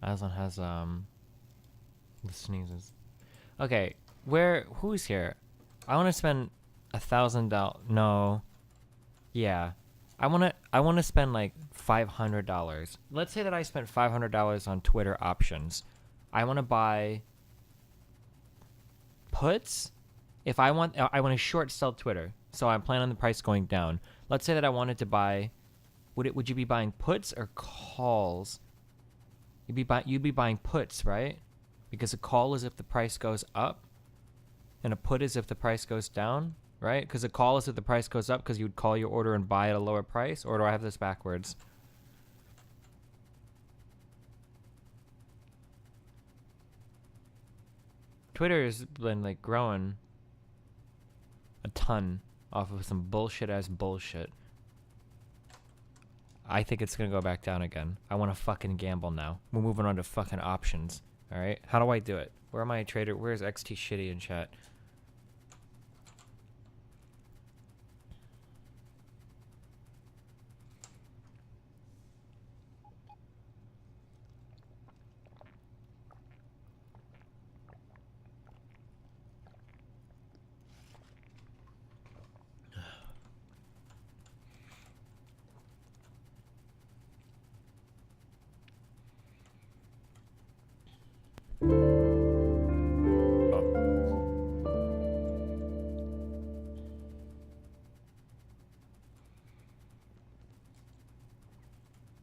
Aslan has the sneezes. Okay, who's here? I want to spend $1,000. No, yeah, I wanna spend like $500. Let's say that I spent $500 on Twitter options. I want to buy puts. If I want to short sell Twitter, so I'm planning on the price going down. Let's say that I wanted to buy. Would you be buying puts or calls? You'd be buying puts, right? Because a call is if the price goes up, and a put is if the price goes down, right? Because a call is if the price goes up because you would call your order and buy at a lower price. Or do I have this backwards? Twitter has been like growing a ton off of some bullshit ass bullshit. I think it's gonna go back down again. I want to fucking gamble now. We're moving on to fucking options. All right, how do I do it? Where am I, trader? Where's XT Shitty in chat?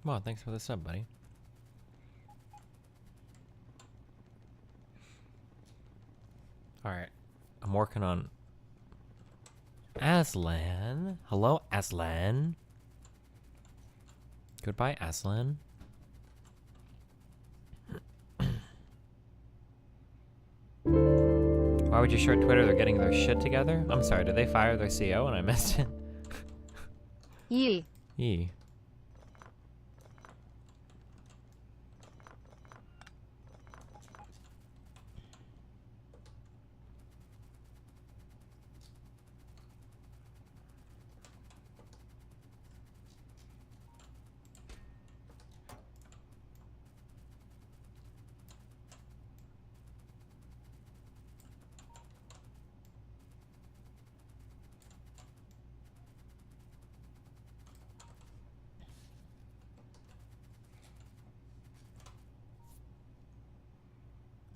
Well, thanks for the sub, buddy. Alright. I'm working on Aslan. Hello, Aslan. Goodbye, Aslan. Why would you short Twitter? They're getting their shit together? I'm sorry, did they fire their CEO and I missed it? Yee. Yee.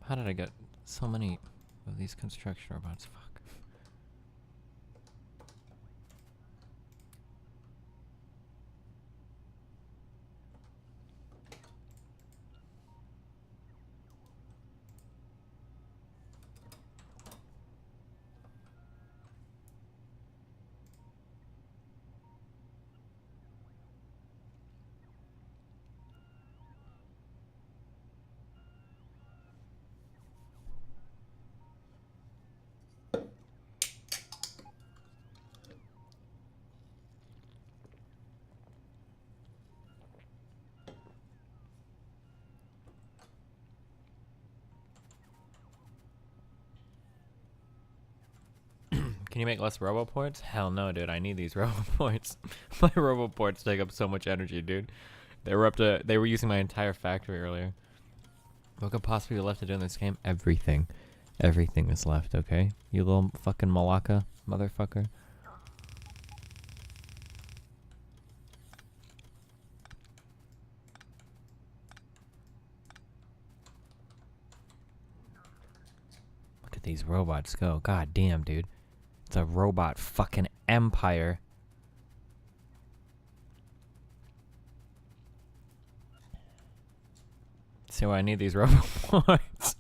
How did I get so many of these construction robots? Fuck. Can you make less roboports? Hell no, dude. I need these roboports. My roboports take up so much energy, dude. They were using my entire factory earlier. What could possibly be left to do in this game? Everything. Everything is left, okay? You little fucking malaka motherfucker. Look at these robots go. God damn, dude. It's a robot fucking empire. See why I need these robots.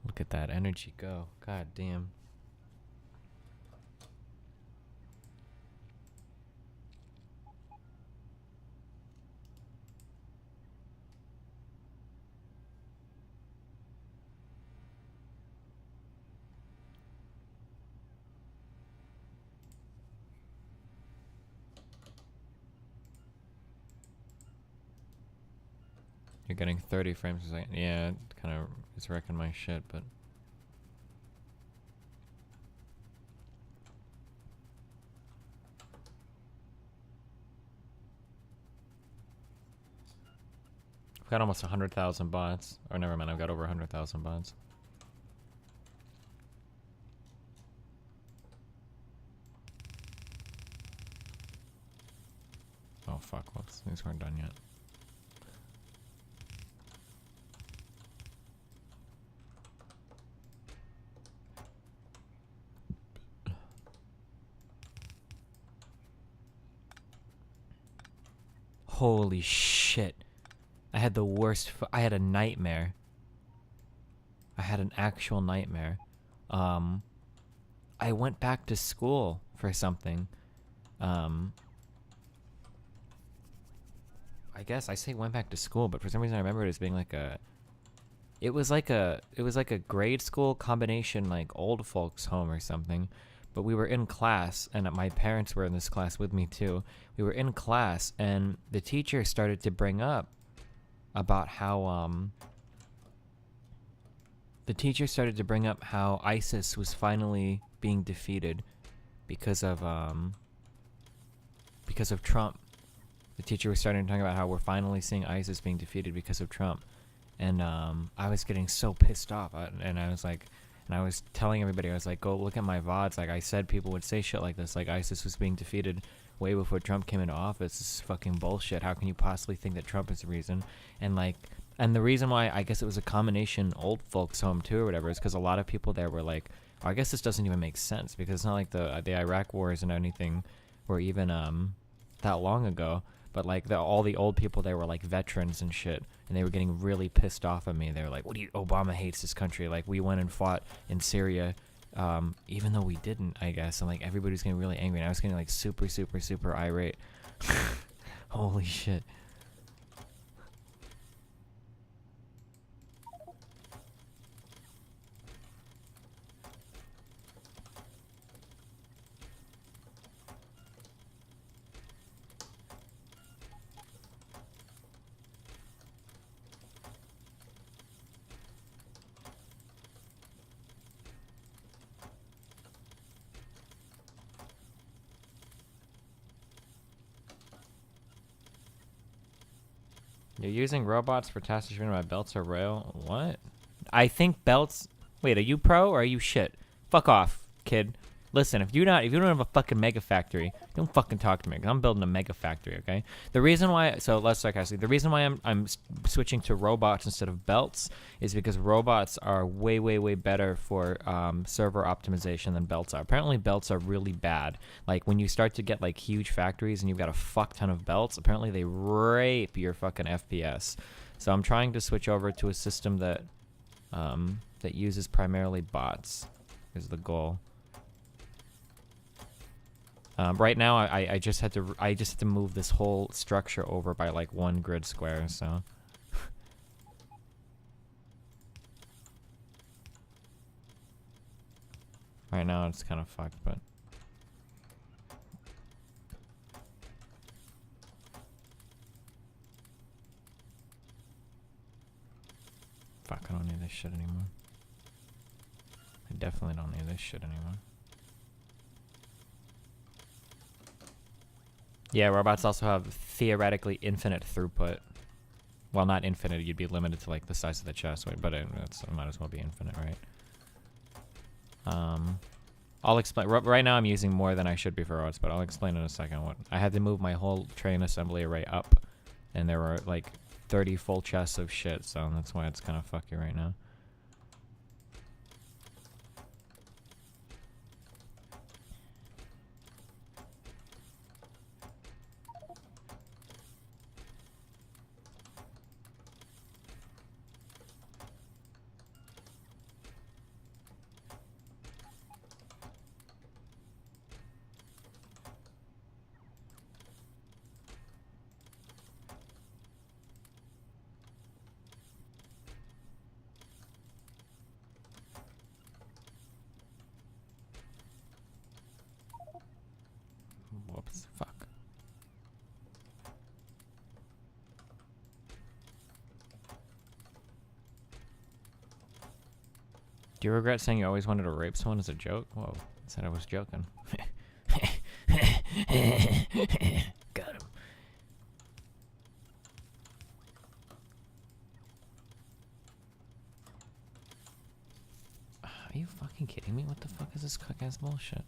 Look at that energy go. God damn. You're getting 30 frames a second. Yeah, it kind of is wrecking my shit, but... got almost 100,000 bots. Or never mind, I've got over 100,000 bots. Oh fuck, whoops. These weren't done yet. Holy shit. I had the worst. I had a nightmare. I had an actual nightmare. I went back to school for something. I guess I say went back to school, but for some reason I remember it as being like a. It was like a grade school combination, like old folks home or something. But we were in class, and my parents were in this class with me too. We were in class, and the teacher started to bring up about how ISIS was finally being defeated because of Trump. The teacher was starting to talk about how we're finally seeing ISIS being defeated because of Trump, and I was getting so pissed off, and I was like. And I was telling everybody, I was like, go look at my VODs. Like, I said people would say shit like this. Like, ISIS was being defeated way before Trump came into office. This is fucking bullshit. How can you possibly think that Trump is the reason? And, like, and the reason why I guess it was a combination old folks home, too, or whatever, is because a lot of people there were like, oh, I guess this doesn't even make sense. Because it's not like the Iraq wars and anything were even that long ago. But, like, all the old people there were, like, veterans and shit. And they were getting really pissed off at me. They were like, Obama hates this country. Like, we went and fought in Syria, even though we didn't, I guess. And, like, everybody was getting really angry. And I was getting, like, super, super, super irate. Holy shit. You're using robots for tasks driven by belts or rail? What? I think belts... Wait, are you pro or are you shit? Fuck off, kid. Listen, if you don't have a fucking mega factory, don't fucking talk to me, because I'm building a mega factory, okay? The reason why... So, less sarcastic. The reason why I'm switching to robots instead of belts is because robots are way, way, way better for server optimization than belts are. Apparently, belts are really bad. Like, when you start to get, like, huge factories and you've got a fuck ton of belts, apparently they rape your fucking FPS. So I'm trying to switch over to a system that uses primarily bots, is the goal. Right now, I just had to move this whole structure over by like 1 grid square. So right now it's kind of fucked, but fuck, I don't need this shit anymore. I definitely don't need this shit anymore. Yeah, robots also have theoretically infinite throughput. Well, not infinite. You'd be limited to like the size of the chest, but it might as well be infinite, right? I'll explain. Right now, I'm using more than I should be for robots, but I'll explain in a second. What I had to move my whole train assembly array up, and there were like 30 full chests of shit, so that's why it's kind of fucky right now. Whoops, fuck. Do you regret saying you always wanted to rape someone as a joke? Whoa, I said I was joking. Got him. Are you fucking kidding me? What the fuck is this cuck-ass bullshit?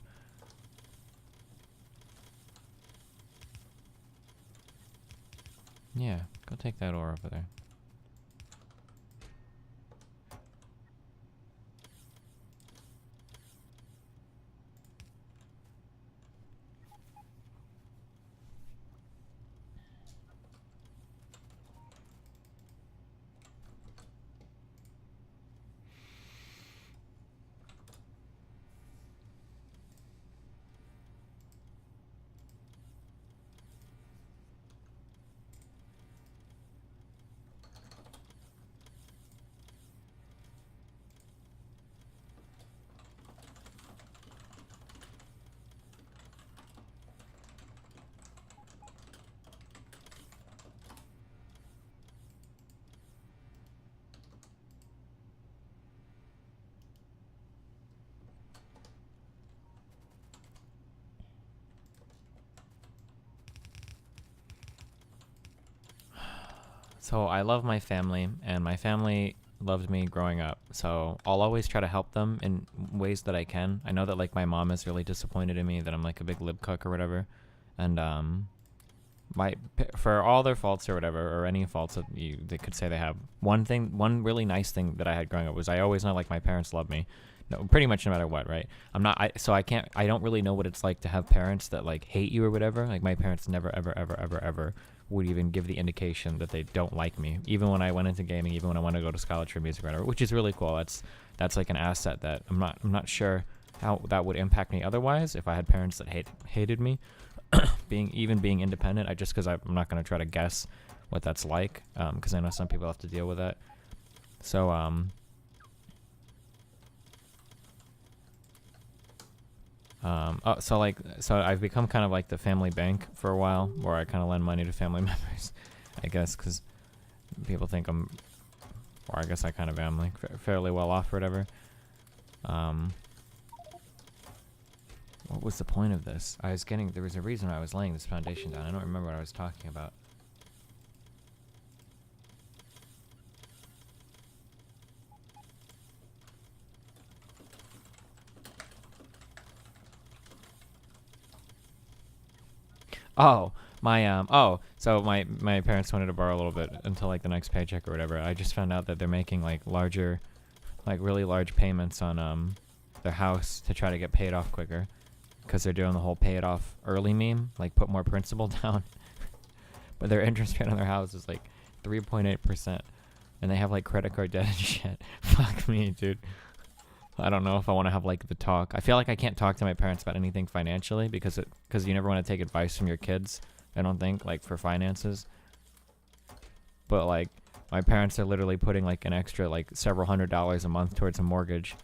Yeah, go take that ore over there. So I love my family, and my family loved me growing up. So I'll always try to help them in ways that I can. I know that like my mom is really disappointed in me that I'm like a big lib cuck or whatever, and for all their faults or whatever, or any faults that they could say they have. One really nice thing that I had growing up was I always know like my parents love me. No, pretty much no matter what, right? I don't really know what it's like to have parents that like hate you or whatever. Like my parents never ever would even give the indication that they don't like me. Even when I went into gaming, even when I wanted to go to college for music or whatever, which is really cool. That's like an asset that I'm not sure how that would impact me otherwise if I had parents that hated me. being independent, because I'm not going to try to guess what that's like, because I know some people have to deal with that. So so I've become kind of like the family bank for a while, where I kind of lend money to family members, I guess, because people think or I guess I kind of am like fairly well off or whatever. What was the point of this? There was a reason I was laying this foundation down. I don't remember what I was talking about. Oh, so my parents wanted to borrow a little bit until like the next paycheck or whatever. I just found out that they're making like really large payments on their house to try to get paid off quicker, because they're doing the whole pay it off early meme, like put more principal down. But their interest rate on their house is like 3.8%, and they have like credit card debt and shit. Fuck me, dude. I don't know if I want to have like the talk. I feel like I can't talk to my parents about anything financially because you never want to take advice from your kids. I don't think, like, for finances. But like my parents are literally putting like an extra like several $100s a month towards a mortgage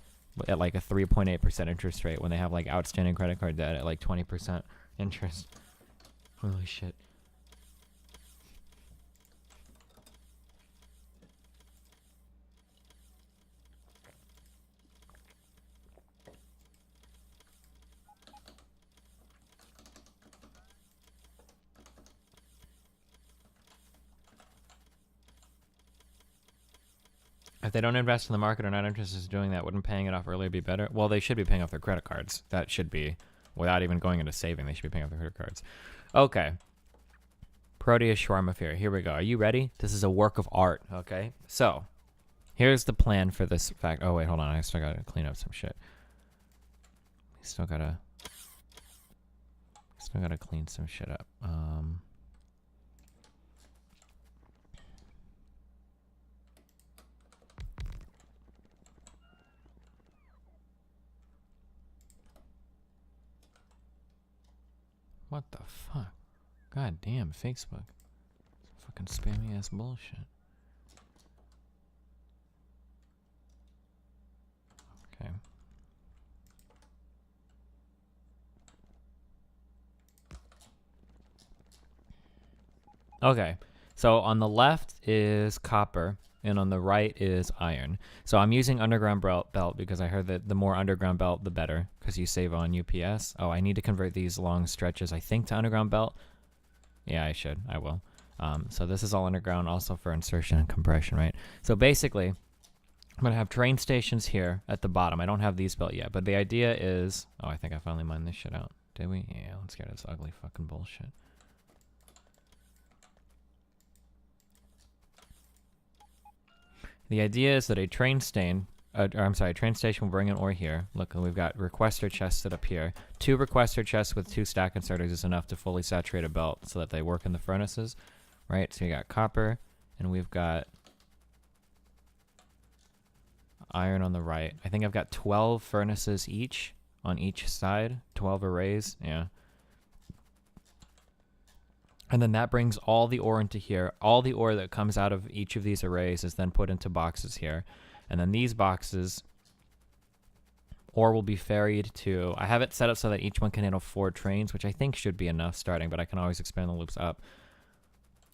at like a 3.8% interest rate when they have like outstanding credit card debt at like 20% interest. Holy shit. If they don't invest in the market or not interested in doing that, wouldn't paying it off earlier be better? Well, they should be paying off their credit cards. That should be, without even going into saving, they should be paying off their credit cards. Okay. Proteus Shawarma Fear. Here we go. Are you ready? This is a work of art, okay? So, here's the plan for this fact. Oh, wait, hold on. I still gotta clean up some shit. Still gotta clean some shit up. What the fuck? God damn, Facebook. Fucking spammy ass bullshit. Okay. Okay. So on the left is copper, and on the right is iron. So I'm using underground belt because I heard that the more underground belt, the better, because you save on UPS. Oh, I need to convert these long stretches, I think, to underground belt. Yeah, I should. I will. So this is all underground, also for insertion and compression, right? So basically, I'm gonna have train stations here at the bottom. I don't have these built yet, but the idea is... Oh, I think I finally mined this shit out. Did we? Yeah, let's get this ugly fucking bullshit. The idea is that a train station will bring in ore here. Look, we've got requester chests set up here. 2 requester chests with 2 stack inserters is enough to fully saturate a belt so that they work in the furnaces, right? So you got copper, and we've got iron on the right. I think I've got 12 furnaces each on each side. 12 arrays, yeah. And then that brings all the ore into here. All the ore that comes out of each of these arrays is then put into boxes here. And then these boxes, ore will be ferried to... I have it set up so that each one can handle 4 trains, which I think should be enough starting, but I can always expand the loops up.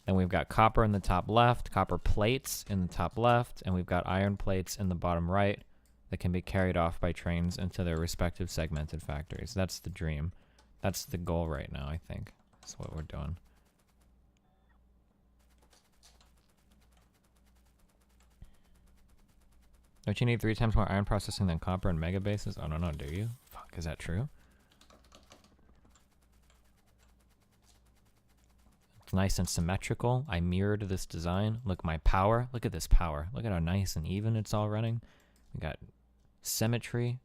Then we've got copper in the top left, copper plates in the top left, and we've got iron plates in the bottom right that can be carried off by trains into their respective segmented factories. That's the dream. That's the goal right now, I think. That's what we're doing. Don't you need 3 times more iron processing than copper and mega bases? I don't know, do you? Fuck, is that true? It's nice and symmetrical. I mirrored this design. Look, my power. Look at this power. Look at how nice and even it's all running. We got symmetry.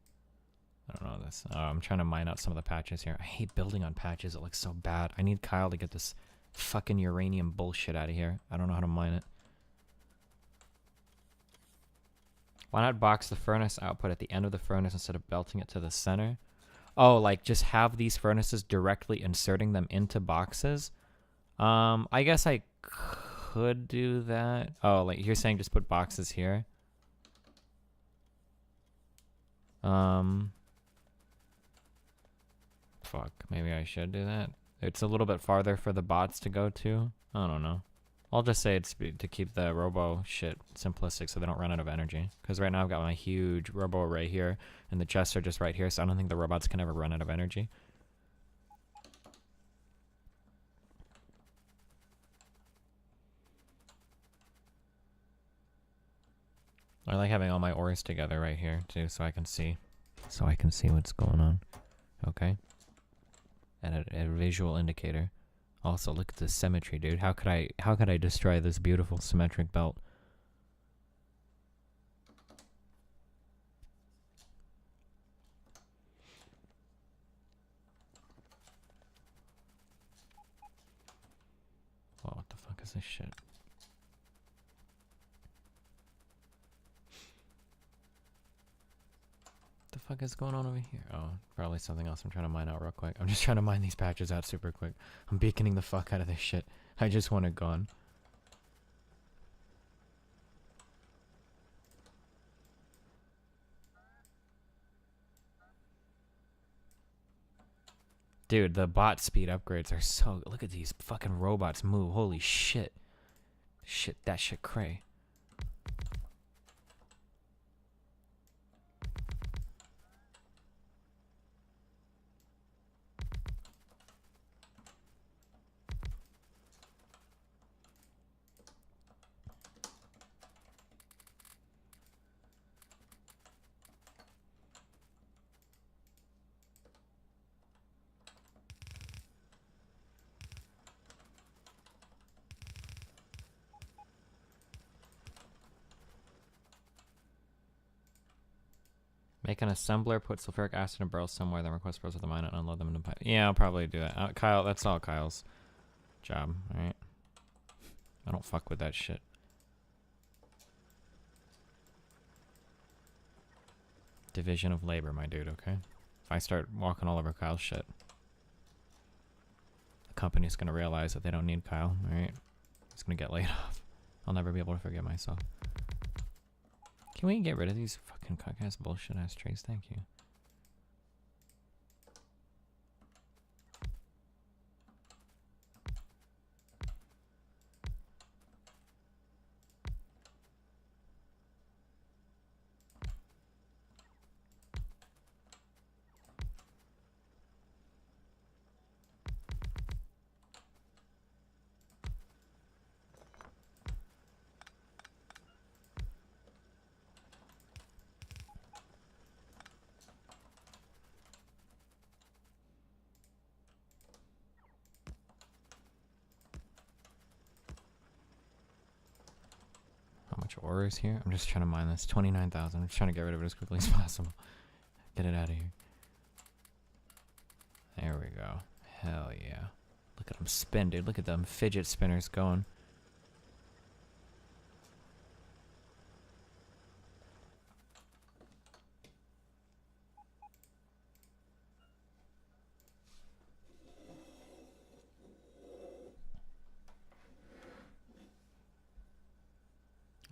I don't know this. Oh, I'm trying to mine out some of the patches here. I hate building on patches. It looks so bad. I need Kyle to get this fucking uranium bullshit out of here. I don't know how to mine it. Why not box the furnace output at the end of the furnace instead of belting it to the center? Oh, like just have these furnaces directly inserting them into boxes? I guess I could do that. Oh, like you're saying just put boxes here? Fuck, maybe I should do that. It's a little bit farther for the bots to go to. I don't know. I'll just say it's to keep the robo shit simplistic so they don't run out of energy. Because right now I've got my huge robo array here, and the chests are just right here, so I don't think the robots can ever run out of energy. I like having all my ores together right here, too, so I can see. So I can see what's going on. Okay. And a visual indicator. Also, look at the symmetry, dude. How could I destroy this beautiful symmetric belt? Whoa, what the fuck is this shit? What the fuck is going on over here? Oh, probably something else I'm trying to mine out real quick. I'm just trying to mine these patches out super quick. I'm beaconing the fuck out of this shit. I just want it gone. Dude, the bot speed upgrades are so... Look at these fucking robots move. Holy shit. Shit, that shit cray. Make an assembler, put sulfuric acid in barrels somewhere, then request bros with the mine and unload them into pipe. Yeah, I'll probably do that. Kyle, that's all Kyle's job, alright? I don't fuck with that shit. Division of labor, my dude, okay? If I start walking all over Kyle's shit, the company's gonna realize that they don't need Kyle, alright? He's gonna get laid off. I'll never be able to forgive myself. Can we get rid of these fucking cock-ass bullshit-ass trees? Thank you. much ore is here? I'm just trying to mine this. 29,000. I'm just trying to get rid of it as quickly as possible. Get it out of here. There we go. Hell yeah. Look at them spin, dude. Look at them fidget spinners going.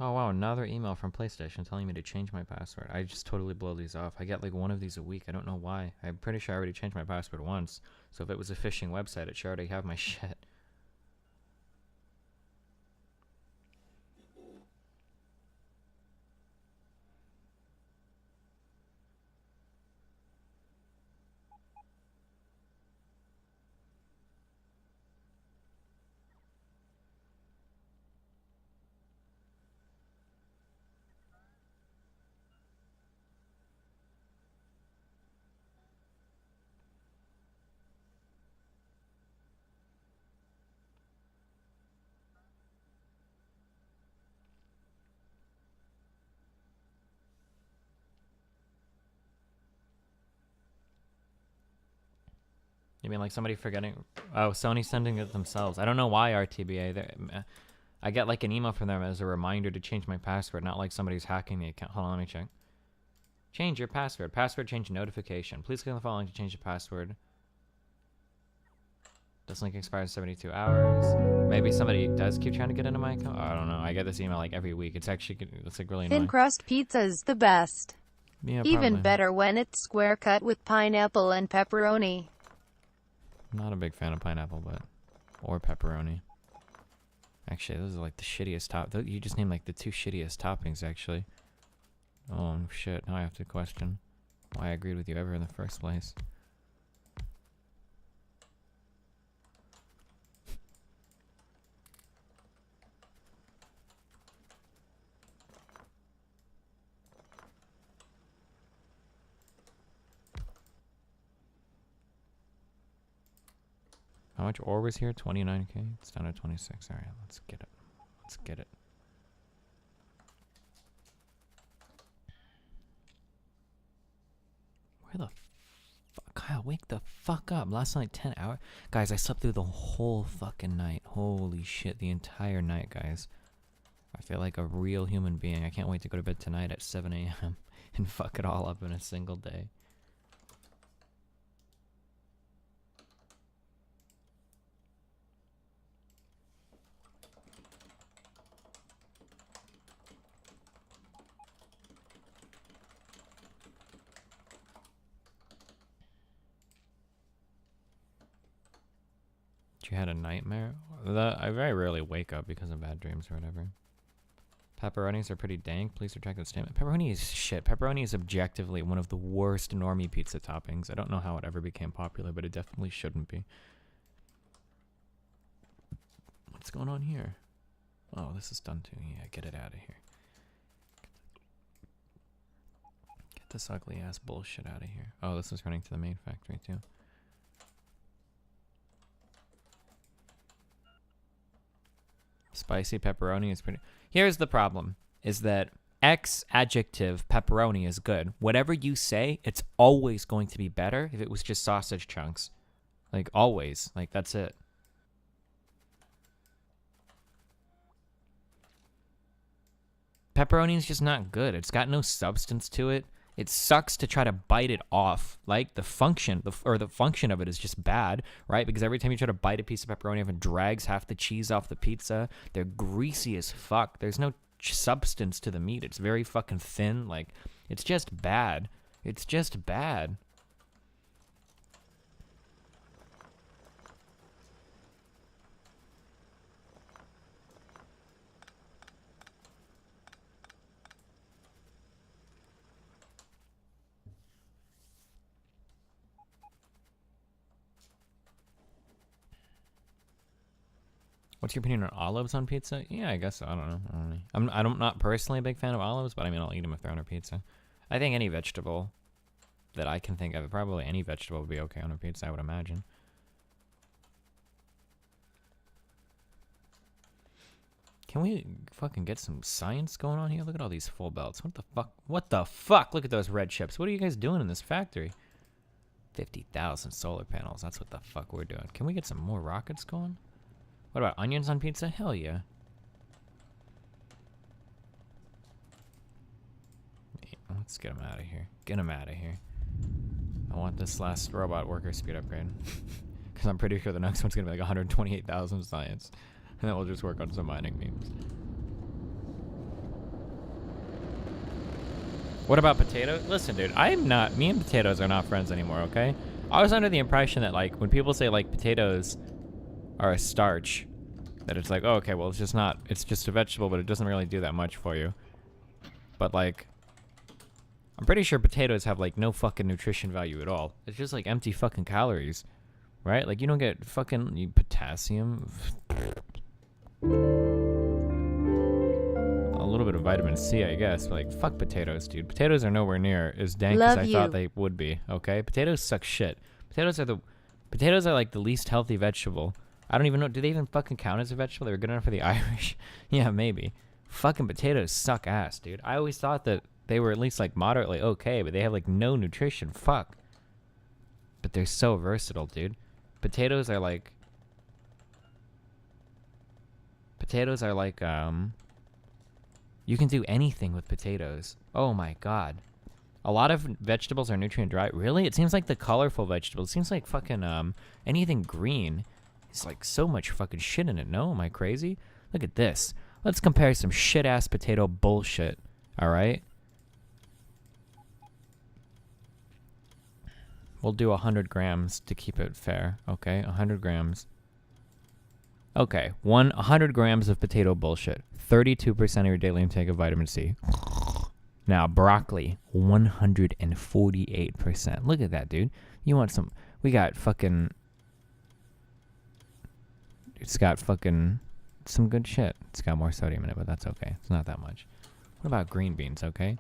Oh wow, another email from PlayStation telling me to change my password. I just totally blow these off. I get like one of these a week. I don't know why. I'm pretty sure I already changed my password once. So if it was a phishing website, it should already have my shit. You mean like somebody forgetting? Oh, Sony sending it themselves. I don't know why RTBA. I get like an email from them as a reminder to change my password, not like somebody's hacking the account. Hold on, let me check. Change your password. Password change notification. Please click on the following to change the password. This link expires in 72 hours. Maybe somebody does keep trying to get into my account. I don't know. I get this email like every week. It's like really Thin annoying. crust pizza is the best. Yeah, Even probably. better when it's square cut with pineapple and pepperoni. Not a big fan of pineapple, or pepperoni. Actually, those are like the shittiest you just named like the two shittiest toppings, actually. Oh shit! Now I have to question why I agreed with you ever in the first place. How much ore was here? 29k? It's down to 26. Alright, let's get it. Let's get it. Where the fuck? Kyle, wake the fuck up. Last night, 10 hours. Guys, I slept through the whole fucking night. Holy shit, the entire night, guys. I feel like a real human being. I can't wait to go to bed tonight at 7 a.m. and fuck it all up in a single day. You had a nightmare? I very rarely wake up because of bad dreams or whatever. Pepperonis are pretty dank. Please retract that statement. Pepperoni is shit. Pepperoni is objectively one of the worst normie pizza toppings. I don't know how it ever became popular, but it definitely shouldn't be. What's going on here? Oh, this is done too. Yeah, get it out of here. Get this ugly ass bullshit out of here. Oh, this is running to the main factory too. Spicy pepperoni is pretty... Here's the problem, is that X adjective pepperoni is good. Whatever you say, it's always going to be better if it was just sausage chunks. Like, always. Like, that's it. Pepperoni is just not good. It's got no substance to it. It sucks to try to bite it off. Like, the function of it is just bad, right? Because every time you try to bite a piece of pepperoni off, it drags half the cheese off the pizza. They're greasy as fuck. There's no substance to the meat. It's very fucking thin. Like, it's just bad. It's just bad. What's your opinion on olives on pizza? Yeah, I guess so. I don't know. I'm not personally a big fan of olives, but I mean, I'll eat them if they're on a pizza. I think any vegetable that I can think of, probably any vegetable would be okay on a pizza, I would imagine. Can we fucking get some science going on here? Look at all these full belts. What the fuck? What the fuck? Look at those red chips. What are you guys doing in this factory? 50,000 solar panels. That's what the fuck we're doing. Can we get some more rockets going? What about onions on pizza? Hell yeah. Let's get him out of here. Get him out of here. I want this last robot worker speed upgrade. Because I'm pretty sure the next one's going to be like 128,000 science. And then we'll just work on some mining beams. What about potato? Listen, dude, me and potatoes are not friends anymore, okay? I was under the impression that, like, when people say, like, potatoes are a starch, that it's like, oh, okay, well, it's just a vegetable, but it doesn't really do that much for you. But, like, I'm pretty sure potatoes have, like, no fucking nutrition value at all. It's just, like, empty fucking calories, right? Like, you don't get fucking potassium. A little bit of vitamin C, I guess. But, like, fuck potatoes, dude. Potatoes are nowhere near as dank as I thought they would be, okay? Potatoes suck shit. Potatoes are, like, the least healthy vegetable. I don't even know. Do they even fucking count as a vegetable? They were good enough for the Irish? Yeah, maybe. Fucking potatoes suck ass, dude. I always thought that they were at least, like, moderately okay, but they have, like, no nutrition. Fuck. But they're so versatile, dude. Potatoes are like, you can do anything with potatoes. Oh my god. A lot of vegetables are nutrient dry. Really? It seems like the colorful vegetables. It seems like fucking, anything green. It's like so much fucking shit in it. No? Am I crazy? Look at this. Let's compare some shit-ass potato bullshit. Alright? We'll do 100 grams to keep it fair. Okay, 100 grams. Okay, 100 grams of potato bullshit. 32% of your daily intake of vitamin C. Now, broccoli, 148%. Look at that, dude. You want some... We got fucking... It's got fucking... some good shit. It's got more sodium in it, but that's okay. It's not that much. What about green beans, okay?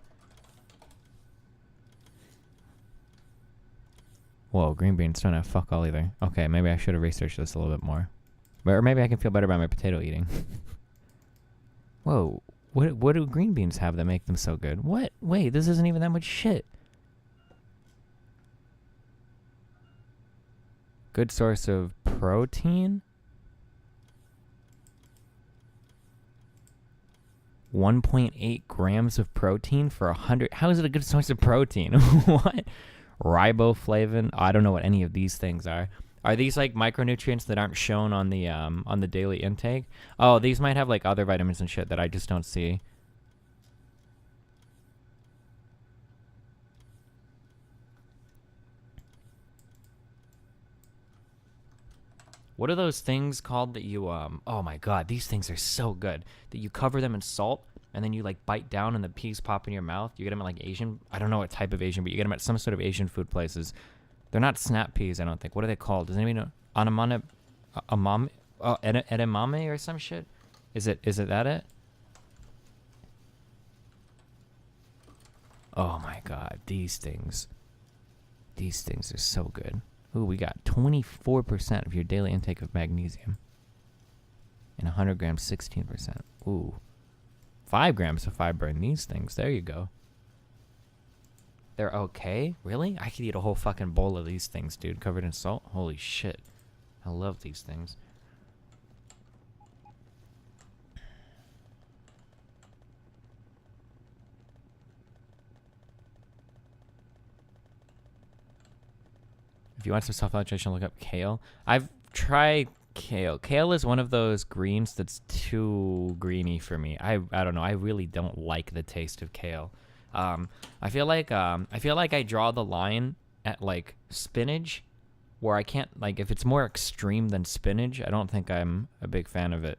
Whoa, green beans don't have fuck all either. Okay, maybe I should have researched this a little bit more. Or maybe I can feel better about my potato eating. Whoa, what do green beans have that make them so good? What? Wait, this isn't even that much shit. Good source of protein? 1.8 grams of protein for 100. How is it a good source of protein? What? Riboflavin. I don't know what any of these things are. Are these like micronutrients that aren't shown on the daily intake? Oh, these might have like other vitamins and shit that I just don't see. What are those things called that you oh my god, these things are so good. That you cover them in salt and then you like bite down and the peas pop in your mouth. You get them at like Asian, I don't know what type of Asian, but you get them at some sort of Asian food places. They're not snap peas, I don't think. What are they called? Does anybody know? Edamame or some shit? Is it that it? Oh my god, these things. These things are so good. Ooh, we got 24% of your daily intake of magnesium. And 100 grams, 16%. Ooh. 5 grams of fiber in these things. There you go. They're okay? Really? I could eat a whole fucking bowl of these things, dude, covered in salt. Holy shit. I love these things. If you want some self-hydration, look up kale. I've tried kale. Kale is one of those greens that's too greeny for me. I don't know. I really don't like the taste of kale. I feel like I draw the line at like spinach, where I can't, like, if it's more extreme than spinach, I don't think I'm a big fan of it.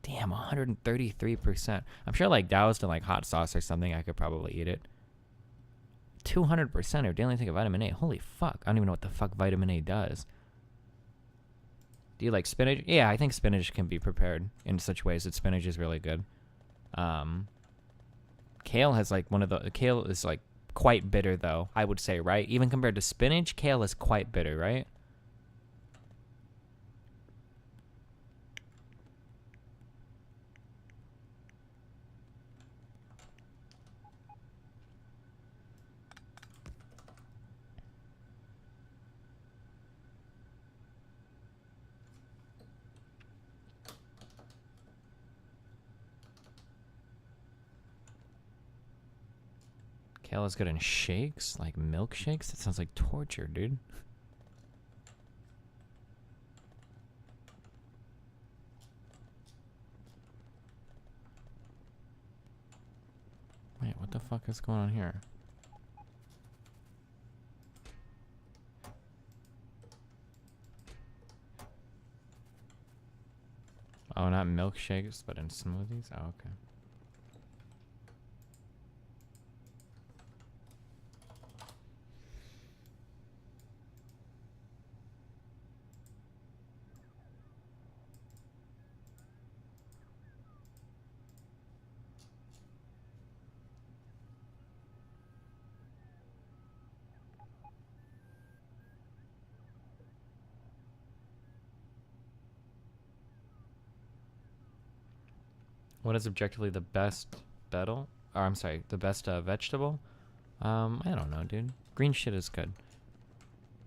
Damn, 133%. I'm sure like doused in like hot sauce or something, I could probably eat it. 200% of daily intake of vitamin A. Holy fuck. I don't even know what the fuck vitamin A does. Do you like spinach? Yeah, I think spinach can be prepared in such ways that spinach is really good. Kale has like kale is like quite bitter though, I would say, right? Even compared to spinach, kale is quite bitter, right? Kale is good in shakes, like milkshakes. That sounds like torture, dude. Wait, what the fuck is going on here? Oh, not milkshakes, but in smoothies? Oh, okay. What is objectively the best betel? Or I'm sorry, the best vegetable? I don't know, dude. Green shit is good.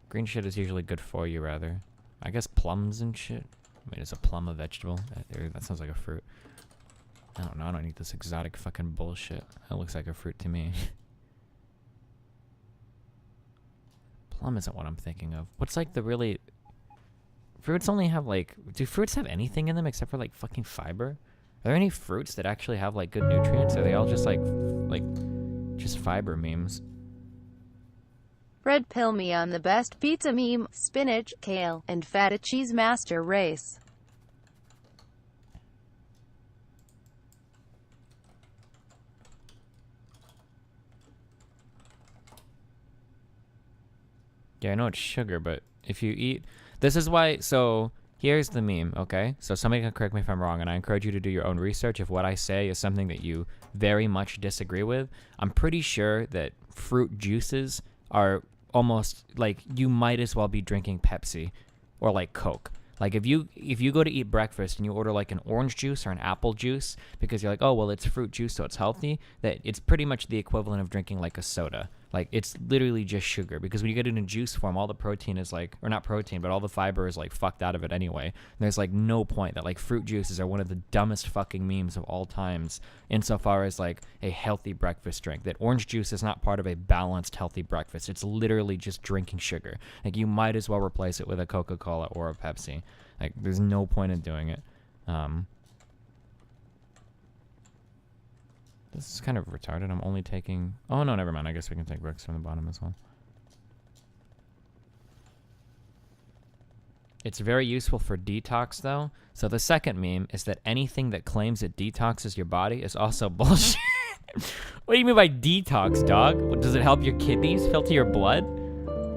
Green shit is usually good for you, rather. I guess plums and shit. I mean, is a plum a vegetable? That sounds like a fruit. I don't know. I don't eat this exotic fucking bullshit. That looks like a fruit to me. Plum isn't what I'm thinking of. What's like the really... Fruits only have like... Do fruits have anything in them except for like fucking fiber? Are there any fruits that actually have like good nutrients? Or are they all just like just fiber memes? Fred Pill me on the best pizza meme, spinach, kale, and feta cheese master race. Yeah, I know it's sugar, but if you eat... This is why... So, here's the meme, okay? So somebody can correct me if I'm wrong, and I encourage you to do your own research if what I say is something that you very much disagree with. I'm pretty sure that fruit juices are almost... Like, you might as well be drinking Pepsi or, like, Coke. Like, if you go to eat breakfast and you order, like, an orange juice or an apple juice because you're like, oh, well, it's fruit juice, so it's healthy, that it's pretty much the equivalent of drinking, like, a soda. Like, it's literally just sugar, because when you get it in juice form, all the protein is like, or not protein, but all the fiber is like fucked out of it anyway. And there's like no point that like fruit juices are one of the dumbest fucking memes of all times insofar as like a healthy breakfast drink. That orange juice is not part of a balanced healthy breakfast. It's literally just drinking sugar. Like, you might as well replace it with a Coca-Cola or a Pepsi. Like, there's no point in doing it. This is kind of retarded. I'm only taking... Oh, no, never mind. I guess we can take bricks from the bottom as well. It's very useful for detox, though. So the second meme is that anything that claims it detoxes your body is also bullshit. What do you mean by detox, dog? What, does it help your kidneys filter your blood?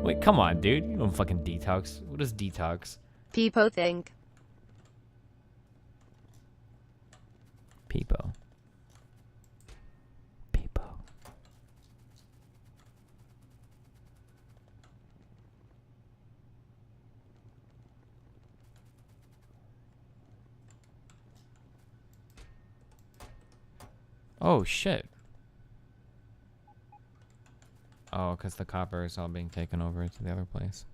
Wait, come on, dude. You don't fucking detox. What is detox? People think. Peepo. Oh, shit. Oh, because the copper is all being taken over to the other place.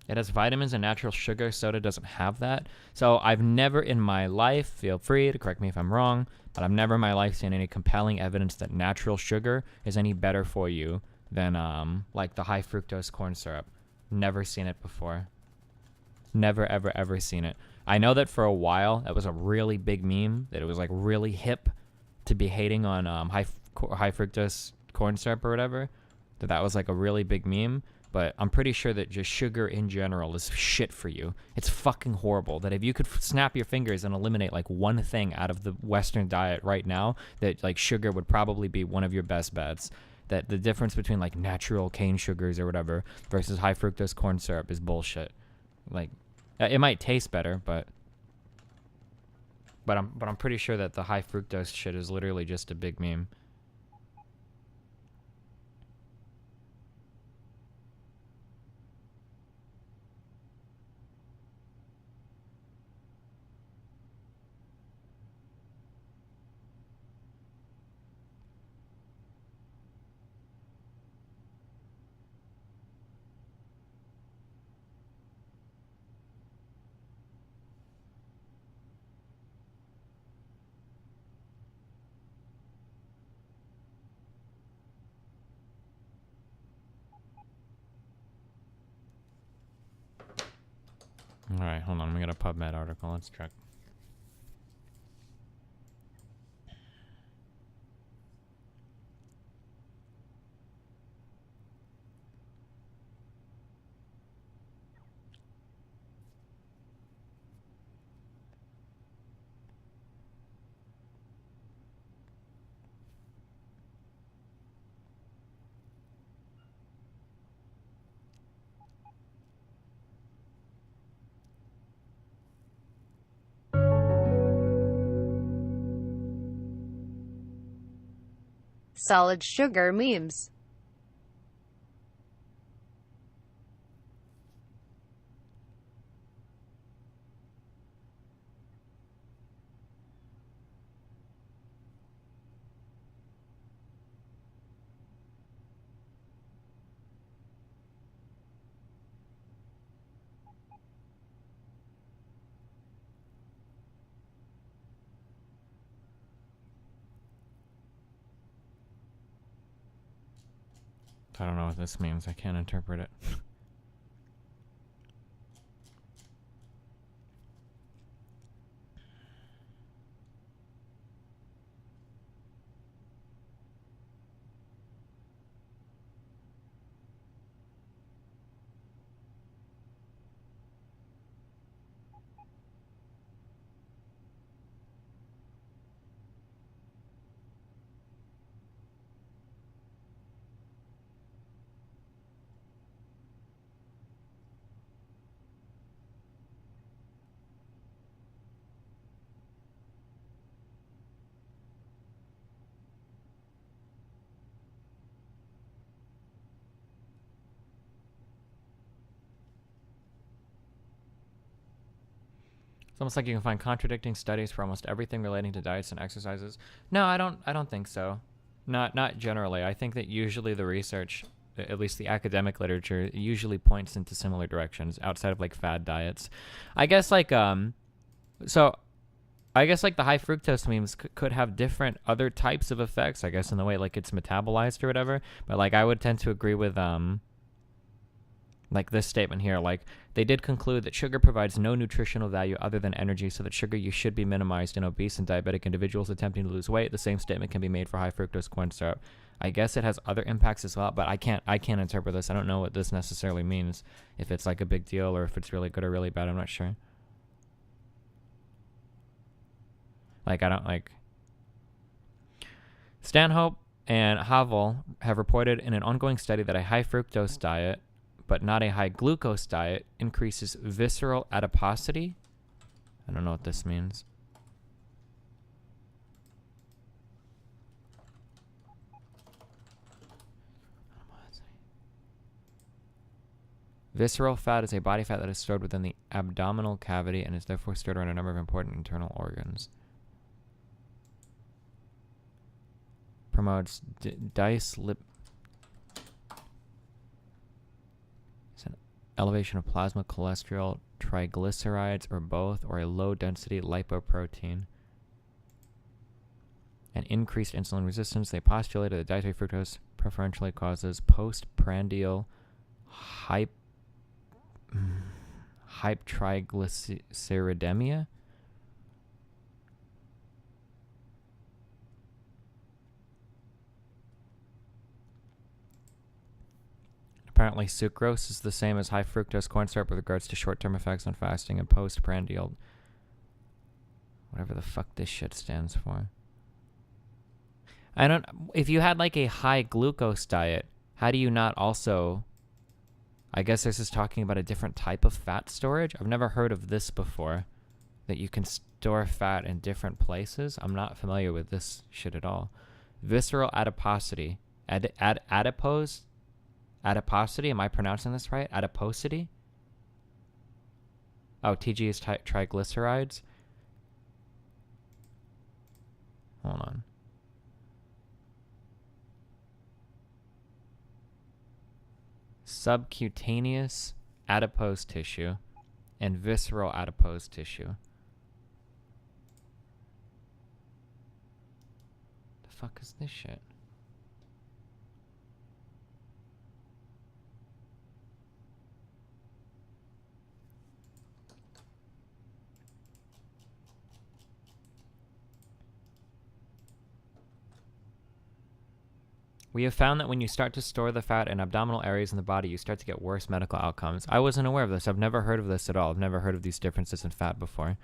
It has vitamins and natural sugar. Soda doesn't have that. So I've never in my life, feel free to correct me if I'm wrong, but I've never in my life seen any compelling evidence that natural sugar is any better for you than like the high fructose corn syrup. Never seen it before. Never, ever, ever seen it. I know that for a while, that was a really big meme, that it was like really hip to be hating on high fructose corn syrup or whatever. That was like a really big meme. But I'm pretty sure that just sugar in general is shit for you. It's fucking horrible. That if you could snap your fingers and eliminate like one thing out of the Western diet right now, that like sugar would probably be one of your best bets. That the difference between like natural cane sugars or whatever versus high fructose corn syrup is bullshit. Like, it might taste better, but I'm pretty sure that the high fructose shit is literally just a big meme. Alright, hold on. We got a PubMed article. Let's check. Solid sugar memes. I don't know what this means. I can't interpret it. It's almost like you can find contradicting studies for almost everything relating to diets and exercises. No, I don't think so. Not generally. I think that usually the research, at least the academic literature, usually points into similar directions outside of like fad diets. I guess like so I guess like the high fructose memes could have different other types of effects, I guess, in the way like it's metabolized or whatever. But like I would tend to agree with like this statement here, like they did conclude that sugar provides no nutritional value other than energy, so that sugar use should be minimized in obese and diabetic individuals attempting to lose weight. The same statement can be made for high fructose corn syrup. I guess it has other impacts as well, but I can't interpret this. I don't know what this necessarily means, if it's like a big deal or if it's really good or really bad. I'm not sure. Like I don't like Stanhope and Havel have reported in an ongoing study that a high fructose diet but not a high glucose diet increases visceral adiposity. I don't know what this means. Visceral fat is a body fat that is stored within the abdominal cavity and is therefore stored around a number of important internal organs. Promotes elevation of plasma cholesterol, triglycerides, or both, or a low-density lipoprotein. And increased insulin resistance. They postulated that dietary fructose preferentially causes postprandial hypertriglyceridemia. Apparently, sucrose is the same as high fructose corn syrup with regards to short-term effects on fasting and postprandial. Whatever the fuck this shit stands for. If you had like a high glucose diet, how do you not also, I guess this is talking about a different type of fat storage? I've never heard of this before, that you can store fat in different places. I'm not familiar with this shit at all. Visceral adiposity. Adiposity, am I pronouncing this right? Adiposity? Oh, TG is triglycerides. Hold on. Subcutaneous adipose tissue and visceral adipose tissue. The fuck is this shit? We have found that when you start to store the fat in abdominal areas in the body, you start to get worse medical outcomes. I wasn't aware of this. I've never heard of this at all. I've never heard of these differences in fat before.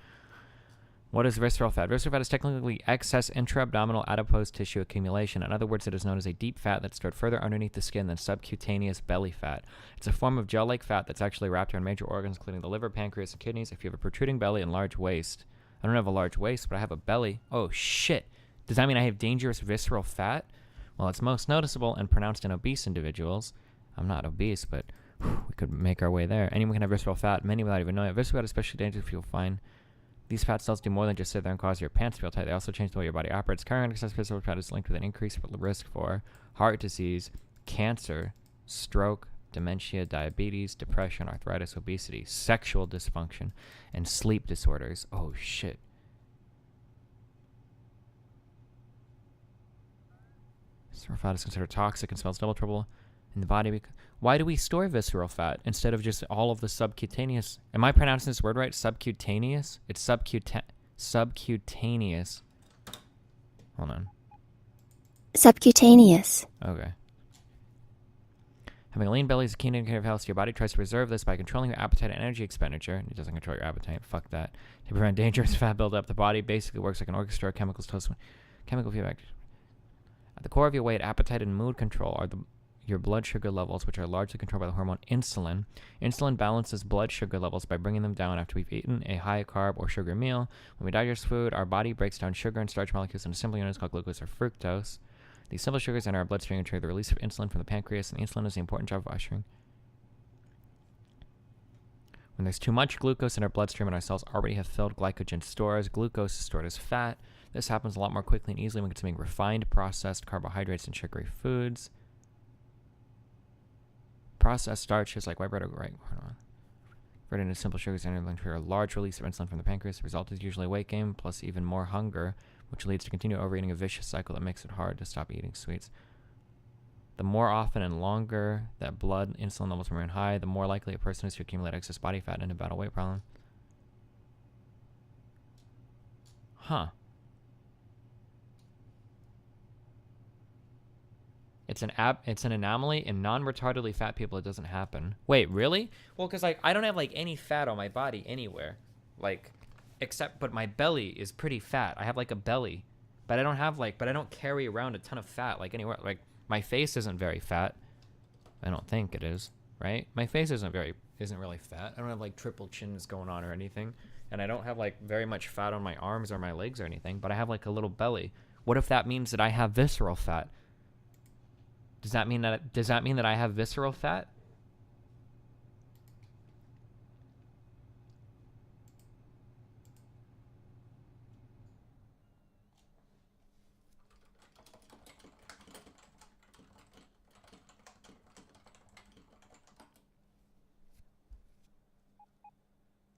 What is visceral fat? Visceral fat is technically excess intra-abdominal adipose tissue accumulation. In other words, it is known as a deep fat that's stored further underneath the skin than subcutaneous belly fat. It's a form of gel-like fat that's actually wrapped around major organs, including the liver, pancreas, and kidneys. If you have a protruding belly and large waist, I don't have a large waist, but I have a belly. Oh, shit. Does that mean I have dangerous visceral fat? Well, it's most noticeable and pronounced in obese individuals. I'm not obese, but we could make our way there. Anyone can have visceral fat, many without even knowing it. Visceral fat is especially dangerous if you'll find these fat cells do more than just sit there and cause your pants to feel tight. They also change the way your body operates. Carrying excess visceral fat is linked with an increased risk for heart disease, cancer, stroke, dementia, diabetes, depression, arthritis, obesity, sexual dysfunction, and sleep disorders. Oh, shit. Visceral fat is considered toxic and spells double trouble in the body. Why do we store visceral fat instead of just all of the subcutaneous? Am I pronouncing this word right? Subcutaneous? It's subcutaneous. Hold on. Subcutaneous. Okay. Having a lean belly is a key indicator of health. Your body tries to preserve this by controlling your appetite and energy expenditure. It doesn't control your appetite. Fuck that. To prevent dangerous fat buildup, the body basically works like an orchestra of chemical feedback. At the core of your weight, appetite, and mood control are your blood sugar levels, which are largely controlled by the hormone insulin. Insulin balances blood sugar levels by bringing them down after we've eaten a high carb or sugar meal. When we digest food, our body breaks down sugar and starch molecules into simple units called glucose or fructose. These simple sugars enter our bloodstream and trigger the release of insulin from the pancreas, and insulin is the important job of ushering. When there's too much glucose in our bloodstream and our cells already have filled glycogen stores, glucose is stored as fat. This happens a lot more quickly and easily when consuming refined, processed carbohydrates and sugary foods. Processed starches like white bread or converted into simple sugars and trigger a large release of insulin from the pancreas. The result is usually weight gain plus even more hunger, which leads to continued overeating, a vicious cycle that makes it hard to stop eating sweets. The more often and longer that blood insulin levels remain high, the more likely a person is to accumulate excess body fat and a battle weight problem. Huh. It's an anomaly in non-retardedly fat people. It doesn't happen. Wait, really? Well, because I don't have any fat on my body anywhere, but my belly is pretty fat. I have a belly, but I don't carry around a ton of fat anywhere. My face isn't very fat. I don't think it is, right? My face isn't really fat. I don't have triple chins going on or anything, and I don't have very much fat on my arms or my legs or anything. But I have a little belly. What if that means that I have visceral fat? Does that mean that I have visceral fat?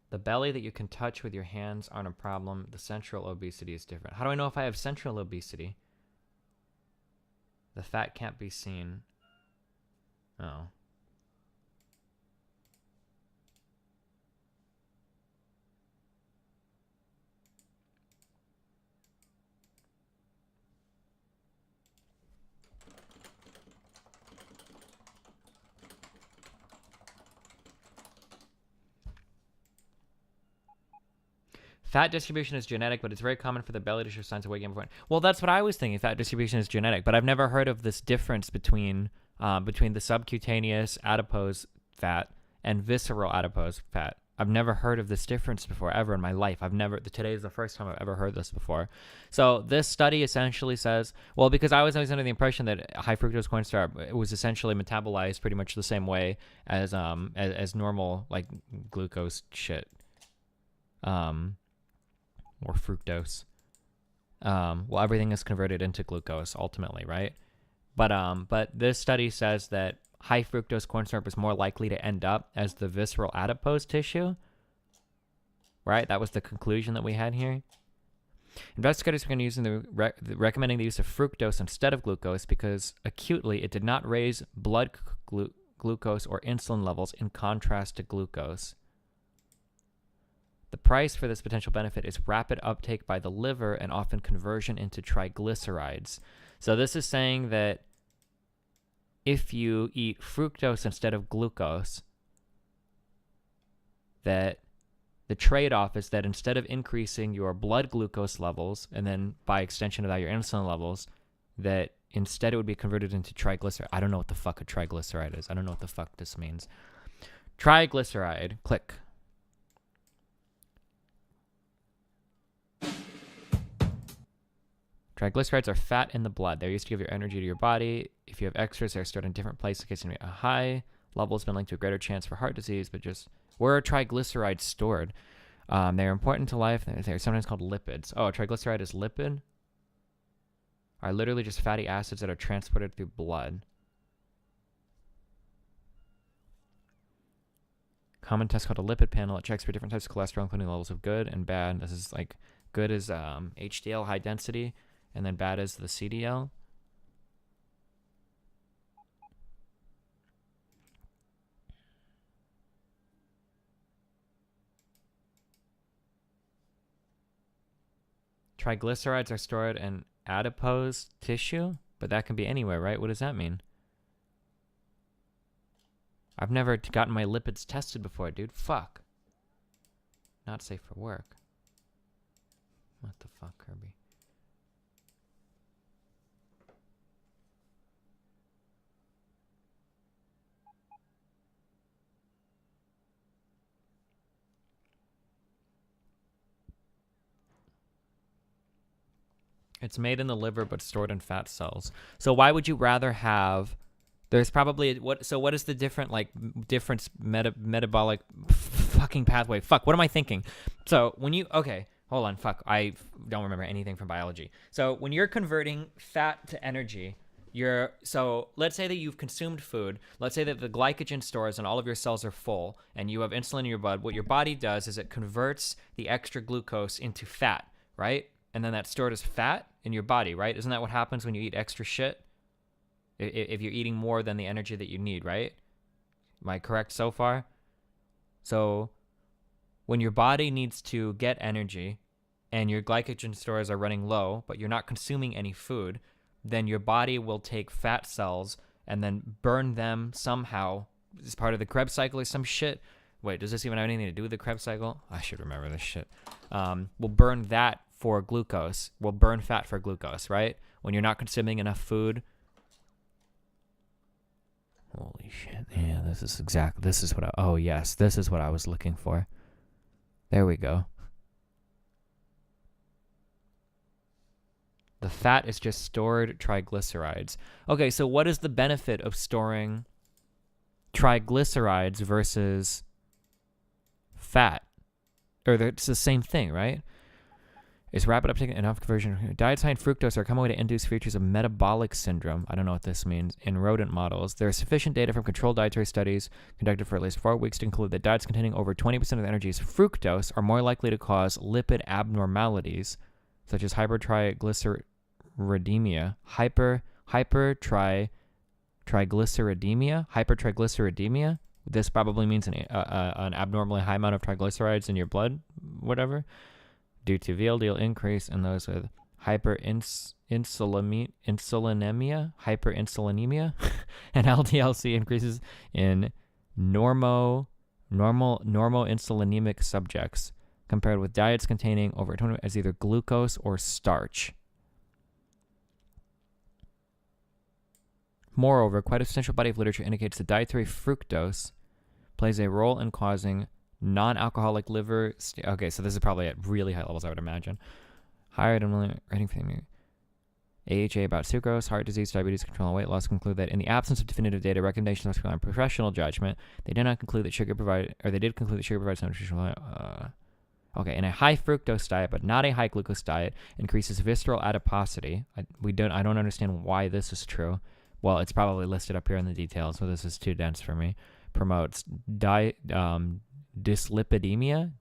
The belly that you can touch with your hands aren't a problem. The central obesity is different. How do I know if I have central obesity? The fat can't be seen. Oh. Fat distribution is genetic, but it's very common for the belly to show signs of weight gain before. Well, that's what I was thinking. Fat distribution is genetic, but I've never heard of this difference between the subcutaneous adipose fat and visceral adipose fat. I've never heard of this difference before ever in my life. Today is the first time I've ever heard this before. So this study essentially says, well, because I was always under the impression that high fructose corn starch was essentially metabolized pretty much the same way as normal glucose shit. Or fructose. Well, everything is converted into glucose ultimately, right? But this study says that high fructose corn syrup is more likely to end up as the visceral adipose tissue, right? That was the conclusion that we had here. Investigators began recommending the use of fructose instead of glucose because acutely it did not raise blood glucose or insulin levels in contrast to glucose. The price for this potential benefit is rapid uptake by the liver and often conversion into triglycerides. So this is saying that if you eat fructose instead of glucose, that the trade-off is that instead of increasing your blood glucose levels, and then by extension of that your insulin levels, that instead it would be converted into triglyceride. I don't know what the fuck a triglyceride is. I don't know what the fuck this means. Triglyceride. Click. Triglycerides are fat in the blood. They're used to give your energy to your body. If you have extras, they're stored in different places in case you need a high level has been linked to a greater chance for heart disease, but just where are triglycerides stored? They're important to life. They're sometimes called lipids. Oh, a triglyceride is lipid? Are literally just fatty acids that are transported through blood. Common test called a lipid panel. It checks for different types of cholesterol, including levels of good and bad. This is like good is HDL, high density, and then bad is the CDL. Triglycerides are stored in adipose tissue, but that can be anywhere, right? What does that mean? I've never gotten my lipids tested before, dude. Fuck. Not safe for work. What the fuck, Kirby? It's made in the liver but stored in fat cells. So why would you rather have... There's probably... What is the difference metabolic fucking pathway? Fuck, what am I thinking? So when you... Okay, hold on, fuck. I don't remember anything from biology. So when you're converting fat to energy, so let's say that you've consumed food. Let's say that the glycogen stores and all of your cells are full and you have insulin in your blood. What your body does is it converts the extra glucose into fat, right? And then that's stored as fat in your body, right? Isn't that what happens when you eat extra shit? If you're eating more than the energy that you need, right? Am I correct so far? So when your body needs to get energy and your glycogen stores are running low, but you're not consuming any food, then your body will take fat cells and then burn them somehow as part of the Krebs cycle or some shit. Wait, does this even have anything to do with the Krebs cycle? I should remember this shit. We'll burn that for glucose. We'll burn fat for glucose, right? When you're not consuming enough food. Holy shit. Yeah, this is what this is what I was looking for. There we go. The fat is just stored triglycerides. Okay, so what is the benefit of storing triglycerides versus fat? Or it's the same thing, right? Is rapid uptake enough conversion? Diets high in fructose are a common way to induce features of metabolic syndrome. I don't know what this means. In rodent models, there is sufficient data from controlled dietary studies conducted for at least 4 weeks to conclude that diets containing over 20% of the energy is fructose are more likely to cause lipid abnormalities, such as hypertriglyceridemia, hypertriglyceridemia. This probably means an abnormally high amount of triglycerides in your blood, whatever. Due to VLDL increase in those with hyperinsulinemia, and LDL-C increases in normoinsulinemic subjects, compared with diets containing over 20 as either glucose or starch. Moreover, quite a substantial body of literature indicates that dietary fructose plays a role in causing non-alcoholic liver... okay, so this is probably at really high levels, I would imagine. Higher than rating for AHA about sucrose, heart disease, diabetes control, and weight loss conclude that in the absence of definitive data, recommendations must rely on professional judgment. They did not conclude that sugar provides... or they did conclude that sugar provides some nutritional... okay, in a high fructose diet, but not a high glucose diet, increases visceral adiposity. I don't understand why this is true. Well, it's probably listed up here in the details, so this is too dense for me. Promotes dyslipidemia,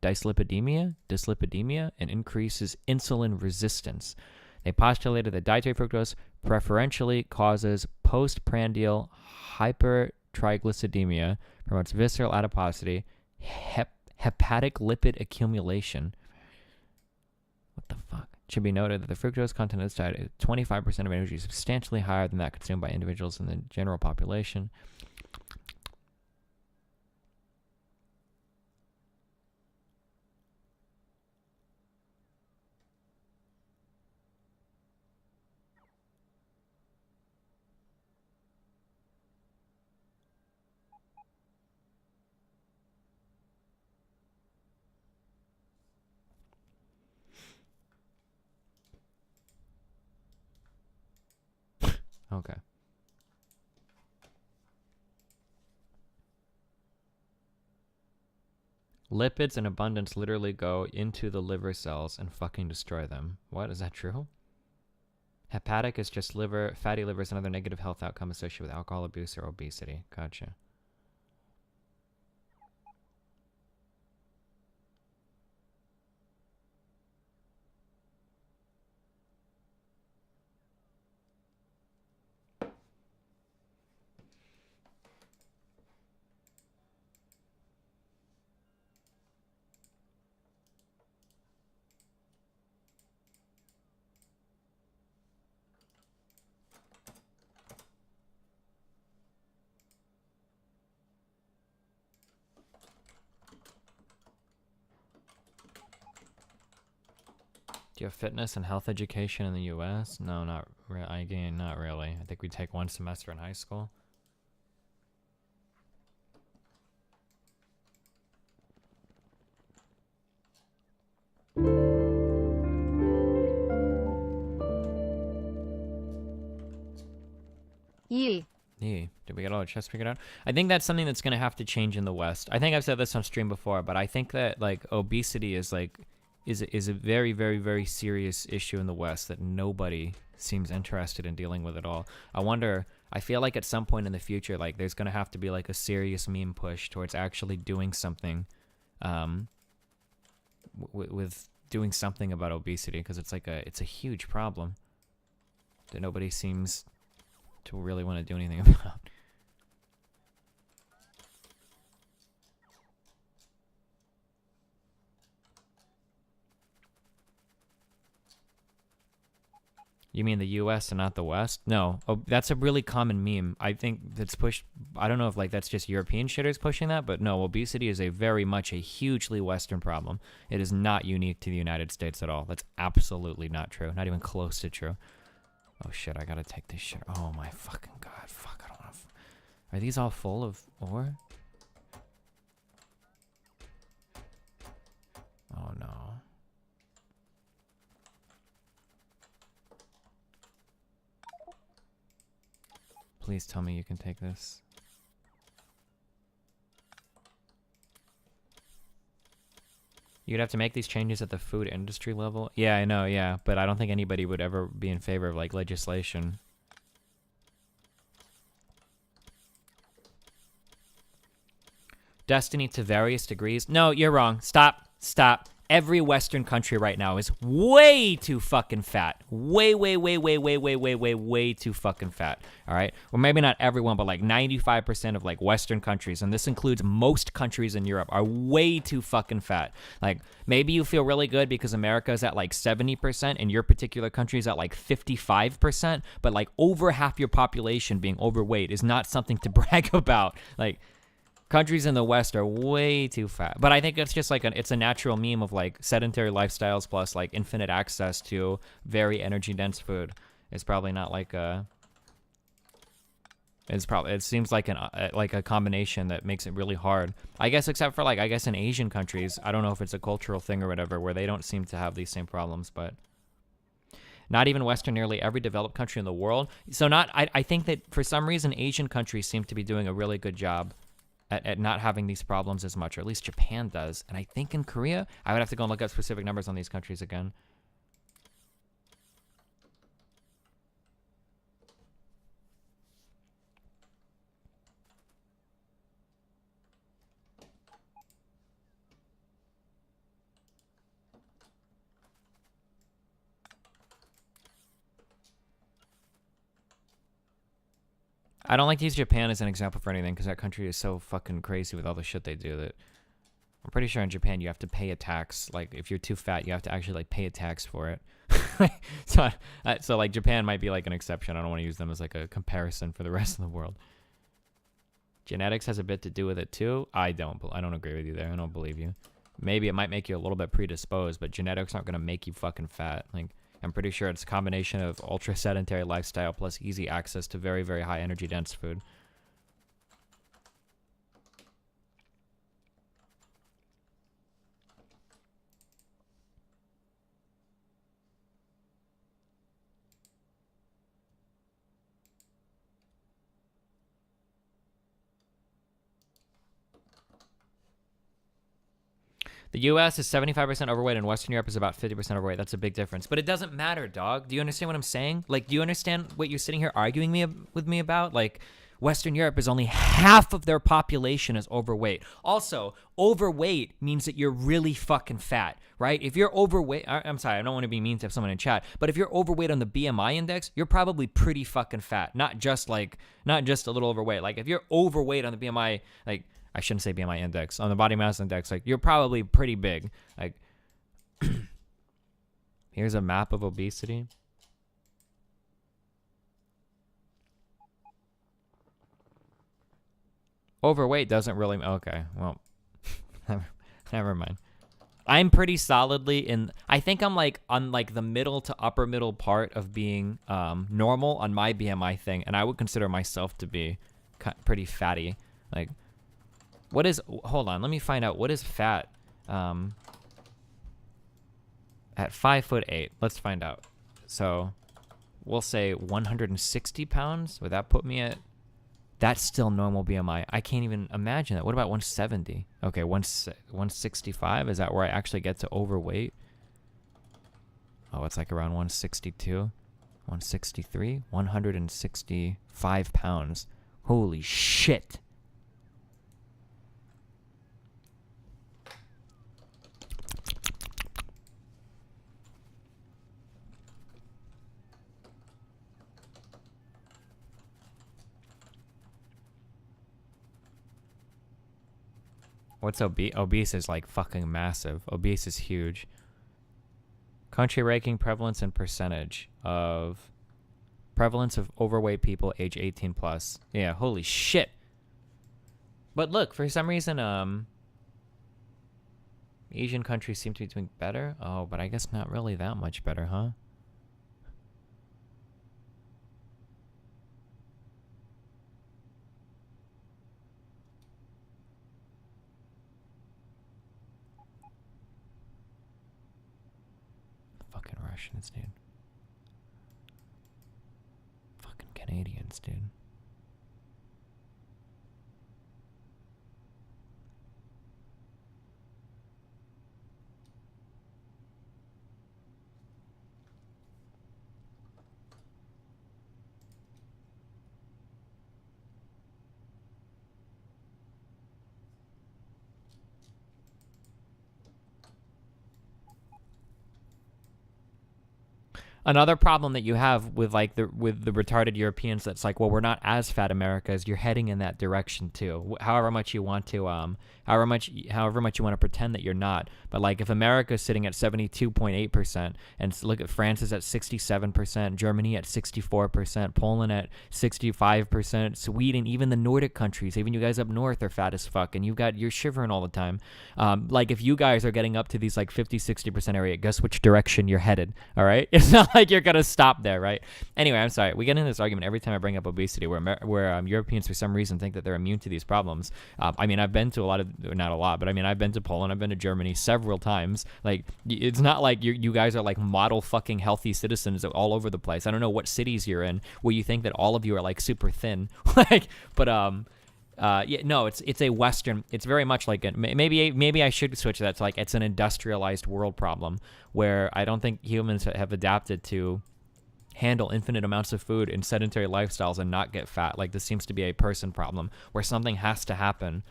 and increases insulin resistance. They postulated that dietary fructose preferentially causes postprandial hypertriglyceridemia, promotes visceral adiposity, hepatic lipid accumulation. What the fuck? should be noted that the fructose content of this diet is 25% of energy, substantially higher than that consumed by individuals in the general population. Okay. Lipids in abundance literally go into the liver cells and fucking destroy them. What? Is that true? Hepatic is just liver. Fatty liver is another negative health outcome associated with alcohol abuse or obesity. Gotcha. Do you have fitness and health education in the U.S.? No, not not really. I think we take one semester in high school. Yee. Did we get all the chess figured out? I think that's something that's going to have to change in the West. I think I've said this on stream before, but I think that like obesity is a very, very, very serious issue in the West that nobody seems interested in dealing with at all. I feel like at some point in the future, like there's going to have to be like a serious meme push towards actually doing something with doing something about obesity, because it's a huge problem that nobody seems to really want to do anything about. You mean the U.S. and not the West? No. Oh, that's a really common meme. I think that's pushed. I don't know if like that's just European shitters pushing that, but no, obesity is very much a hugely Western problem. It is not unique to the United States at all. That's absolutely not true. Not even close to true. Oh shit, I gotta take this shit. Oh my fucking god. Fuck, I don't wanna. Are these all full of ore? Oh no. Please tell me you can take this. You'd have to make these changes at the food industry level? Yeah, I know, yeah. But I don't think anybody would ever be in favor of, like, legislation. Destiny to various degrees? No, you're wrong. Stop. Stop. Every Western country right now is way too fucking fat. Way too fucking fat. All right? Well, maybe not everyone, but like 95% of like Western countries, and this includes most countries in Europe, are way too fucking fat. Like maybe you feel really good because America is at like 70% and your particular country is at like 55%, but like over half your population being overweight is not something to brag about. Like, countries in the West are way too fat. But I think it's just like it's a natural meme of like sedentary lifestyles plus like infinite access to very energy dense food. It's probably not like it seems like a combination that makes it really hard. I guess except for like I guess in Asian countries, I don't know if it's a cultural thing or whatever, where they don't seem to have these same problems, but not even Western, nearly every developed country in the world. So I think that for some reason Asian countries seem to be doing a really good job at not having these problems as much, or at least Japan does. And I think in Korea, I would have to go and look up specific numbers on these countries again. I don't like to use Japan as an example for anything because that country is so fucking crazy with all the shit they do that I'm pretty sure in Japan you have to pay a tax. Like if you're too fat, you have to actually like pay a tax for it. So like Japan might be like an exception. I don't want to use them as like a comparison for the rest of the world. Genetics has a bit to do with it too. I don't agree with you there. I don't believe you. Maybe it might make you a little bit predisposed, but genetics aren't going to make you fucking fat. Like, I'm pretty sure it's a combination of ultra sedentary lifestyle plus easy access to very, very high energy dense food. The U.S. is 75% overweight and Western Europe is about 50% overweight. That's a big difference. But it doesn't matter, dog. Do you understand what I'm saying? Like, do you understand what you're sitting here arguing with me about? Like, Western Europe is only half of their population is overweight. Also, overweight means that you're really fucking fat, right? If you're overweight, I'm sorry, I don't want to be mean to someone in chat, but if you're overweight on the BMI index, you're probably pretty fucking fat. Not just a little overweight. Like, if you're overweight on the BMI, like, I shouldn't say BMI index, on the body mass index, like, you're probably pretty big. Like, here's a map of obesity. Overweight doesn't really, okay, well, never mind. I'm pretty solidly in, I think I'm like on like the middle to upper middle part of being normal on my BMI thing, and I would consider myself to be pretty fatty. Like, what is, hold on, let me find out, what is fat at 5'8"? Let's find out. So we'll say 160 pounds. Would that put me at, that's still normal BMI. I can't even imagine that. What about 170? Okay, 165. Is that where I actually get to overweight? Oh, it's like around 162, 163, 165 pounds. Holy shit. What's obese? Obese is like fucking massive. Obese is huge. Country ranking prevalence and percentage of prevalence of overweight people age 18 plus. Yeah, holy shit. But look, for some reason, Asian countries seem to be doing better. Oh, but I guess not really that much better, huh? Fucking Russians, dude. Fucking Canadians, dude. Another problem that you have with like the retarded Europeans, that's like, well, we're not as fat America, is you're heading in that direction too. However much you want to however much you want to pretend that you're not. But like, if America is sitting at 72.8%, and look at France is at 67%, Germany at 64%, Poland at 65%, Sweden, even the Nordic countries, even you guys up north are fat as fuck, and you're shivering all the time. Like, if you guys are getting up to these like 50-60% area, guess which direction you're headed? All right, it's not like you're gonna stop there, right? Anyway, I'm sorry. We get into this argument every time I bring up obesity, where Europeans for some reason think that they're immune to these problems. I mean, I've been to not a lot, but I mean, I've been to Poland, I've been to Germany several times. Like, it's not like you guys are like model fucking healthy citizens all over the place. I don't know what cities you're in where you think that all of you are like super thin, like, but yeah, no, it's a Western. It's very much like maybe I should switch that to like, it's an industrialized world problem where I don't think humans have adapted to handle infinite amounts of food in sedentary lifestyles and not get fat. Like, this seems to be a person problem where something has to happen,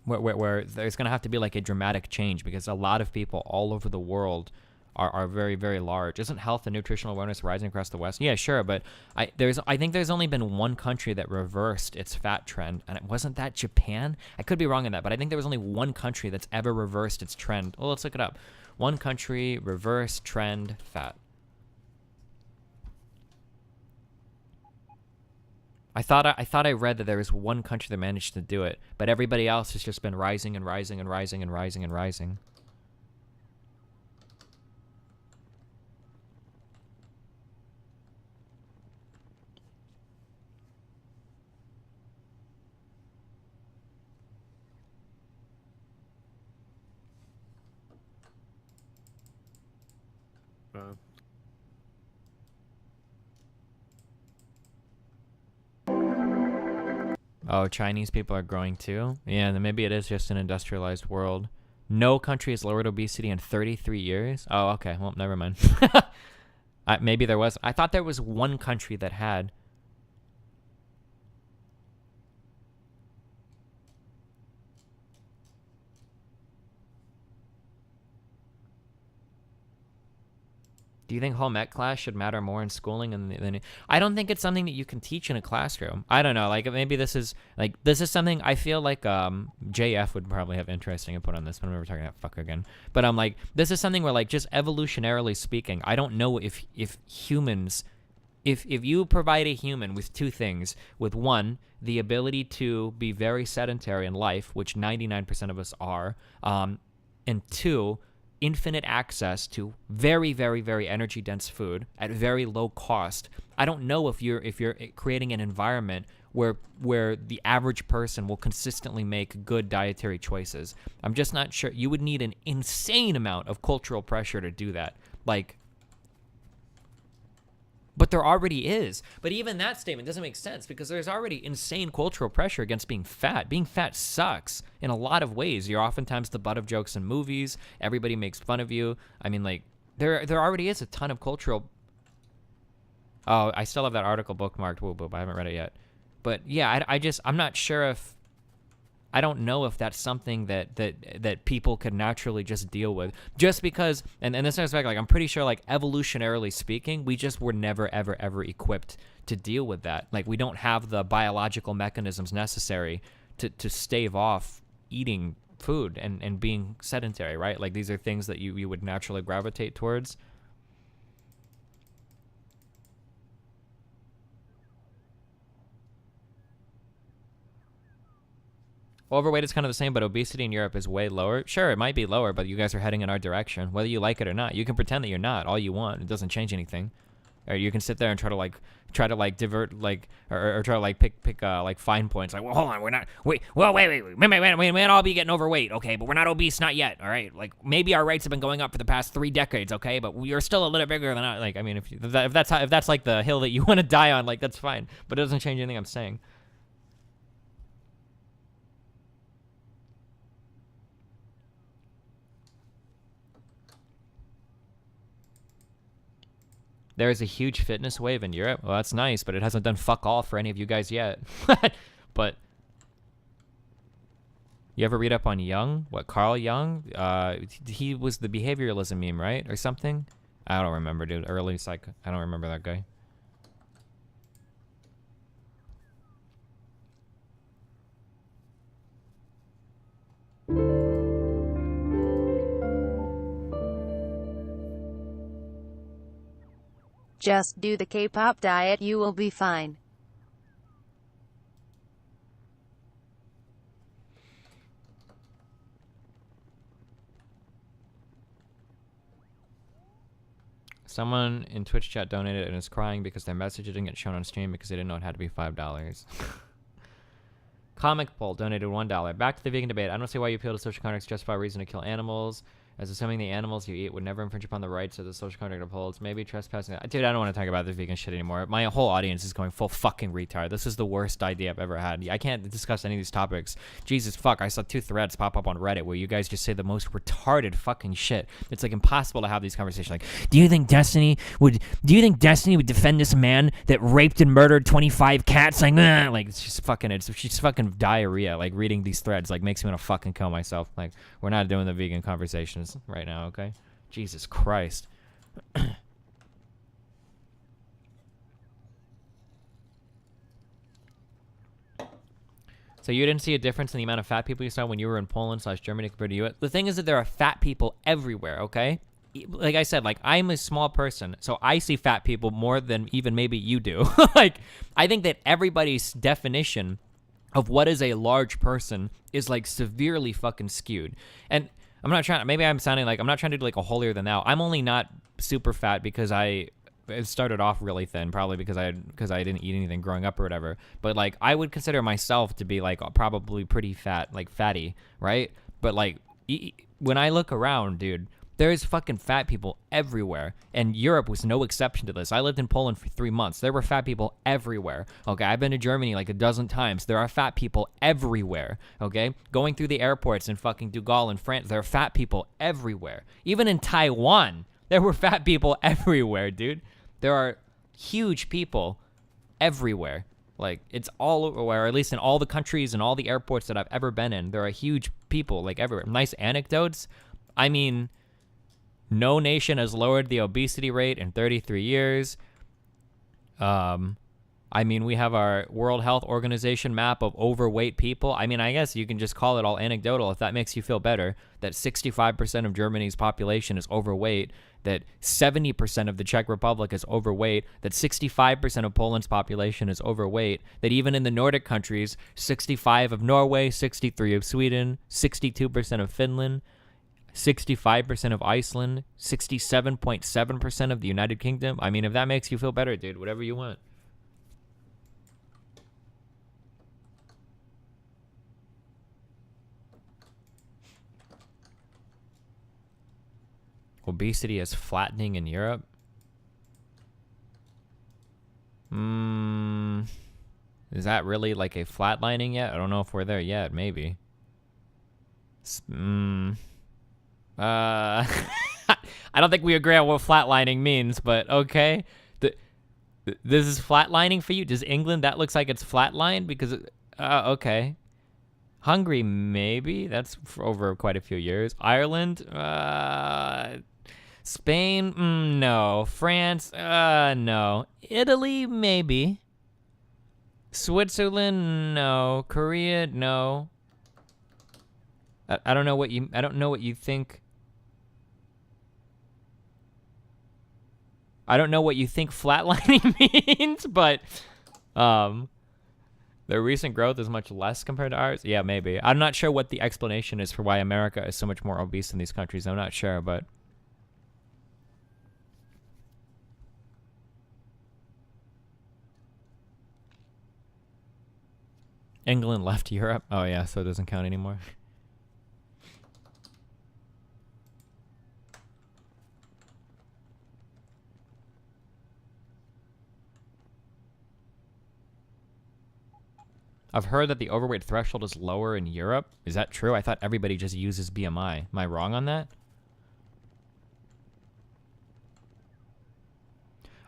where there's gonna have to be like a dramatic change, because a lot of people all over the world are very, very large. Isn't health and nutritional awareness rising across the West? Yeah, sure, but I think there's only been one country that reversed its fat trend, and it wasn't that Japan. I could be wrong in that, but I think there was only one country that's ever reversed its trend. Well, let's look it up. One country reverse trend fat. I thought I read that there was one country that managed to do it, but everybody else has just been rising and rising and rising and rising and rising. Oh, Chinese people are growing too? Yeah, then maybe it is just an industrialized world. No country has lowered obesity in 33 years? Oh, okay. Well, never mind. Maybe there was. I thought there was one country that had. Do you think home ec class should matter more in schooling than I don't think it's something that you can teach in a classroom. I don't know. Like maybe this is something I feel like JF would probably have interesting input on this when we were talking about fuck again. But I'm like, this is something where like just evolutionarily speaking, I don't know if humans if you provide a human with two things, with one, the ability to be very sedentary in life, which 99% of us are, and two, infinite access to very, very, very energy dense food at very low cost. I don't know if you're creating an environment where the average person will consistently make good dietary choices. I'm just not sure. You would need an insane amount of cultural pressure to do that. But there already is. But even that statement doesn't make sense because there's already insane cultural pressure against being fat. Being fat sucks in a lot of ways. You're oftentimes the butt of jokes in movies. Everybody makes fun of you. I mean, like, there already is a ton of cultural... Oh, I still have that article bookmarked. Whoop, whoop, I haven't read it yet. But yeah, I'm not sure if... I don't know if that's something that people could naturally just deal with. Just because, and this aspect, like I'm pretty sure, like evolutionarily speaking, we just were never, ever, ever equipped to deal with that. Like we don't have the biological mechanisms necessary to stave off eating food and being sedentary, right? Like these are things that you would naturally gravitate towards. Overweight is kind of the same, but obesity in Europe is way lower. Sure, it might be lower, but you guys are heading in our direction, whether you like it or not. You can pretend that you're not all you want. It doesn't change anything. Or you can sit there and try to divert or try to pick fine points. Like, well, hold on, wait, we might all be getting overweight, okay, but we're not obese, not yet, all right. Like maybe our rates have been going up for the past 3 decades, okay, but you're still a little bigger than us. Like, I mean, if that's like the hill that you want to die on, like that's fine, but it doesn't change anything I'm saying. There is a huge fitness wave in Europe. Well, that's nice, but it hasn't done fuck all for any of you guys yet. But you ever read up on Jung? What, Carl Jung? He was the behavioralism meme, right? Or something? I don't remember, dude. Early psych. I don't remember that guy. Just do the K-pop diet, you will be fine. Someone in Twitch chat donated and is crying because their message didn't get shown on stream because they didn't know it had to be $5. Comic Poll donated $1. Back to the vegan debate. I don't see why you appeal to social contracts to justify a reason to kill animals, as assuming the animals you eat would never infringe upon the rights of the social contract upholds. Maybe trespassing. Dude, I don't want to talk about this vegan shit anymore. My whole audience is going full fucking retard. This is the worst idea I've ever had. I can't discuss any of these topics. Jesus fuck, I saw 2 threads pop up on Reddit where you guys just say the most retarded fucking shit. It's like impossible to have these conversations. Like, do you think Destiny would defend this man that raped and murdered 25 cats? Like it's just fucking diarrhea. Like reading these threads like makes me want to fucking kill myself. Like we're not doing the vegan conversations right now, okay? Jesus Christ. So you didn't see a difference in the amount of fat people you saw when you were in Poland/Germany compared to you? The thing is that there are fat people everywhere, okay? Like I said, like, I'm a small person, so I see fat people more than even maybe you do. Like, I think that everybody's definition of what is a large person is, like, severely fucking skewed. And I'm not trying, maybe I'm sounding like, I'm not trying to do, like, a holier than thou. I'm only not super fat because it started off really thin, probably because I didn't eat anything growing up or whatever. But, like, I would consider myself to be, like, probably pretty fat, like, fatty, right? But, like, when I look around, dude, there's fucking fat people everywhere, and Europe was no exception to this. I lived in Poland for 3 months. There were fat people everywhere, okay? I've been to Germany like a dozen times. There are fat people everywhere, okay? Going through the airports in fucking Dougal in France, there are fat people everywhere. Even in Taiwan, there were fat people everywhere, dude. There are huge people everywhere. Like, it's all over, or at least in all the countries and all the airports that I've ever been in, there are huge people, like, everywhere. Nice anecdotes. I mean, no nation has lowered the obesity rate in 33 years. I mean, we have our World Health Organization map of overweight people. I mean, I guess you can just call it all anecdotal if that makes you feel better, that 65% of Germany's population is overweight, that 70% of the Czech Republic is overweight, that 65% of Poland's population is overweight, that even in the Nordic countries, 65 of Norway, 63 of Sweden, 62% of Finland, 65% of Iceland, 67.7% of the United Kingdom. I mean, if that makes you feel better, dude, whatever you want. Obesity is flattening in Europe. Is that really like a flatlining yet? I don't know if we're there yet. Maybe. I don't think we agree on what flatlining means, but okay. This is flatlining for you? Does England, that looks like it's flatlined? Because, okay. Hungary, maybe. That's for over quite a few years. Ireland, Spain, no. France, no. Italy, maybe. Switzerland, no. Korea, no. I don't know what you think. I don't know what you think flatlining means, but their recent growth is much less compared to ours. Yeah, maybe. I'm not sure what the explanation is for why America is so much more obese than these countries. I'm not sure, but England left Europe. Oh yeah, so it doesn't count anymore. I've heard that the overweight threshold is lower in Europe. Is that true? I thought everybody just uses BMI. Am I wrong on that?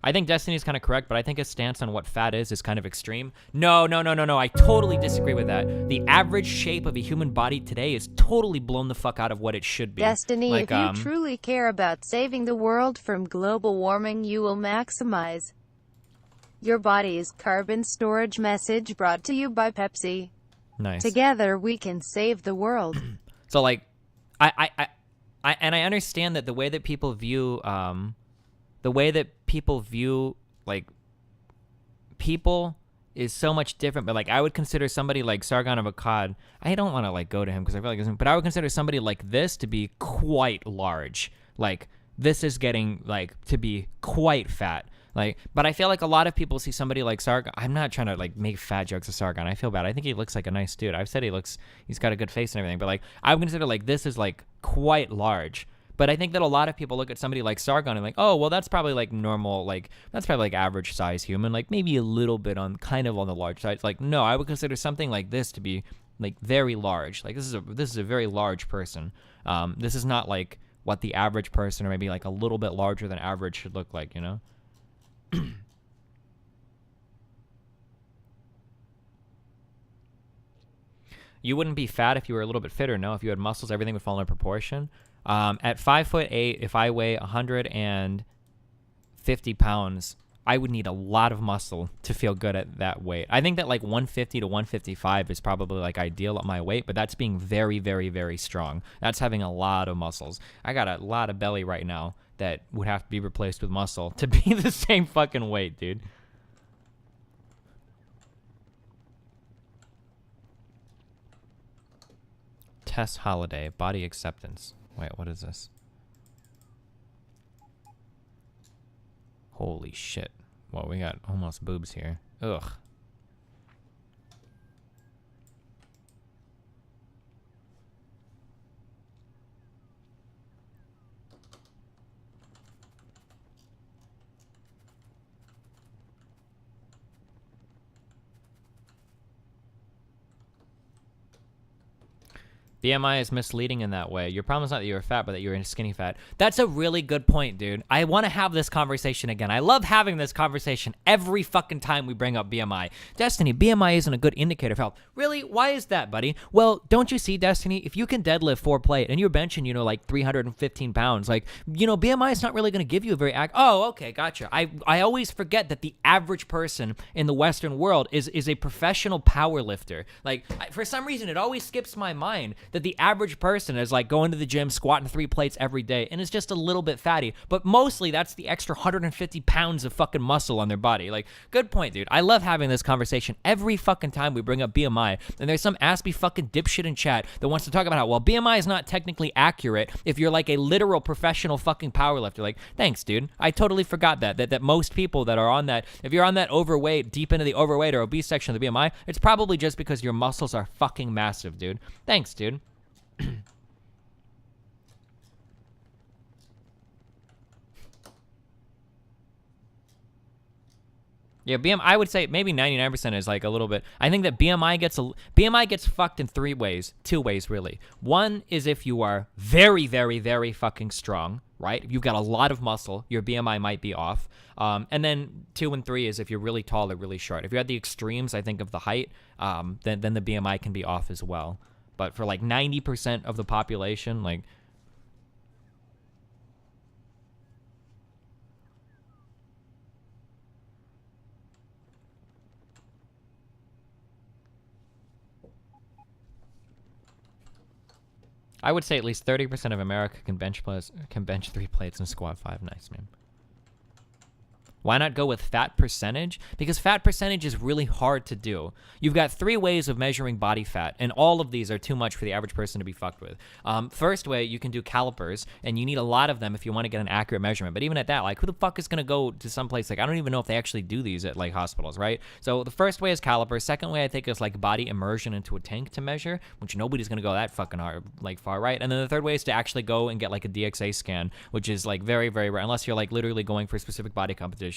I think Destiny's kind of correct, but I think his stance on what fat is kind of extreme. No. I totally disagree with that. The average shape of a human body today is totally blown the fuck out of what it should be. Destiny, like, if you truly care about saving the world from global warming, you will maximize your body's carbon storage. Message brought to you by Pepsi. Nice. Together we can save the world. So, like, I understand that the way that people view, like, people is so much different. But, like, I would consider somebody like Sargon of Akkad, I don't want to, like, go to him because I feel like, but I would consider somebody like this to be quite large. Like, this is getting, like, to be quite fat. Like, but I feel like a lot of people see somebody like Sargon. I'm not trying to, like, make fat jokes of Sargon. I feel bad. I think he looks like a nice dude. I've said he's got a good face and everything. But, like, I would consider, like, this is, like, quite large. But I think that a lot of people look at somebody like Sargon and like, oh, well, that's probably, like, normal. Like, that's probably, like, average size human. Like, maybe a little bit on the large side. Like, no, I would consider something like this to be, like, very large. Like, this is a very large person. This is not, like, what the average person or maybe, like, a little bit larger than average should look like, you know? You wouldn't be fat if you were a little bit fitter, no? If you had muscles, everything would fall into proportion. At 5'8", if I weigh 150 pounds, I would need a lot of muscle to feel good at that weight. I think that like 150 to 155 is probably like ideal at my weight, but that's being very, very, very strong. That's having a lot of muscles. I got a lot of belly right now that would have to be replaced with muscle to be the same fucking weight, dude. Test holiday, body acceptance. Wait, what is this? Holy shit. Well, we got almost boobs here. Ugh. BMI is misleading in that way. Your problem is not that you're fat, but that you're in skinny fat. That's a really good point, dude. I want to have this conversation again. I love having this conversation every fucking time we bring up BMI. Destiny, BMI isn't a good indicator of health. Really? Why is that, buddy? Well, don't you see, Destiny? If you can deadlift 4 plate and you're benching, you know, like 315 pounds, like, you know, BMI is not really going to give you a very... Oh, okay, gotcha. I always forget that the average person in the Western world is a professional power lifter. Like, for some reason, it always skips my mind that the average person is like going to the gym, squatting 3 plates every day, and is just a little bit fatty. But mostly that's the extra 150 pounds of fucking muscle on their body. Like, good point, dude. I love having this conversation every fucking time we bring up BMI. And there's some aspy fucking dipshit in chat that wants to talk about how, well, BMI is not technically accurate if you're like a literal professional fucking powerlifter. Like, thanks, dude. I totally forgot that most people that are on that, if you're on that overweight, deep into the overweight or obese section of the BMI, it's probably just because your muscles are fucking massive, dude. Thanks, dude. Yeah, I would say maybe 99% is like a little bit. I think that BMI gets fucked in 3 ways, 2 ways really. One is if you are very, very, very fucking strong, right? If you've got a lot of muscle, your BMI might be off. And then 2 and 3 is if you're really tall or really short. If you're at the extremes, I think, of the height, then the BMI can be off as well. But for like 90% of the population, like... I would say at least 30% of America can bench 3 plates and squat 5. Nice, man. Why not go with fat percentage? Because fat percentage is really hard to do. You've got 3 ways of measuring body fat, and all of these are too much for the average person to be fucked with. First way, you can do calipers, and you need a lot of them if you want to get an accurate measurement. But even at that, like, who the fuck is going to go to some place? Like, I don't even know if they actually do these at, like, hospitals, right? So the first way is calipers. Second way, I think, is, like, body immersion into a tank to measure, which nobody's going to go that fucking hard, like, far right. And then the third way is to actually go and get, like, a DXA scan, which is, like, very, very rare, unless you're, like, literally going for specific body competitions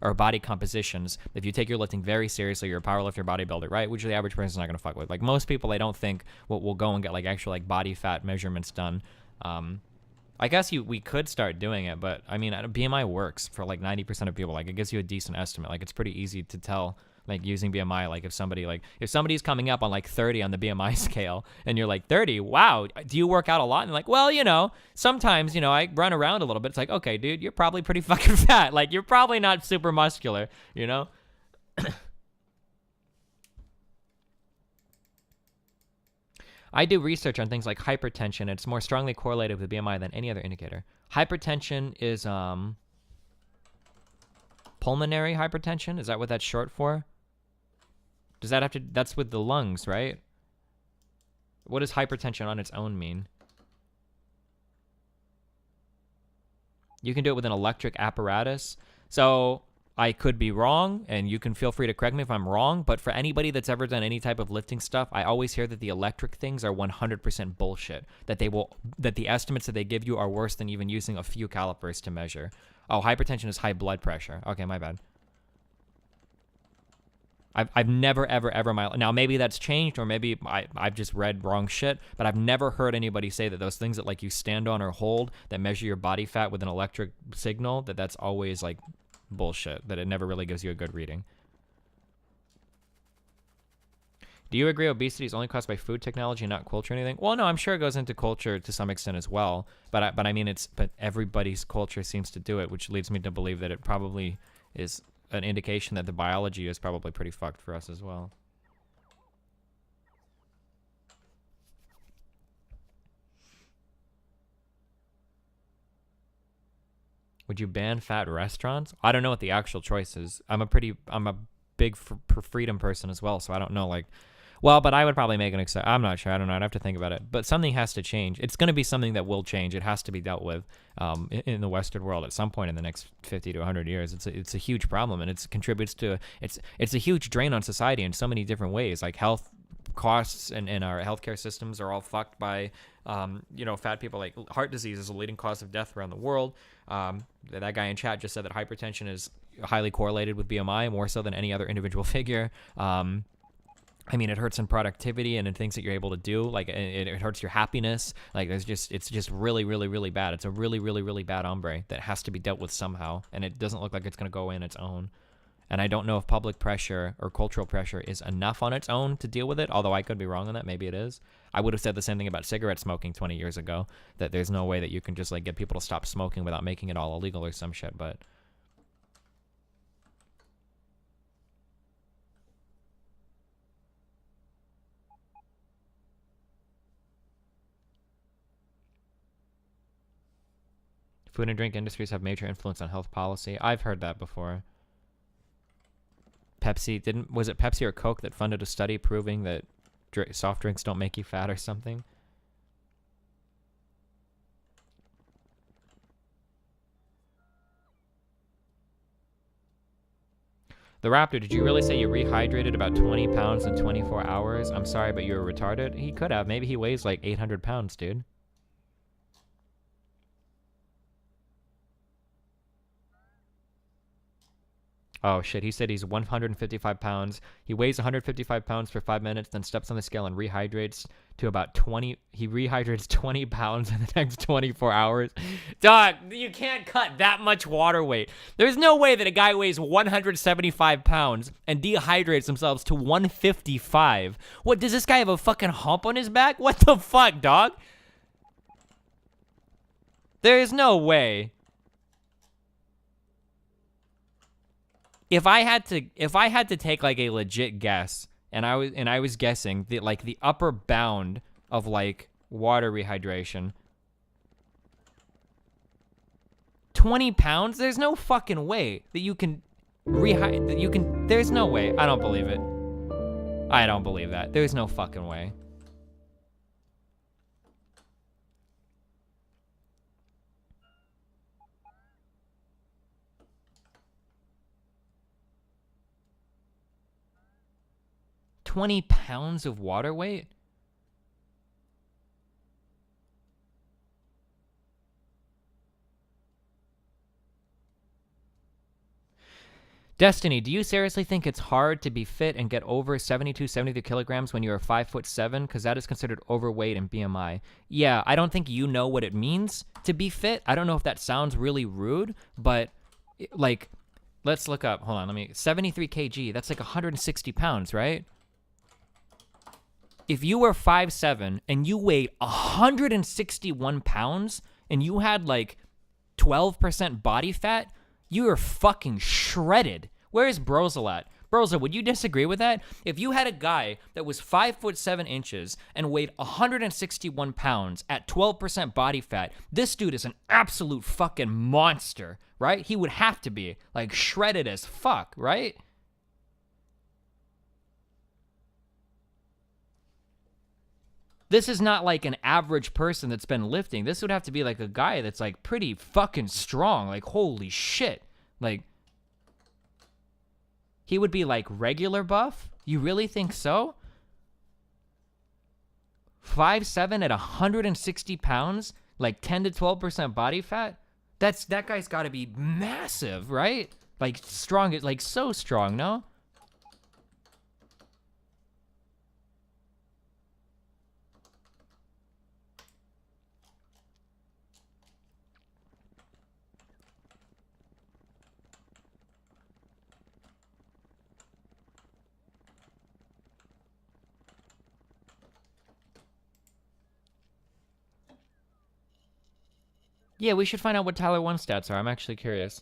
or body compositions. If you take your lifting very seriously, you're a powerlifter, bodybuilder, right? Which the average person's not gonna fuck with. Like, most people, I don't think will go and get like actual like body fat measurements done. I guess we could start doing it, but I mean, BMI works for like 90% of people. Like, it gives you a decent estimate. Like, it's pretty easy to tell, like, using BMI. Like, if somebody's coming up on like 30 on the BMI scale and you're like, 30, wow, do you work out a lot? And like, well, you know, sometimes, you know, I run around a little bit. It's like, okay, dude, you're probably pretty fucking fat. Like, you're probably not super muscular, you know? I do research on things like hypertension. It's more strongly correlated with BMI than any other indicator. Hypertension is pulmonary hypertension. Is that what that's short for? Does that have to... That's with the lungs, right? What does hypertension on its own mean? You can do it with an electric apparatus. So I could be wrong, and you can feel free to correct me if I'm wrong, but for anybody that's ever done any type of lifting stuff, I always hear that the electric things are 100% bullshit. That the estimates that they give you are worse than even using a few calipers to measure. Oh, hypertension is high blood pressure. Okay, my bad. I've never, ever, now maybe that's changed, or maybe I've just read wrong shit, but I've never heard anybody say that those things that, like, you stand on or hold that measure your body fat with an electric signal, that's always, like, bullshit, that it never really gives you a good reading. Do you agree obesity is only caused by food technology, not culture or anything? Well, no, I'm sure it goes into culture to some extent as well. But I mean, but everybody's culture seems to do it, which leads me to believe that it probably is an indication that the biology is probably pretty fucked for us as well. Would you ban fat restaurants? I don't know what the actual choice is. I'm a big freedom person as well, so I don't know, like, well, but I would probably make an exception. I'm not sure. I don't know. I'd have to think about it. But something has to change. It's going to be something that will change. It has to be dealt with in the Western world at some point in the next 50 to 100 years. It's a huge problem, and it contributes to it's a huge drain on society in so many different ways. Like health costs and our healthcare systems are all fucked by fat people. Like heart disease is a leading cause of death around the world. That guy in chat just said that hypertension is highly correlated with BMI, more so than any other individual figure. I mean, it hurts in productivity and in things that you're able to do. Like, it hurts your happiness. Like, it's just really, really, really bad. It's a really, really, really bad hombre that has to be dealt with somehow. And it doesn't look like it's going to go in its own. And I don't know if public pressure or cultural pressure is enough on its own to deal with it, although I could be wrong on that. Maybe it is. I would have said the same thing about cigarette smoking 20 years ago, that there's no way that you can just, like, get people to stop smoking without making it all illegal or some shit, but... Food and drink industries have major influence on health policy. I've heard that before. Was it Pepsi or Coke that funded a study proving that soft drinks don't make you fat or something? The Raptor, did you really say you rehydrated about 20 pounds in 24 hours? I'm sorry, but you were retarded? He could have. Maybe he weighs like 800 pounds, dude. Oh shit, he said he's 155 pounds. He weighs 155 pounds for 5 minutes, then steps on the scale and rehydrates to about 20. He rehydrates 20 pounds in the next 24 hours. Dog, you can't cut that much water weight. There's no way that a guy weighs 175 pounds and dehydrates himself to 155. What, does this guy have a fucking hump on his back? What the fuck, dog? There is no way. If I had to take like a legit guess, and I was guessing that like the upper bound of like water rehydration, 20 pounds, there's no fucking way that you can there's no way. I don't believe it. I don't believe that. There's no fucking way. $20 pounds of water weight? Destiny, do you seriously think it's hard to be fit and get over 72, 73 kilograms when you're 5'7"? Because that is considered overweight in BMI. Yeah, I don't think you know what it means to be fit. I don't know if that sounds really rude, but like, let's look up. Hold on, 73 kg, that's like 160 pounds, right? If you were 5'7" and you weighed 161 pounds and you had like 12% body fat, you are fucking shredded. Where is Brozel at? Brozel, would you disagree with that? If you had a guy that was 5'7" and weighed 161 pounds at 12% body fat, this dude is an absolute fucking monster, right? He would have to be like shredded as fuck, right? This is not like an average person that's been lifting. This would have to be like a guy that's like pretty fucking strong. Like, holy shit. Like, he would be like regular buff? You really think so? 5'7" at 160 pounds? Like 10 to 12% body fat? That guy's gotta be massive, right? Like strong, like so strong, no? Yeah, we should find out what Tyler 1 stats are. I'm actually curious.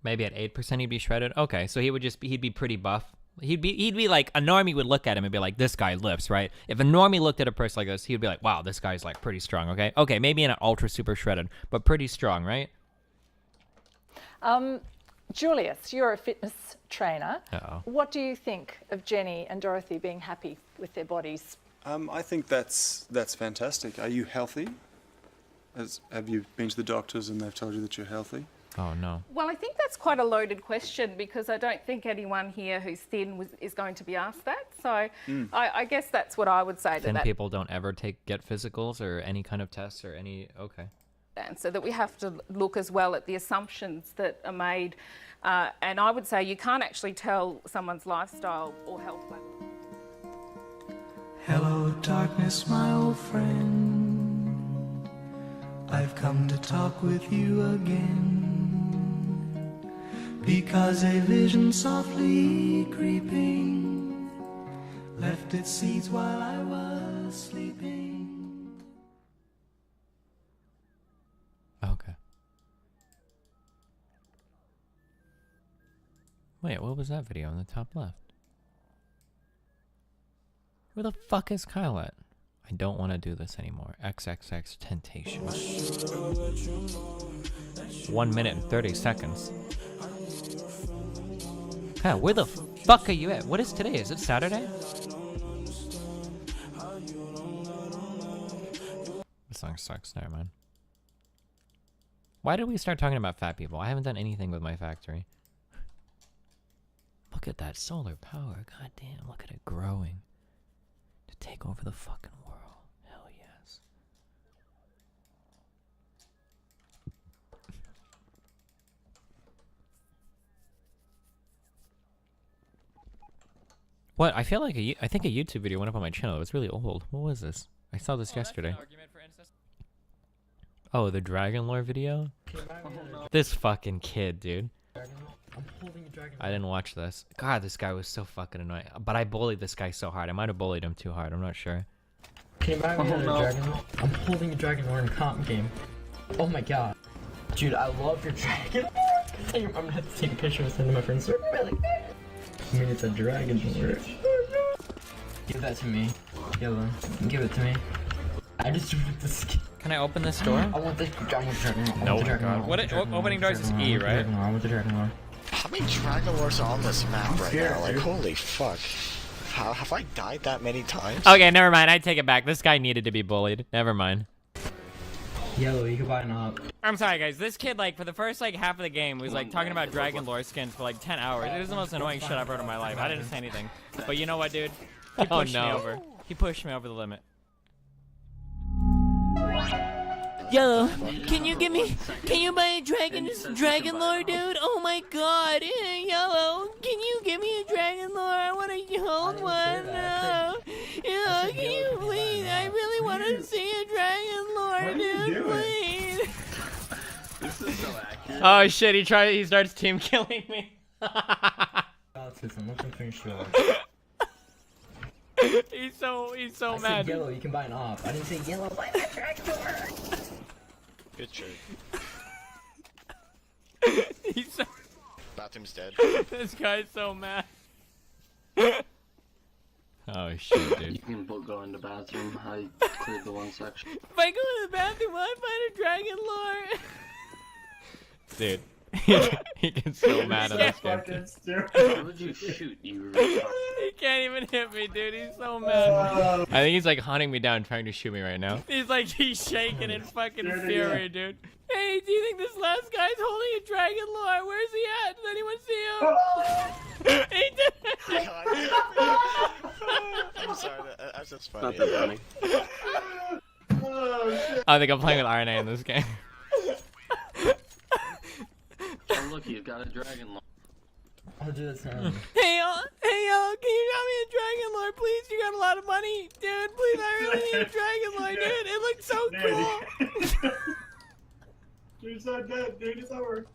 Maybe at 8% he'd be shredded. Okay, so he'd be pretty buff. He'd be like, a normie would look at him and be like, this guy lifts, right? If a normie looked at a person like this, he'd be like, wow, this guy's like pretty strong, okay? Okay, maybe in an ultra super shredded, but pretty strong, right? Julius, you're a fitness trainer. Uh-oh. What do you think of Jenny and Dorothy being happy with their bodies? I think that's fantastic. Are you healthy? Have you been to the doctors and they've told you that you're healthy? Oh, no. Well, I think that's quite a loaded question because I don't think anyone here who's thin is going to be asked that. So I guess that's what I would say to Thin that people don't ever get physicals or any kind of tests or any... Okay. answer, that we have to look as well at the assumptions that are made. And I would say you can't actually tell someone's lifestyle or health level. Hello, darkness, my old friend. I've come to talk with you again. Because a vision softly creeping left its seeds while I was sleeping. Okay. Wait, what was that video on the top left? Where the fuck is Kyle at? I don't want to do this anymore. XXX Temptation. 1 minute and 30 seconds. Kyle, where the fuck are you at? What is today? Is it Saturday? This song sucks. Never mind. Why did we start talking about fat people? I haven't done anything with my factory. Look at that solar power. God damn, look at it growing. To take over the fucking world. Hell yes. What? I feel like I think a YouTube video went up on my channel. It was really old. What was this? I saw this yesterday. Oh, the Dragon Lore video? This fucking kid, dude. I didn't watch this. God, this guy was so fucking annoying. But I bullied this guy so hard. I might have bullied him too hard. I'm not sure. Can you buy me another Dragon Lore? I'm holding a Dragon Lore in comp game. Oh my god. Dude, I love your Dragon Lore. I'm gonna have to take a picture and send to my friends. I mean, it's a Dragon Lore. Give that to me. Yellow. Give it to me. I just ripped the skin. Can I open this door? I want this Dragon Lore. No, God. What? Opening doors is E, right? I want the Dragon Lore. How many Dragon Lores are on this map right now? Like, holy fuck. How have I died that many times? Okay, never mind. I take it back. This guy needed to be bullied. Never mind. Yellow, you can buy an op. I'm sorry, guys. This kid, like, for the first, like, half of the game was, like, talking about Dragon Lore skins for, like, 10 hours. It was the most annoying shit I've heard in my life. I didn't say anything. But you know what, dude? He pushed me over. He pushed me over the limit. Yellow, can you buy a Dragon Lore, dude? Oh my god, Yellow, can you give me a Dragon Lore? I want to hold one. No. Yeah, can you please? I really want to see a Dragon Lore, dude, please. This is so accurate. Oh shit, he starts team killing me. He's so I mad. said Yellow, you can buy an op. I didn't say Yellow, buy that Dragon Lore. Good shirt. He's so... Bathroom's dead. This guy's so mad. Oh shit, dude. You can go in the bathroom. I cleared the one section. If I go to the bathroom, will I find a Dragon Lore? Dude, he gets so mad at this game. Why would you shoot, you retard? He can't even hit me, dude. He's so mad. I think he's like hunting me down, trying to shoot me right now. He's shaking in fucking fury, dude. Hey, do you think this last guy's holding a Dragon Lore? Where's he at? Does anyone see him? He did. I'm sorry, that's just funny. Not that funny. I think I'm playing with RNA in this game. Oh look, he's got a Dragon Lore. I'll do this now. Hey y'all, can you got me a Dragon Lore, please? You got a lot of money, dude. Please, I really need a Dragon Lore, dude. It looks so cool. Dude, it's not dead, dude. It's over.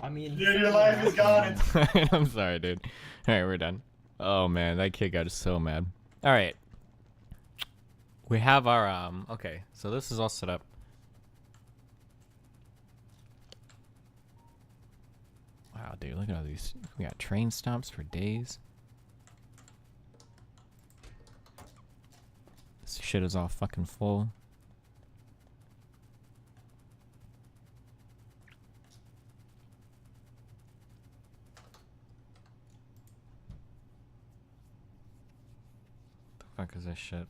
I mean, Dude, your life is gone. I'm sorry, dude. All right, we're done. Oh man, that kid got so mad. All right, we have our Okay, so this is all set up. Wow, dude, look at all these. We got train stops for days. This shit is all fucking full. The fuck is this shit?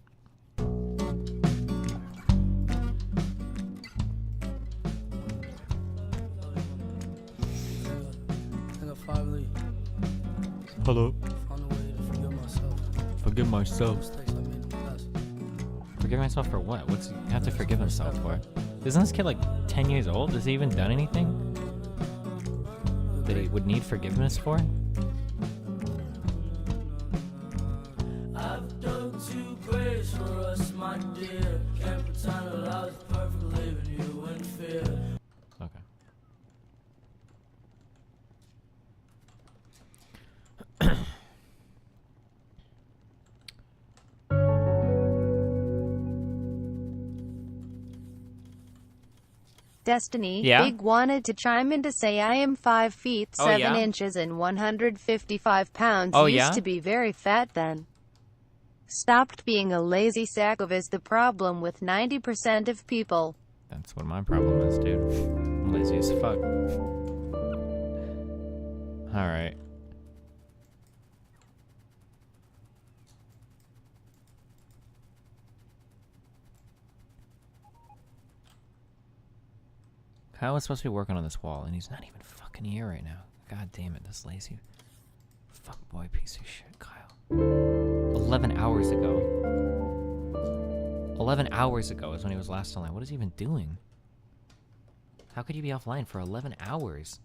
Hello. Forgive myself. Forgive myself for what? What's he have to forgive himself for? Isn't this kid like 10 years old? Has he even done anything that he would need forgiveness for? I've done too great for us, my dear. Can't pretend that I was perfect, leaving you in fear. Okay. Destiny, Yeah? Big wanted to chime in to say I am 5 feet 7 yeah? inches and 155 pounds. Oh, Used yeah? to be very fat then. Stopped being a lazy sack of is the problem with 90% of people. That's what my problem is, dude. I'm lazy as fuck. Alright. Kyle was supposed to be working on this wall, and he's not even fucking here right now. God damn it, this lazy fuckboy piece of shit, Kyle. 11 hours ago. 11 hours ago is when he was last online. What is he even doing? How could you be offline for 11 hours?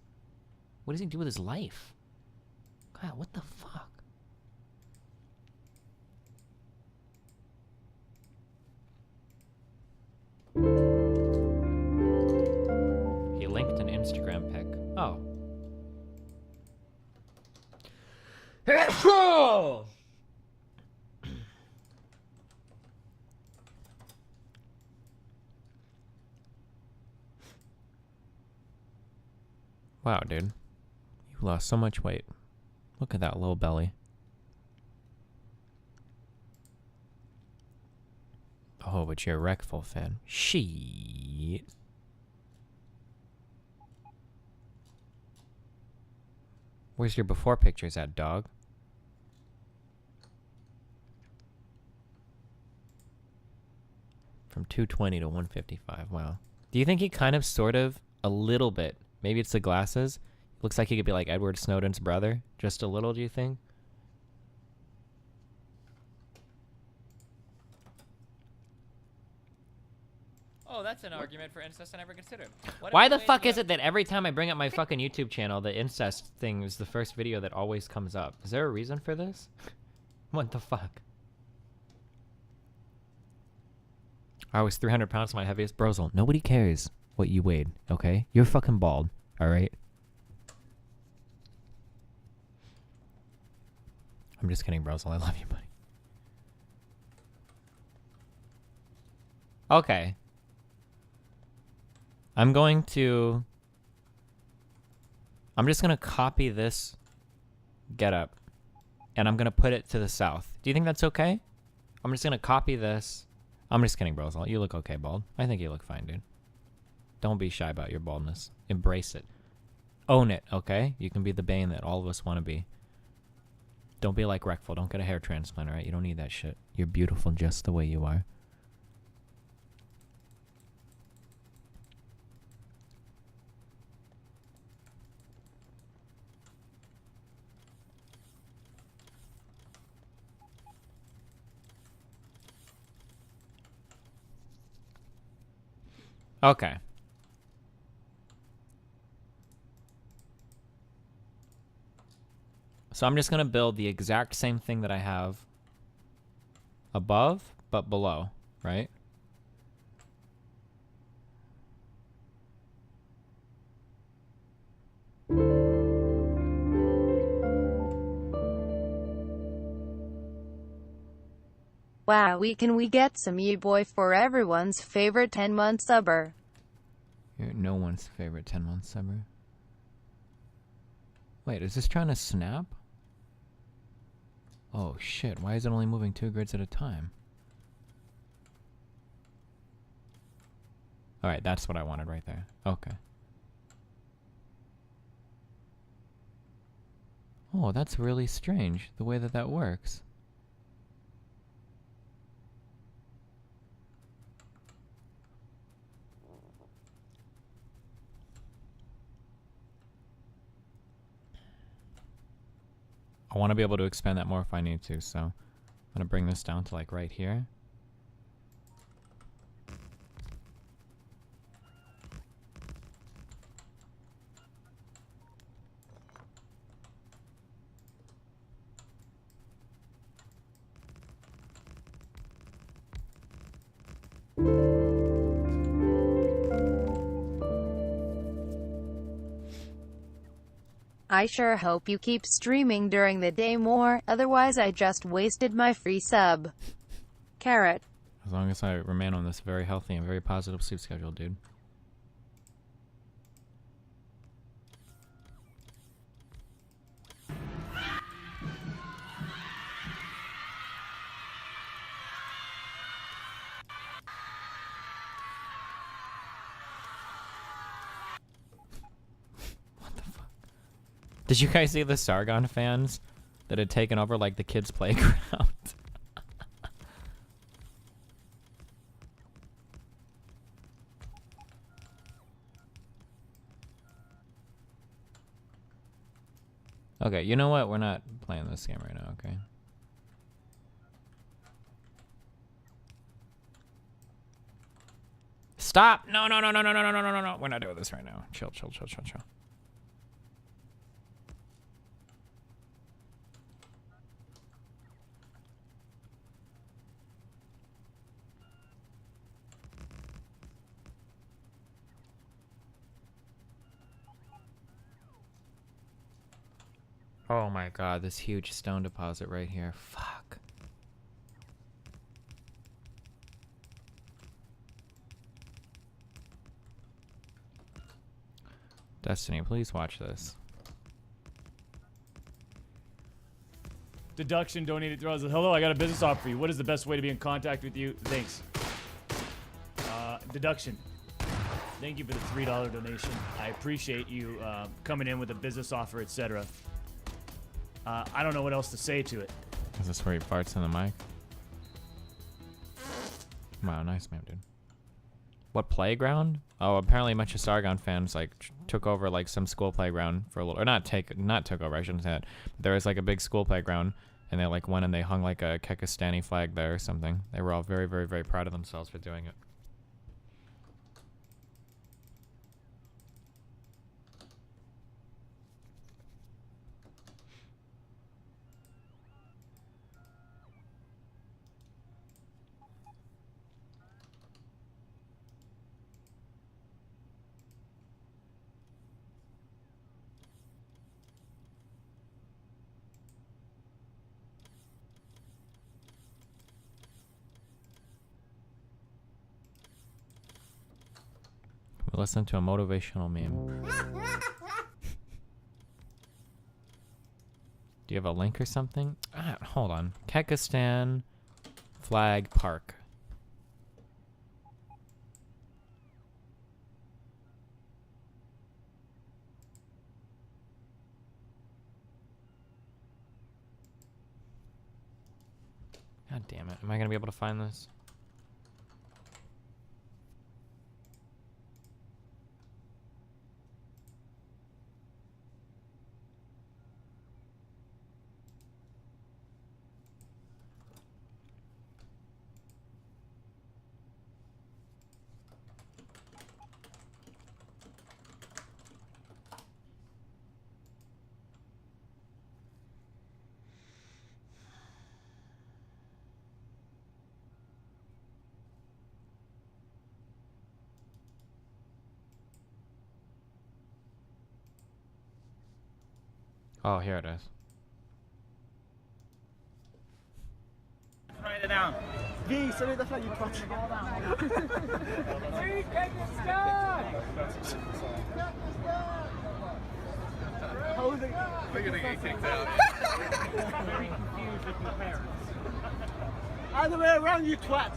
What does he do with his life? Kyle, what the fuck? He linked an Instagram pic. Oh. Wow, dude. You lost so much weight. Look at that little belly. Oh, but you're a Wreckful fan. Shit. Where's your before pictures at, dog? From 220 to 155. Wow. Do you think he kind of, sort of, a little bit, maybe it's the glasses, looks like he could be like Edward Snowden's brother? Just a little, do you think? Oh, that's an argument for incest I never considered. Why the fuck is it that every time I bring up my fucking YouTube channel, the incest thing is the first video that always comes up? Is there a reason for this? What the fuck? I was 300 pounds, my heaviest. Brozol, nobody cares what you weighed, okay? You're fucking bald, alright? I'm just kidding, Brozol. I love you, buddy. Okay. I'm just gonna copy this getup, and I'm gonna put it to the south. Do you think that's okay? I'm just gonna copy this. I'm just kidding, bros. You look okay, bald. I think you look fine, dude. Don't be shy about your baldness. Embrace it. Own it, okay? You can be the Bane that all of us want to be. Don't be like Wreckful. Don't get a hair transplant, alright? You don't need that shit. You're beautiful just the way you are. Okay. So I'm just going to build the exact same thing that I have above, but below, right? Wow, can we get some you boy for everyone's favorite 10-month subber? You're no one's favorite 10-month subber. Wait, is this trying to snap? Oh shit, why is it only moving 2 grids at a time? Alright, that's what I wanted right there. Okay. Oh, that's really strange, the way that that works. I want to be able to expand that more if I need to, so I'm going to bring this down to like right here. I sure hope you keep streaming during the day more, otherwise I just wasted my free sub. Carrot. As long as I remain on this very healthy and very positive sleep schedule, dude. Did you guys see the Sargon fans that had taken over like the kids' playground? Okay, you know what? We're not playing this game right now, okay? Stop! No, no, no, no, no, no, no, no, no, no. We're not doing this right now. Chill, chill, chill, chill, chill. Oh my god, this huge stone deposit right here. Fuck. Destiny, please watch this. Deduction donated throughout. Hello, I got a business offer for you. What is the best way to be in contact with you? Thanks. Deduction. Thank you for the $3 donation. I appreciate you coming in with a business offer, etc. I don't know what else to say to it. Is this where he farts in the mic? Wow, nice man, dude. What playground? Oh, apparently a bunch of Sargon fans like took over like some school playground for a little, or not took over. I shouldn't say that. There was like a big school playground, and they like went and they hung like a Kekistani flag there or something. They were all very, very, very proud of themselves for doing it. Listen to a motivational meme. Do you have a link or something? Hold on. Kekistan Flag Park. God damn it. Am I going to be able to find this? Oh, here it is. Right it down. V, send me the flag, you twat. We're gonna get kicked out. Very confused with my parents. Other way around, you twat.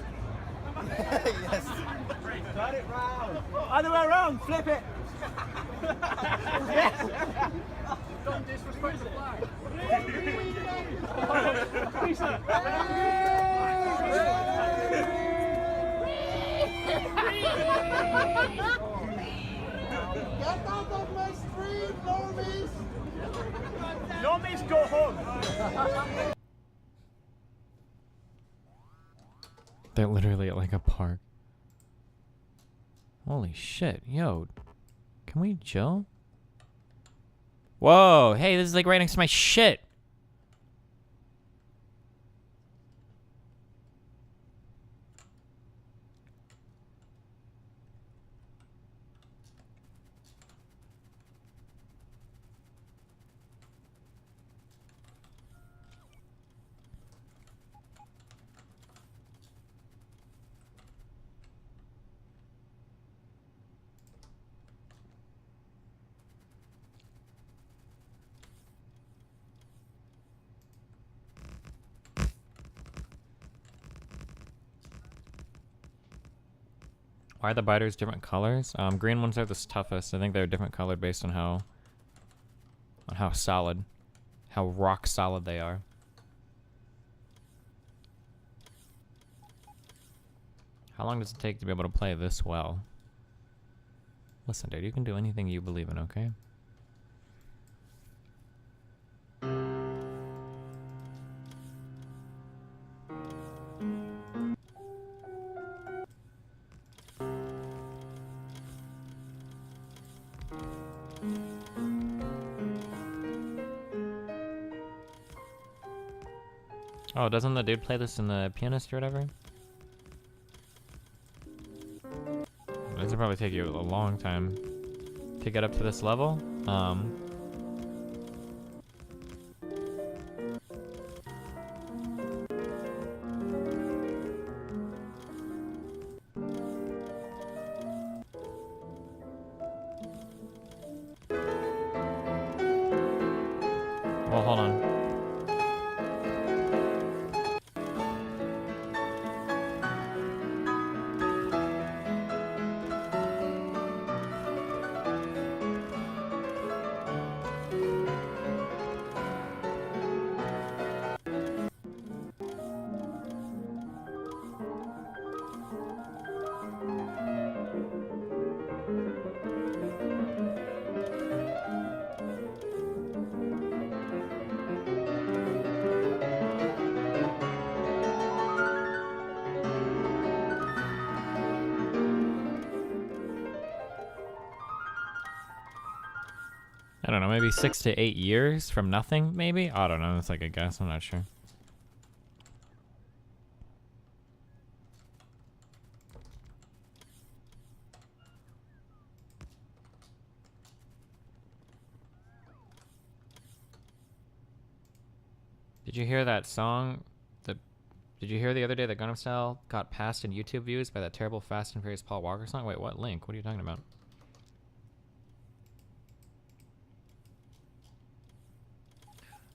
Yes. Got it round. Other way around, flip it. Yes. Don't disrespect the flag. Get out of my street, normies! Normies, go home. They're literally at like a park. Holy shit, yo. Can we chill? Whoa, hey, this is like right next to my shit. Why are the biters different colors? Green ones are the toughest. I think they're different colored based on how solid, how rock solid they are. How long does it take to be able to play this well? Listen, dude, you can do anything you believe in, okay? Oh, doesn't the dude play this in the pianist or whatever? This will probably take you a long time to get up to this level. Well, hold on. I don't know, maybe 6 to 8 years from nothing, maybe? I don't know, it's like a guess, I'm not sure. Did you hear that song? Did you hear the other day that Gangnam Style got passed in YouTube views by that terrible Fast and Furious Paul Walker song? Wait, what link? What are you talking about?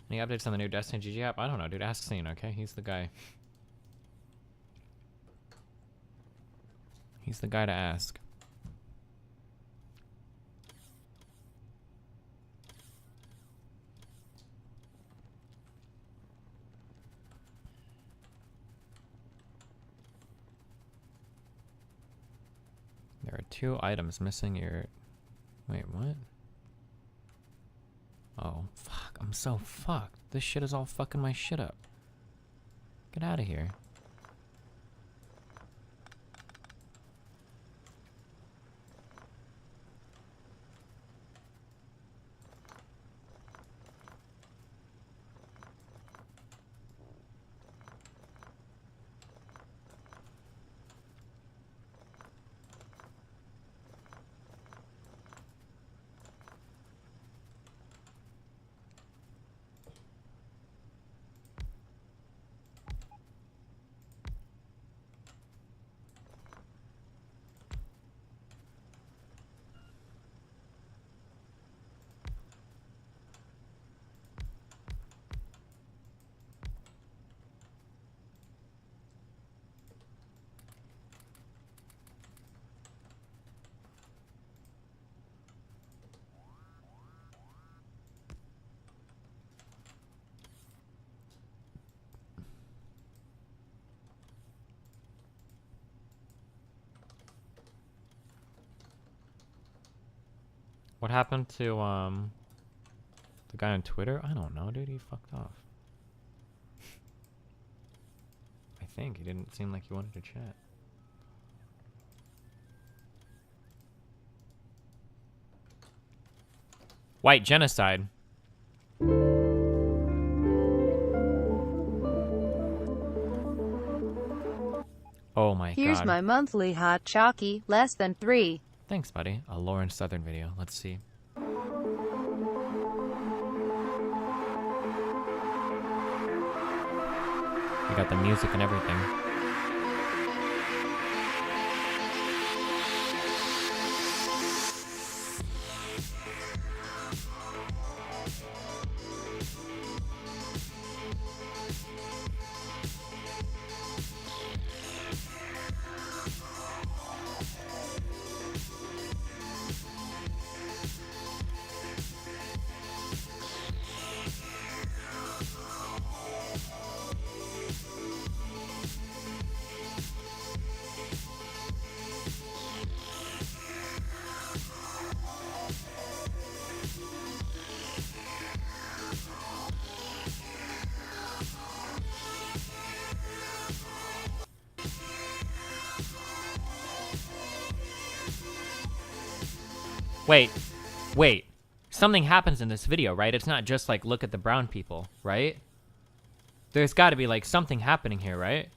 Any updates on the new Destiny GG app? I don't know, dude. Ask Scene, okay? He's the guy. He's the guy to ask. There are 2 items missing your... Wait, what? Oh, fuck. I'm so fucked. This shit is all fucking my shit up. Get out of here. What happened to the guy on Twitter? I don't know, dude. He fucked off. I think he didn't seem like he wanted to chat. White genocide. Oh my god. Here's my monthly hot chalky, less than 3. Thanks, buddy. A Lauren Southern video. Let's see. We got the music and everything. Wait. Something happens in this video, right? It's not just like, look at the brown people, right? There's got to be like something happening here, right?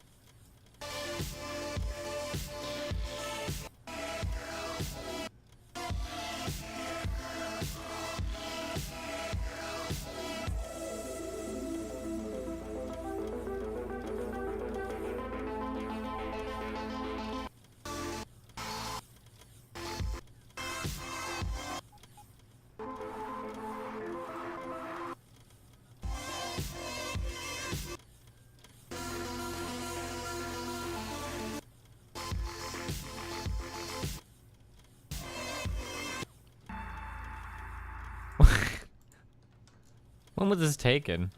When was this taken?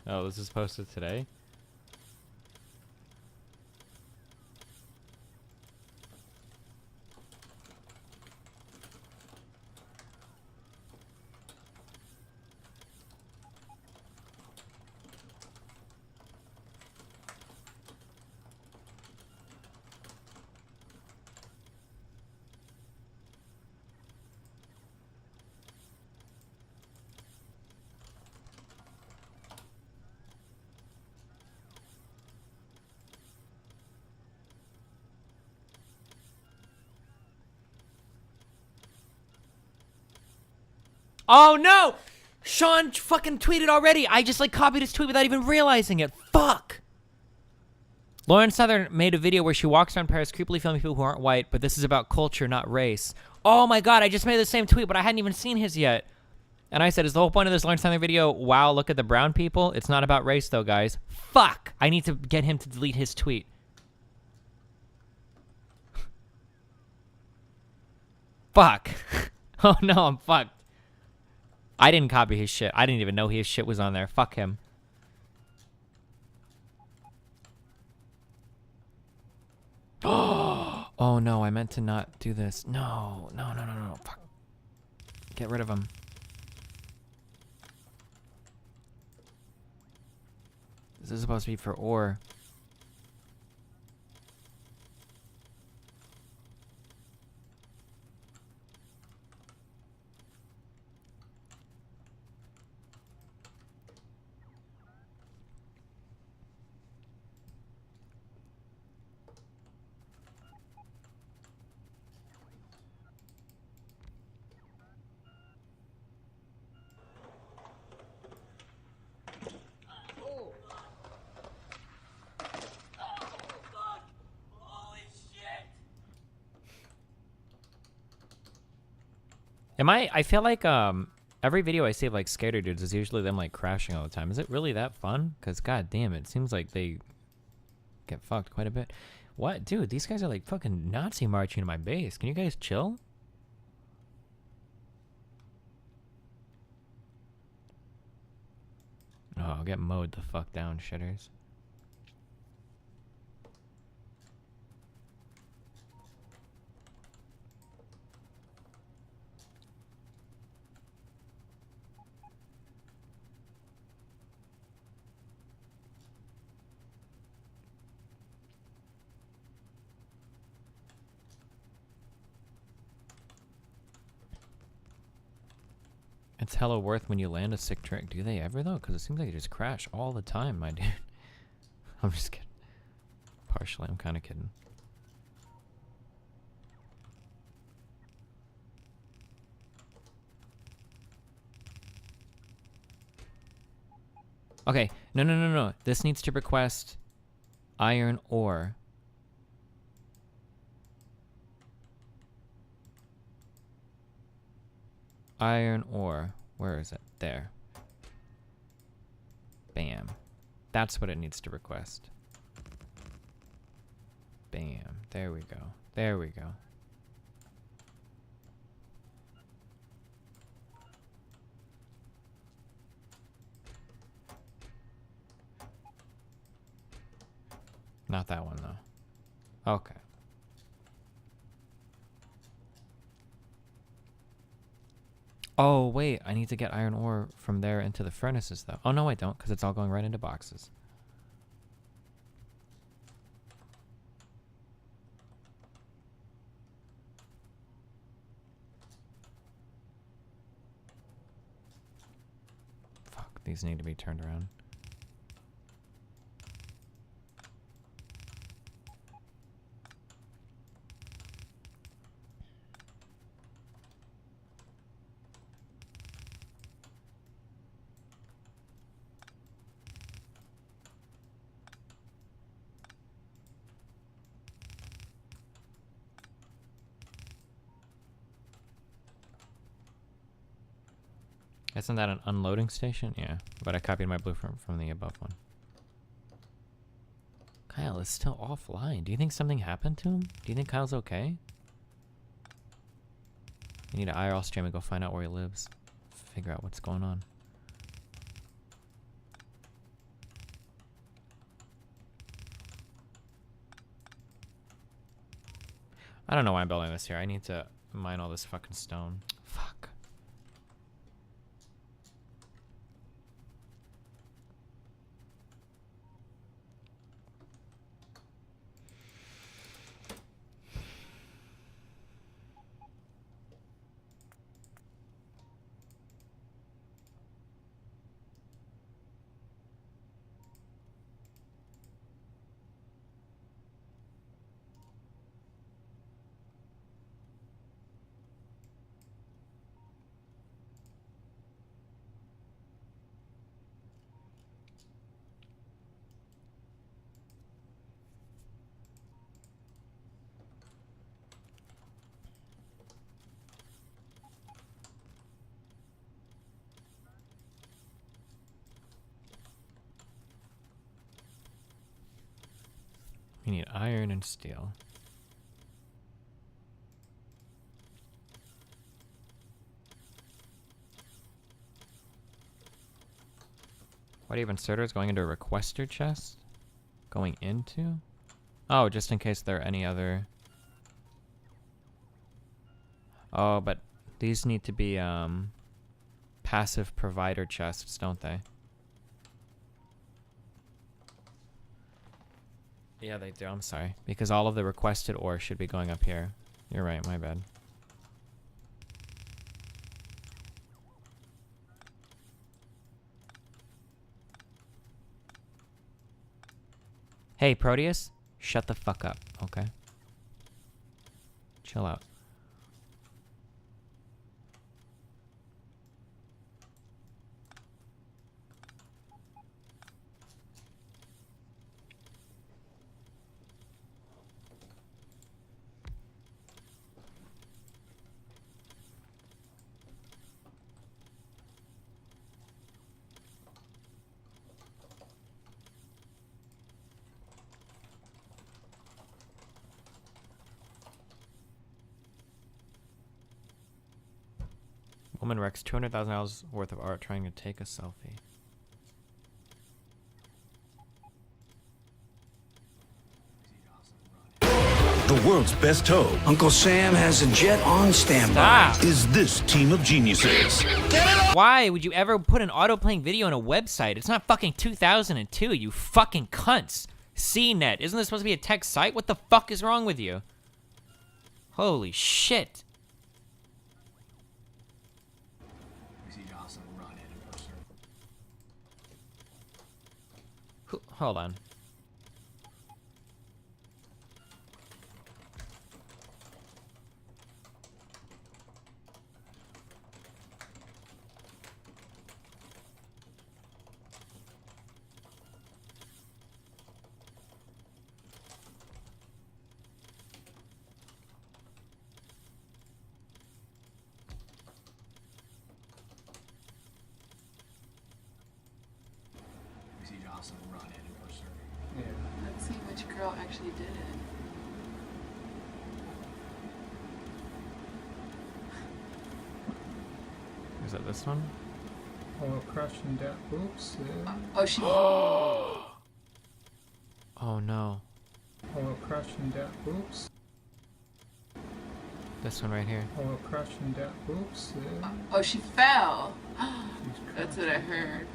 Oh, this is posted today? Oh no! Sean fucking tweeted already. I just like copied his tweet without even realizing it. Fuck! Lauren Southern made a video where she walks around Paris creepily filming people who aren't white, but this is about culture, not race. Oh my god, I just made the same tweet, but I hadn't even seen his yet. And I said, is the whole point of this Lauren Southern video, wow, look at the brown people? It's not about race though, guys. Fuck! I need to get him to delete his tweet. Fuck. Oh no, I'm fucked. I didn't copy his shit. I didn't even know his shit was on there. Fuck him. Oh no, I meant to not do this. No. Fuck. Get rid of him. This is supposed to be for ore. I feel like every video I see of like skater dudes is usually them like crashing all the time. Is it really that fun? Cause god damn it seems like they get fucked quite a bit. What? Dude, these guys are like fucking Nazi marching to my base. Can you guys chill? Oh, I'll get mowed the fuck down, shitters. It's hella worth when you land a sick trick. Do they ever though? Because it seems like they just crash all the time, my dude. I'm just kidding. Partially, I'm kind of kidding. Okay, no. This needs to request iron ore. Iron ore. Where is it? There. Bam. That's what it needs to request. Bam. There we go. There we go. Not that one, though. Okay. Oh, wait. I need to get iron ore from there into the furnaces, though. Oh, no, I don't, because it's all going right into boxes. Fuck, these need to be turned around. Isn't that an unloading station? Yeah, but I copied my blueprint from the above one. Kyle is still offline. Do you think something happened to him? Do you think Kyle's okay? You need an IRL stream and go find out where he lives. Figure out what's going on. I don't know why I'm building this here. I need to mine all this fucking stone. Fuck. We need iron and steel. What even inserters going into a requester chest? Going into? Oh, just in case there are any other. Oh, but these need to be passive provider chests, don't they? Yeah, they do. I'm sorry. Because all of the requested ore should be going up here. You're right, my bad. Hey, Proteus, shut the fuck up, okay? Chill out. Woman wrecks $200,000 worth of art trying to take a selfie. The world's best hoe. Uncle Sam has a jet on standby. Stop! Is this team of geniuses? Why would you ever put an auto-playing video on a website? It's not fucking 2002, you fucking cunts. CNET, isn't this supposed to be a tech site? What the fuck is wrong with you? Holy shit. Hold on. Let's see which girl actually did it. Is it this one? Oh, crashing down. Oops. Oh, she. Oh no. Oh, crashing down. Oops. This one right here. Oh, crashing down. Oops. Oh, she fell. That's what I heard.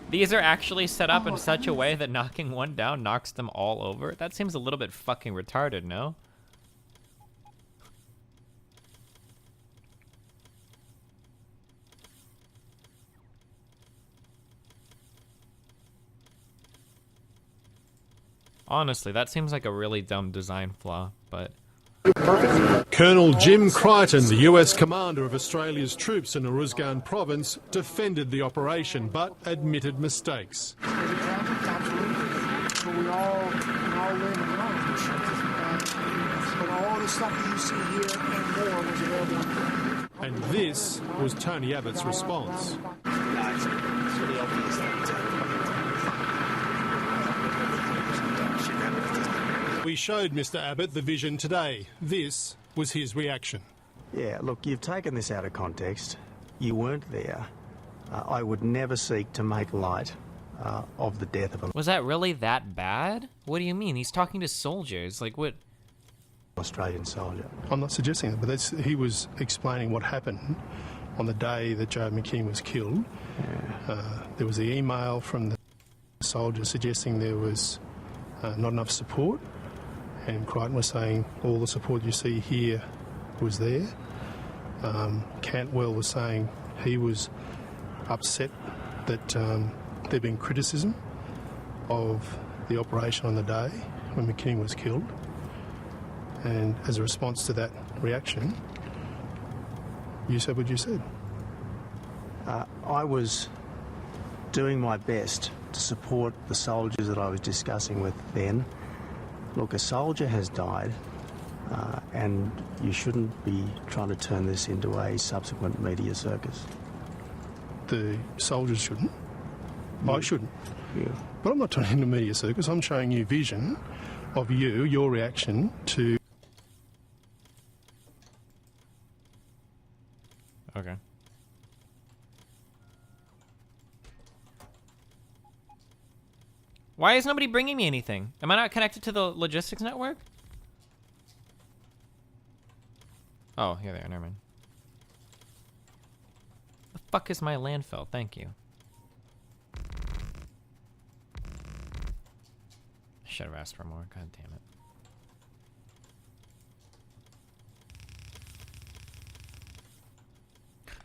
These are actually set up in such a way that knocking one down knocks them all over. That seems a little bit fucking retarded, no? Honestly, that seems like a really dumb design flaw, but... Colonel Jim Crichton, the US commander of Australia's troops in Uruzgan province, defended the operation but admitted mistakes. But we all learn and learn. But all the stuff that you see here and more was available. And this was Tony Abbott's response. We showed Mr. Abbott the vision today. This was his reaction. Yeah, look, you've taken this out of context. You weren't there. I would never seek to make light of the death of a... Was that really that bad? What do you mean? He's talking to soldiers. Like, what? Australian soldier. I'm not suggesting that, but he was explaining what happened on the day that Joe McKean was killed. Yeah. There was the email from the soldier suggesting there was not enough support, and Crichton was saying all the support you see here was there. Cantwell was saying he was upset that there'd been criticism of the operation on the day when McKinney was killed. And as a response to that reaction, you said what you said. I was doing my best to support the soldiers that I was discussing with then. Look, a soldier has died, and you shouldn't be trying to turn this into a subsequent media circus. The soldiers shouldn't. I shouldn't. Yeah. But I'm not turning into a media circus. I'm showing you vision of you, your reaction to... Okay. Why is nobody bringing me anything? Am I not connected to the logistics network? Oh, here they are. Never mind. The fuck is my landfill? Thank you. I should have asked for more. God damn it.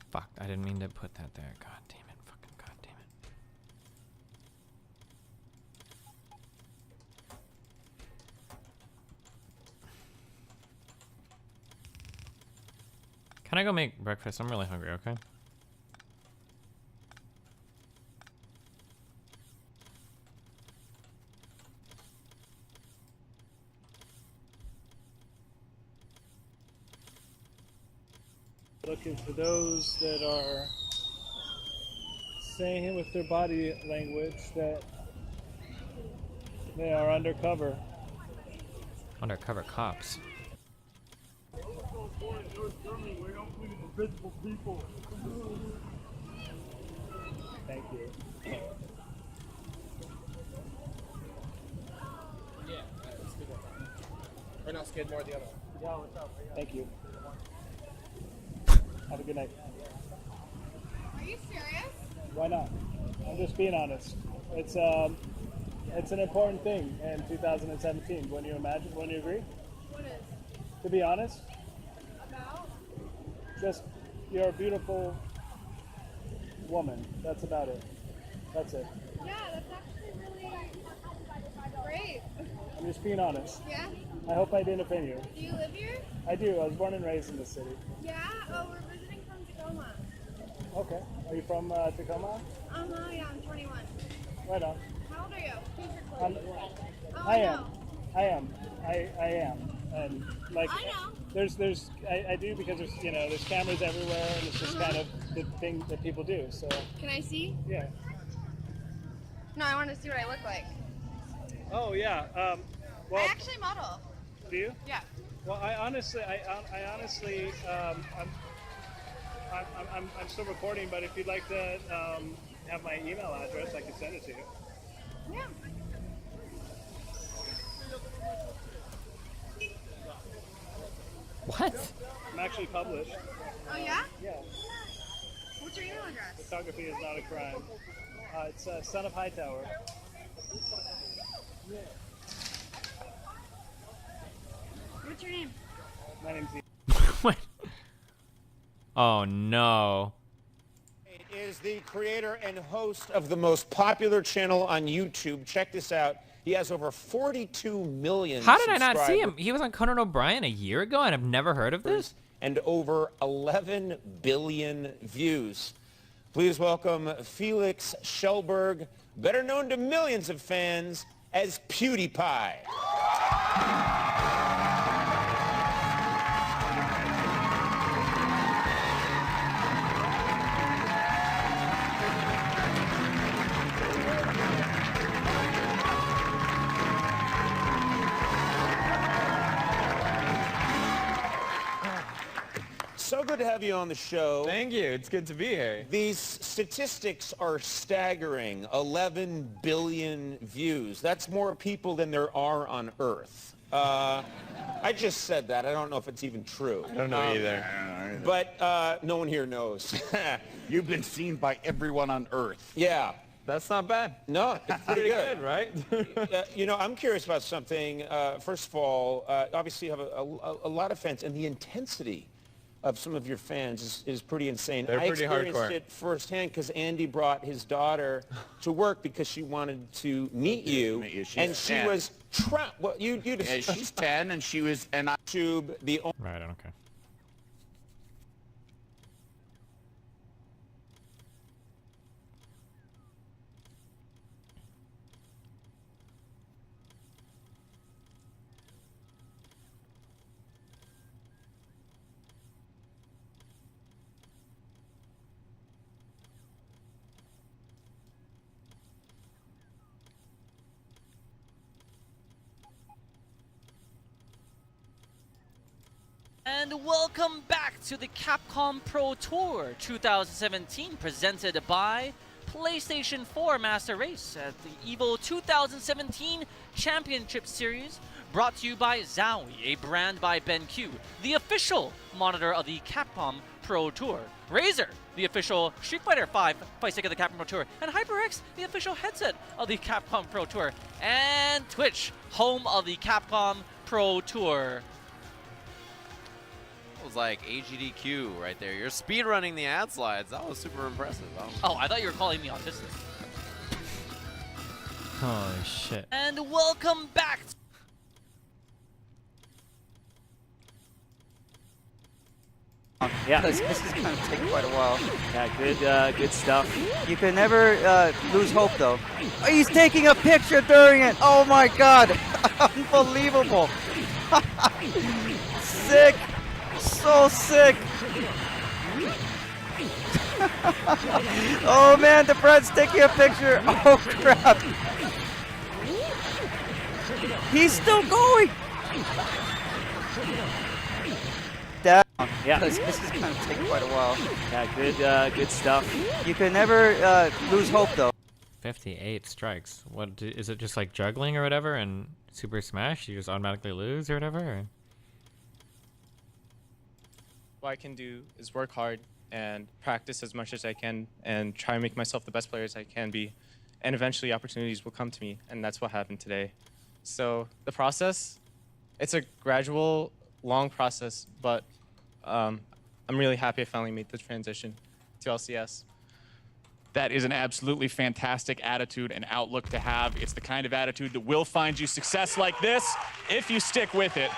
Fuck, I didn't mean to put that there. God damn it. Fucking god damn it. Can I go make breakfast? I'm really hungry, okay? Looking for those that are saying with their body language that they are undercover. Undercover cops. Thank you. Yeah, let's do that. Or not scared more the other one. Yeah, what's up? Thank you. Have a good night. Are you serious? Why not? I'm just being honest. It's an important thing in 2017. Wouldn't you imagine? Wouldn't you agree? What is? To be honest, About? just you're a beautiful woman. That's about it. That's it. Yeah, that's actually really great. I'm just being honest. Yeah? I hope I didn't offend you. Do you live here? I do. I was born and raised in this city. Yeah? Oh, we're visiting from Tacoma. Okay. Are you from Tacoma? Yeah, I'm 21. Right on. How old are you? Who's your I'm, clothes? Oh, I am. I am. And like, I know. I do because there's cameras everywhere, and it's just kind of the thing that people do. So. Can I see? Yeah. No, I want to see what I look like. Oh yeah. Well. I actually model. Do you? Yeah. Well, I honestly, I'm still recording, but if you'd like to have my email address, I can send it to you. Yeah. What? I'm actually published. Oh yeah? Yeah. What's your email address? Photography is not a crime. It's Son of Hightower. Yeah. What's your name? My name's What? Oh no. Is the creator and host of the most popular channel on YouTube. Check this out. He has over 42 million How did I not see him? subscribers He was on Conan O'Brien a year ago, and I've never heard of this. and over 11 billion views. Please welcome Felix Schellberg, better known to millions of fans as PewDiePie. So good to have you on the show. Thank you. It's good to be here. These statistics are staggering. 11 billion views. That's more people than there are on Earth. I just said that. I don't know if it's even true. I don't know either. But no one here knows. You've been seen by everyone on Earth. Yeah. That's not bad. No, it's pretty good. right? I'm curious about something. First of all, obviously you have a lot of fans, and the intensity of some of your fans is pretty insane. They're pretty I experienced hardcore. it firsthand because Andy brought his daughter to work because she wanted to meet you, and she 10. was trapped. Well, you just Yeah, she's 10, and she was, and I tube the. Right. Okay. And welcome back to the Capcom Pro Tour 2017, presented by PlayStation 4 Master Race at the EVO 2017 Championship Series, brought to you by Zowie, a brand by BenQ, the official monitor of the Capcom Pro Tour, Razer, the official Street Fighter V fight stick of the Capcom Pro Tour, and HyperX, the official headset of the Capcom Pro Tour, and Twitch, home of the Capcom Pro Tour. Was like AGDQ right there. You're speedrunning the ad slides. That was super impressive. Oh, I thought you were calling me autistic. Holy shit. And welcome back. Yeah. This is going to take quite a while. Yeah, good stuff. You can never lose hope, though. Oh, he's taking a picture during it. Oh my God! Unbelievable! Sick. So sick. Oh man, the Brad's taking a picture. Oh crap. He's still going. Down. Yeah. This is going to take quite a while. Yeah, good stuff. You can never lose hope, though. 58 strikes. What is it? Just like juggling or whatever, and Super Smash, you just automatically lose or whatever? Or? What I can do is work hard and practice as much as I can and try and make myself the best player as I can be. And eventually opportunities will come to me, and that's what happened today. So the process, it's a gradual, long process, but I'm really happy I finally made the transition to LCS. That is an absolutely fantastic attitude and outlook to have. It's the kind of attitude that will find you success like this if you stick with it.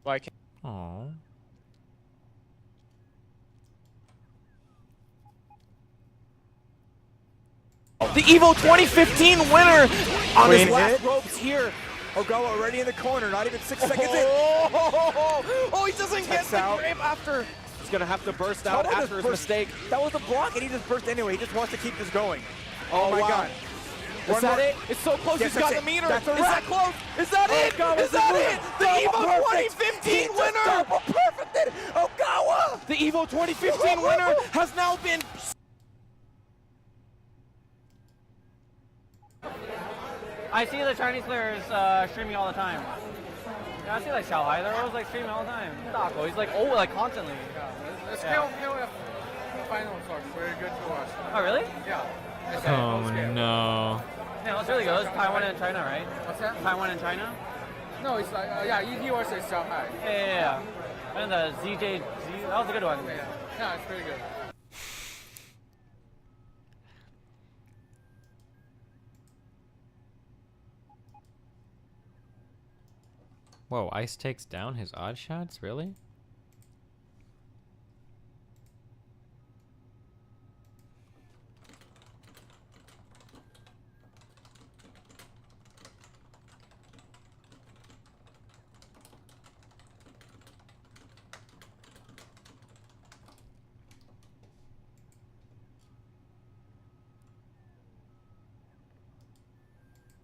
Well, I can't. Aww. The EVO 2015 winner on Clean his last hit. ropes here. Ogawa already in the corner, not even 6 seconds in. Oh, he doesn't get the grip after. He's gonna have to burst out Towa after his just burst. mistake. That was a block, and he just burst anyway. He just wants to keep this going. Oh my wow. God. Is that more. it? It's so close. Yes, He's got that's the it. meter. That's a Is wrap. that close? Is that it? Ogawa Is that it? The double EVO perfect. 2015 He just winner. double perfected. Ogawa. The EVO 2015 winner has now been. I see the Chinese players streaming all the time. Yeah, I see like Xiaohai, they're always like streaming all the time. Dago, he's like like constantly. This Yeah. KOF finals are very good to watch. Oh really? Yeah. Oh no. Yeah, that's really good. It's Taiwan and China, right? What's that? Taiwan and China? No, it's like yeah, ED versus Shanghai. Yeah. And the ZJ, that was a good one. Yeah, it's pretty good. Whoa, Ice takes down his odd shots? Really?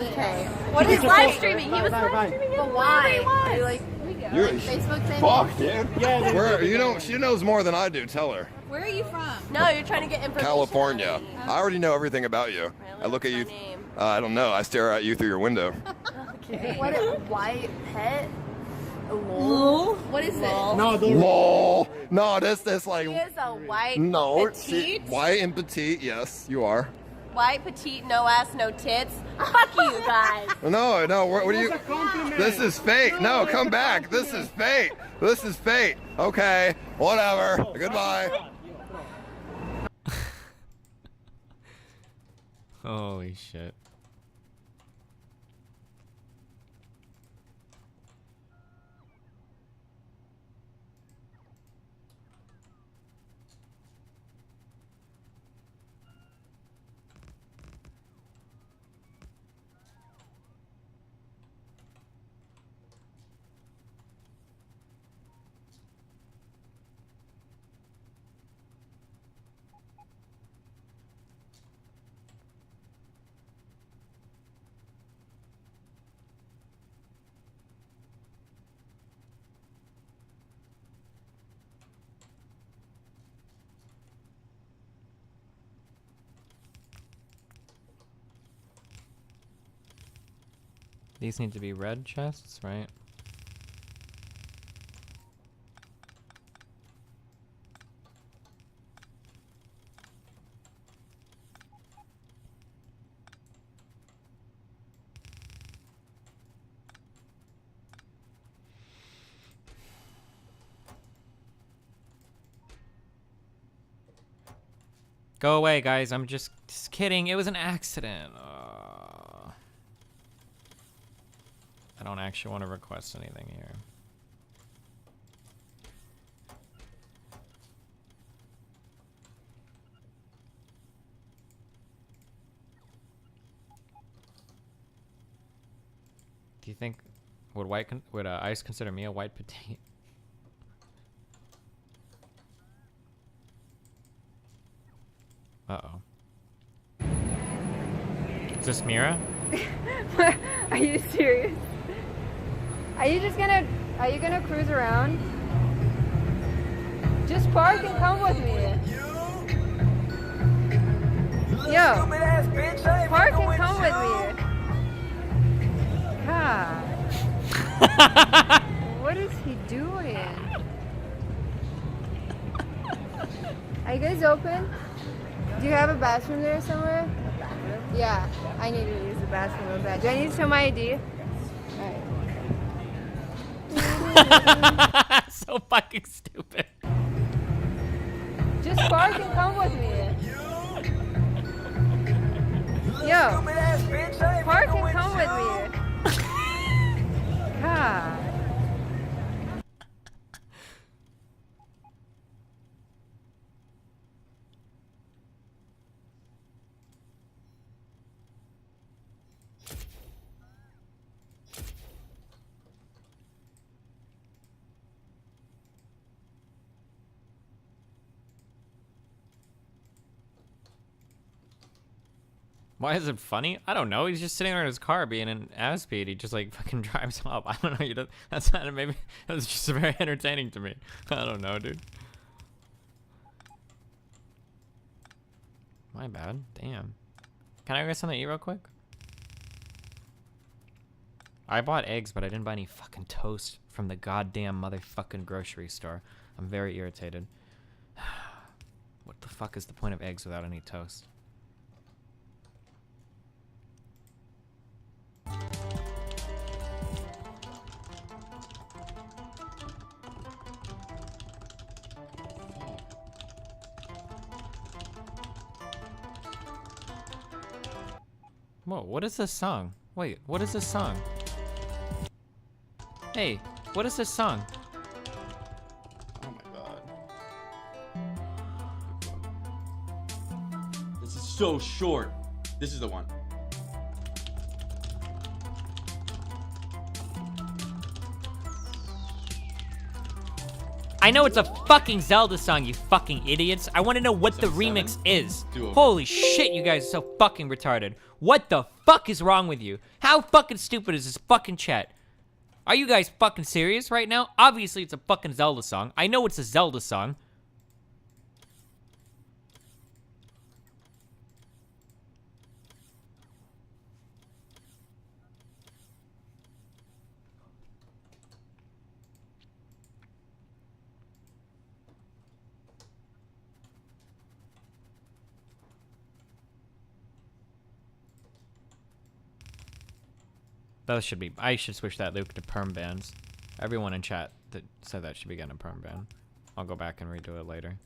Okay. What is live streaming? He was live streaming it. But why? You're Facebook thing? fuck, dude. Yeah. Where you know she knows more than I do. Tell her. Where are you from? No, you're trying to get information. California. I already know everything about you. I look at you. I don't know. I stare at you through your window. Okay. What a white pet? Lol. What is this? No, lol. No, this like. He is a white petite. White and petite. Yes, you are. White, petite, no ass, no tits. Fuck you guys. No. What do you? This is fate. No, come back. This is fate. This is fate. Okay, whatever. Goodbye. Holy shit. These need to be red chests, right? Go away, guys. I'm just kidding. It was an accident. I don't actually want to request anything here. Do you think would Ice consider me a white petite? Uh-oh. Is this Mira? Are you serious? Are you gonna cruise around? Just park and come with me. Yo, park and come with me. God. What is he doing? Are you guys open? Do you have a bathroom there somewhere? Yeah, I need to use the bathroom real bad. Do I need to show my ID? So fucking stupid. Park and come with me. Yo, Park and come with me. God. Why is it funny? I don't know. He's just sitting there in his car being an ass speed. He just like fucking drives up. I don't know. You don't, that's not, maybe that's just very entertaining to me. I don't know, dude. My bad. Damn. Can I get something to eat real quick? I bought eggs, but I didn't buy any fucking toast from the goddamn motherfucking grocery store. I'm very irritated. What the fuck is the point of eggs without any toast? Whoa, what is this song? Wait, what is this song? Hey, what is this song? Oh my god. This is so short. This is the one. I know it's a fucking Zelda song, you fucking idiots. I want to know what the remix is. Holy shit, you guys are so fucking retarded. What the fuck is wrong with you? How fucking stupid is this fucking chat? Are you guys fucking serious right now? Obviously, it's a fucking Zelda song. I know it's a Zelda song. Those should be. I should switch that Luke to perm bans. Everyone in chat that said that should be getting a perm ban. I'll go back and redo it later.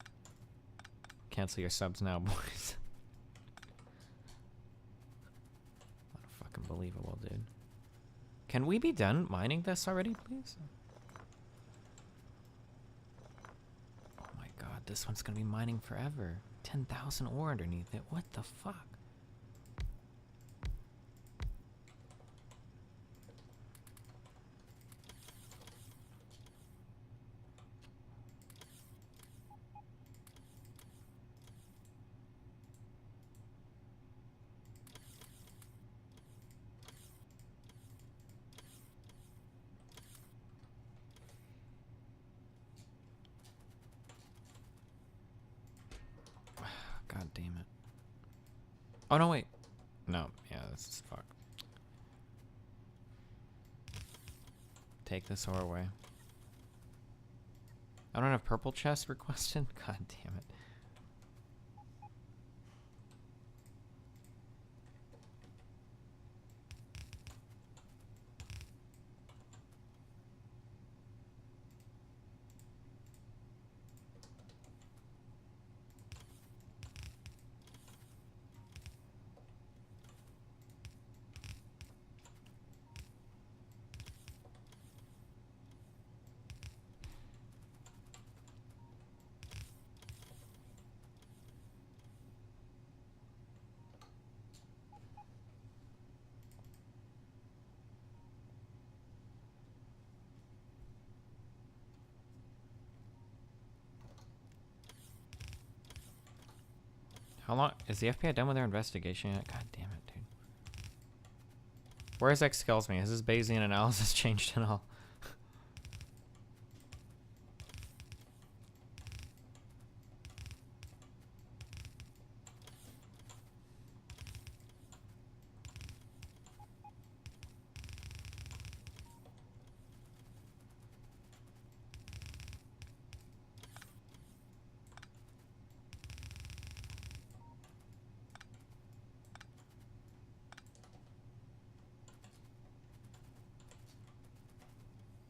Cancel your subs now, boys. Unbelievable, dude. Can we be done mining this already, please? Oh my god, this one's gonna be mining forever. 10,000 ore underneath it. What the fuck? God damn it. Oh, no, wait. No, yeah, this is fucked. Take this ore away. I don't have purple chest requested? God damn it. How long is the FBI done with their investigation yet? God damn it, dude. Where's X kills me? Has this Bayesian analysis changed at all?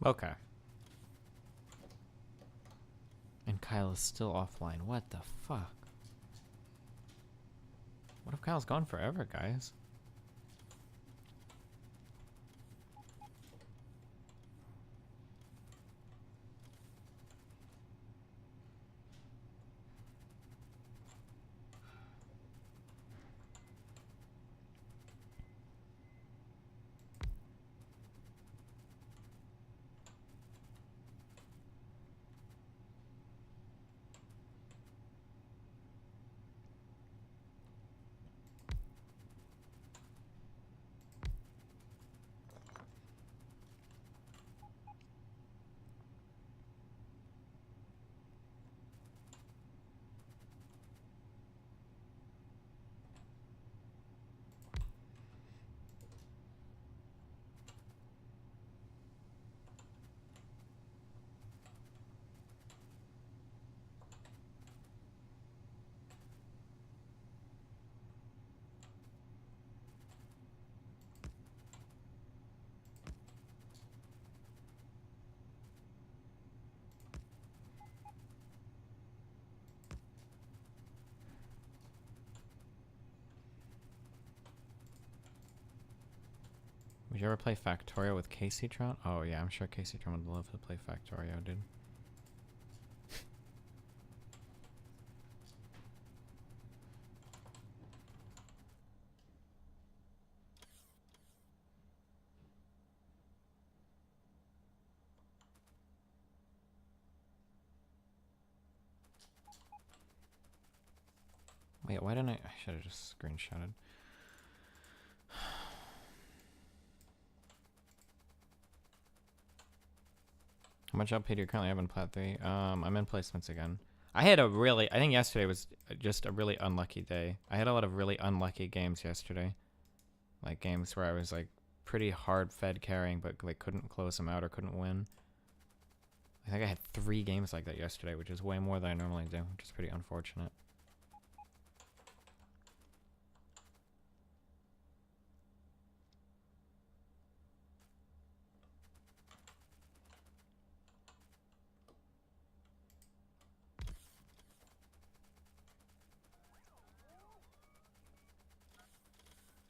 Okay. And Kyle is still offline. What the fuck? What if Kyle's gone forever, guys? Would you ever play Factorio with Casey Tron? Oh yeah, I'm sure Casey Tron would love to play Factorio, dude. Wait, why didn't I should have just screenshotted. How much LP do you currently have in Plat 3? I'm in placements again. I think yesterday was just a really unlucky day. I had a lot of really unlucky games yesterday. Like games where I was like pretty hard fed carrying but like couldn't close them out or couldn't win. I think I had 3 games like that yesterday, which is way more than I normally do, which is pretty unfortunate.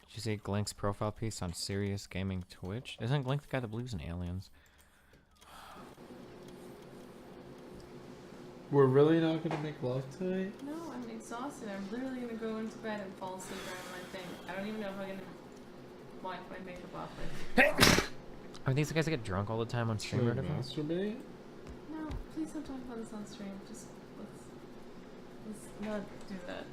Did you see Glink's profile piece on Serious Gaming Twitch? Isn't Glink the guy that believes in aliens? We're really not gonna make love tonight? No, I'm exhausted. I'm literally gonna go into bed and fall asleep around my thing. I don't even know if I'm gonna wipe my makeup off. Like, Are these the guys that get drunk all the time on stream or whatever? Masturbate? no, please don't talk about this on stream. Just let's not do that.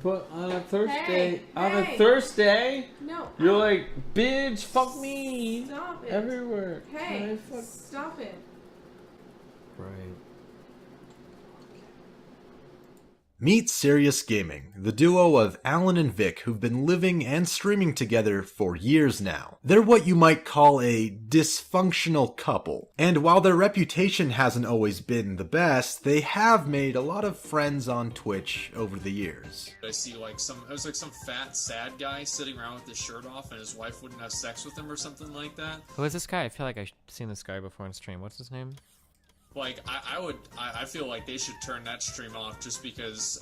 But on a Thursday, Hey, on a hey. Thursday, No, you're like, bitch, fuck me, Stop it. everywhere. Hey, Can I fuck? stop it. Right. Meet Serious Gaming, the duo of Alan and Vic who've been living and streaming together for years now. They're what you might call a dysfunctional couple, and while their reputation hasn't always been the best, they have made a lot of friends on Twitch over the years. I see like it was like some fat, sad guy sitting around with his shirt off and his wife wouldn't have sex with him or something like that. Who is this guy? I feel like I've seen this guy before on stream. What's his name? Like, I feel like they should turn that stream off just because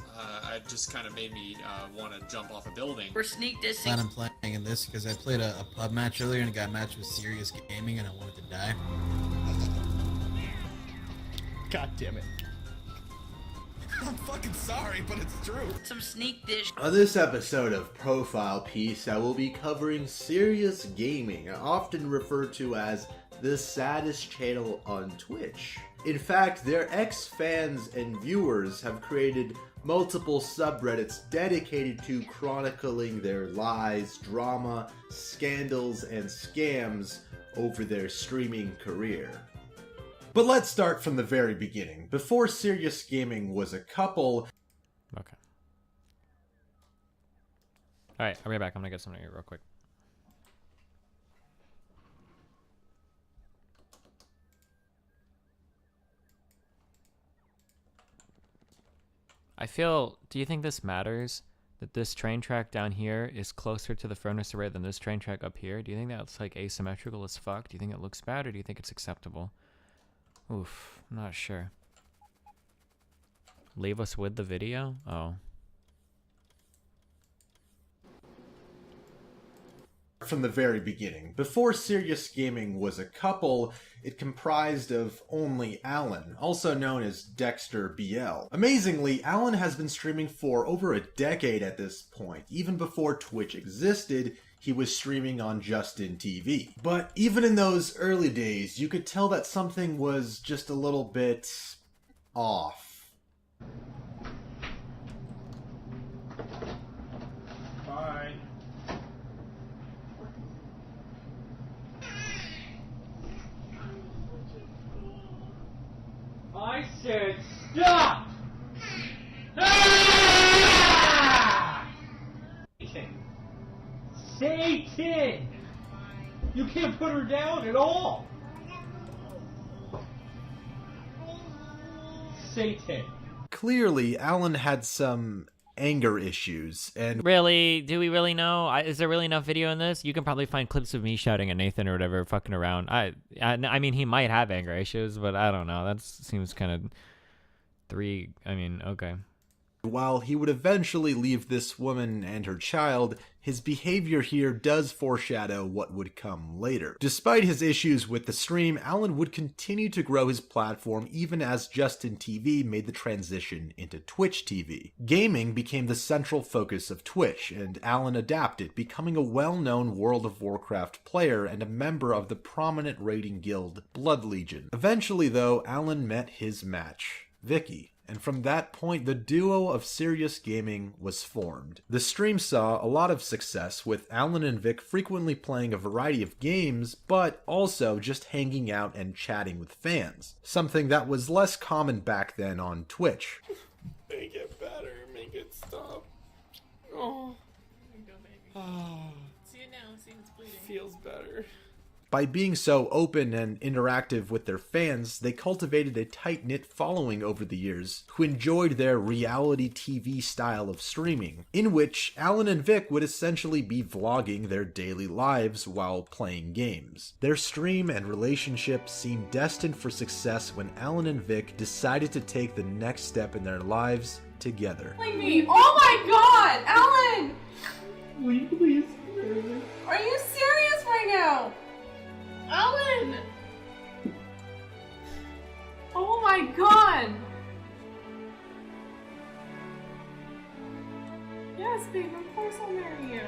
it just kind of made me want to jump off a building. We're sneak dissing. I'm playing in this because I played a pub match earlier and got matched with Serious Gaming and I wanted to die. God damn it. I'm fucking sorry, but it's true. Some sneak dish. On this episode of Profile Piece, I will be covering Serious Gaming, often referred to as the saddest channel on Twitch. In fact, their ex-fans and viewers have created multiple subreddits dedicated to chronicling their lies, drama, scandals, and scams over their streaming career. But let's start from the very beginning. Before Serious Gaming was a couple... Okay. Alright, I'll be back. I'm gonna get something to eat real quick. Do you think this matters? That this train track down here is closer to the furnace array than this train track up here? Do you think that's like asymmetrical as fuck? Do you think it looks bad or do you think it's acceptable? Oof, I'm not sure. Leave us with the video? Oh. From the very beginning. Before Serious Gaming was a couple, it comprised of only Alan, also known as Dexter BL. Amazingly, Alan has been streaming for over a decade at this point. Even before Twitch existed, he was streaming on Justin TV. But even in those early days, you could tell that something was just a little bit off. Bye. I said stop! Ah! Satan! You can't put her down at all! Satan. Clearly, Alan had some anger issues, and Really? Do we really know? Is there really enough video in this? You can probably find clips of me shouting at Nathan or whatever, fucking around. I mean, he might have anger issues, but I don't know. That seems kind of okay. while he would eventually leave this woman and her child, his behavior here does foreshadow what would come later. Despite his issues with the stream, Alan would continue to grow his platform even as Justin TV made the transition into Twitch TV. Gaming became the central focus of Twitch, and Alan adapted, becoming a well-known World of Warcraft player and a member of the prominent raiding guild Blood Legion. Eventually, though, Alan met his match, Vicky. And from that point, the duo of Serious Gaming was formed. The stream saw a lot of success, with Alan and Vic frequently playing a variety of games, but also just hanging out and chatting with fans, something that was less common back then on Twitch. Make it better. Make it stop. Oh. There you go, baby. Oh. See it now. See it's bleeding. Feels better. By being so open and interactive with their fans, they cultivated a tight-knit following over the years who enjoyed their reality TV style of streaming, in which Alan and Vic would essentially be vlogging their daily lives while playing games. Their stream and relationship seemed destined for success when Alan and Vic decided to take the next step in their lives together. Me. Oh my god! Alan! Will you please? Are you serious right now? Alan! Oh my god! Yes, babe, of course I'll marry you.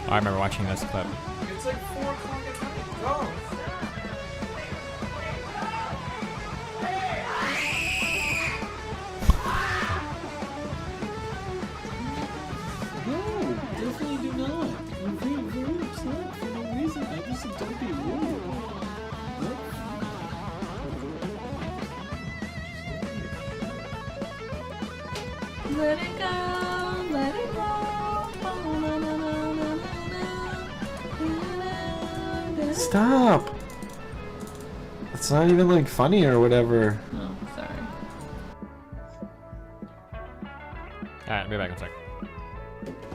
I remember watching this clip. It's like 4 o'clock at night. Go. No, definitely do not. I'm very upset for no reason. I just said don't be rude. Let it go, let it go. Stop! It's not even like funny or whatever. Oh, sorry. Alright, be back in a sec.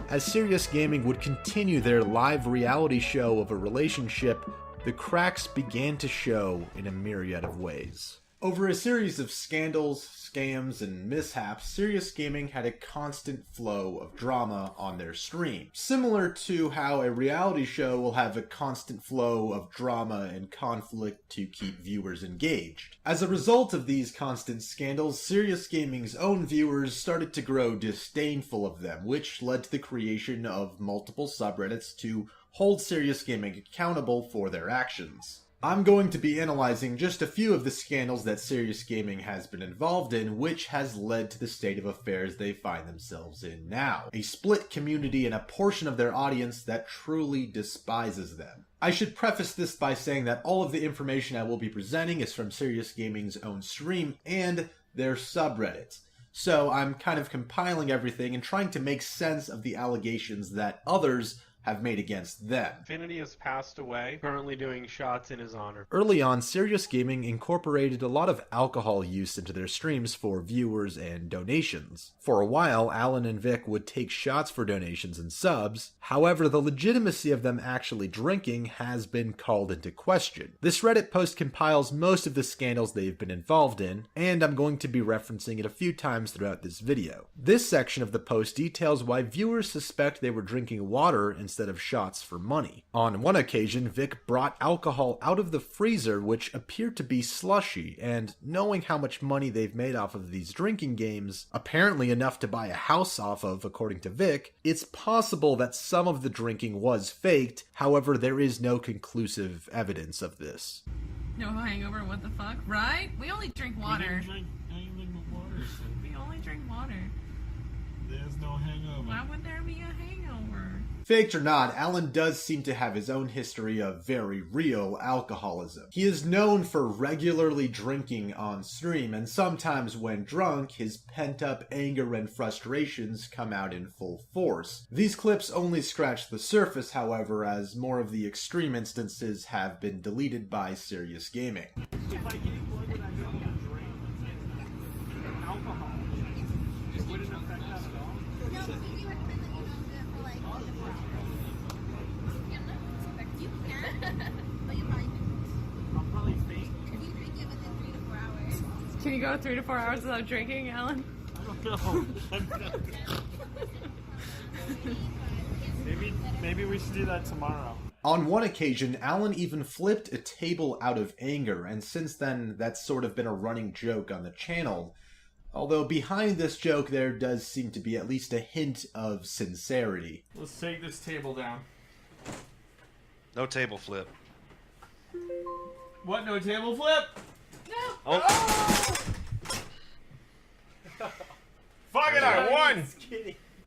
As Serious Gaming would continue their live reality show of a relationship, the cracks began to show in a myriad of ways. Over a series of scandals, scams, and mishaps, Serious Gaming had a constant flow of drama on their stream. Similar to how a reality show will have a constant flow of drama and conflict to keep viewers engaged. As a result of these constant scandals, Serious Gaming's own viewers started to grow disdainful of them, which led to the creation of multiple subreddits to hold Serious Gaming accountable for their actions. I'm going to be analyzing just a few of the scandals that Serious Gaming has been involved in, which has led to the state of affairs they find themselves in now. A split community and a portion of their audience that truly despises them. I should preface this by saying that all of the information I will be presenting is from Serious Gaming's own stream and their subreddit. So I'm kind of compiling everything and trying to make sense of the allegations that others have made against them. Infinity has passed away, currently doing shots in his honor. Early on, Serious Gaming incorporated a lot of alcohol use into their streams for viewers and donations. For a while, Alan and Vic would take shots for donations and subs. However, the legitimacy of them actually drinking has been called into question. This Reddit post compiles most of the scandals they've been involved in, and I'm going to be referencing it a few times throughout this video. This section of the post details why viewers suspect they were drinking water instead of shots for money. On one occasion, Vic brought alcohol out of the freezer which appeared to be slushy, and knowing how much money they've made off of these drinking games, apparently enough to buy a house off of according to Vic, it's possible that some of the drinking was faked. However, there is no conclusive evidence of this. No hangover, what the fuck? Right? We only drink water. We only drink water. There's no hangover. Why would there be a hangover? Faked or not, Alan does seem to have his own history of very real alcoholism. He is known for regularly drinking on stream, and sometimes when drunk, his pent-up anger and frustrations come out in full force. These clips only scratch the surface, however, as more of the extreme instances have been deleted by Serious Gaming. Can you go 3 to 4 hours without drinking, Alan? I don't know. maybe we should do that tomorrow. On one occasion, Alan even flipped a table out of anger, and since then, that's sort of been a running joke on the channel. Although behind this joke, there does seem to be at least a hint of sincerity. Let's take this table down. No table flip. What? No table flip? No. Oh. Fuck it, I won!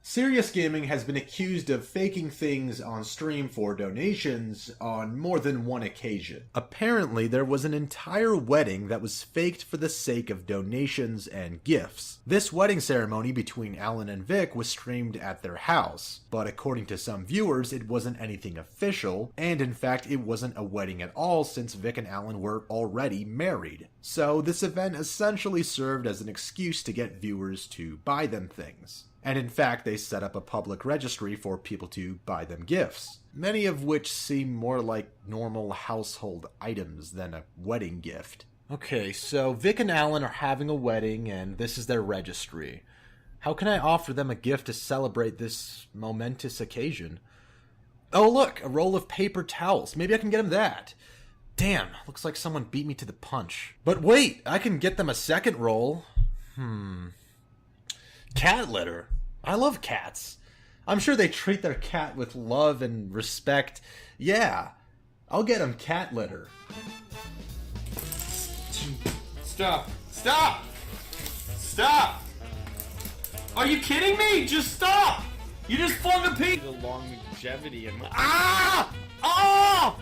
Serious Gaming has been accused of faking things on stream for donations on more than one occasion. Apparently, there was an entire wedding that was faked for the sake of donations and gifts. This wedding ceremony between Alan and Vic was streamed at their house, but according to some viewers, it wasn't anything official, and in fact, it wasn't a wedding at all since Vic and Alan were already married. So this event essentially served as an excuse to get viewers to buy them things. And in fact, they set up a public registry for people to buy them gifts, many of which seem more like normal household items than a wedding gift. Okay, so Vic and Alan are having a wedding, and this is their registry. How can I offer them a gift to celebrate this momentous occasion? Oh look, a roll of paper towels. Maybe I can get them that. Damn, looks like someone beat me to the punch. But wait, I can get them a second roll. Cat litter. I love cats. I'm sure they treat their cat with love and respect. Yeah, I'll get them cat litter. Stop. Stop! Stop! Are you kidding me? Just stop! You just flung a pig! The longevity and ah! Oh!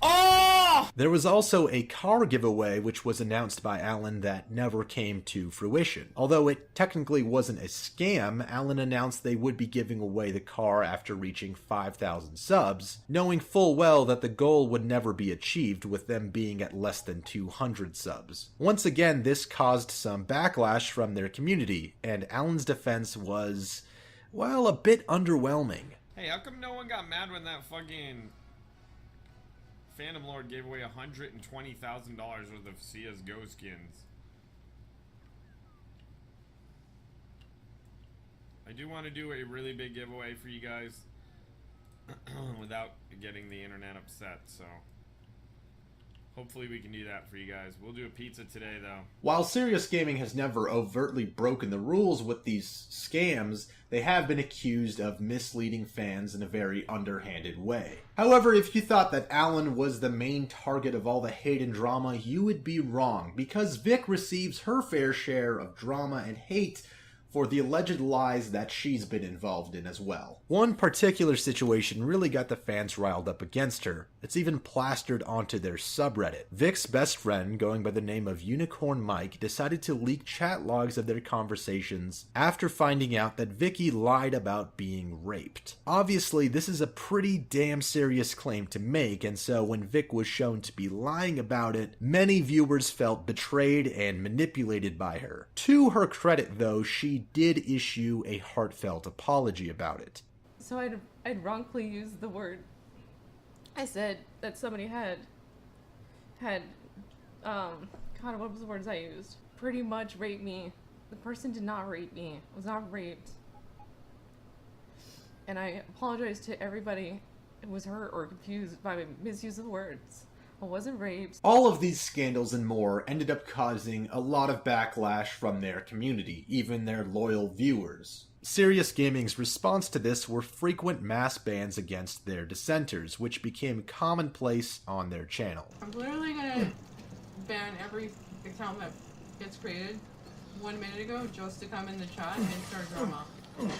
Oh! There was also a car giveaway which was announced by Alan that never came to fruition. Although it technically wasn't a scam, Alan announced they would be giving away the car after reaching 5,000 subs, knowing full well that the goal would never be achieved with them being at less than 200 subs. Once again, this caused some backlash from their community, and Alan's defense was, well, a bit underwhelming. Hey, how come no one got mad when that fucking Phantom Lord gave away $120,000 worth of CSGO skins? I do want to do a really big giveaway for you guys without getting the internet upset, so hopefully we can do that for you guys. We'll do a pizza today, though. While Serious Gaming has never overtly broken the rules with these scams, they have been accused of misleading fans in a very underhanded way. However, if you thought that Alan was the main target of all the hate and drama, you would be wrong, because Vic receives her fair share of drama and hate for the alleged lies that she's been involved in as well. One particular situation really got the fans riled up against her. It's even plastered onto their subreddit. Vic's best friend, going by the name of Unicorn Mike, decided to leak chat logs of their conversations after finding out that Vicky lied about being raped. Obviously, this is a pretty damn serious claim to make, and so when Vic was shown to be lying about it, many viewers felt betrayed and manipulated by her. To her credit, though, she did issue a heartfelt apology about it. So I'd wrongfully used the word. I said that somebody had God, what was the words I used? Pretty much raped me. The person did not rape me. I was not raped. And I apologize to everybody who was hurt or confused by my misuse of words. I wasn't raped. All of these scandals and more ended up causing a lot of backlash from their community, even their loyal viewers. Serious Gaming's response to this were frequent mass bans against their dissenters, which became commonplace on their channel. I'm literally gonna ban every account that gets created 1 minute ago just to come in the chat and start drama.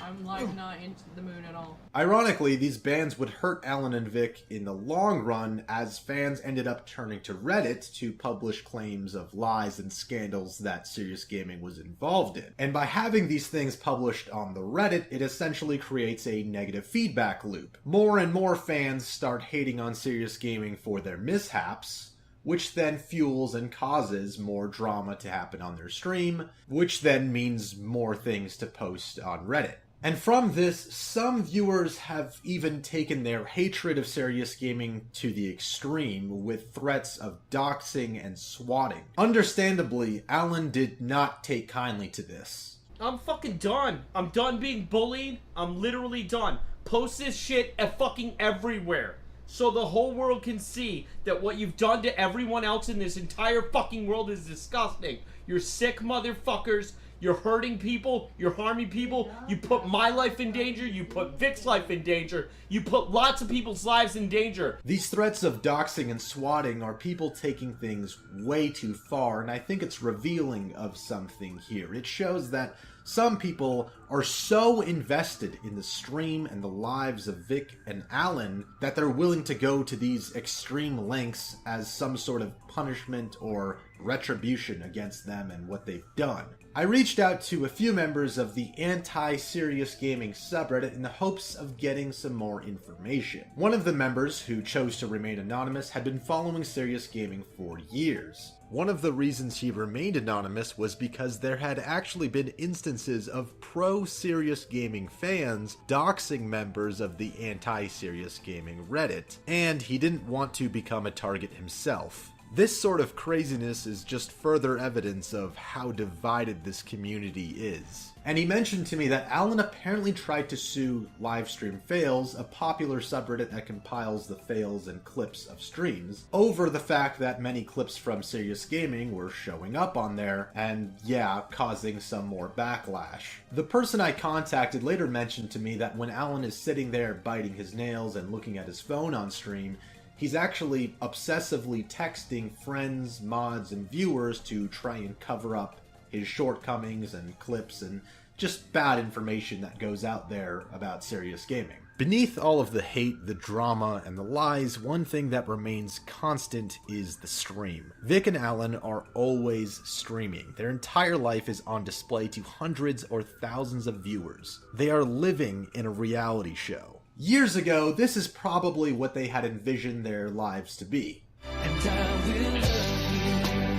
I'm like not into the mood at all. Ironically, these bans would hurt Alan and Vic in the long run, as fans ended up turning to Reddit to publish claims of lies and scandals that Serious Gaming was involved in. And by having these things published on the Reddit, it essentially creates a negative feedback loop. More and more fans start hating on Serious Gaming for their mishaps, which then fuels and causes more drama to happen on their stream, which then means more things to post on Reddit. And from this, some viewers have even taken their hatred of Serious Gaming to the extreme, with threats of doxing and swatting. Understandably, Alan did not take kindly to this. I'm fucking done. I'm done being bullied. I'm literally done. Post this shit at fucking everywhere, so the whole world can see that what you've done to everyone else in this entire fucking world is disgusting. You're sick motherfuckers. You're hurting people. You're harming people. You put my life in danger. You put Vic's life in danger. You put lots of people's lives in danger. These threats of doxing and swatting are people taking things way too far, and I think it's revealing of something here. It shows that some people are so invested in the stream and the lives of Vic and Alan that they're willing to go to these extreme lengths as some sort of punishment or retribution against them and what they've done. I reached out to a few members of the anti-Serious Gaming subreddit in the hopes of getting some more information. One of the members, who chose to remain anonymous, had been following Serious Gaming for years. One of the reasons he remained anonymous was because there had actually been instances of pro-Serious Gaming fans doxing members of the anti-Serious Gaming Reddit, and he didn't want to become a target himself. This sort of craziness is just further evidence of how divided this community is. And he mentioned to me that Alan apparently tried to sue Livestream Fails, a popular subreddit that compiles the fails and clips of streams, over the fact that many clips from Serious Gaming were showing up on there, and yeah, causing some more backlash. The person I contacted later mentioned to me that when Alan is sitting there biting his nails and looking at his phone on stream, he's actually obsessively texting friends, mods, and viewers to try and cover up his shortcomings and clips and just bad information that goes out there about Serious Gaming. Beneath all of the hate, the drama, and the lies, one thing that remains constant is the stream. Vic and Alan are always streaming. Their entire life is on display to hundreds or thousands of viewers. They are living in a reality show. Years ago, this is probably what they had envisioned their lives to be. And I will love you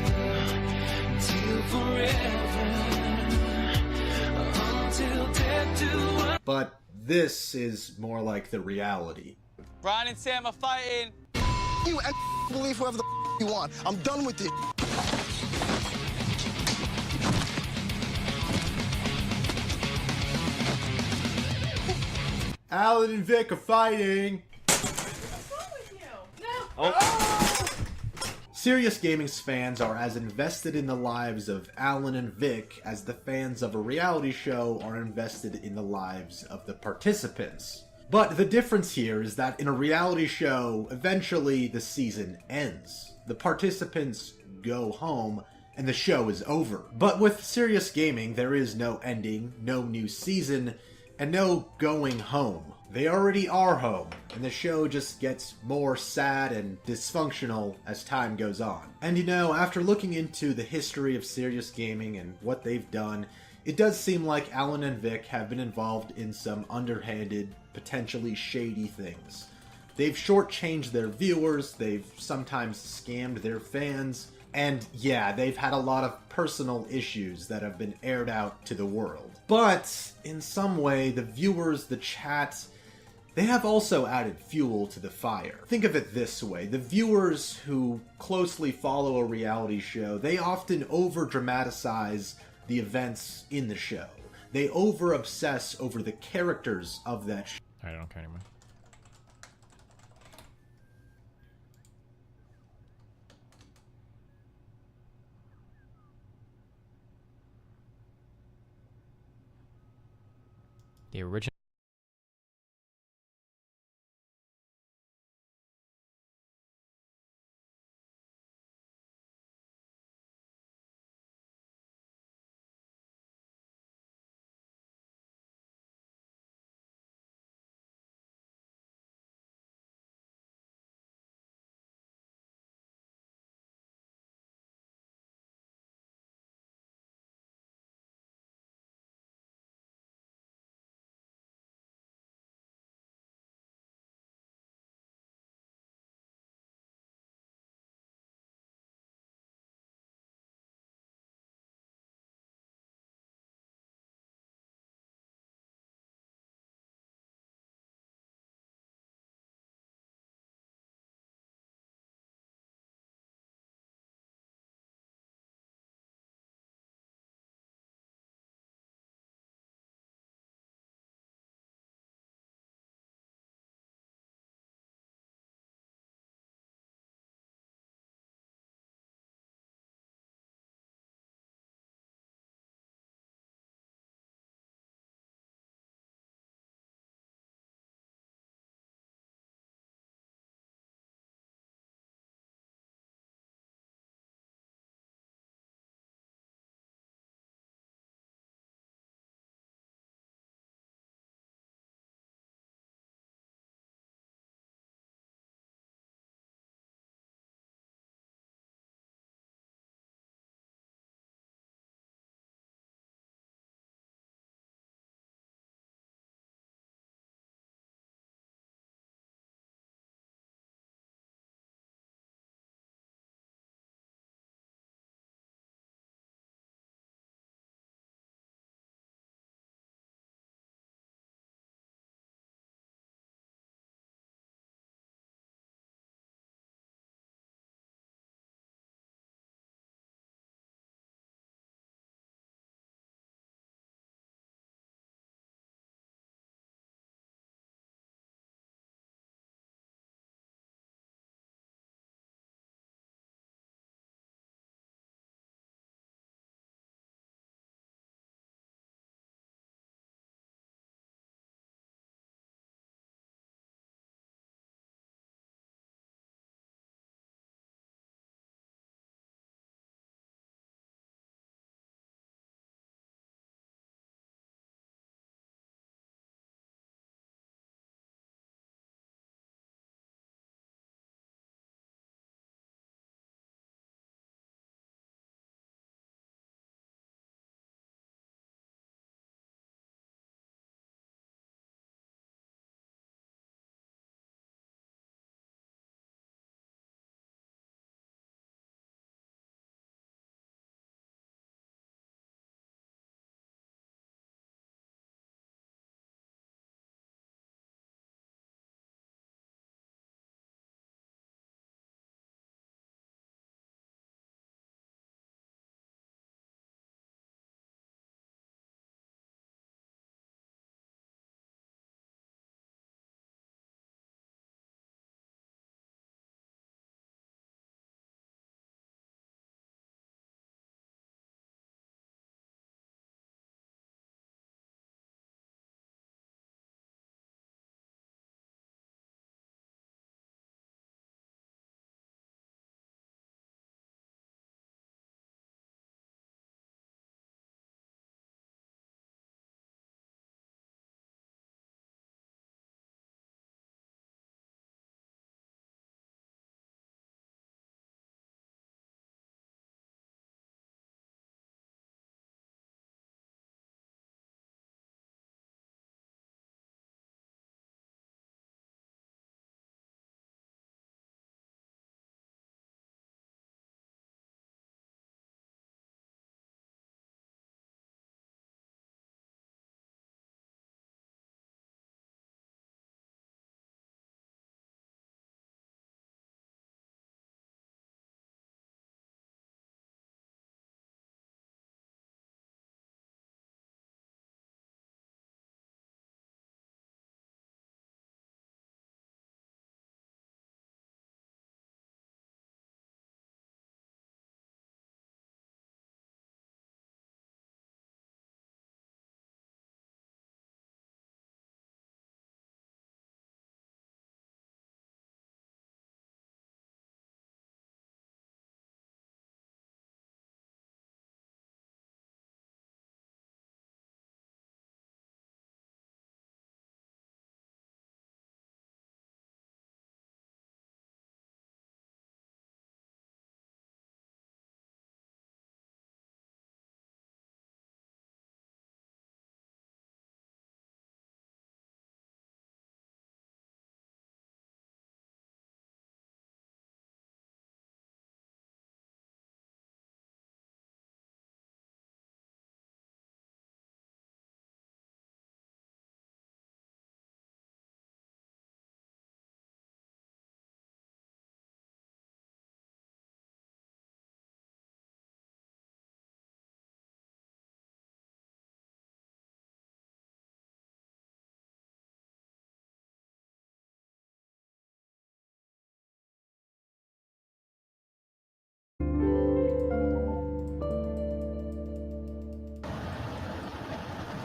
till forever, until death do us. But this is more like the reality. Brian and Sam are fighting. You and believe whoever the you want. I'm done with it. Alan and Vic are fighting! Serious Gaming's fans are as invested in the lives of Alan and Vic as the fans of a reality show are invested in the lives of the participants. But the difference here is that in a reality show, eventually the season ends. The participants go home, and the show is over. But with Serious Gaming, there is no ending, no new season, and no going home. They already are home, and the show just gets more sad and dysfunctional as time goes on. And you know, after looking into the history of Serious Gaming and what they've done, it does seem like Alan and Vic have been involved in some underhanded, potentially shady things. They've shortchanged their viewers, they've sometimes scammed their fans, and yeah, they've had a lot of personal issues that have been aired out to the world. But, in some way, the viewers, the chat, they have also added fuel to the fire. Think of it this way, the viewers who closely follow a reality show, they often over-dramatize the events in the show. They over-obsess over the characters of that show. I don't care anymore. The original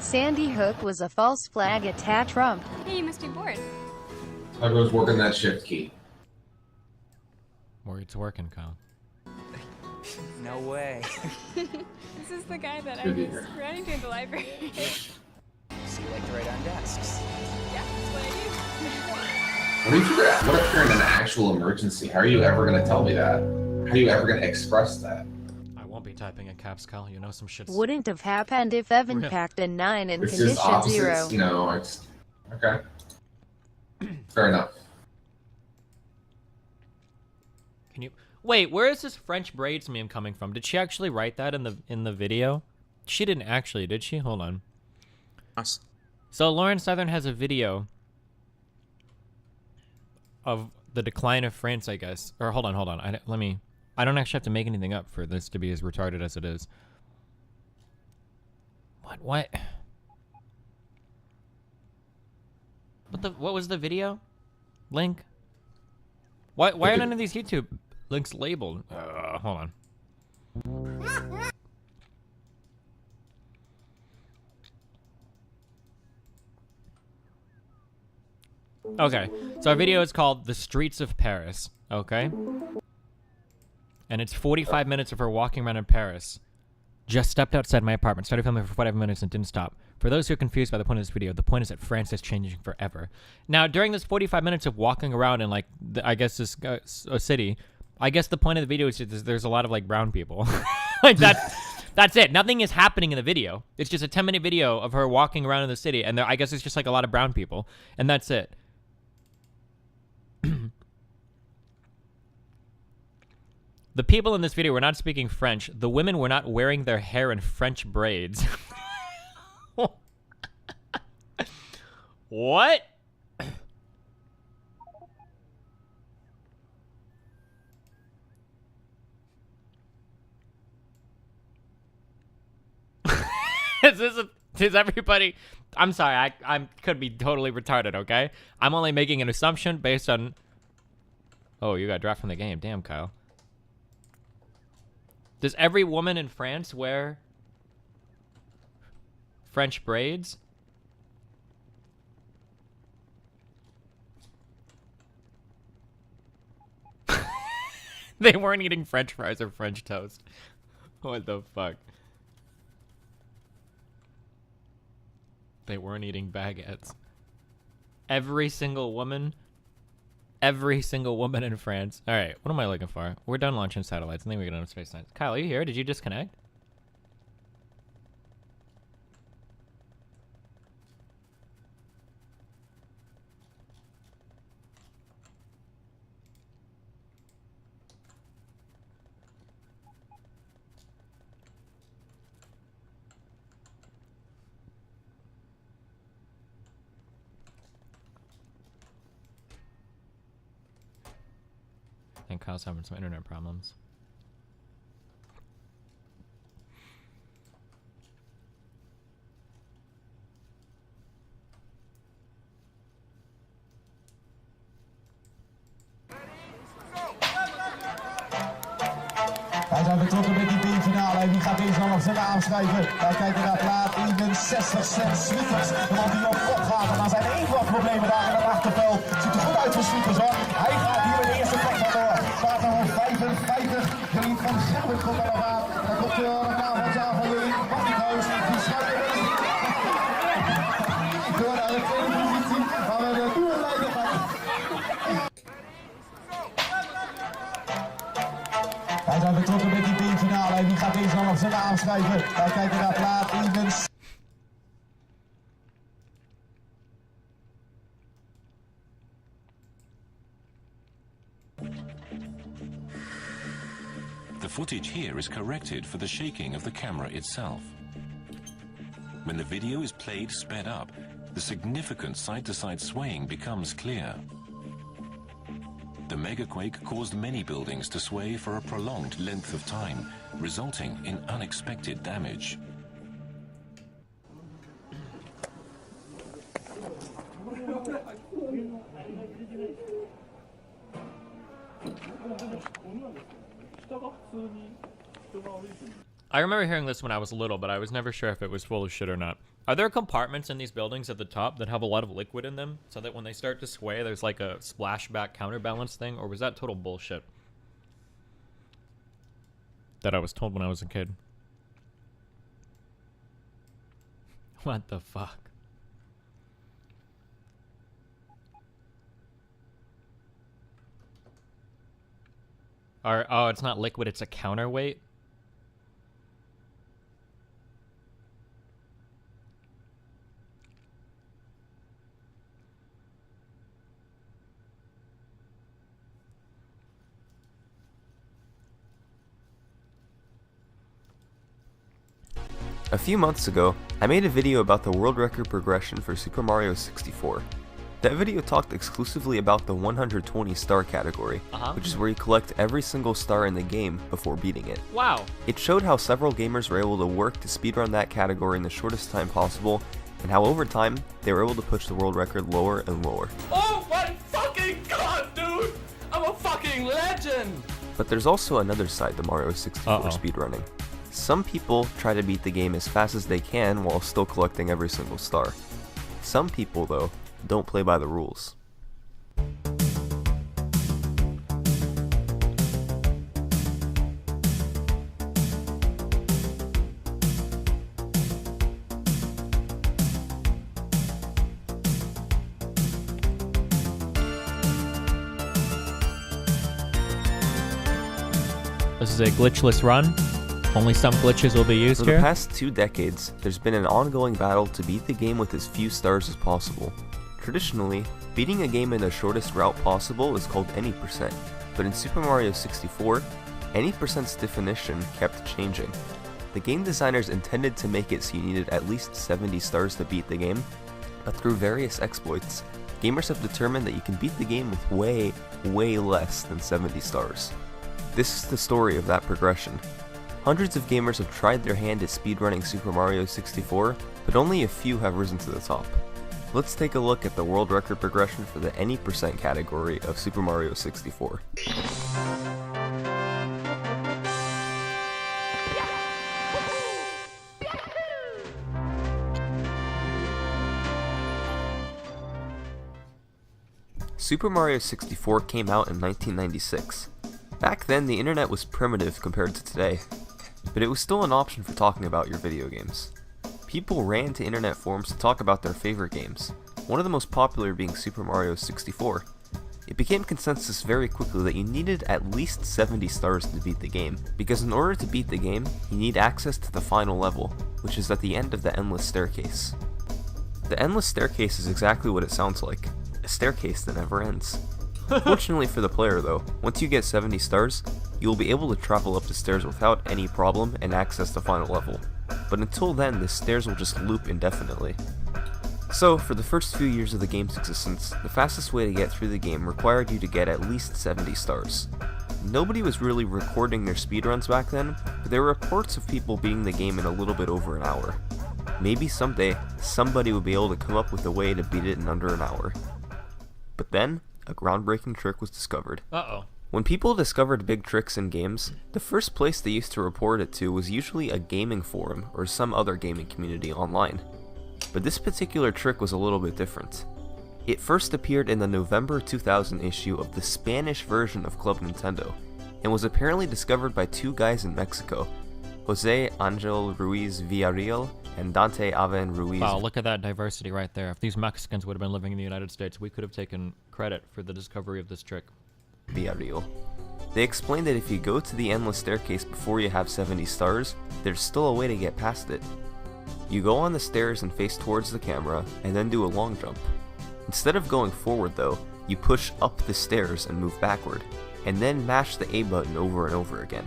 Sandy Hook was a false flag attack Trump. Hey, you must be bored. I was working that shift key. Where it's working, Kyle. No way. This is the guy that I Good to was hear. running to in the library. So you like to write on desks? Yeah, that's what I do. What if you're in an actual emergency? How are you ever going to tell me that? How are you ever going to express that? I won't be typing in caps, Kyle. You know some shit's... Wouldn't have happened if Evan Really? packed a 9 in It's condition just opposites, 0. you know. It's okay. Fair enough. Can you... Wait, where is this French braids meme coming from? Did she actually write that in the video? She didn't actually, did she? Hold on. So Lauren Southern has a video of the decline of France, I guess. Or hold on. I don't actually have to make anything up for this to be as retarded as it is. What? What was the video? Link? Why are none of these YouTube links labeled? Hold on. Okay, so our video is called The Streets of Paris, okay? And it's 45 minutes of her walking around in Paris. Just stepped outside my apartment, started filming for 45 minutes and didn't stop. For those who are confused by the point of this video, the point is that France is changing forever. Now, during this 45 minutes of walking around in, like, I guess this a city, I guess the point of the video is that there's a lot of, like, brown people. Like, that's it. Nothing is happening in the video. It's just a 10-minute video of her walking around in the city, and I guess it's just, like, a lot of brown people, and that's it. The people in this video were not speaking French. The women were not wearing their hair in French braids. What? Is everybody... I'm sorry, I could be totally retarded, okay? I'm only making an assumption based on... Oh, you got dropped from the game. Damn, Kyle. Does every woman in France wear French braids? They weren't eating French fries or French toast. What the fuck? They weren't eating baguettes. Every single woman in France. All right, what am I looking for? We're done launching satellites. I think we're done with space science. Kyle, are you here? Did you disconnect? I think Kyle's having some internet problems. Wij zijn betrokken met die B-finale en wie gaat deze dan nog zijn naam schrijven? Wij kijken naar plaat 61 cent Sweeters. De man die op kop gaat, maar zijn enige wat problemen daar in het achterveld. Ziet er goed uit voor Sweeters hoor. Hij gaat hier de eerste plek van door. Staat er nog 55. Geliefd van Gerbert komt er nog aan. Dan komt de naam aan van jullie. Magnico's, die schuift er in. Door naar de tweede positie. Waar we de nieuwe leider bij. Wij zijn betrokken met die B-finale en wie gaat deze dan nog zijn naam schrijven? Wij kijken naar plaat 61. The footage here is corrected for the shaking of the camera itself. When the video is played sped up, the significant side-to-side swaying becomes clear. The megaquake caused many buildings to sway for a prolonged length of time, resulting in unexpected damage. I remember hearing this when I was little, but I was never sure if it was full of shit or not. Are there compartments in these buildings at the top that have a lot of liquid in them so that when they start to sway, there's like a splashback counterbalance thing? Or was that total bullshit that I was told when I was a kid? What the fuck? Oh, it's not liquid, it's a counterweight? A few months ago, I made a video about the world record progression for Super Mario 64. That video talked exclusively about the 120 star category, which is where you collect every single star in the game before beating it. Wow. It showed how several gamers were able to work to speedrun that category in the shortest time possible, and how over time, they were able to push the world record lower and lower. Oh my fucking god, dude! I'm a fucking legend! But there's also another side to Mario 64 speedrunning. Some people try to beat the game as fast as they can while still collecting every single star. Some people, though, don't play by the rules. This is a glitchless run. Only some glitches will be used here. here. For the past 2 decades, there's been an ongoing battle to beat the game with as few stars as possible. Traditionally, beating a game in the shortest route possible is called any percent, but in Super Mario 64, any percent's definition kept changing. The game designers intended to make it so you needed at least 70 stars to beat the game, but through various exploits, gamers have determined that you can beat the game with way less than 70 stars. This is the story of that progression. Hundreds of gamers have tried their hand at speedrunning Super Mario 64, but only a few have risen to the top. Let's take a look at the world record progression for the any percent category of Super Mario 64. Super Mario 64 came out in 1996. Back then, the internet was primitive compared to today, but it was still an option for talking about your video games. People ran to internet forums to talk about their favorite games, one of the most popular being Super Mario 64. It became consensus very quickly that you needed at least 70 stars to beat the game, because in order to beat the game, you need access to the final level, which is at the end of the endless staircase. The endless staircase is exactly what it sounds like, a staircase that never ends. Fortunately for the player though, once you get 70 stars, you will be able to travel up the stairs without any problem and access the final level. But until then, the stairs will just loop indefinitely. So, for the first few years of the game's existence, the fastest way to get through the game required you to get at least 70 stars. Nobody was really recording their speedruns back then, but there were reports of people beating the game in a little bit over an hour. Maybe someday, somebody would be able to come up with a way to beat it in under an hour. But then, a groundbreaking trick was discovered. When people discovered big tricks in games, the first place they used to report it to was usually a gaming forum or some other gaming community online. But this particular trick was a little bit different. It first appeared in the November 2000 issue of the Spanish version of Club Nintendo, and was apparently discovered by 2 guys in Mexico, Jose Angel Ruiz Villarreal and Dante Aven Ruiz. Wow, look at that diversity right there. If these Mexicans would have been living in the United States, we could have taken credit for the discovery of this trick. Villarreal. They explained that if you go to the endless staircase before you have 70 stars, there's still a way to get past it. You go on the stairs and face towards the camera, and then do a long jump. Instead of going forward though, you push up the stairs and move backward, and then mash the A button over and over again.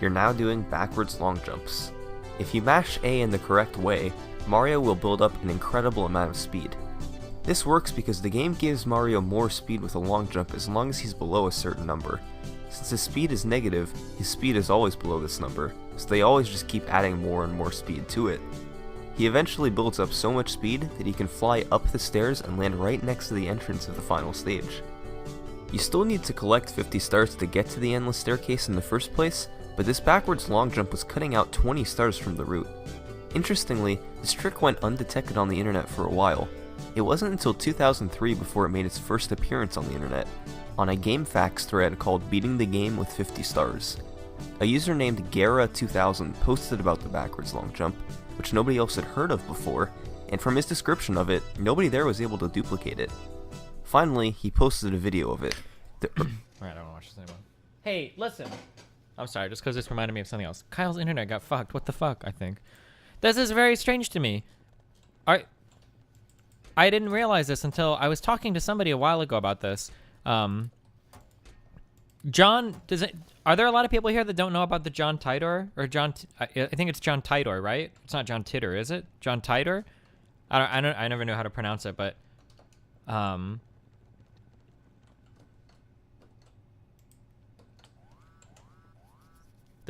You're now doing backwards long jumps. If you mash A in the correct way, Mario will build up an incredible amount of speed. This works because the game gives Mario more speed with a long jump as long as he's below a certain number. Since his speed is negative, his speed is always below this number, so they always just keep adding more and more speed to it. He eventually builds up so much speed that he can fly up the stairs and land right next to the entrance of the final stage. You still need to collect 50 stars to get to the endless staircase in the first place, but this backwards long jump was cutting out 20 stars from the route. Interestingly, this trick went undetected on the internet for a while. It wasn't until 2003 before it made its first appearance on the internet, on a GameFAQs thread called Beating the Game with 50 Stars. A user named Gara2000 posted about the backwards long jump, which nobody else had heard of before, and from his description of it, nobody there was able to duplicate it. Finally, he posted a video of it. Alright, I don't want to watch this anymore. Hey, listen. I'm sorry, just because this reminded me of something else. Kyle's internet got fucked. What the fuck, I think. This is very strange to me. I didn't realize this until I was talking to somebody a while ago about this. John, are there a lot of people here that don't know about the John Tidor? Or I think it's John Tidor, right? It's not John Titor, is it? John Tidor? I never know how to pronounce it, but the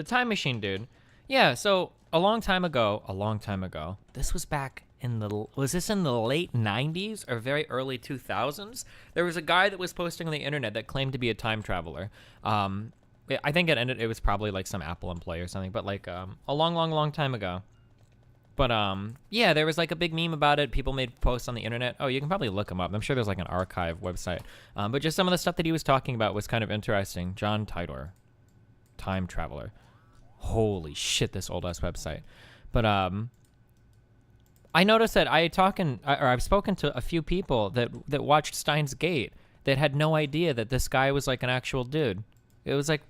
Time Machine dude. Yeah, so a long time ago, this was back in was this in the late 90s or very early 2000s? There was a guy that was posting on the internet that claimed to be a time traveler. I think it was probably like some Apple employee or something, but like a long time ago. But yeah, there was like a big meme about it. People made posts on the internet. Oh, you can probably look him up. I'm sure there's like an archive website. But just some of the stuff that he was talking about was kind of interesting. John Tidor, time traveler. Holy shit, this old ass website. But I noticed that I've spoken to a few people that watched Steins Gate that had no idea that this guy was like an actual dude. It was like,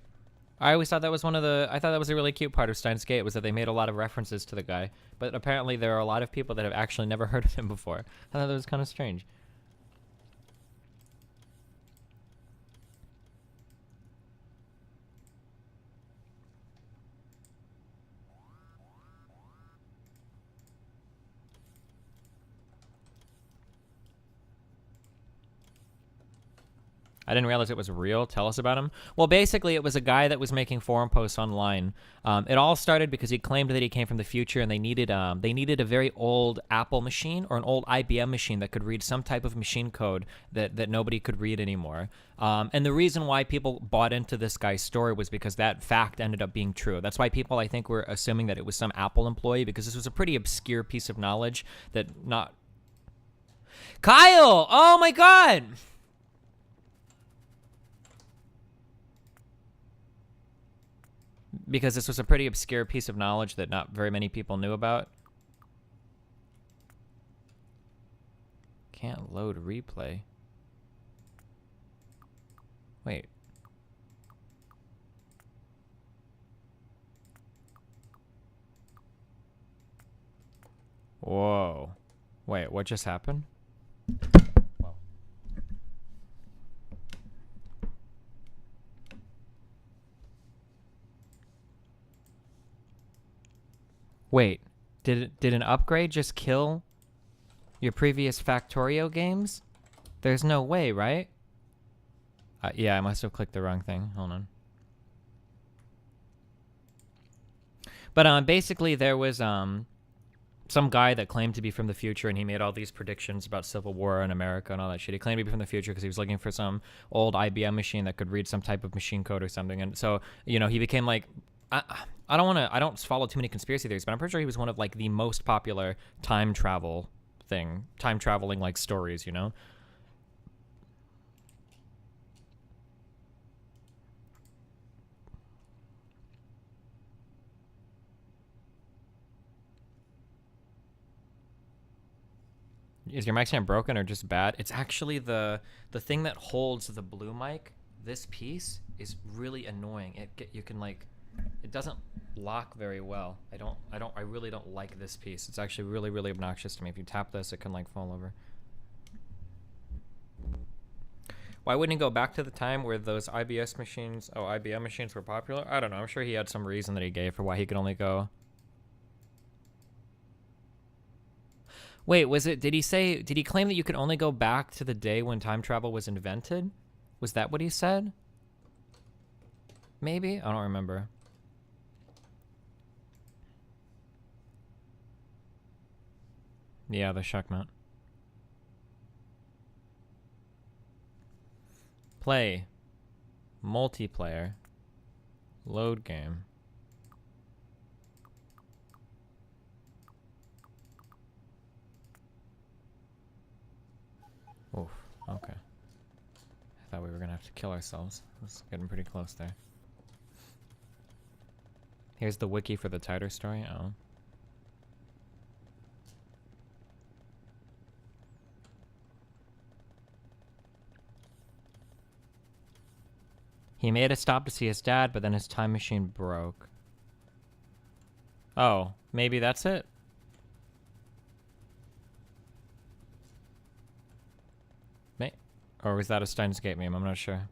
I always thought that was I thought that was a really cute part of Steins Gate, was that they made a lot of references to the guy. But apparently there are a lot of people that have actually never heard of him before. I thought that was kind of strange. I didn't realize it was real. Tell us about him. Well, basically, it was a guy that was making forum posts online. It all started because he claimed that he came from the future, and they needed a very old Apple machine or an old IBM machine that could read some type of machine code that nobody could read anymore. And the reason why people bought into this guy's story was because that fact ended up being true. That's why people, I think, were assuming that it was some Apple employee, because this was a pretty obscure piece of knowledge that not... Kyle! Oh my god! Because this was a pretty obscure piece of knowledge that not very many people knew about. Can't load replay. Wait. Whoa. Wait, what just happened? Whoa. Wait, did an upgrade just kill your previous Factorio games? There's no way, right? Yeah, I must have clicked the wrong thing. Hold on. But basically there was some guy that claimed to be from the future, and he made all these predictions about Civil War in America and all that shit. He claimed to be from the future because he was looking for some old IBM machine that could read some type of machine code or something. And so, you know, he became like... I don't follow too many conspiracy theories, but I'm pretty sure he was one of like the most popular time traveling like stories, you know? Is your mic stand broken or just bad? It's actually the thing that holds the blue mic. This piece is really annoying. You can like... It doesn't lock very well. I really don't like this piece. It's actually really, really obnoxious to me. If you tap this, it can like fall over. Why wouldn't he go back to the time where those IBM machines were popular? I don't know. I'm sure he had some reason that he gave for why he could only go. Wait, did he claim that you could only go back to the day when time travel was invented? Was that what he said? Maybe? I don't remember. Yeah, the shuck mount. Play. Multiplayer. Load game. Oof, okay. I thought we were gonna have to kill ourselves. It's getting pretty close there. Here's the wiki for the tighter story. Oh. He made a stop to see his dad, but then his time machine broke. Oh, maybe that's it? Or was that a Steins Gate meme? I'm not sure.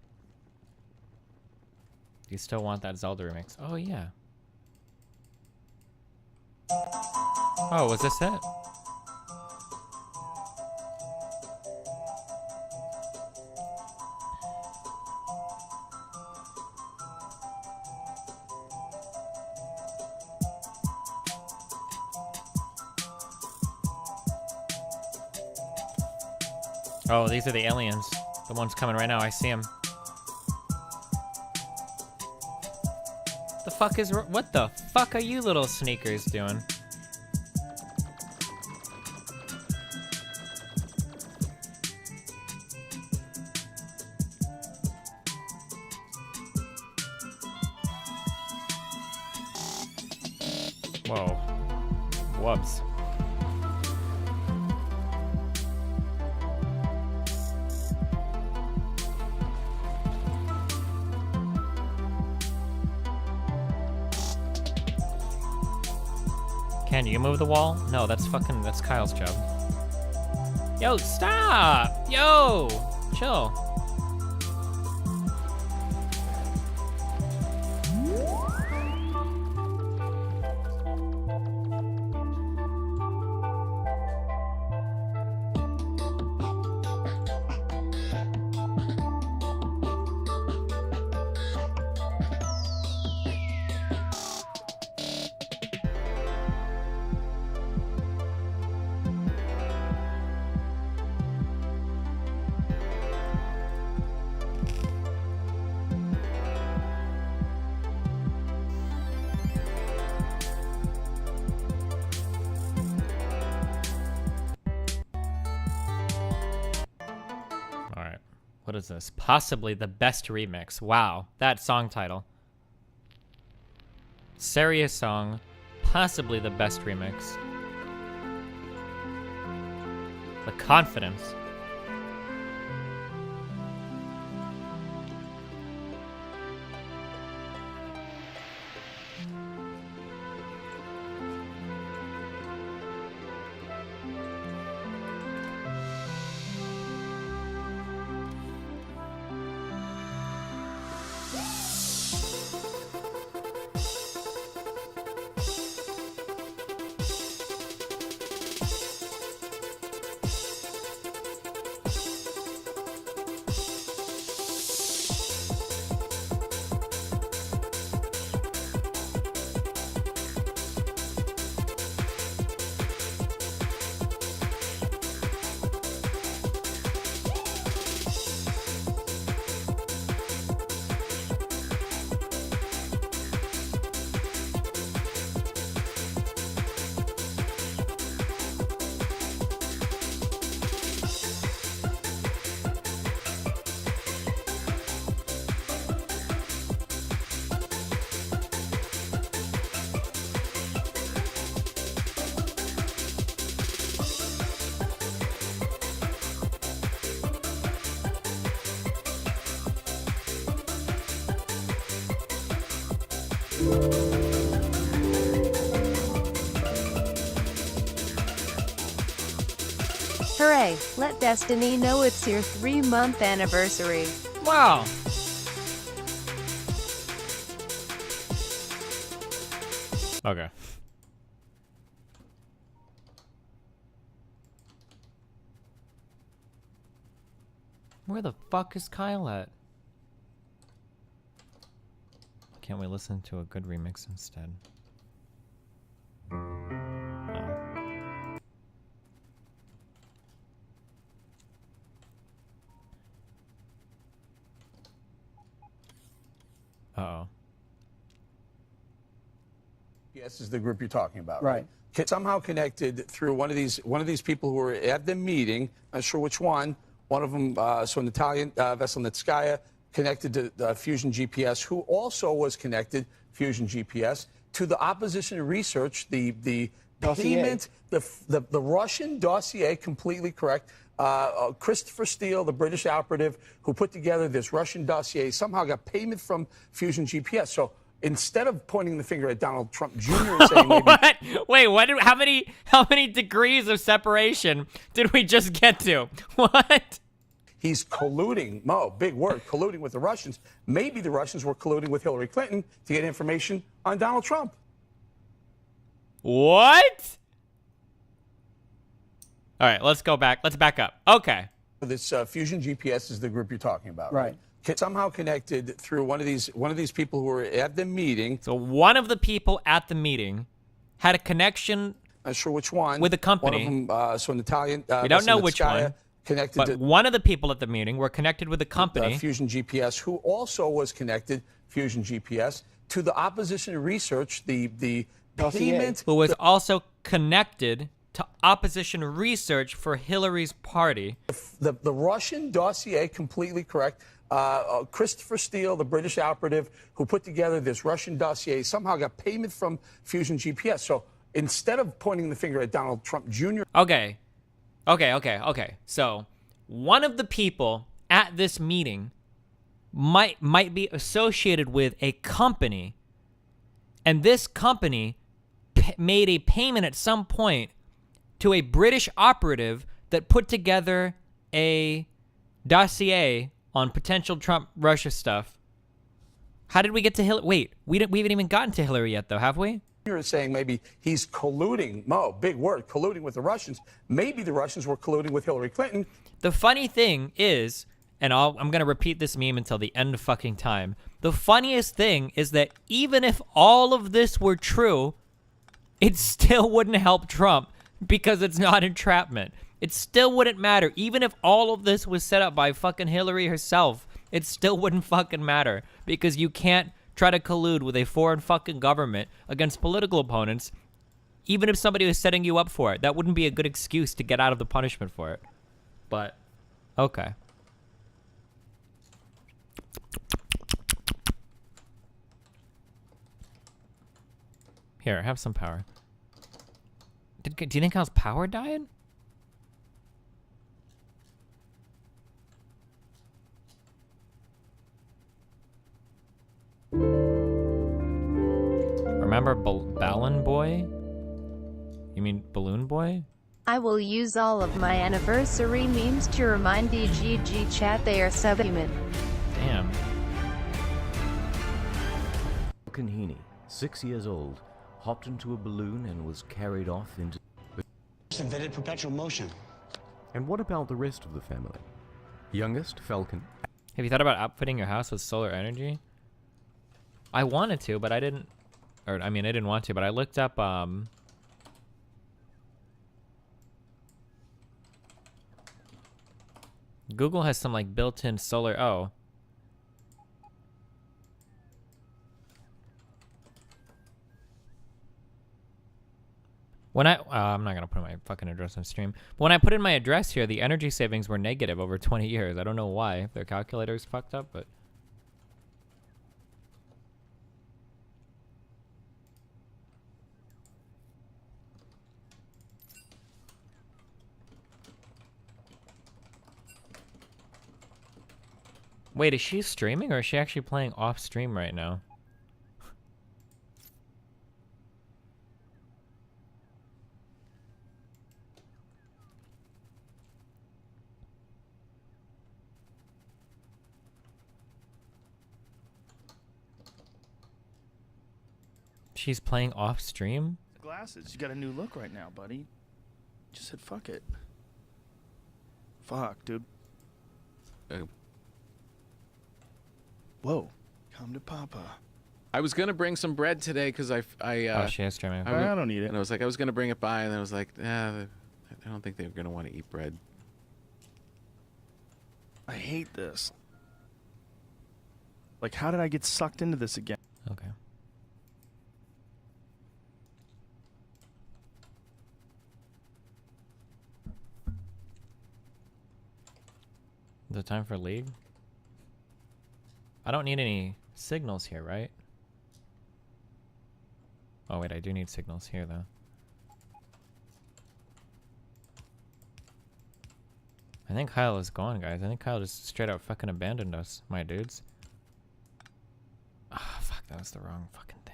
Do you still want that Zelda remix? Oh, yeah. Oh, was this it? Oh, these are the aliens. The one's coming right now. I see him. The fuck is... What the fuck are you little sneakers doing? Whoa. Whoops. Can you move the wall? No, that's Kyle's job. Yo, stop! Yo! Chill. What is this? Possibly the best remix. Wow, that song title. Serious song, possibly the best remix. The confidence. Hooray, let Destiny know it's your 3-month anniversary. Wow. Okay. Where the fuck is Kyle at? Can't we listen to a good remix instead? Uh-oh. Yes, is the group you're talking about, right? Somehow connected through one of these people who were at the meeting, not sure which one, One of them, so an Italian vessel, Netskaya, connected to Fusion GPS, who also was connected, Fusion GPS, to the opposition research, the payment, the Russian dossier, completely correct. Christopher Steele, the British operative who put together this Russian dossier, somehow got payment from Fusion GPS. So instead of pointing the finger at Donald Trump Jr. and saying maybe... What? Wait, what? How many degrees of separation did we just get to? What? He's colluding, Mo, big word, colluding with the Russians. Maybe the Russians were colluding with Hillary Clinton to get information on Donald Trump. What? All right, let's go back. Let's back up. Okay. This Fusion GPS is the group you're talking about, Right. Somehow connected through one of these people who were at the meeting. So one of the people at the meeting had a connection. Not sure which one. With a company. One of them, so an Italian. We don't know which one. Connected but to one of the people at the meeting were connected with a company. Fusion GPS, who also was connected, Fusion GPS, to the opposition research, the payment. Who was also connected to opposition research for Hillary's party. The Russian dossier, completely correct. Christopher Steele, the British operative who put together this Russian dossier, somehow got payment from Fusion GPS. So instead of pointing the finger at Donald Trump Jr. Okay. So one of the people at this meeting might be associated with a company, and this company made a payment at some point to a British operative that put together a dossier on potential Trump-Russia stuff. How did we get to Hillary? Wait, we haven't even gotten to Hillary yet, though, have we? You're saying maybe he's colluding, Mo, big word, colluding with the Russians. Maybe the Russians were colluding with Hillary Clinton. The funny thing is, and I'm going to repeat this meme until the end of fucking time. The funniest thing is that even if all of this were true, it still wouldn't help Trump because it's not entrapment. It still wouldn't matter. Even if all of this was set up by fucking Hillary herself, it still wouldn't fucking matter because you can't try to collude with a foreign fucking government against political opponents, even if somebody was setting you up for it. That wouldn't be a good excuse to get out of the punishment for it. But, okay. Here, have some power. Do you think Hal's power died? Remember Balloon Boy? You mean Balloon Boy? I will use all of my anniversary memes to remind the GG chat they are subhuman. Damn. Kanhini, 6 years old, hopped into a balloon and was carried off into... Invented perpetual motion. And what about the rest of the family? Youngest, Falcon. Have you thought about outfitting your house with solar energy? I wanted to, but I didn't... Or, I mean, I didn't want to, but I looked up, Google has some, like, built-in solar... Oh. When I'm not gonna put my fucking address on stream. But when I put in my address here, the energy savings were negative over 20 years. I don't know why. If their calculator's fucked up, but... Wait, is she streaming or is she actually playing off stream right now? She's playing off stream? Glasses, you got a new look right now, buddy. Just said fuck it. Fuck, dude. Whoa, come to Papa. I was gonna bring some bread today because oh, she is streaming. I don't need it. And I was like, I was gonna bring it by, and then I was like, I don't think they're gonna want to eat bread. I hate this. Like, how did I get sucked into this again? Okay. Is it time for League? I don't need any signals here, right? Oh wait, I do need signals here though. I think Kyle is gone, guys. I think Kyle just straight out fucking abandoned us, my dudes. Ah, fuck, that was the wrong fucking thing.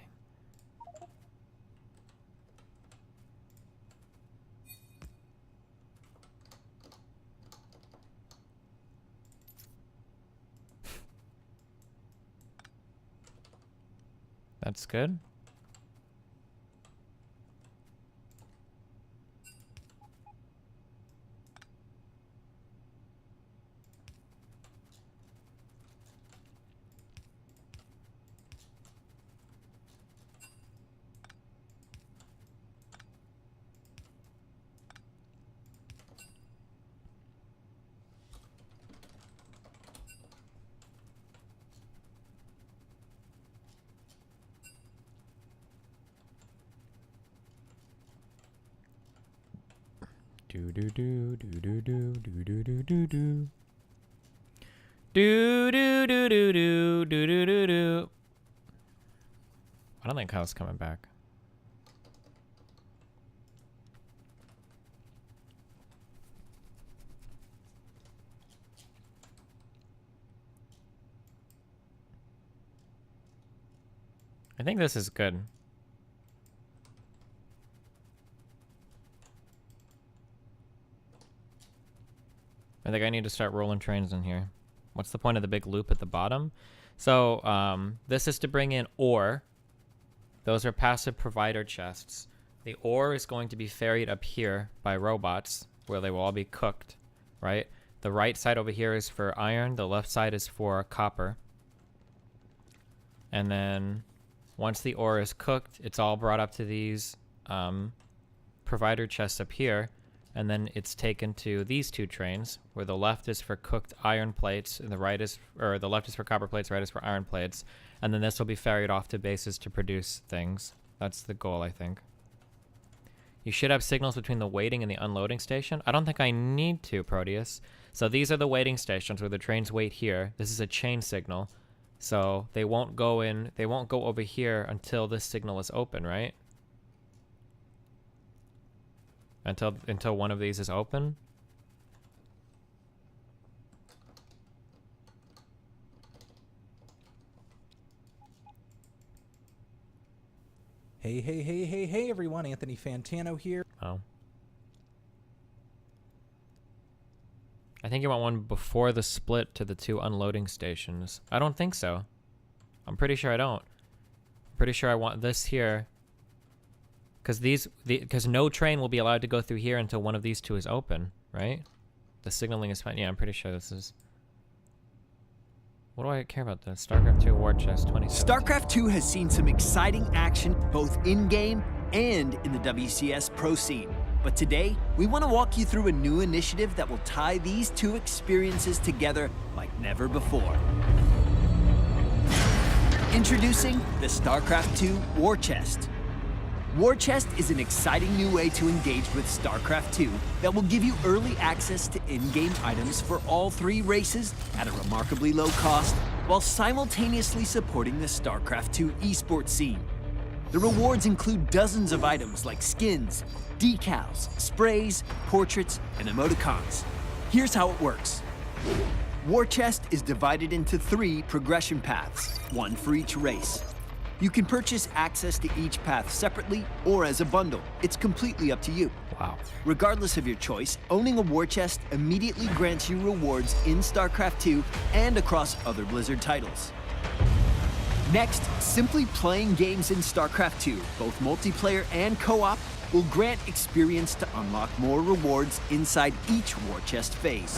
That's good. Do do do do do do do do do do do. Do do do do do do do do do. I don't think Kyle's coming back. I think this is good. I think I need to start rolling trains in here. What's the point of the big loop at the bottom? So this is to bring in ore. Those are passive provider chests. The ore is going to be ferried up here by robots where they will all be cooked, right? The right side over here is for iron. The left side is for copper. And then once the ore is cooked, it's all brought up to these provider chests up here. And then it's taken to these two trains, where the left is for cooked iron plates, and the right is, or the left is for copper plates, right is for iron plates. And then this will be ferried off to bases to produce things. That's the goal, I think. You should have signals between the waiting and the unloading station. I don't think I need to, Proteus. So these are the waiting stations where the trains wait here. This is a chain signal. So they won't go in, they won't go over here until this signal is open, right? Until one of these is open. Hey everyone, Anthony Fantano here. Oh. I think you want one before the split to the two unloading stations. I don't think so. I'm pretty sure I don't. I'm pretty sure I want this here. Because no train will be allowed to go through here until one of these two is open, right? The signaling is fine. Yeah, I'm pretty sure this is... What do I care about this? StarCraft 2 War Chest 27. StarCraft 2 has seen some exciting action both in-game and in the WCS Pro scene. But today, we want to walk you through a new initiative that will tie these two experiences together like never before. Introducing the StarCraft 2 War Chest. War Chest is an exciting new way to engage with StarCraft 2 that will give you early access to in-game items for all three races at a remarkably low cost, while simultaneously supporting the StarCraft 2 esports scene. The rewards include dozens of items like skins, decals, sprays, portraits, and emoticons. Here's how it works. War Chest is divided into 3 progression paths, one for each race. You can purchase access to each path separately or as a bundle. It's completely up to you. Wow. Regardless of your choice, owning a war chest immediately grants you rewards in StarCraft 2 and across other Blizzard titles. Next, simply playing games in StarCraft 2, both multiplayer and co-op, will grant experience to unlock more rewards inside each war chest phase.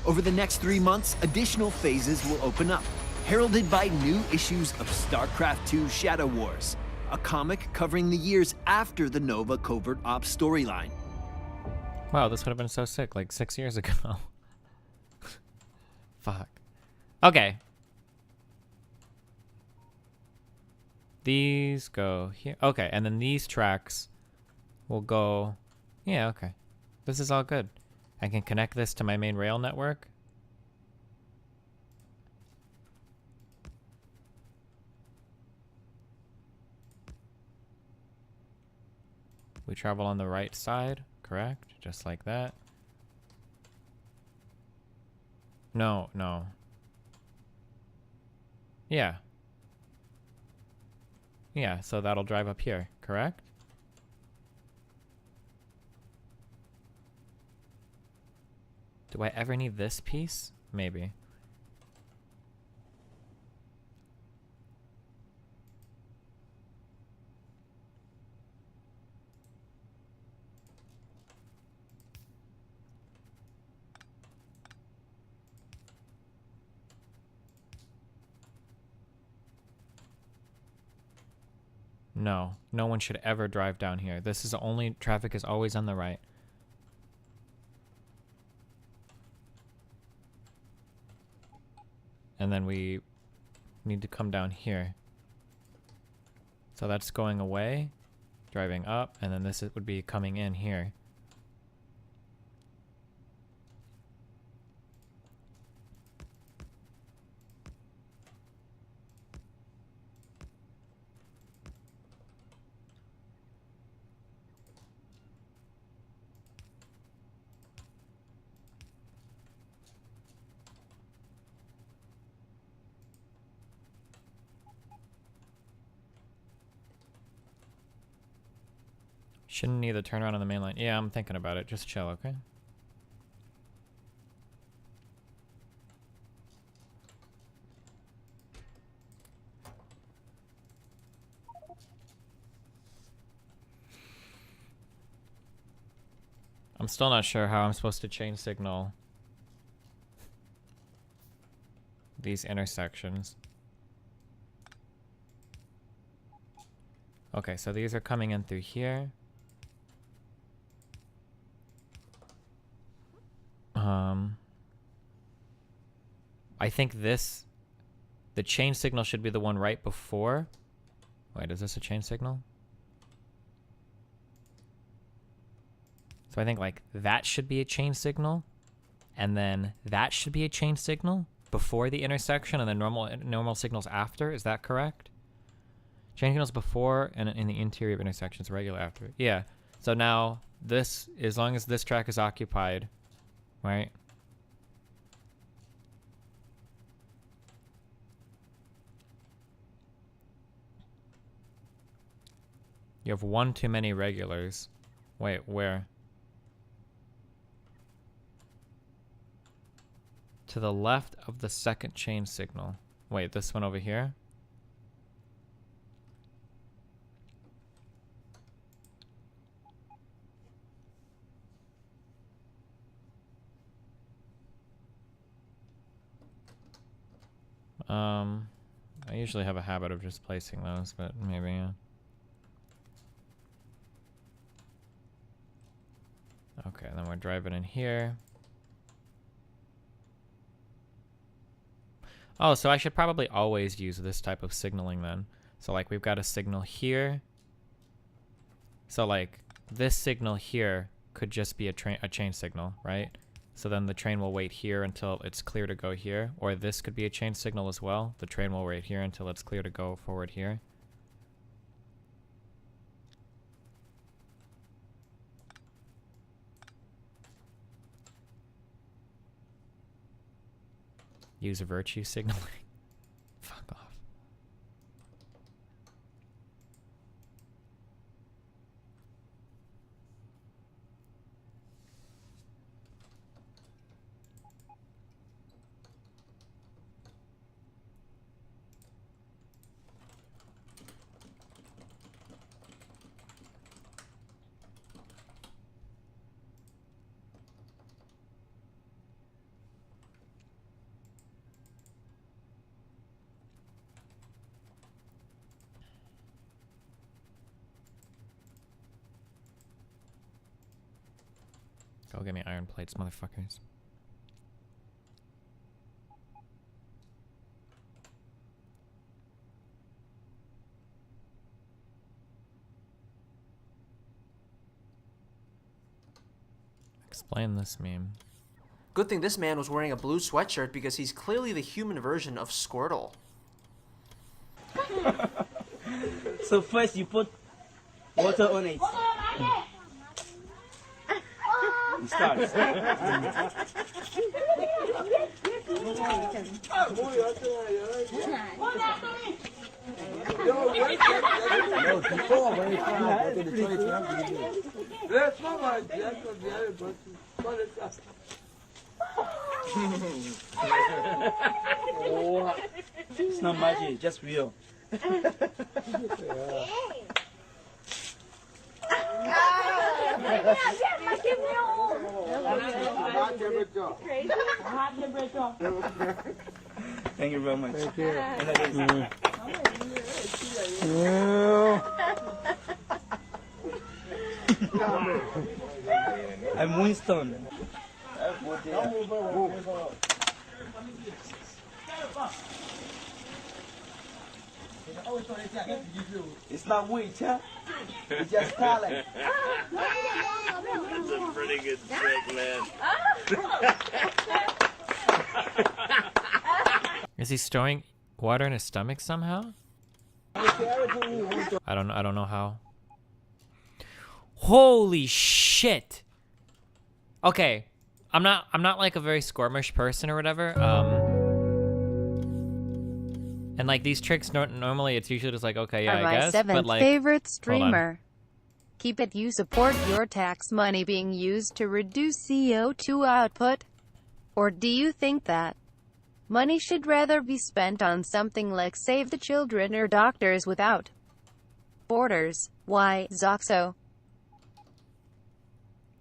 Over the next 3 months, additional phases will open up, heralded by new issues of StarCraft 2 Shadow Wars, a comic covering the years after the Nova Covert Ops storyline. Wow, this would have been so sick, like 6 years ago. Fuck. Okay. These go here. Okay, and then these tracks will go... Yeah, okay. This is all good. I can connect this to my main rail network. We travel on the right side, correct? Just like that. No, no. Yeah. Yeah, so that'll drive up here, correct? Do I ever need this piece? Maybe. No, no one should ever drive down here. This is the only traffic is always on the right. And then we need to come down here. So that's going away, driving up, and then this would be coming in here. Shouldn't need the turnaround on the main line. Yeah, I'm thinking about it. Just chill, okay? I'm still not sure how I'm supposed to chain signal these intersections. Okay, so these are coming in through here. I think the chain signal should be the one right before. Wait, is this a chain signal? So I think like that should be a chain signal, and then that should be a chain signal before the intersection, and then normal signals after. Is that correct? Chain signals before and in the interior of intersections, regular after. Yeah. So now this, as long as this track is occupied, right? You have one too many regulars. Wait, where? To the left of the second chain signal. Wait, this one over here? I usually have a habit of just placing those, but maybe, yeah. Okay, then we're driving in here. Oh, so I should probably always use this type of signaling then. So like we've got a signal here. So like this signal here could just be a chain signal, right? So then the train will wait here until it's clear to go here. Or this could be a chain signal as well. The train will wait here until it's clear to go forward here. Use virtue signaling. Fuck off. Go get me iron plates, motherfuckers. Explain this meme. Good thing this man was wearing a blue sweatshirt because he's clearly the human version of Squirtle. So first you put water on it. He starts. It's not magic, just real. Thank you very much. Thank you. I'm Winston. It's not witch, huh? It's just talent. That's a pretty good trick, man. Is he storing water in his stomach somehow? I don't know how. Holy shit. Okay. I'm not like a very squirmish person or whatever. And like these tricks normally it's usually just like, okay, yeah, Are I my guess, seventh but like favorite streamer. Keep it. You support your tax money being used to reduce CO2 output? Or do you think that money should rather be spent on something like Save the Children or Doctors Without Borders? Why, Zoxo?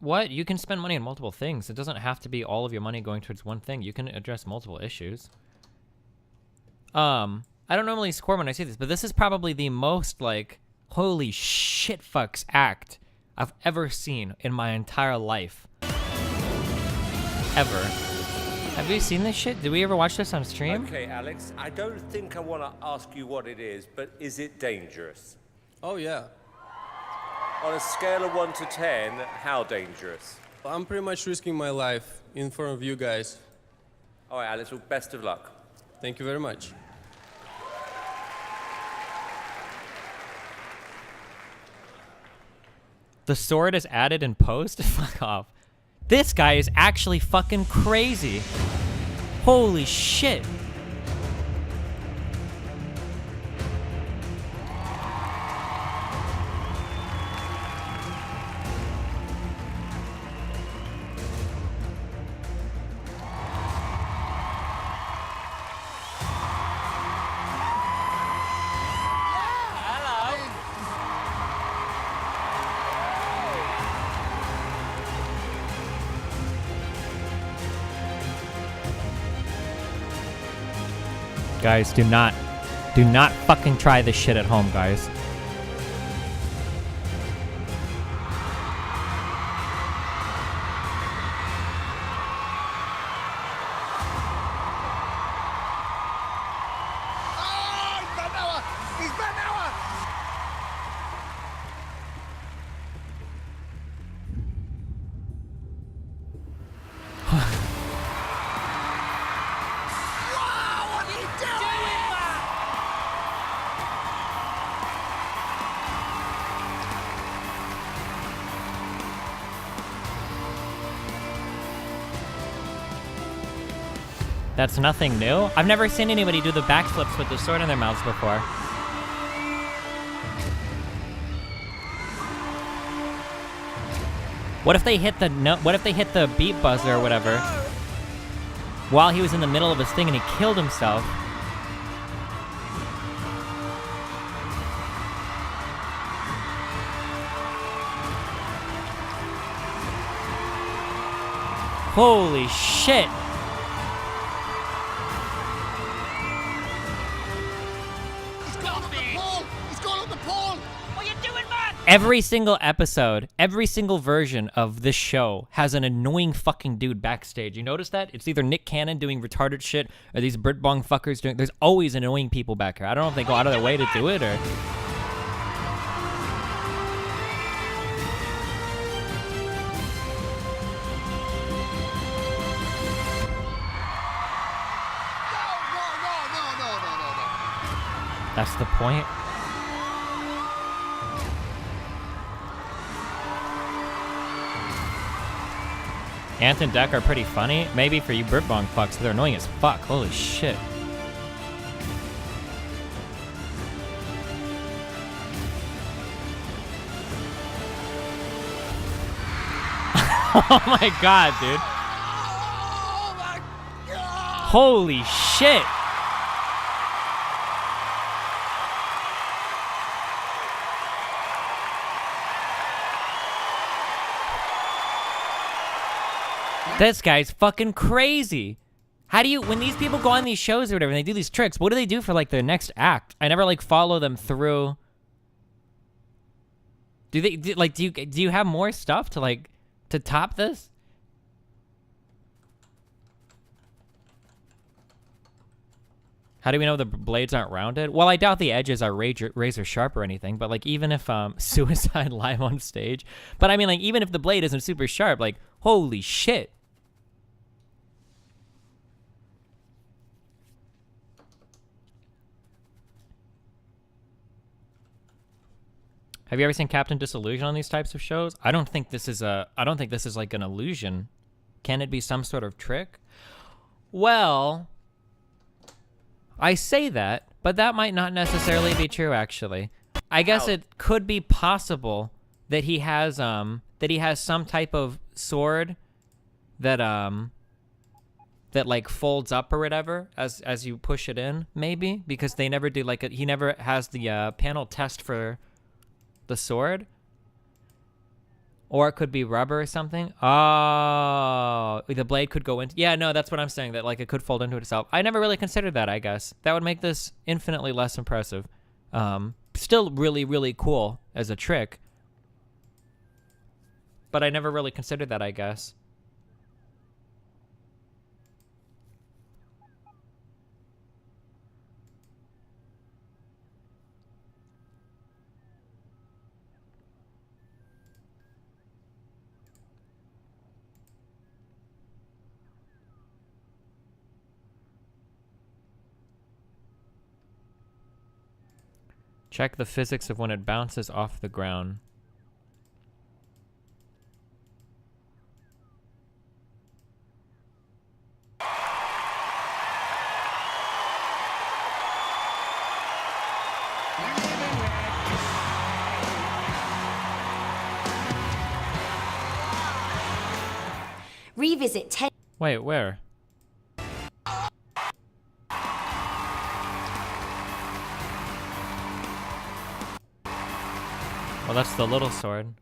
What? You can spend money on multiple things. It doesn't have to be all of your money going towards one thing. You can address multiple issues. I don't normally squirm when I say this, but this is probably the most, like, holy shit fucks act I've ever seen in my entire life. Ever. Have you seen this shit? Did we ever watch this on stream? Okay, Alex, I don't think I want to ask you what it is, but is it dangerous? Oh, yeah. On a scale of 1 to 10, how dangerous? I'm pretty much risking my life in front of you guys. All right, Alex, well, best of luck. Thank you very much. The sword is added in post? Fuck off. This guy is actually fucking crazy. Holy shit. Guys, do not fucking try this shit at home, guys. That's nothing new. I've never seen anybody do the backflips with the sword in their mouths before. What if they hit the what if they hit the beat buzzer or whatever while he was in the middle of his thing and he killed himself? Holy shit. Every single episode, every single version of this show has an annoying fucking dude backstage. You notice that? It's either Nick Cannon doing retarded shit or these Britbong fuckers doing... There's always annoying people back here. I don't know if they go out of their way to do it or... That's the point. Ant and Deck are pretty funny. Maybe for you Britbong fucks, they're annoying as fuck. Holy shit. Oh my god, dude. Holy shit. This guy's fucking crazy. How do you, when these people go on these shows or whatever, and they do these tricks, what do they do for like their next act? I never like follow them through. Do they, do you have more stuff to like, to top this? How do we know the blades aren't rounded? Well, I doubt the edges are razor sharp or anything, but like even if Suicide live on stage, but I mean like even if the blade isn't super sharp, like holy shit. Have you ever seen Captain Disillusion on these types of shows? I don't think this is like an illusion. Can it be some sort of trick? Well, I say that, but that might not necessarily be true actually. I guess it could be possible that he has some type of sword that that like folds up or whatever as you push it in, maybe, because they never do like he never has the panel test for the sword. Or it could be rubber or something. Oh, the blade could go into... Yeah, no, that's what I'm saying, that like it could fold into itself. I never really considered that, I guess. That would make this infinitely less impressive. Still really, really cool as a trick. But I never really considered that, I guess. Check the physics of when it bounces off the ground. Revisit 10. Wait, where? Well, that's the little sword.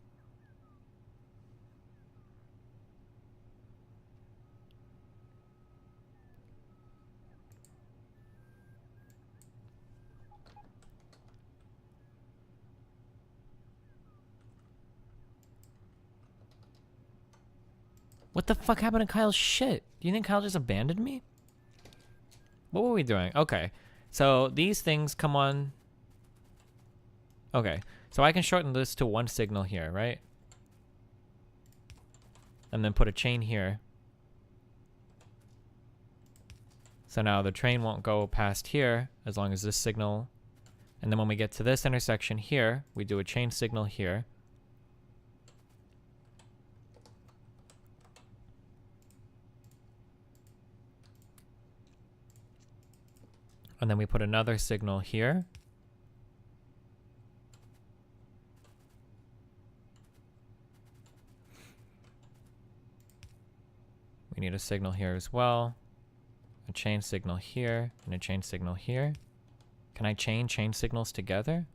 What the fuck happened to Kyle's shit? Do you think Kyle just abandoned me? What were we doing? Okay. So these things come on. Okay. So I can shorten this to one signal here, right? And then put a chain here. So now the train won't go past here as long as this signal. And then when we get to this intersection here, we do a chain signal here. And then we put another signal here. We need a signal here as well. A chain signal here, and a chain signal here. Can I chain signals together?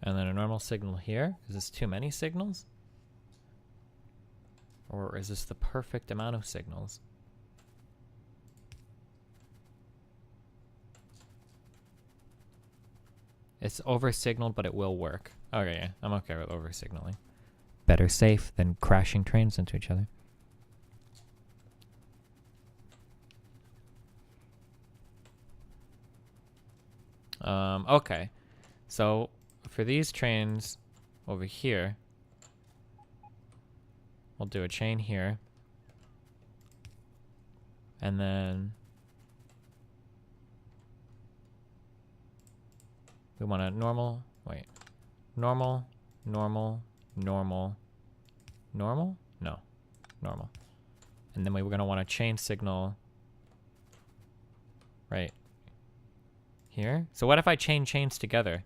And then a normal signal here. Is this too many signals? Or is this the perfect amount of signals? It's over-signaled, but it will work. Okay, yeah, I'm okay with over-signaling. Better safe than crashing trains into each other. Okay. So, for these trains over here, we'll do a chain here. And then we want a normal, wait, normal, normal, normal, normal? No. normal. And then we were going to want a chain signal right here. So what if I chain chains together?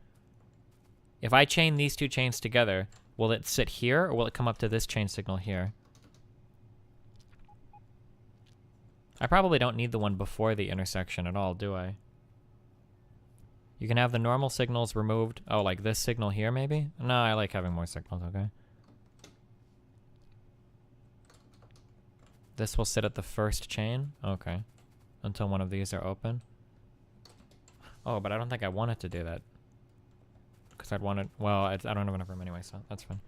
If I chain these two chains together, will it sit here or will it come up to this chain signal here? I probably don't need the one before the intersection at all, do I? You can have the normal signals removed. Oh, like this signal here, maybe? No, I like having more signals, okay. This will sit at the first chain? Okay. Until one of these are open. Oh, but I don't think I want it to do that. Because I'd want it... Well, I don't have enough room anyway, so that's fine.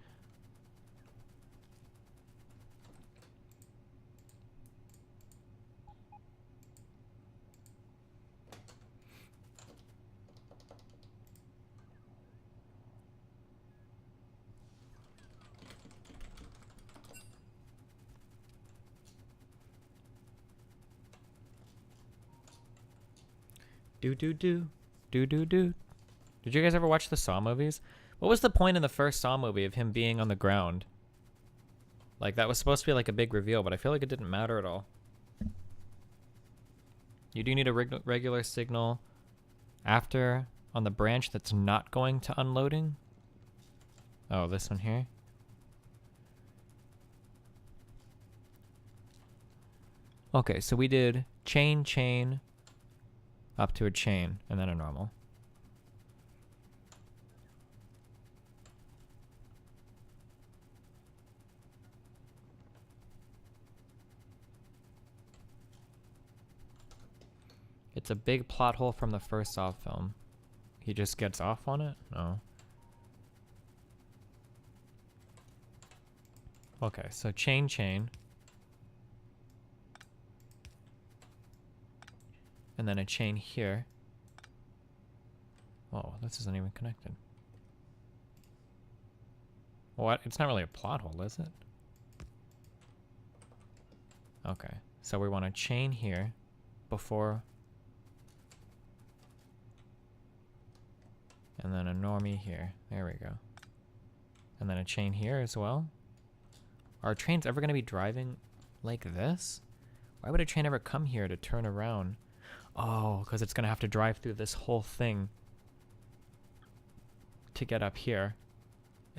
Do-do-do. Do-do-do. Did you guys ever watch the Saw movies? What was the point in the first Saw movie of him being on the ground? Like, that was supposed to be like a big reveal, but I feel like it didn't matter at all. You do need a regular signal after on the branch that's not going to unloading. Oh, this one here. Okay, so we did chain, chain, up to a chain, and then a normal. It's a big plot hole from the first Saw film. He just gets off on it? No. Okay, so chain, chain. And then a chain here. Oh, this isn't even connected. What? It's not really a plot hole, is it? Okay, so we want a chain here before... And then a normie here. There we go. And then a chain here as well. Are trains ever going to be driving like this? Why would a train ever come here to turn around? Oh, because it's going to have to drive through this whole thing to get up here.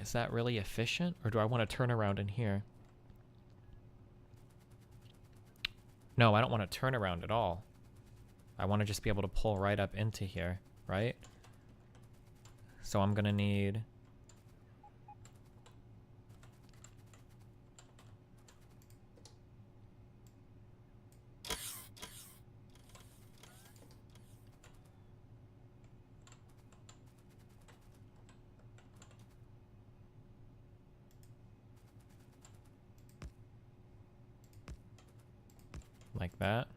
Is that really efficient? Or do I want to turn around in here? No, I don't want to turn around at all. I want to just be able to pull right up into here, right? So I'm going to need... like that.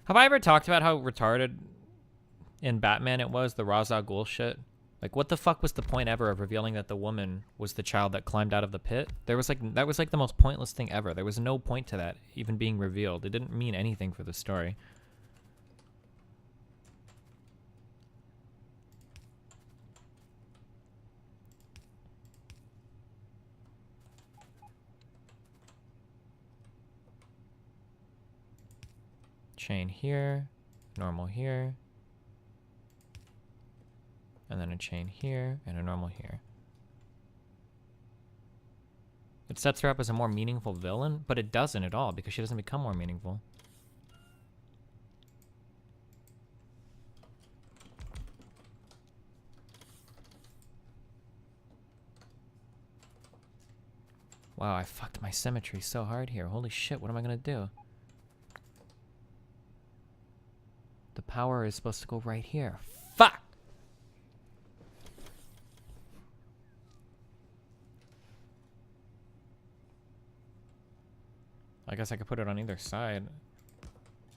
Have I ever talked about how retarded in Batman it was, the Ra's al Ghul shit? Like, what the fuck was the point ever of revealing that the woman was the child that climbed out of the pit? There was like, that was like the most pointless thing ever. There was no point to that even being revealed. It didn't mean anything for the story. Chain here, normal here. And then a chain here, and a normal here. It sets her up as a more meaningful villain, but it doesn't at all, because she doesn't become more meaningful. Wow, I fucked my symmetry so hard here. Holy shit, what am I gonna do? The power is supposed to go right here. Fuck! I guess I could put it on either side.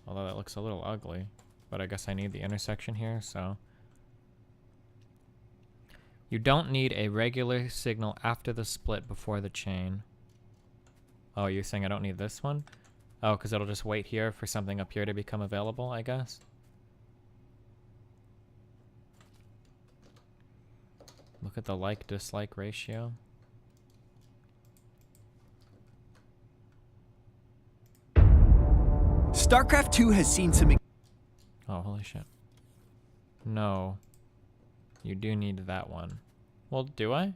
Although that looks a little ugly. But I guess I need the intersection here, so... You don't need a regular signal after the split before the chain. Oh, you're saying I don't need this one? Oh, because it'll just wait here for something up here to become available, I guess? Look at the like-dislike ratio. StarCraft 2 has seen some... Oh, holy shit. No. You do need that one. Well, do I?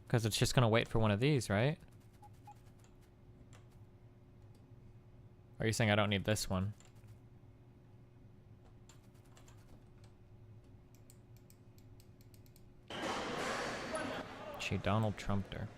Because it's just going to wait for one of these, right? Are you saying I don't need this one? Gee, Donald Trumped her.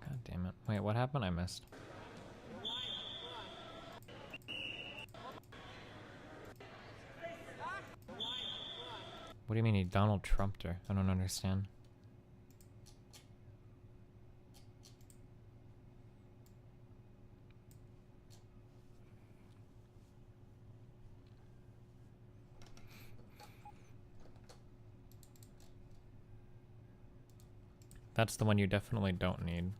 God damn it. Wait, what happened? I missed. What do you mean he Donald Trumped her? I don't understand. That's the one you definitely don't need.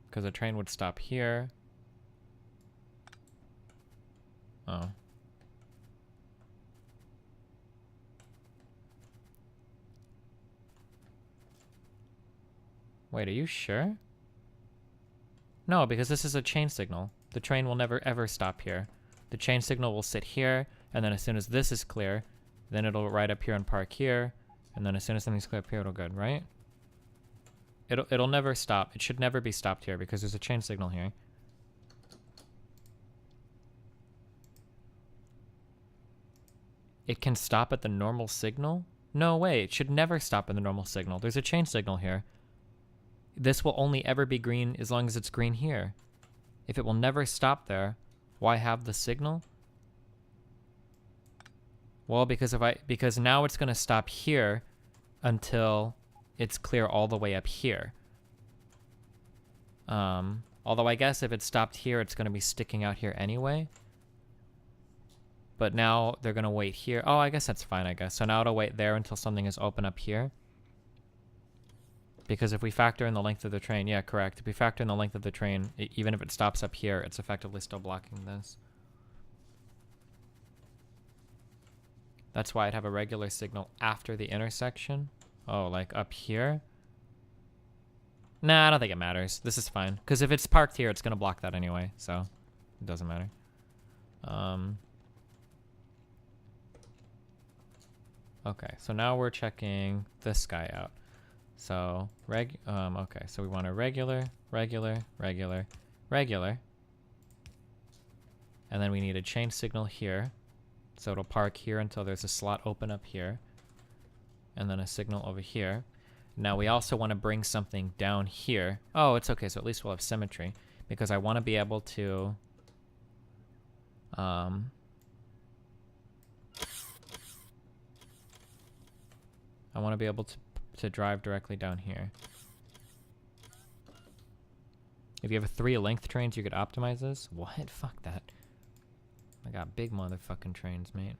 Because a train would stop here. Oh. Wait, are you sure? No, because this is a chain signal. The train will never ever stop here. The chain signal will sit here, and then as soon as this is clear, then it'll ride up here and park here, and then as soon as something's clear up here, it'll go, right? It'll never stop. It should never be stopped here because there's a chain signal here. It can stop at the normal signal? No way, it should never stop in the normal signal. There's a chain signal here. This will only ever be green as long as it's green here. If it will never stop there, why have the signal? Well, because now it's going to stop here until it's clear all the way up here. Although I guess if it stopped here, it's going to be sticking out here anyway. But now they're going to wait here. Oh, I guess that's fine, I guess. So now it'll wait there until something is open up here. Because if we factor in the length of the train, yeah, correct. If we factor in the length of the train, even if it stops up here, it's effectively still blocking this. That's why I'd have a regular signal after the intersection. Oh, like up here? Nah, I don't think it matters. This is fine. Because if it's parked here, it's going to block that anyway. So, it doesn't matter. Okay, so now we're checking this guy out. So, okay, so we want a regular, regular, regular, regular. And then we need a chain signal here. So it'll park here until there's a slot open up here. And then a signal over here. Now we also want to bring something down here. Oh, it's okay, so at least we'll have symmetry. Because I want to be able to... I want to be able to drive directly down here. If you have 3 length trains, you could optimize this? What? Fuck that. I got big motherfucking trains, mate.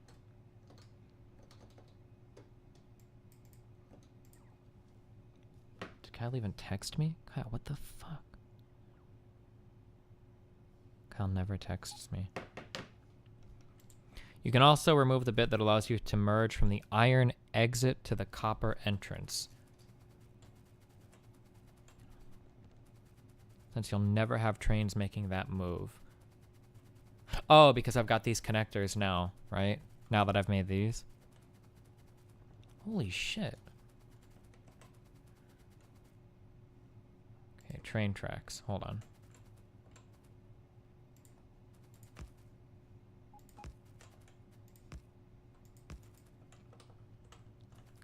Did Kyle even text me? Kyle, what the fuck? Kyle never texts me. You can also remove the bit that allows you to merge from the iron exit to the copper entrance. Since you'll never have trains making that move. Oh, because I've got these connectors now, right? Now that I've made these. Holy shit. Okay, train tracks. Hold on.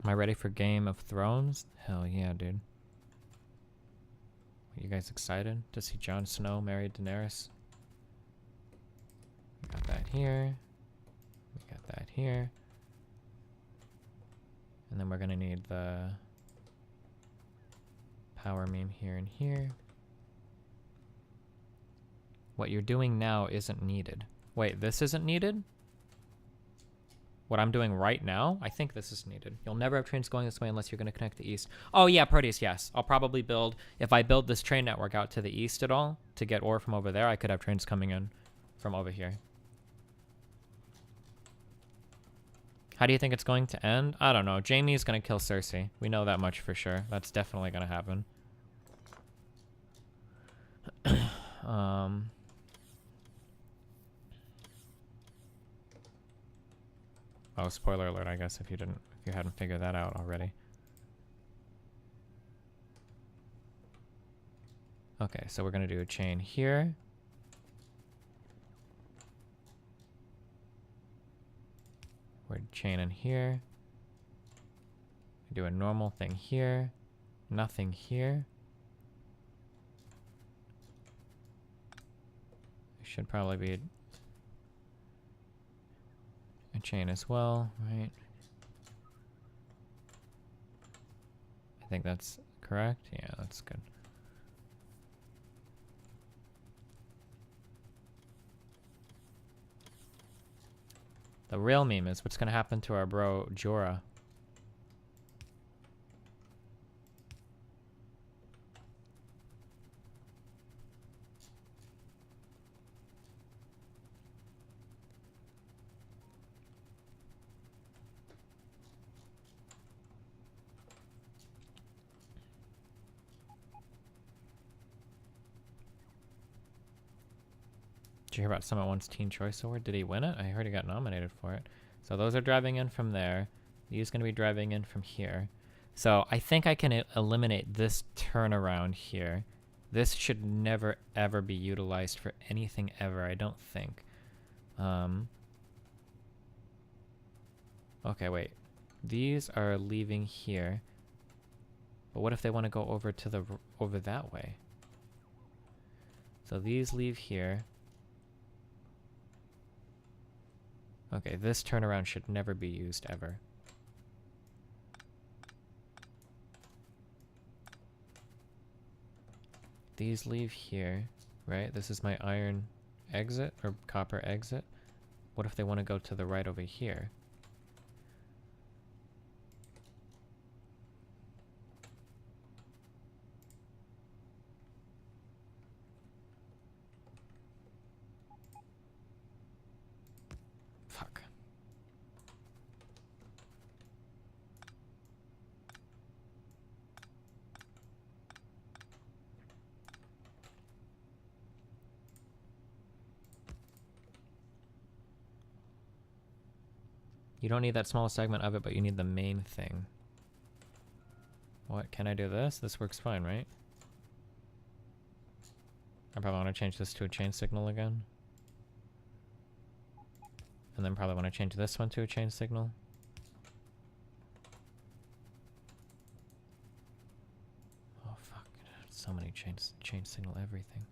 Am I ready for Game of Thrones? Hell yeah, dude. Are you guys excited to see Jon Snow marry Daenerys? We got that here. We got that here. And then we're gonna need the power meme here and here. What you're doing now isn't needed. Wait, this isn't needed? What I'm doing right now? I think this is needed. You'll never have trains going this way unless you're going to connect the east. Oh yeah, Proteus, yes. I'll probably build, if I build this train network out to the east at all, to get ore from over there, I could have trains coming in from over here. How do you think it's going to end? I don't know. Jaime's going to kill Cersei. We know that much for sure. That's definitely going to happen. Oh, spoiler alert, I guess, if you hadn't figured that out already. Okay, so we're gonna do a chain here. We're chaining here. Do a normal thing here. Nothing here. Should probably be a chain as well, right? I think that's correct. Yeah, that's good. The real meme is what's gonna happen to our bro Jorah. Did you hear about Summit 1's Teen Choice Award? Did he win it? I heard he got nominated for it. So those are driving in from there. He's going to be driving in from here. So I think I can eliminate this turnaround here. This should never, ever be utilized for anything ever, I don't think. Okay, wait. These are leaving here. But what if they want to go over to the over that way? So these leave here. Okay, this turnaround should never be used ever. These leave here, right? This is my iron exit or copper exit. What if they want to go to the right over here? Fuck. You don't need that small segment of it, but you need the main thing. What? Can I do this? This works fine, right? I probably want to change this to a chain signal again. And then probably want to change this one to a chain signal. Oh fuck, so many chain signal everything.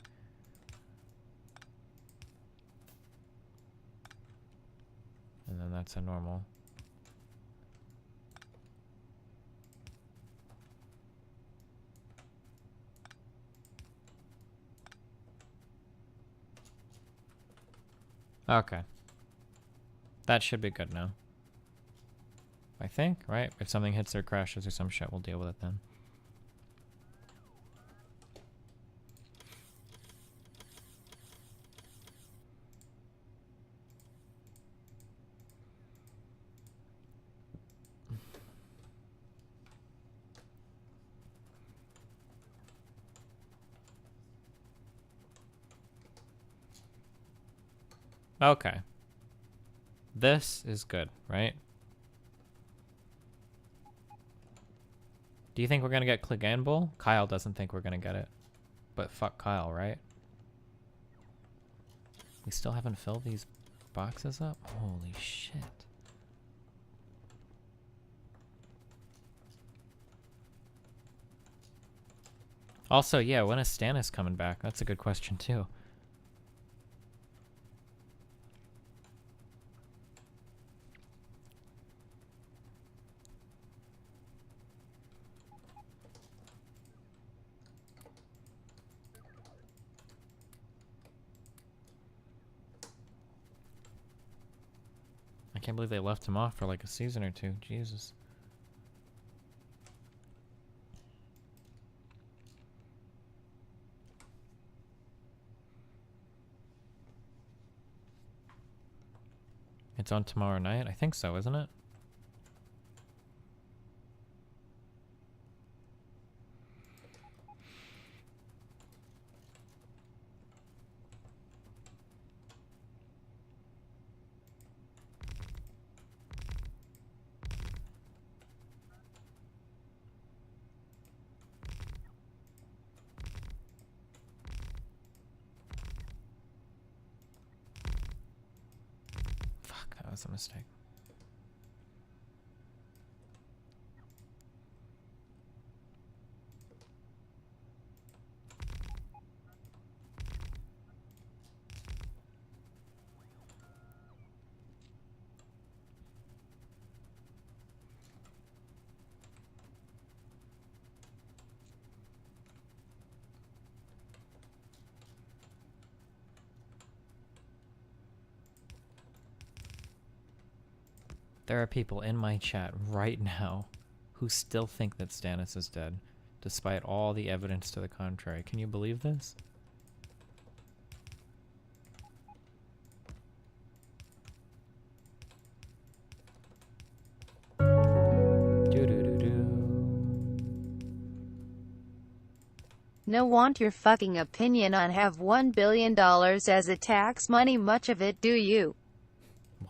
And then that's a normal. Okay. That should be good now. I think, right? If something hits or crashes or some shit, we'll deal with it then. Okay. This is good, right? Do you think we're gonna get Clegane? Kyle doesn't think we're gonna get it. But fuck Kyle, right? We still haven't filled these boxes up? Holy shit. Also, yeah, when is Stannis coming back? That's a good question too. I can't believe they left him off for like a season or two. Jesus. It's on tomorrow night? I think so, isn't it? Fuck, that was a mistake. There are people in my chat right now who still think that Stannis is dead, despite all the evidence to the contrary. Can you believe this? No want your fucking opinion on have $1 billion as a tax money much of it do you?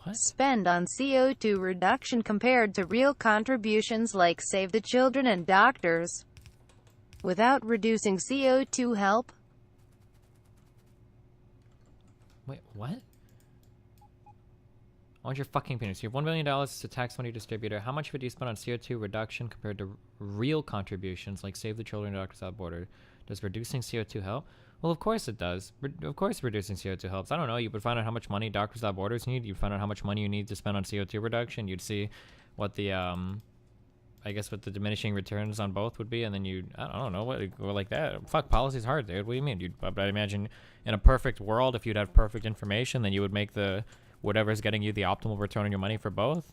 What? Spend on CO2 reduction compared to real contributions like Save the Children and doctors. Without reducing CO2 help? Wait, what? I want your fucking opinion. So you have $1 million as a tax money distributor. How much of it do you spend on CO2 reduction compared to real contributions like Save the Children and Doctors Without Borders? Does reducing CO2 help? Well, of course it does. Of course reducing CO2 helps. I don't know. You would find out how much money Doctors Without Borders need. You'd find out how much money you need to spend on CO2 reduction. You'd see what the, I guess what the diminishing returns on both would be. And then I don't know, what go like that. Fuck, policy's hard, dude. What do you mean? I imagine in a perfect world, if you'd have perfect information, then you would make the whatever's getting you the optimal return on your money for both.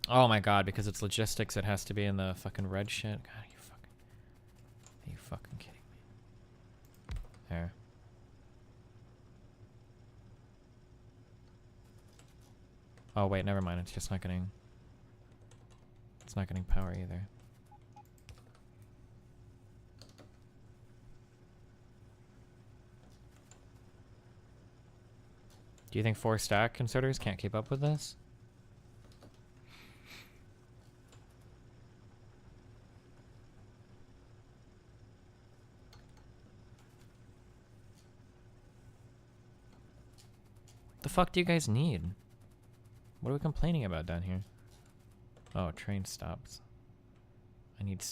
Oh my god, because it's logistics, it has to be in the fucking red shit. God, are you fucking kidding me? There. Oh wait, never mind. It's just not getting. It's not getting power either. Do you think 4-stack converters can't keep up with this? The fuck do you guys need? What are we complaining about down here? Oh, train stops. I need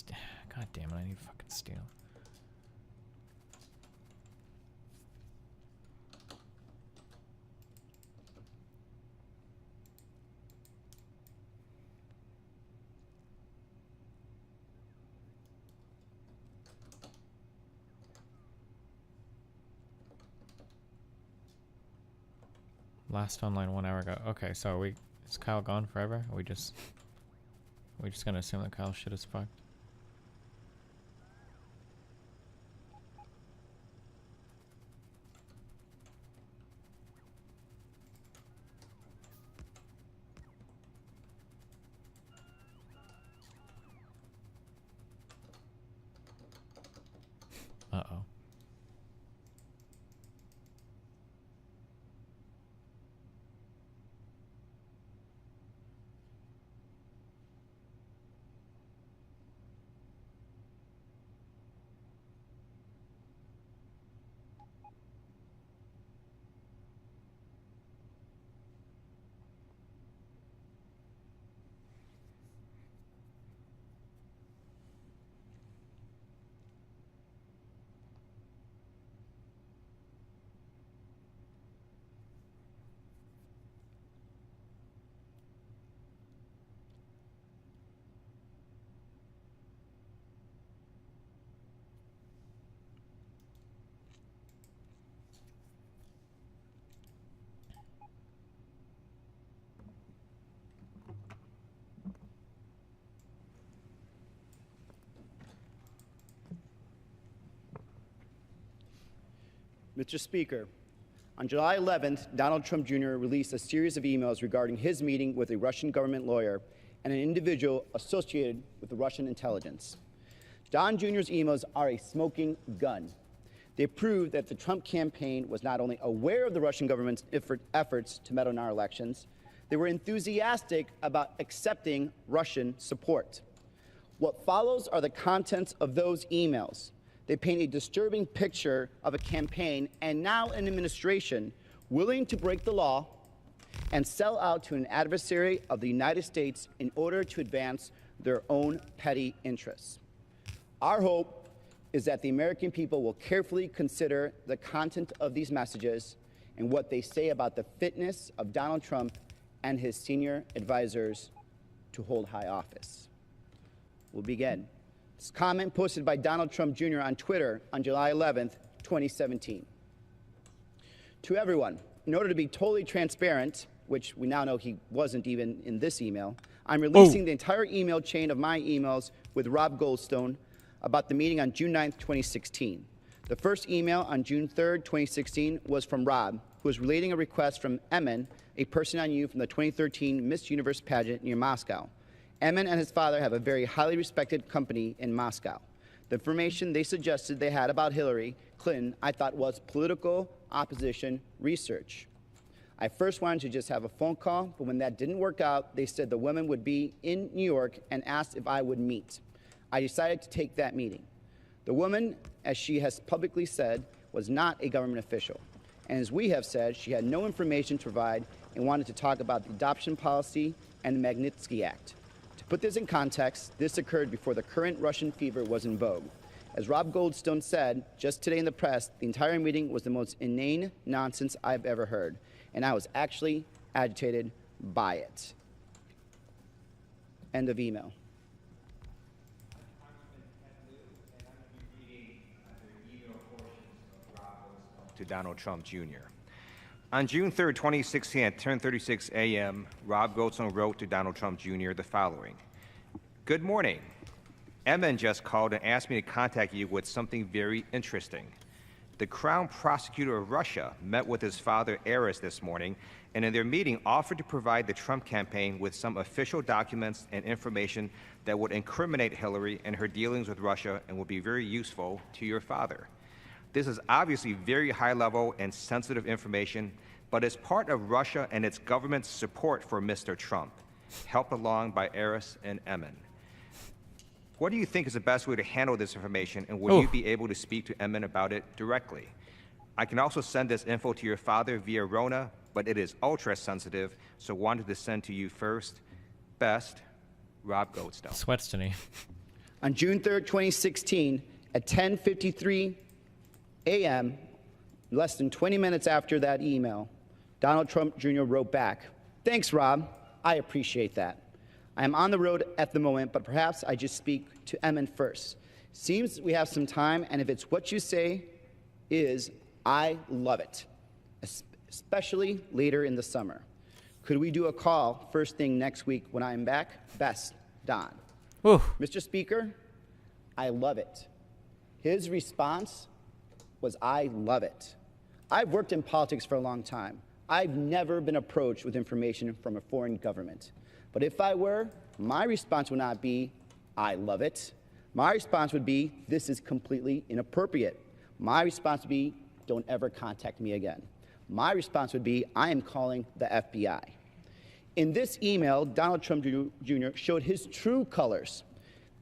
God damn it, I need fucking steel. Last online 1 hour ago. Okay, so is Kyle gone forever? Are we just gonna assume that Kyle's shit is fucked? Uh-oh. Mr. Speaker, on July 11th, Donald Trump Jr. released a series of emails regarding his meeting with a Russian government lawyer and an individual associated with the Russian intelligence. Don Jr.'s emails are a smoking gun. They prove that the Trump campaign was not only aware of the Russian government's efforts to meddle in our elections, they were enthusiastic about accepting Russian support. What follows are the contents of those emails. They paint a disturbing picture of a campaign and now an administration willing to break the law and sell out to an adversary of the United States in order to advance their own petty interests. Our hope is that the American people will carefully consider the content of these messages and what they say about the fitness of Donald Trump and his senior advisors to hold high office. We'll begin. This comment posted by Donald Trump Jr. on Twitter on July 11th, 2017. To everyone, in order to be totally transparent, which we now know he wasn't even in this email, I'm releasing the entire email chain of my emails with Rob Goldstone about the meeting on June 9th, 2016. The first email on June 3rd, 2016 was from Rob, who was relating a request from Emin, a person I knew from the 2013 Miss Universe pageant near Moscow. Emin and his father have a very highly respected company in Moscow. The information they suggested they had about Hillary Clinton I thought was political opposition research. I first wanted to just have a phone call, but when that didn't work out, they said the woman would be in New York and asked if I would meet. I decided to take that meeting. The woman, as she has publicly said, was not a government official. And as we have said, she had no information to provide and wanted to talk about the adoption policy and the Magnitsky Act. To put this in context, this occurred before the current Russian fever was in vogue. As Rob Goldstone said just today in the press, the entire meeting was the most inane nonsense I've ever heard, and I was actually agitated by it. End of email. To Donald Trump Jr. On June 3rd, 2016, at 10:36 a.m., Rob Goldstone wrote to Donald Trump Jr. the following. Good morning. Emin just called and asked me to contact you with something very interesting. The Crown Prosecutor of Russia met with his father, Aris, this morning, and in their meeting offered to provide the Trump campaign with some official documents and information that would incriminate Hillary and her dealings with Russia and would be very useful to your father. This is obviously very high-level and sensitive information, but is part of Russia and its government's support for Mr. Trump, helped along by Aris and Emin. What do you think is the best way to handle this information, and will you be able to speak to Emin about it directly? I can also send this info to your father via Rona, but it is ultra-sensitive, so wanted to send to you first. Best, Rob Goldstone. Sweats to me. On June 3rd, 2016, at 10:53 a.m., less than 20 minutes after that email, Donald Trump Jr. wrote back, "Thanks, Rob. I appreciate that. I am on the road at the moment, but perhaps I just speak to Emin first. Seems we have some time, and if it's what you say is, I love it, especially later in the summer. Could we do a call first thing next week when I'm back? Best, Don." Ooh. Mr. Speaker, I love it. His response was, I love it. I've worked in politics for a long time. I've never been approached with information from a foreign government. But if I were, my response would not be, I love it. My response would be, this is completely inappropriate. My response would be, don't ever contact me again. My response would be, I am calling the FBI. In this email, Donald Trump Jr. showed his true colors.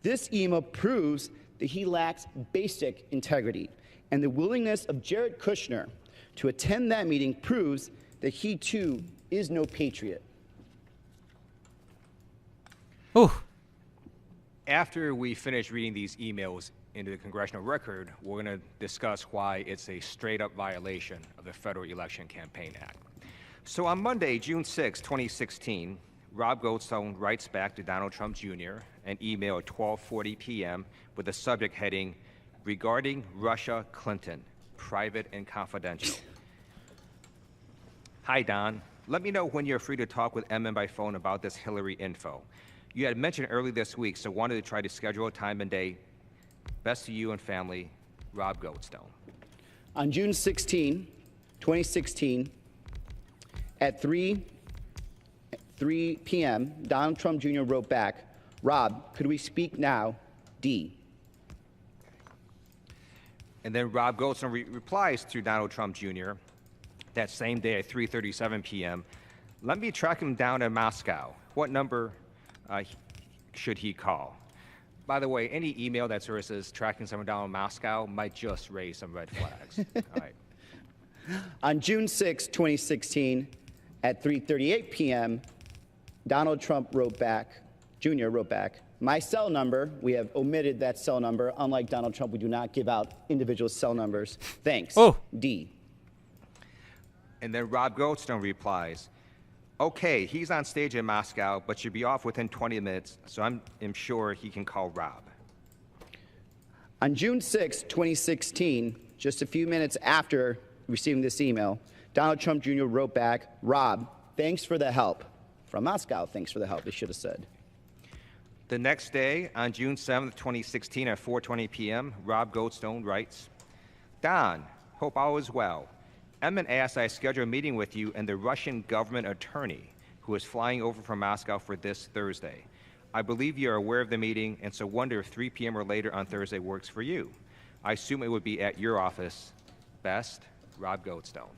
This email proves that he lacks basic integrity, and the willingness of Jared Kushner to attend that meeting proves that he too is no patriot. After we finish reading these emails into the congressional record, we're going to discuss why it's a straight-up violation of the Federal Election Campaign Act. So on Monday, June 6, 2016, Rob Goldstone writes back to Donald Trump Jr. an email at 12:40 p.m. with the subject heading, regarding Russia Clinton, private and confidential. Hi, Don. Let me know when you're free to talk with Emin by phone about this Hillary info. You had mentioned early this week, so wanted to try to schedule a time and date. Best to you and family, Rob Goldstone. On June 16, 2016, at 3 p.m., Donald Trump Jr. wrote back, Rob, could we speak now? D. And then Rob Goldstone replies to Donald Trump Jr. that same day at 3:37 p.m. Let me track him down in Moscow. What number should he call? By the way, any email that sort of says tracking someone down in Moscow might just raise some red flags. All right. On June 6, 2016, at 3:38 p.m., Donald Trump Jr. wrote back, my cell number, we have omitted that cell number. Unlike Donald Trump, we do not give out individual cell numbers. Thanks. Oh. D. And then Rob Goldstone replies, okay, he's on stage in Moscow, but should be off within 20 minutes, so I'm sure he can call Rob. On June 6, 2016, just a few minutes after receiving this email, Donald Trump Jr. wrote back, Rob, thanks for the help. From Moscow, thanks for the help, he should have said. The next day, on June 7th, 2016, at 4:20 p.m., Rob Goldstone writes, Don, hope all is well. Emmett asked I schedule a meeting with you and the Russian government attorney who is flying over from Moscow for this Thursday. I believe you are aware of the meeting, and so wonder if 3 p.m. or later on Thursday works for you. I assume it would be at your office. Best, Rob Goldstone.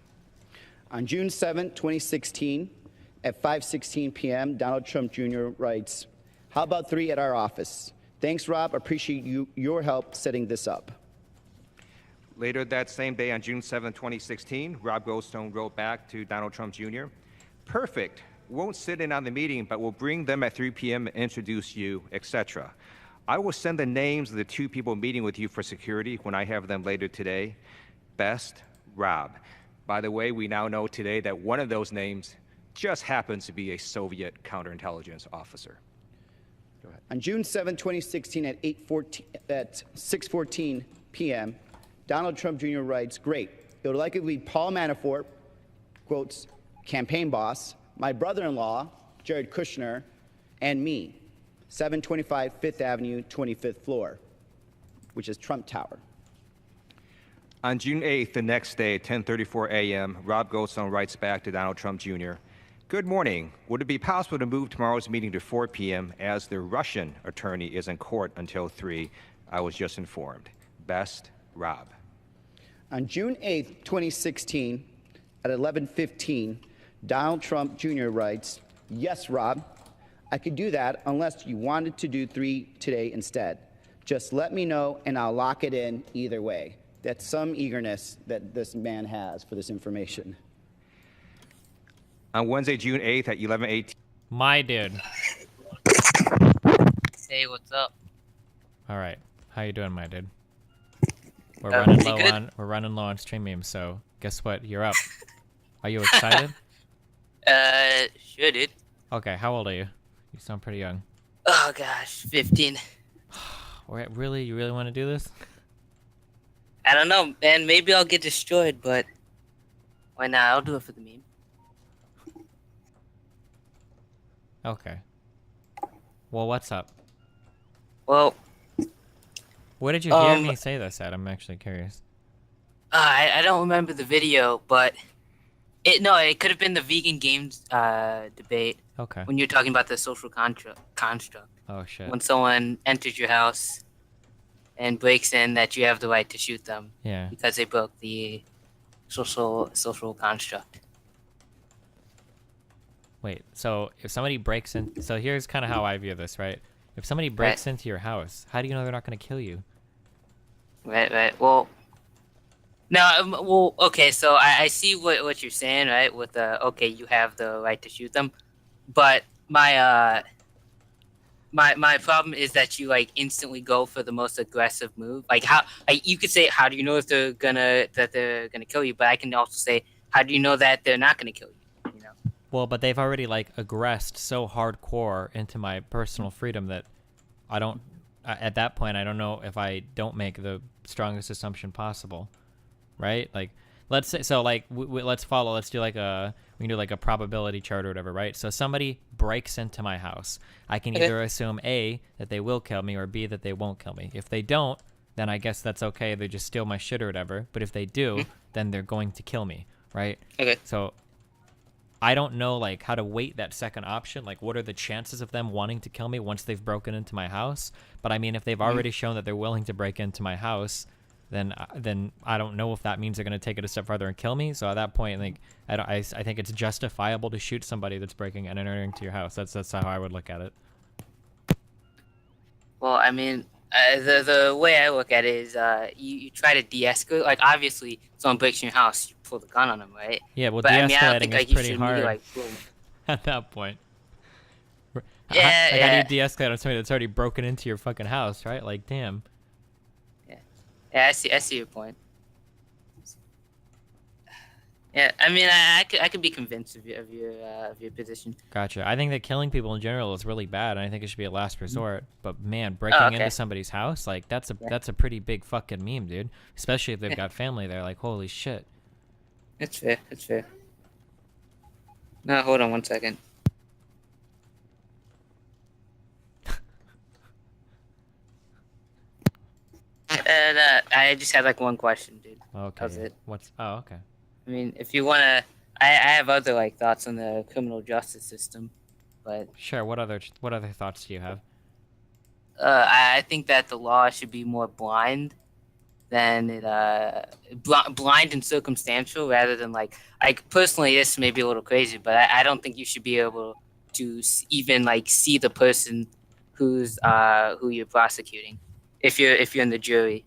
On June 7, 2016, at 5:16 p.m., Donald Trump Jr. writes, how about 3 at our office? Thanks, Rob. Appreciate your help setting this up. Later that same day, on June 7, 2016, Rob Goldstone wrote back to Donald Trump Jr., perfect. Won't sit in on the meeting, but we'll bring them at 3 p.m. and introduce you, etc. I will send the names of the 2 people meeting with you for security when I have them later today. Best, Rob. By the way, we now know today that one of those names just happens to be a Soviet counterintelligence officer. Go ahead. On June 7, 2016, at 6:14 p.m., Donald Trump Jr. writes, great. It would likely be Paul Manafort, quotes, campaign boss, my brother-in-law, Jared Kushner, and me, 725 Fifth Avenue, 25th floor, which is Trump Tower. On June 8th, the next day, at 10:34 a.m., Rob Goldstone writes back to Donald Trump Jr., good morning. Would it be possible to move tomorrow's meeting to 4 p.m. as the Russian attorney is in court until 3? I was just informed. Best, Rob. On June 8, 2016, at 11:15, Donald Trump Jr. writes, yes, Rob, I could do that unless you wanted to do 3 today instead. Just let me know and I'll lock it in either way. That's some eagerness that this man has for this information. On Wednesday, June 8th at 11:18. My dude. Hey, what's up? All right. How you doing, my dude? We're running low on stream memes, so guess what? You're up. Are you excited? Sure, dude. Okay, how old are you? You sound pretty young. Oh gosh, 15. Really? You really want to do this? I don't know, man. Maybe I'll get destroyed, but why not? I'll do it for the meme. Okay. Well, what's up? Well, where did you hear me say this at? I'm actually curious. I don't remember the video, but it could have been the vegan games debate. Okay. When you're talking about the social construct. Oh shit. When someone enters your house and breaks in, that you have the right to shoot them. Yeah. Because they broke the social construct. Wait, so if somebody breaks in, so here's kind of how I view this, right? If somebody breaks into your house, how do you know they're not going to kill you? Right. Well, no, okay, so I see what you're saying, right? With okay, you have the right to shoot them, but my problem is that you like instantly go for the most aggressive move. Like you could say, how do you know if they're gonna kill you? But I can also say, how do you know that they're not gonna kill you? Well, but they've already like aggressed so hardcore into my personal freedom that I don't. At that point, I don't know if I don't make the strongest assumption possible, right? Like, let's say so. Like, let's follow. Let's do like we can do like a probability chart or whatever, right? So somebody breaks into my house. I can either assume A, that they will kill me, or B, that they won't kill me. If they don't, then I guess that's okay. They just steal my shit or whatever. But if they do, then they're going to kill me, right? Okay. So I don't know like how to weight that second option. Like, what are the chances of them wanting to kill me once they've broken into my house? But I mean, if they've already shown that they're willing to break into my house, then I don't know if that means they're going to take it a step further and kill me. So at that point, like, I think it's justifiable to shoot somebody that's breaking and entering to your house. That's how I would look at it. Well, I mean, the way I look at it is you try to de-escalate. Like, obviously, someone breaks in your house, you pull the gun on them, right? Yeah, well, but, I mean, I don't de-escalating think, is like, you pretty should hard immediately, like, boom. at that point. Yeah, like, how do you de-escalate on somebody that's already broken into your fucking house, right? Like, damn. Yeah, I see your point. Yeah, I mean, I could be convinced of your position. Gotcha. I think that killing people in general is really bad, and I think it should be a last resort. But man, breaking into somebody's house, like that's a pretty big fucking meme, dude. Especially if they've got family there. Like, holy shit. It's fair. It's fair. No, hold on 1 second. I just had like one question, dude. Okay. That was it. Oh, okay. I mean, if you wanna, I have other like thoughts on the criminal justice system, but sure. What other thoughts do you have? I think that the law should be more blind than it blind and circumstantial rather than like personally this may be a little crazy, but I don't think you should be able to even like see the person who's who you're prosecuting if you're in the jury,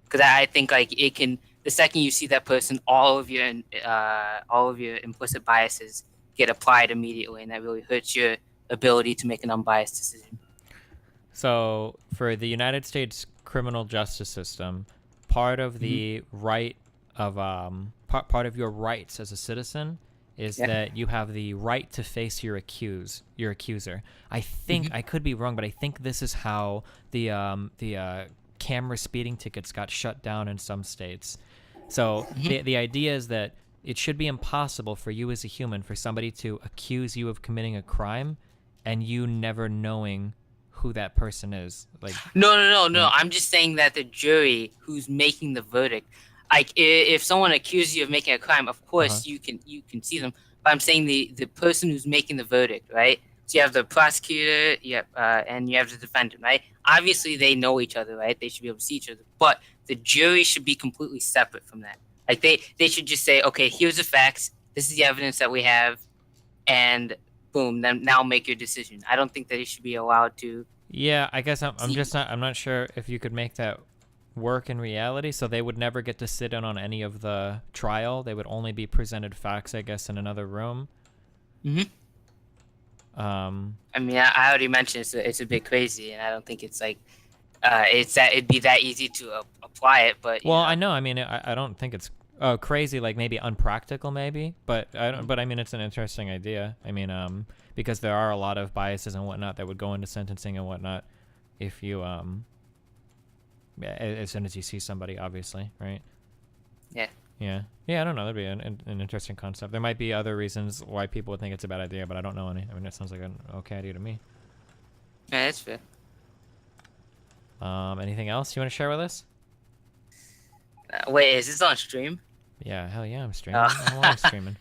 because I think like it can. The second you see that person, all of your implicit biases get applied immediately, and that really hurts your ability to make an unbiased decision. So, for the United States criminal justice system, part of the right of part of your rights as a citizen is that you have the right to face your accuser. I think I could be wrong, but I think this is how the camera speeding tickets got shut down in some states. So the idea is that it should be impossible for you as a human for somebody to accuse you of committing a crime and you never knowing who that person is. Like No. I'm just saying that the jury who's making the verdict, like if someone accuses you of making a crime, of course you can see them. But I'm saying the person who's making the verdict, right? So you have the prosecutor, and you have the defendant, right? Obviously they know each other, right? They should be able to see each other. But the jury should be completely separate from that. Like they should just say, okay, here's the facts. This is the evidence that we have, and boom. Then now make your decision. I don't think that you should be allowed to. Yeah, I guess I'm not sure if you could make that work in reality. So they would never get to sit in on any of the trial. They would only be presented facts, I guess, in another room. I mean, I already mentioned it's a bit crazy, and I don't think it's like it'd be that easy to apply it. But well, I know. I mean, I don't think it's crazy, like maybe unpractical, maybe. But I don't. But I mean, it's an interesting idea. I mean, because there are a lot of biases and whatnot that would go into sentencing and whatnot, if you as soon as you see somebody, obviously, right? Yeah, I don't know. That'd be an interesting concept. There might be other reasons why people would think it's a bad idea, but I don't know any. I mean, it sounds like an okay idea to me. Yeah, that's fair. Anything else you want to share with us? Wait, is this on stream? Yeah, hell yeah, I'm streaming. I'm live streaming.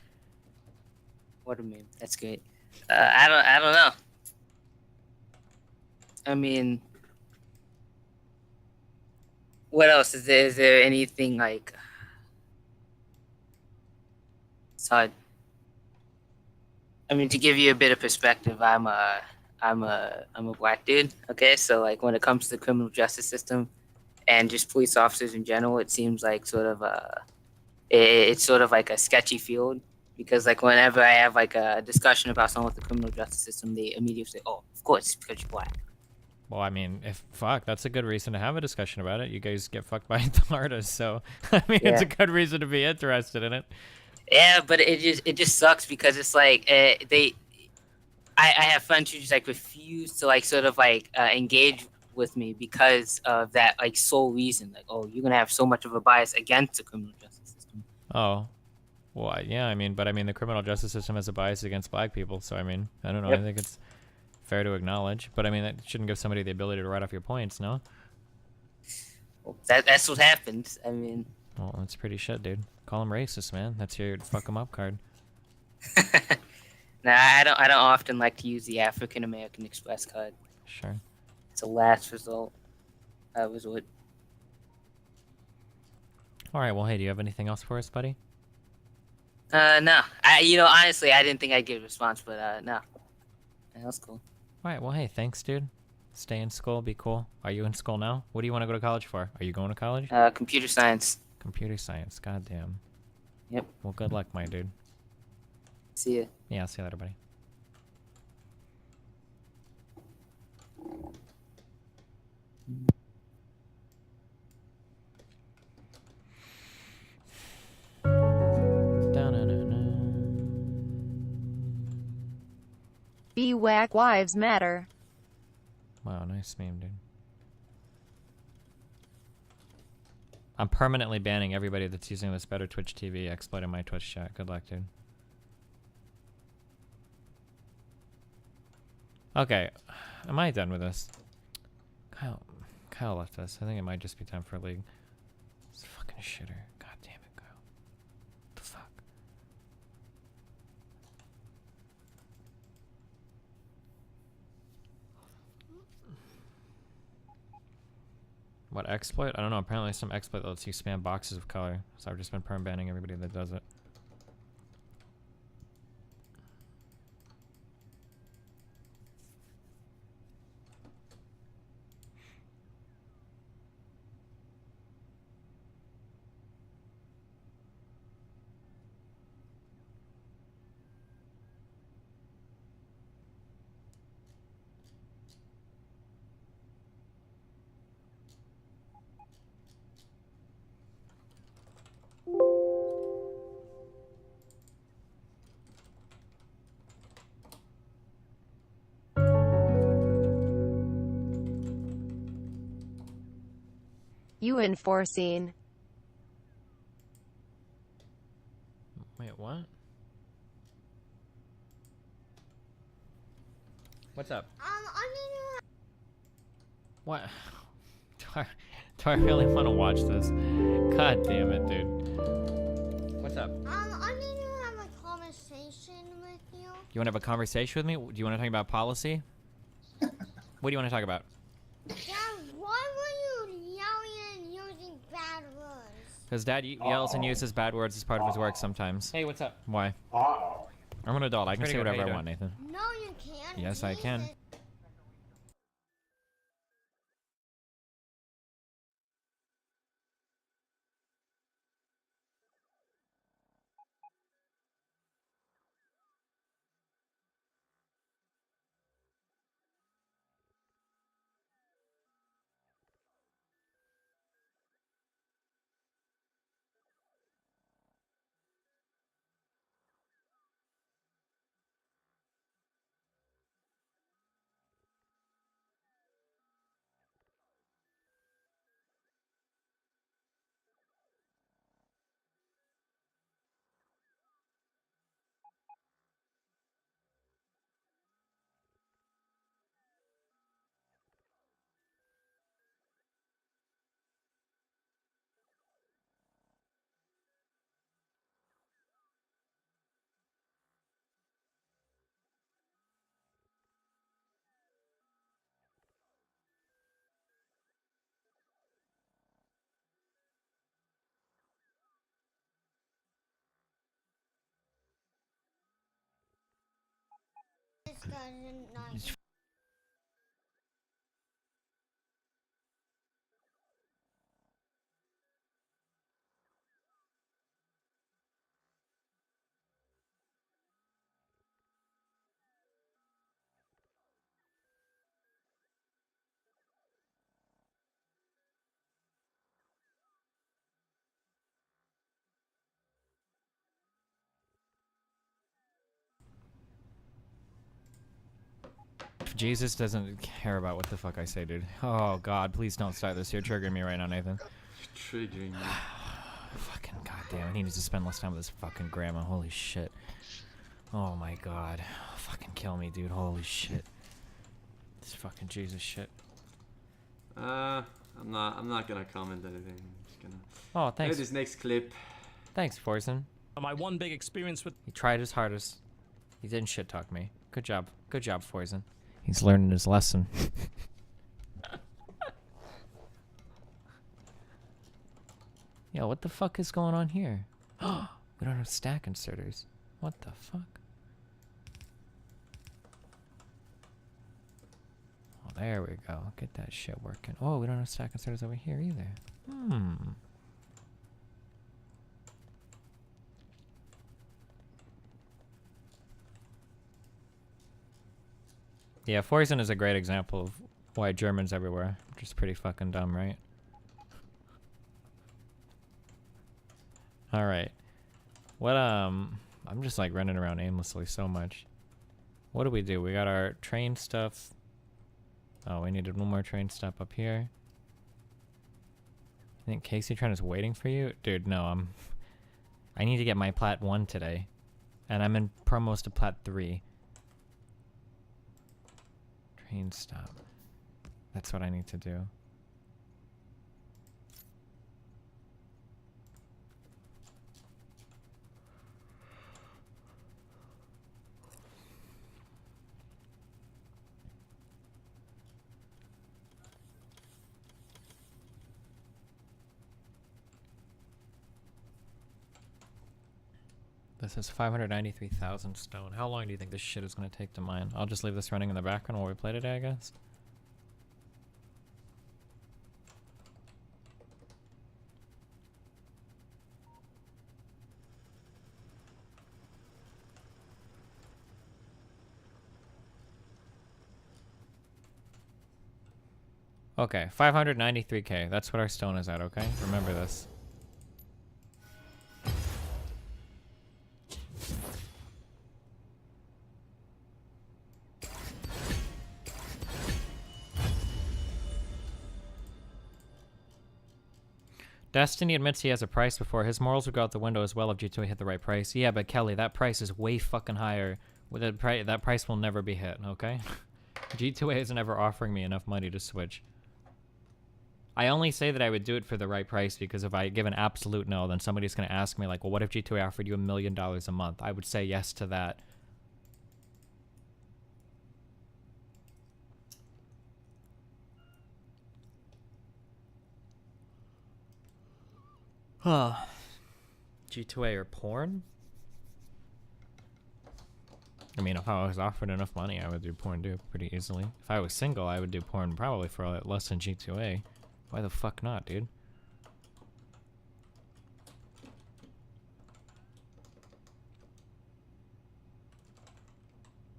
What a meme. That's great. I don't know. I mean, what else is there? Is there anything like? It's hard. I mean, to give you a bit of perspective, I'm a black dude. Okay, so like when it comes to the criminal justice system and just police officers in general, it seems like it's sort of like a sketchy field, because like whenever I have like a discussion about someone with the criminal justice system, they immediately say, "Oh, of course, it's because you're black." Well, I mean, that's a good reason to have a discussion about it. You guys get fucked by the hardest, so I mean, it's a good reason to be interested in it. Yeah, but it just sucks because it's like I have friends who just like refuse to like sort of like engage with me because of that like sole reason. Like, oh, you're gonna have so much of a bias against the criminal justice system. Oh, well, yeah, I mean, the criminal justice system has a bias against black people, so I mean, I don't know. I think it's fair to acknowledge, but I mean, that shouldn't give somebody the ability to write off your points, no? That's what happened. I mean. Well, that's pretty shit, dude. Call him racist, man. That's your fuck him up card. Nah, I don't often like to use the African American Express card. Sure. It's a last resort. Resort. All right. Well, hey, do you have anything else for us, buddy? No. Honestly, I didn't think I'd get a response, but no. Yeah, that's cool. All right. Well, hey, thanks, dude. Stay in school. Be cool. Are you in school now? What do you want to go to college for? Are you going to college? Computer science. Computer science. Goddamn. Yep. Well, good luck, my dude. See ya. Yeah, I'll see you later, buddy. BWAC Wives Matter. Wow, nice meme, dude. I'm permanently banning everybody that's using this Better Twitch TV exploit in my Twitch chat. Good luck, dude. Okay, am I done with this? Kyle left us. I think it might just be time for a league. This fucking shitter. God damn it, Kyle. What the fuck? What exploit? I don't know. Apparently some exploit that lets you spam boxes of color. So I've just been perm banning everybody that does it. You enforcing. Wait, what? What's up? What? Do I really want to watch this? God damn it, dude. What's up? I need to have a conversation with you. You want to have a conversation with me? Do you want to talk about policy? What do you want to talk about? Dad, why were you yelling and using bad words? Because Dad yells and uses bad words as part of his work sometimes. Hey, what's up? Why? I'm an adult. I can say whatever I want, Nathan. No, you can't. Yes, I can. This doesn't like. Jesus doesn't care about what the fuck I say, dude. Oh, God, please don't start this. You're triggering me right now, Nathan. Triggering me. Fucking goddamn. He needs to spend less time with his fucking grandma. Holy shit. Oh, my God. Fucking kill me, dude. Holy shit. This fucking Jesus shit. I I'm not gonna comment anything. I'm just gonna. Oh, thanks. Play this next clip. Thanks, Forzen. My one big experience with. He tried his hardest. He didn't shit talk me. Good job. Good job, Forzen. He's learning his lesson. Yo, what the fuck is going on here? We don't have stack inserters. What the fuck? Oh, there we go. Get that shit working. Oh, we don't have stack inserters over here either. Yeah, Forzen is a great example of why German's everywhere. Which is pretty fucking dumb, right? Alright. What, I'm just like running around aimlessly so much. What do? We got our train stuff. Oh, we needed one more train stop up here. I think Casey Trent is waiting for you? Dude, no, I need to get my Plat 1 today. And I'm in promos to Plat 3. Train stop. That's what I need to do. This is 593,000 stone. How long do you think this shit is going to take to mine? I'll just leave this running in the background while we play today, I guess. Okay, 593k. That's what our stone is at, okay? Remember this. Destiny admits he has a price before. His morals would go out the window as well if G2A hit the right price. Yeah, but Kelly, that price is way fucking higher. With that price will never be hit, okay? G2A isn't ever offering me enough money to switch. I only say that I would do it for the right price because if I give an absolute no, then somebody's going to ask me like, well, what if G2A offered you $1 million a month? I would say yes to that. G2A or porn? I mean, if I was offered enough money, I would do porn too, pretty easily. If I was single, I would do porn probably for less than G2A. Why the fuck not, dude?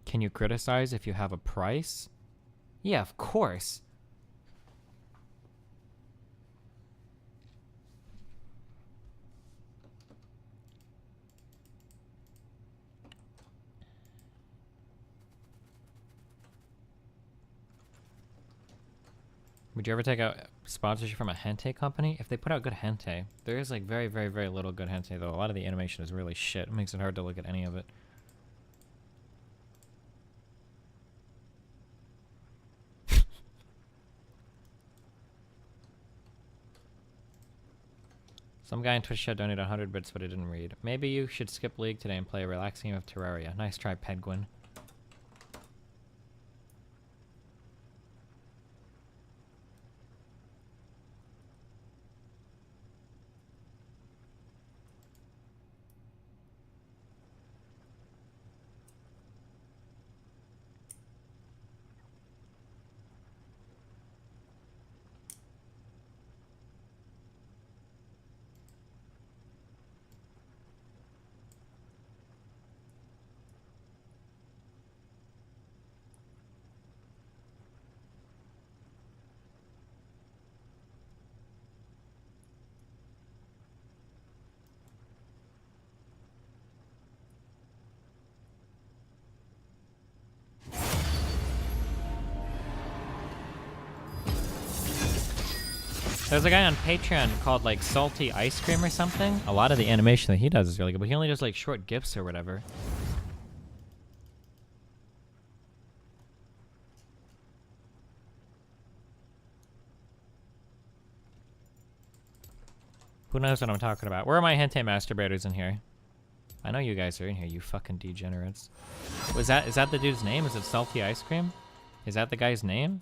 Can you criticize if you have a price? Yeah, of course. Would you ever take a sponsorship from a hentai company? If they put out good hentai, there is like very, very, very little good hentai though. A lot of the animation is really shit. It makes it hard to look at any of it. Some guy in Twitch chat donated 100 bits, but it didn't read. Maybe you should skip League today and play a relaxing game of Terraria. Nice try, Penguin. There's a guy on Patreon called like Salty Ice Cream or something. A lot of the animation that he does is really good, but he only does like short GIFs or whatever. Who knows what I'm talking about? Where are my hentai masturbators in here? I know you guys are in here, you fucking degenerates. Is that the dude's name? Is it Salty Ice Cream? Is that the guy's name?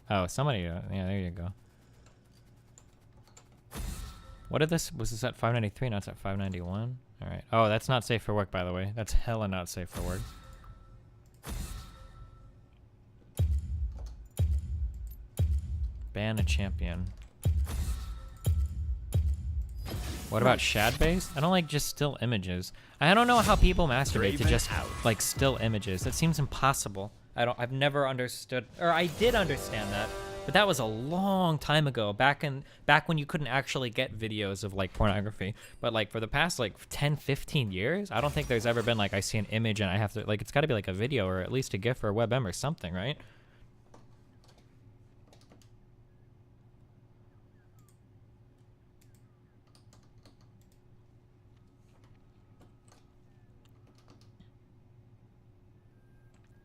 Oh, somebody, yeah, there you go. What did this, was this at 593? Now it's at 591? Alright. Oh, that's not safe for work, by the way. That's hella not safe for work. Ban a champion. What about shad-based? I don't like just still images. I don't know how people masturbate to just like still images. That seems impossible. I've never understood, or I did understand that, but that was a long time ago, back when you couldn't actually get videos of like pornography. But like for the past like 10, 15 years, I don't think there's ever been like I see an image and I have to like, it's got to be like a video or at least a GIF or a WebM or something, right?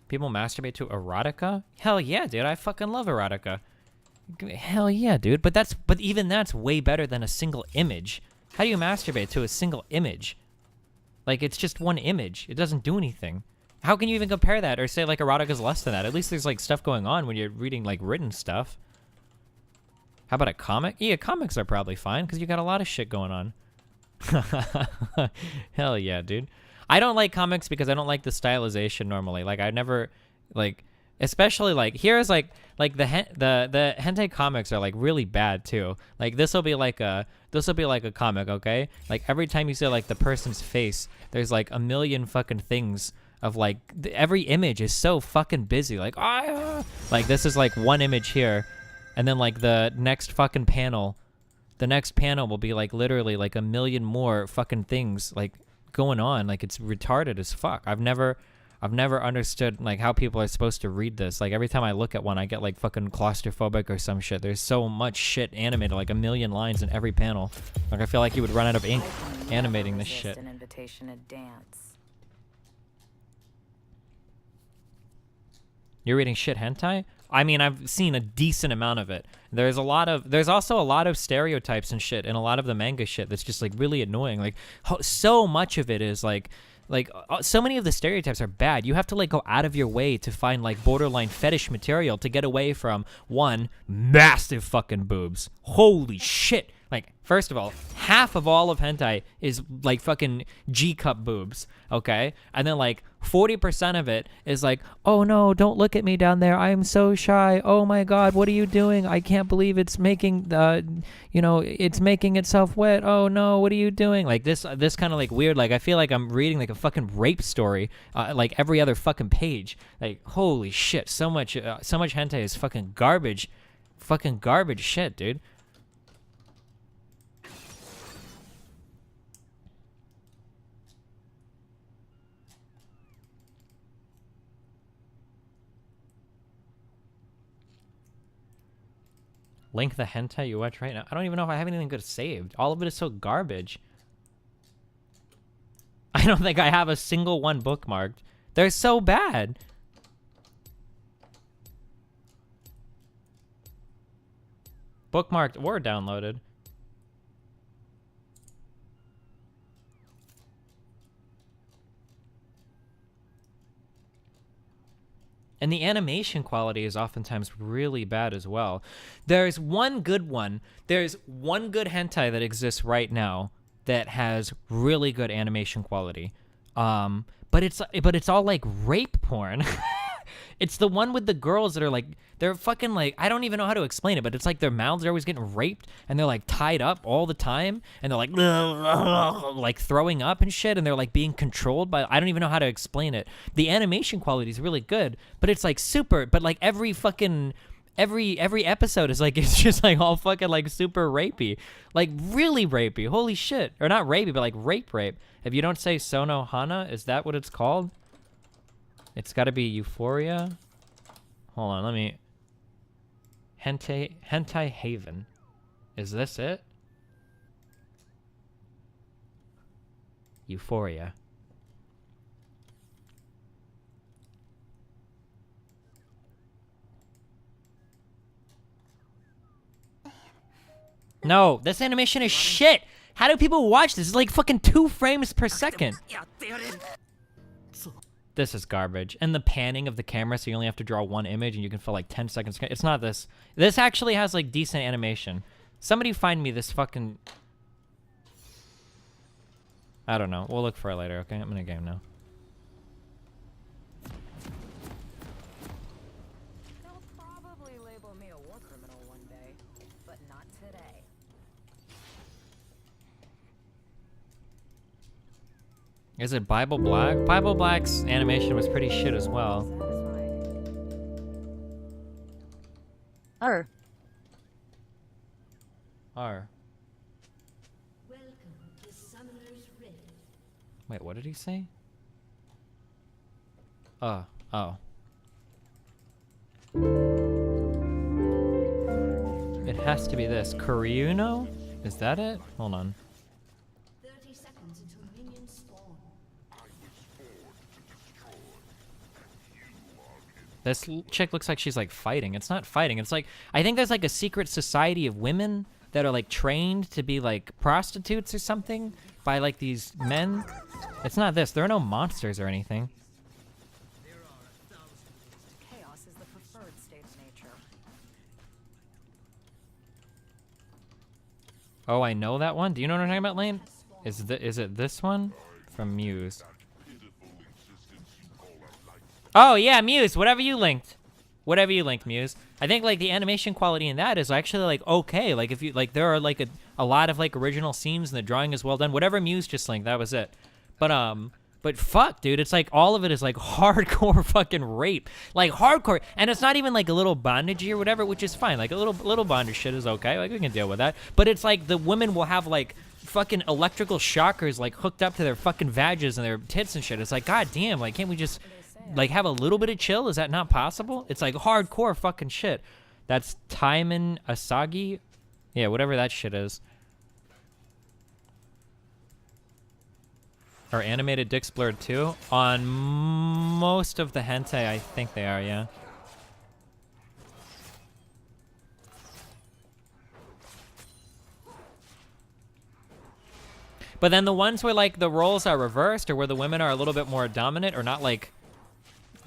People masturbate to erotica? Hell yeah, dude. I fucking love erotica. Hell yeah, dude. But even that's way better than a single image. How do you masturbate to a single image? Like, it's just one image. It doesn't do anything. How can you even compare that or say, like, erotica's less than that? At least there's, like, stuff going on when you're reading, like, written stuff. How about a comic? Yeah, comics are probably fine because you got a lot of shit going on. Hell yeah, dude. I don't like comics because I don't like the stylization normally. Like I never like, especially like here's like the hentai comics are like really bad too. Like this will be like a comic, okay? Like every time you see like the person's face, there's like a million fucking things of like every image is so fucking busy. Like like this is like one image here, and then like the next fucking panel, the next panel will be like literally like a million more fucking things like going on. Like it's retarded as fuck. I've never understood like how people are supposed to read this. Like every time I look at one I get like fucking claustrophobic or some shit. There's so much shit animated, like a million lines in every panel. Like I feel like you would run out of ink animating this shit. An invitation to dance. You're reading shit hentai? I mean, I've seen a decent amount of it. There's also a lot of stereotypes and shit and a lot of the manga shit that's just like really annoying. Like so much of it is like so many of the stereotypes are bad. You have to like go out of your way to find like borderline fetish material to get away from one, massive fucking boobs. Holy shit. Like, first of all, half of all of hentai is like fucking G-cup boobs, okay? And then like 40% of it is like, oh no, don't look at me down there. I am so shy. Oh my God, what are you doing? I can't believe it's making, it's making itself wet. Oh no, what are you doing? Like this kind of like weird, like I feel like I'm reading like a fucking rape story, like every other fucking page. Like, holy shit, so much hentai is fucking garbage shit, dude. Link the hentai you watch right now. I don't even know if I have anything good saved. All of it is so garbage. I don't think I have a single one bookmarked. They're so bad. Bookmarked or downloaded. And the animation quality is oftentimes really bad as well. There's one good one. There's one good hentai that exists right now that has really good animation quality. But it's all like rape porn. It's the one with the girls that are like, they're fucking like, I don't even know how to explain it, but it's like their mouths are always getting raped and they're like tied up all the time and they're like throwing up and shit and they're like being controlled by, I don't even know how to explain it. The animation quality is really good, but it's like super, but like every episode is like, it's just like all fucking like super rapey, like really rapey. Holy shit. Or not rapey, but like rape. If you don't say Sono Hana, is that what it's called? It's got to be Euphoria. Hold on, let me... Hentai Haven. Is this it? Euphoria. No, this animation is shit. How do people watch this? It's like fucking 2 frames per second. This is garbage. And the panning of the camera, so you only have to draw 1 image and you can fill like 10 seconds. It's not this. This actually has like decent animation. Somebody find me this fucking... I don't know. We'll look for it later, okay? I'm in a game now. They'll probably label me a war criminal one day, but not today. Is it Bible Black? Bible Black's animation was pretty shit as well. R. Wait, what did he say? Oh. It has to be this. Koryuno? Is that it? Hold on. 30 seconds until minions spawn. This chick looks like she's like fighting. It's not fighting. It's like, I think there's like a secret society of women that are like trained to be like prostitutes or something by like these men. It's not this. There are no monsters or anything. Chaos is the preferred state of nature. Oh, I know that one. Do you know what I'm talking about, Lane? Is it this one? From Muse. Oh yeah, Muse, whatever you linked. Whatever you linked, Muse. I think like the animation quality in that is actually like okay. Like if you like there are like a lot of like original scenes and the drawing is well done. Whatever Muse just linked, that was it. But fuck, dude, it's like all of it is like hardcore fucking rape. Like hardcore, and it's not even like a little bondage or whatever, which is fine. Like a little bondage shit is okay. Like we can deal with that. But it's like the women will have like fucking electrical shockers like hooked up to their fucking vages and their tits and shit. It's like, god damn, like can't we just like have a little bit of chill? Is that not possible? It's like hardcore fucking shit. That's Taiman Asagi? Yeah, whatever that shit is. Are animated dicks blurred too? On most of the hentai, I think they are, yeah. But then the ones where like the roles are reversed or where the women are a little bit more dominant or not like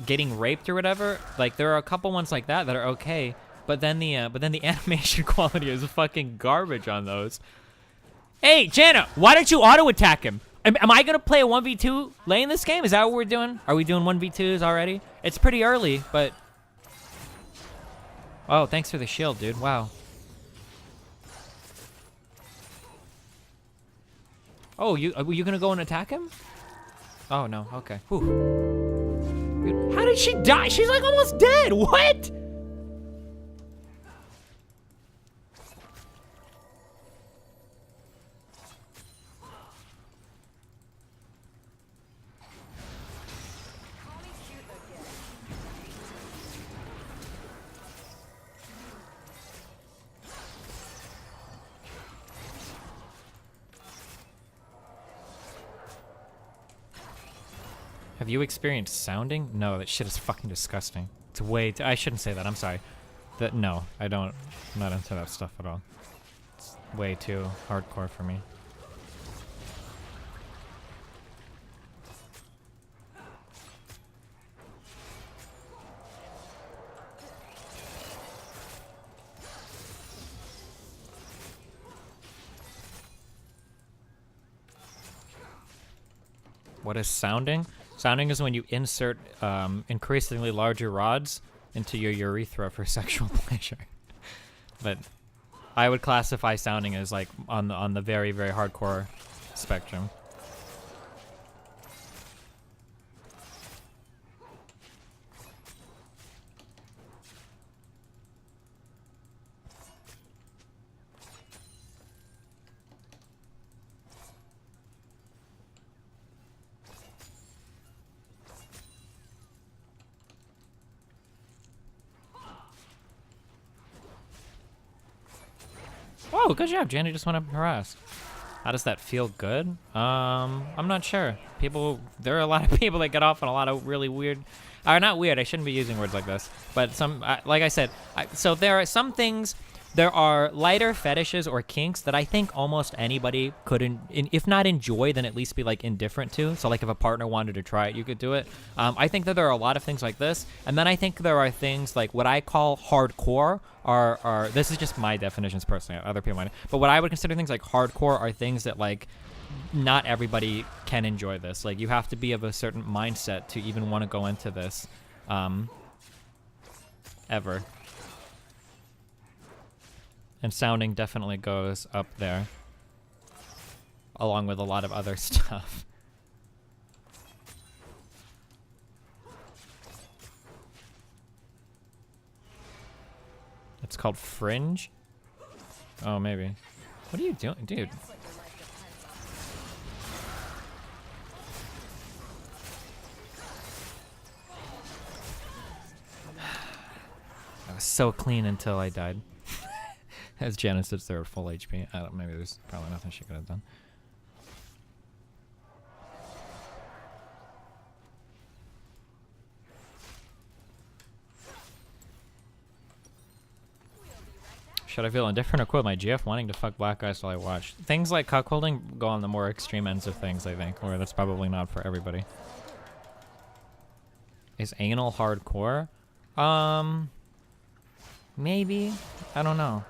getting raped or whatever, like there are a couple ones like that are okay, but then the animation quality is fucking garbage on those. Hey, Jana, why don't you auto attack him? Am I gonna play a 1v2 lane this game? Is that what we're doing? Are we doing 1v2s already? It's pretty early, but oh, thanks for the shield, dude. Wow. Oh, are you gonna go and attack him? Oh no, okay. Whew. Dude, how did she die? She's like almost dead. What? Have you experienced sounding? No, that shit is fucking disgusting. It's way I shouldn't say that, I'm sorry. No, I don't. I'm not into that stuff at all. It's way too hardcore for me. What is sounding? Sounding is when you insert increasingly larger rods into your urethra for sexual pleasure. But I would classify sounding as like on the very, very hardcore spectrum. Oh, good job, Janny just went up her ass. How does that feel good? I'm not sure. There are a lot of people that get off on a lot of really weird, or not weird, I shouldn't be using words like this, but some, like I said, so there are some things there are lighter fetishes or kinks that I think almost anybody could, if not enjoy, then at least be like indifferent to. So like if a partner wanted to try it, you could do it. I think that there are a lot of things like this, and then I think there are things like what I call hardcore. Are this is just my definitions personally. Other people might, but what I would consider things like hardcore are things that like not everybody can enjoy this. Like you have to be of a certain mindset to even want to go into this, ever. And sounding definitely goes up there, along with a lot of other stuff. It's called Fringe? Oh, maybe. What are you doing, dude? I was so clean until I died. As Janice sits there at full HP. I don't, maybe there's probably nothing she could have done. Should I feel indifferent or cool with my GF wanting to fuck black guys while I watch? Things like cuckolding go on the more extreme ends of things, I think, where that's probably not for everybody. Is anal hardcore? Maybe. I don't know.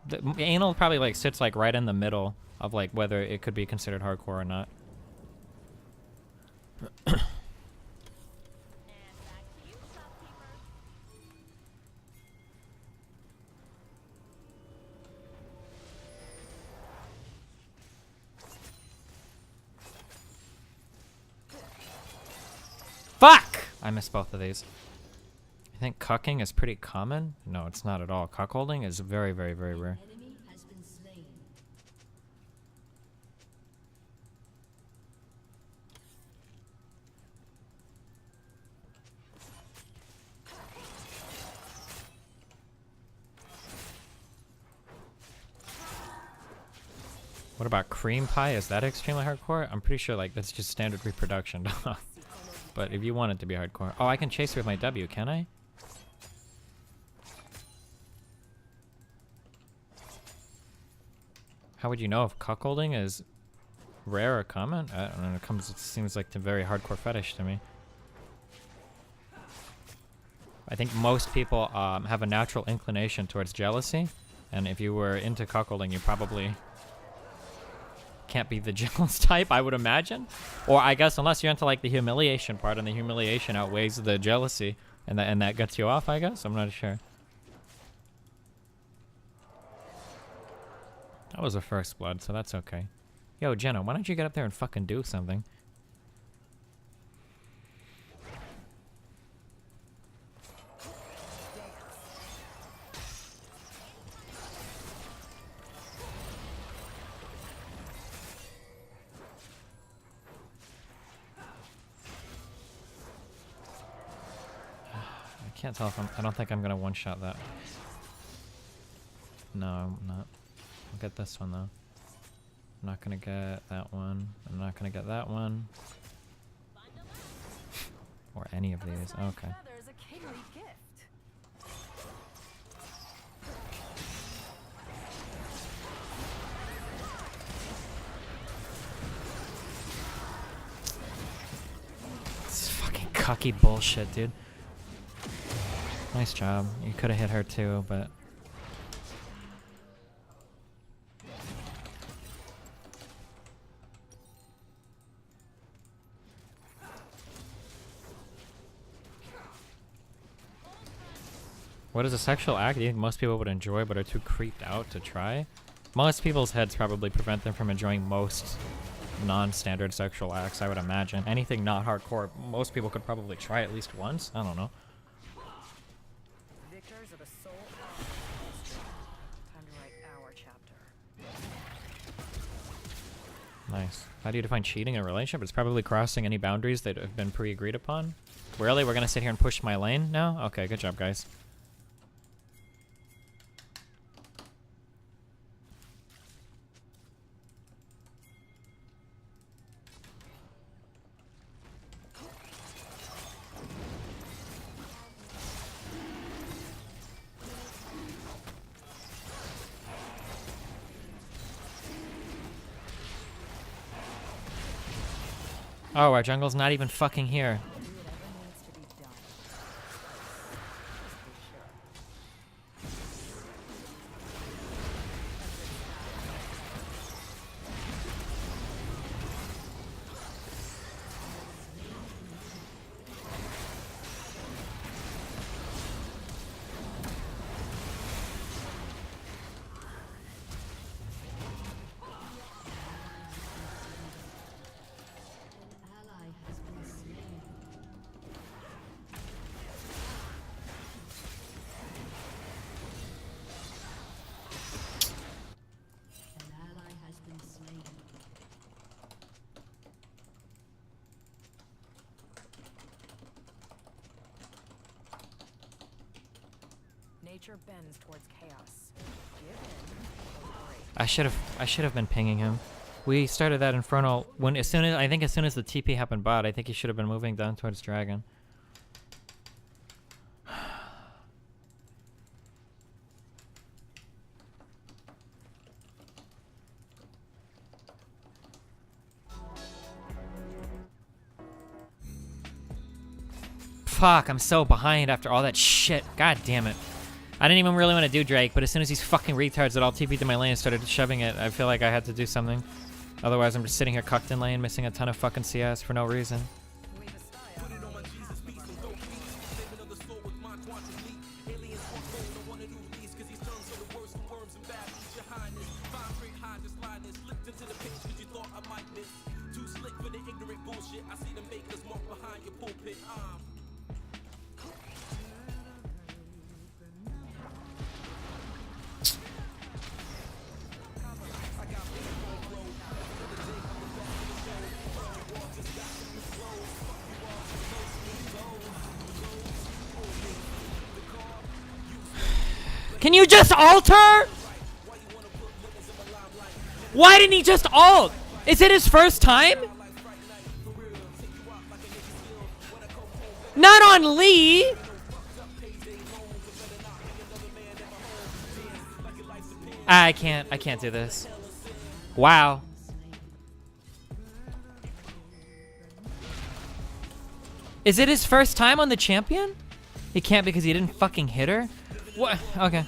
The anal probably like sits like right in the middle of like whether it could be considered hardcore or not. Fuck! I missed both of these. I think cucking is pretty common. No, it's not at all. Cuckolding is very, very, very rare. What about cream pie? Is that extremely hardcore? I'm pretty sure like that's just standard reproduction. But if you want it to be hardcore. Oh, I can chase her with my W, can I? How would you know if cuckolding is rare or common? I don't know. It seems like a very hardcore fetish to me. I think most people have a natural inclination towards jealousy, and if you were into cuckolding, you probably can't be the jealous type, I would imagine. Or I guess unless you're into like the humiliation part, and the humiliation outweighs the jealousy, and that gets you off, I guess. I'm not sure. That was a first blood, so that's okay. Yo, Jenna, why don't you get up there and fucking do something? I can't tell if I don't think I'm gonna one-shot that. No, I'm not. I'll get this one though. I'm not gonna get that one. I'm not gonna get that one. Or any of these. Okay. This fucking cocky bullshit, dude. Nice job. You could have hit her too, but... What is a sexual act you think most people would enjoy but are too creeped out to try? Most people's heads probably prevent them from enjoying most non-standard sexual acts, I would imagine. Anything not hardcore, most people could probably try at least once. I don't know. Victors of a soul. Time to write our chapter. Nice. How do you define cheating in a relationship? It's probably crossing any boundaries that have been pre-agreed upon. Really? We're gonna sit here and push my lane now? Okay, good job, guys. Oh, our jungle's not even fucking here. Nature bends towards chaos. I should have been pinging him. We started that Infernal when as soon as the TP happened bot, I think he should have been moving down towards Dragon. Fuck, I'm so behind after all that shit. God damn it. I didn't even really want to do Drake, but as soon as these fucking retards that all TP'd to my lane started shoving it, I feel like I had to do something. Otherwise, I'm just sitting here cucked in lane, missing a ton of fucking CS for no reason. Can you just alter? Why didn't he just ult? Is it his first time? Not on Lee. I can't do this. Wow. Is it his first time on the champion? He can't because he didn't fucking hit her? What? Okay.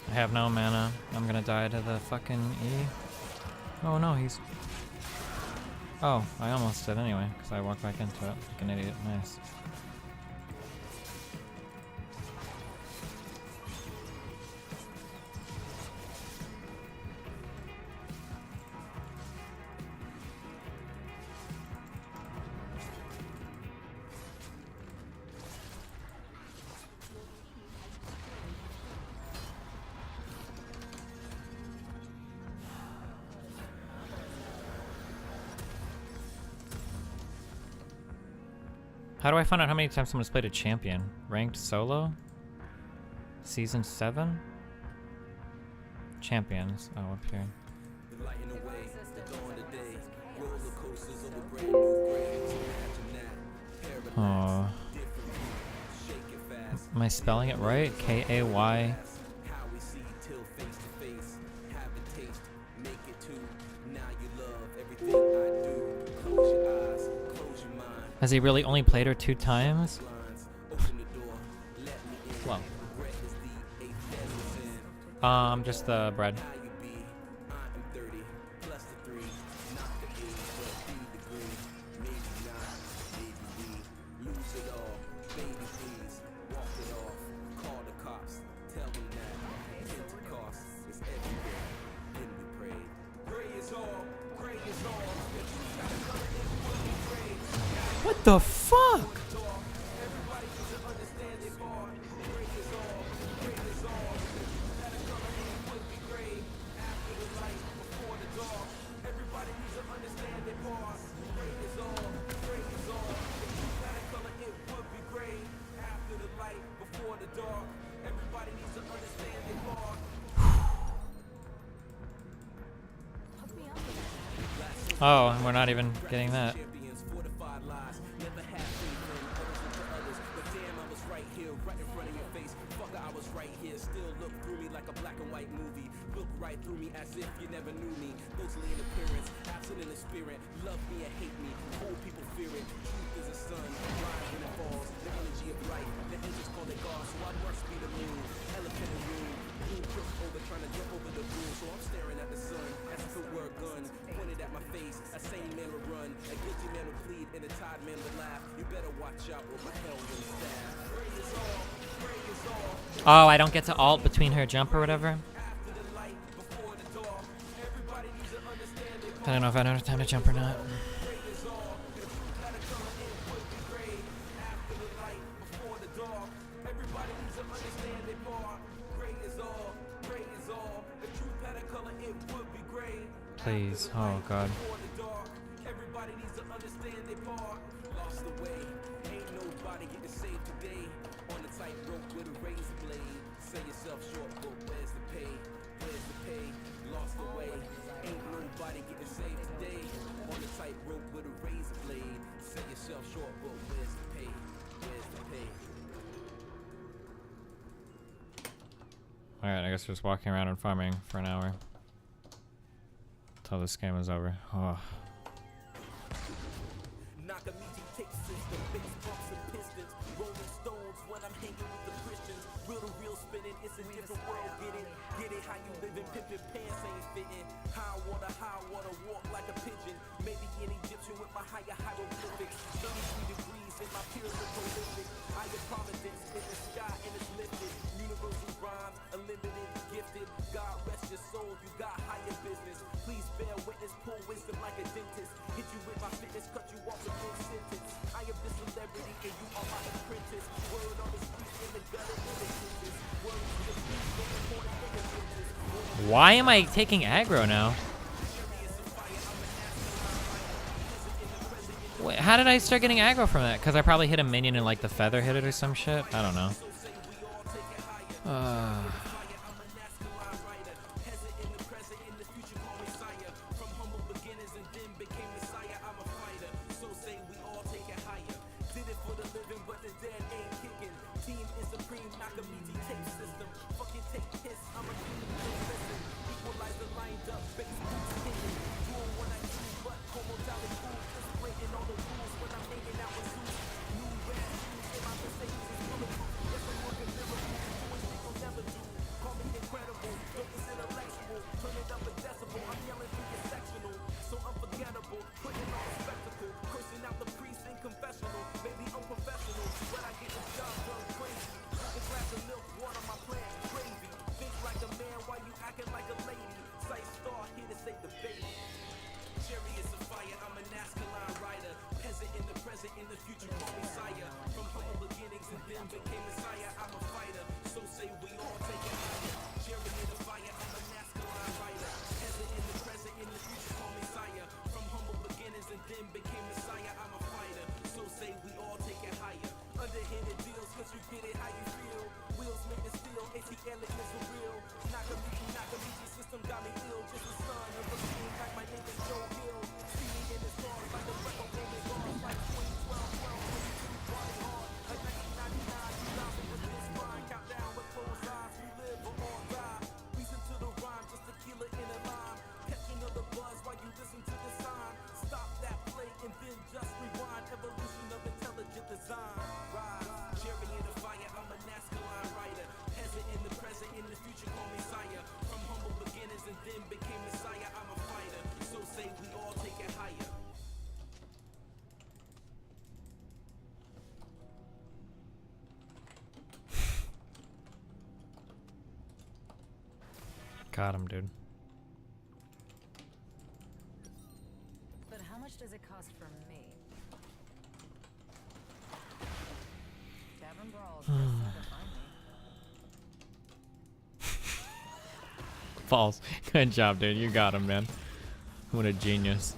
I have no mana. I'm gonna die to the fucking E. Oh no, he's... Oh, I almost did anyway, because I walked back into it like an idiot. Nice. How do I find out how many times someone's played a champion? Ranked solo? Season 7? Champions. Oh, up here. Oh. Am I spelling it right? K-A-Y. Has he really only played her 2 times? Well. Just the bread. What the fuck? Oh, and we're not even getting that. Oh, I don't get to alt between her jump or whatever? I don't know if I don't have time to jump or not. Please. Oh, God. Alright, I guess we're just walking around and farming for an hour. Until this game is over. Oh. Why am I taking aggro now? Wait, how did I start getting aggro from that? Because I probably hit a minion and like the feather hit it or some shit? I don't know. Wheels made of steel, it's the elegance of real. Nakamiki, Got him, dude. But how much does it cost for me? Tavern brawls. Find me. False. Good job, dude. You got him, man. What a genius.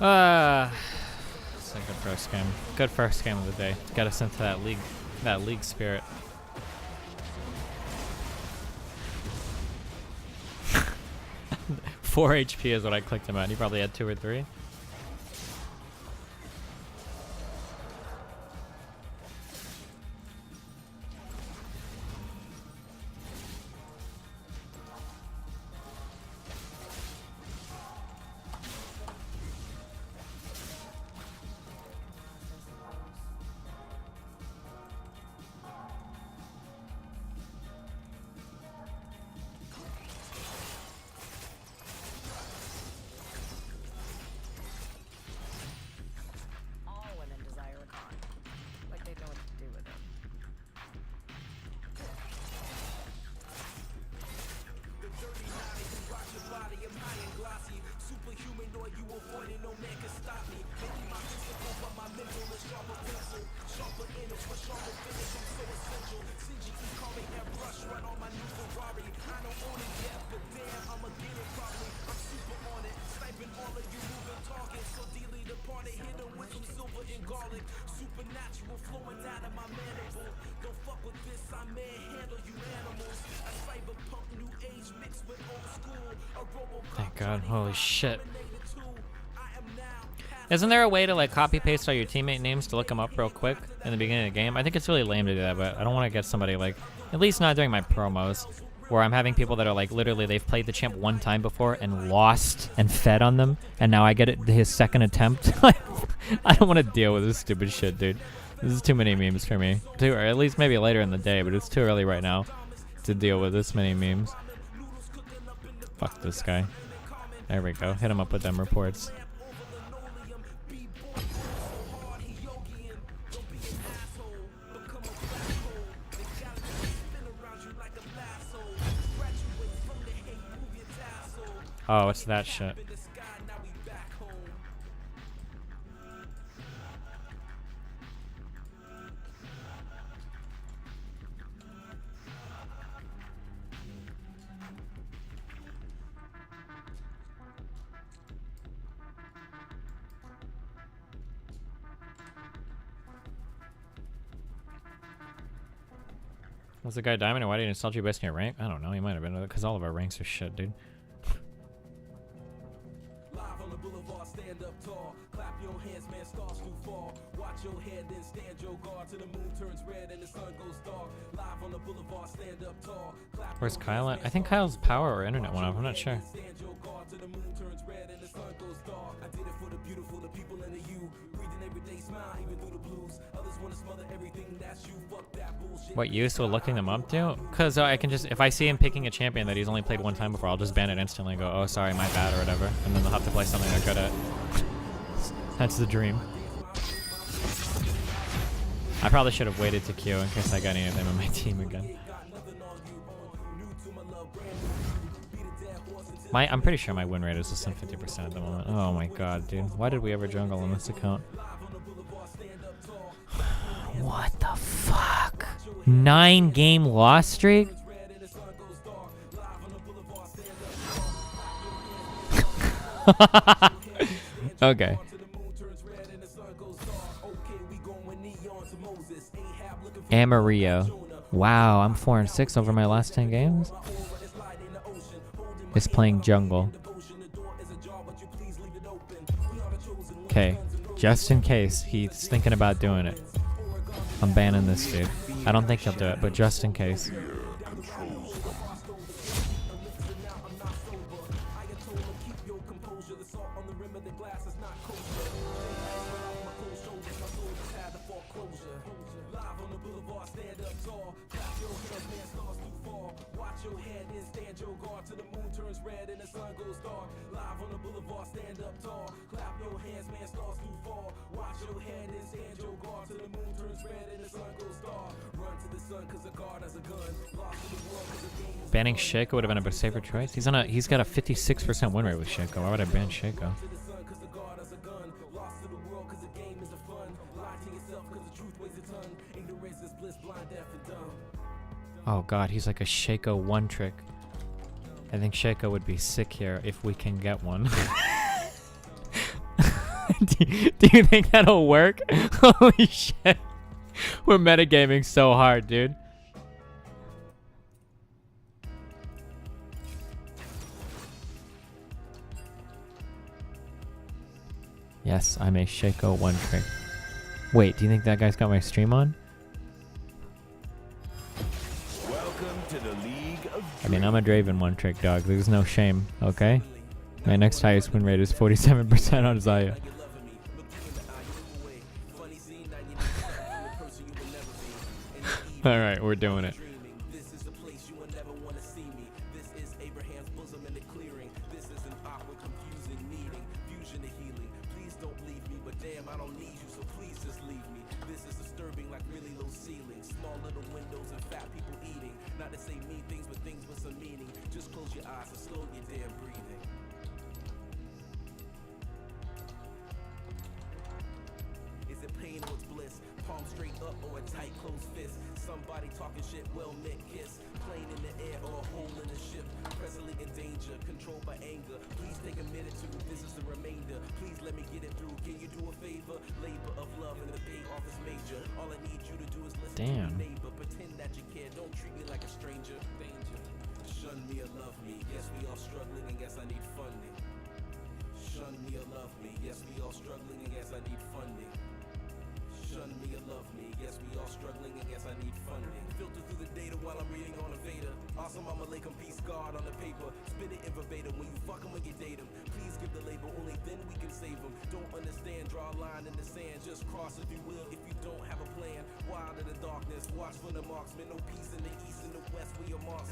It's a good first game. Good first game of the day. Got us into that league spirit. Four HP is what I clicked him at. He probably had 2 or 3. Thank God. Holy shit. Isn't there a way to like copy paste all your teammate names to look them up real quick in the beginning of the game? I think it's really lame to do that, but I don't want to get somebody like, at least not during my promos, where I'm having people that are like literally they've played the champ one time before and lost and fed on them, and now I get it his second attempt. I don't want to deal with this stupid shit, dude. This is too many memes for me. Or at least maybe later in the day, but it's too early right now to deal with this many memes. Fuck this guy. There we go. Hit him up with them reports. Oh, what's that shit? Was the guy diamond, or why did he insult you based on your rank? I don't know, he might have been, because all of our ranks are shit, dude. boulevard, stand up tall. Clap your hands, man, stars to fall. Watch your head, then stand your guard till the moon turns red and the sun goes dark. Live on the boulevard, stand up tall. Where's Kyle at? I think Kyle's power or internet went off. I'm not sure. Stand your guard till the moon turns red and the sun goes dark. I did it for the beautiful, the people in the you. Breathing every day, smile even through the blues. Others want to smother everything that's you. Fuck that bullshit. What use will looking them up do? Because I can just, if I see him picking a champion that he's only played one time before, I'll just ban it instantly and go, oh, sorry, my bad, or whatever. And then they'll have to play something they're good at. That's the dream. I probably should have waited to queue in case I got any of them on my team again. I'm pretty sure my win rate is less than 50% at the moment. Oh my god, dude. Why did we ever jungle on this account? What the fuck? 9-game loss streak? Okay. Amarillo. Wow, I'm 4-6 over my last 10 games. Is playing jungle. Okay, just in case he's thinking about doing it, I'm banning this dude. I don't think he'll do it, but just in case. Banning Shaco would have been a safer choice. He's got a 56% win rate with Shaco. Why would I ban Shaco? Oh god, he's like a Shaco one trick. I think Shaco would be sick here if we can get one. do you think that'll work? Holy shit. We're metagaming so hard, dude. Yes, I'm a Shaco one trick. Wait, do you think that guy's got my stream on? Welcome to the League of I mean, I'm a Draven one trick dog. There's no shame, okay? My next highest win rate is 47% on Zaya. Alright, we're doing it. Damn. Pretend that you care, don't treat me like a stranger. Danger. Shun me or love me. Yes, we all struggling and yes, I need funding. Shun me or love me. Yes, we all struggling and yes, I need funding. Shun me or love me. Yes, we all struggling and yes, I need funding. Filter through the data while I'm reading on a Vader. Awesome, I'm a Lakem peace guard on the paper. Spit it in verbatim when you fuck 'em when you date 'em. Please give the label, only then we can save 'em. Don't understand, draw a line in the sand. Just cross if you will, if you don't have a plan. Wild in the darkness, watch for the marksman. No peace in the east and the west where your marks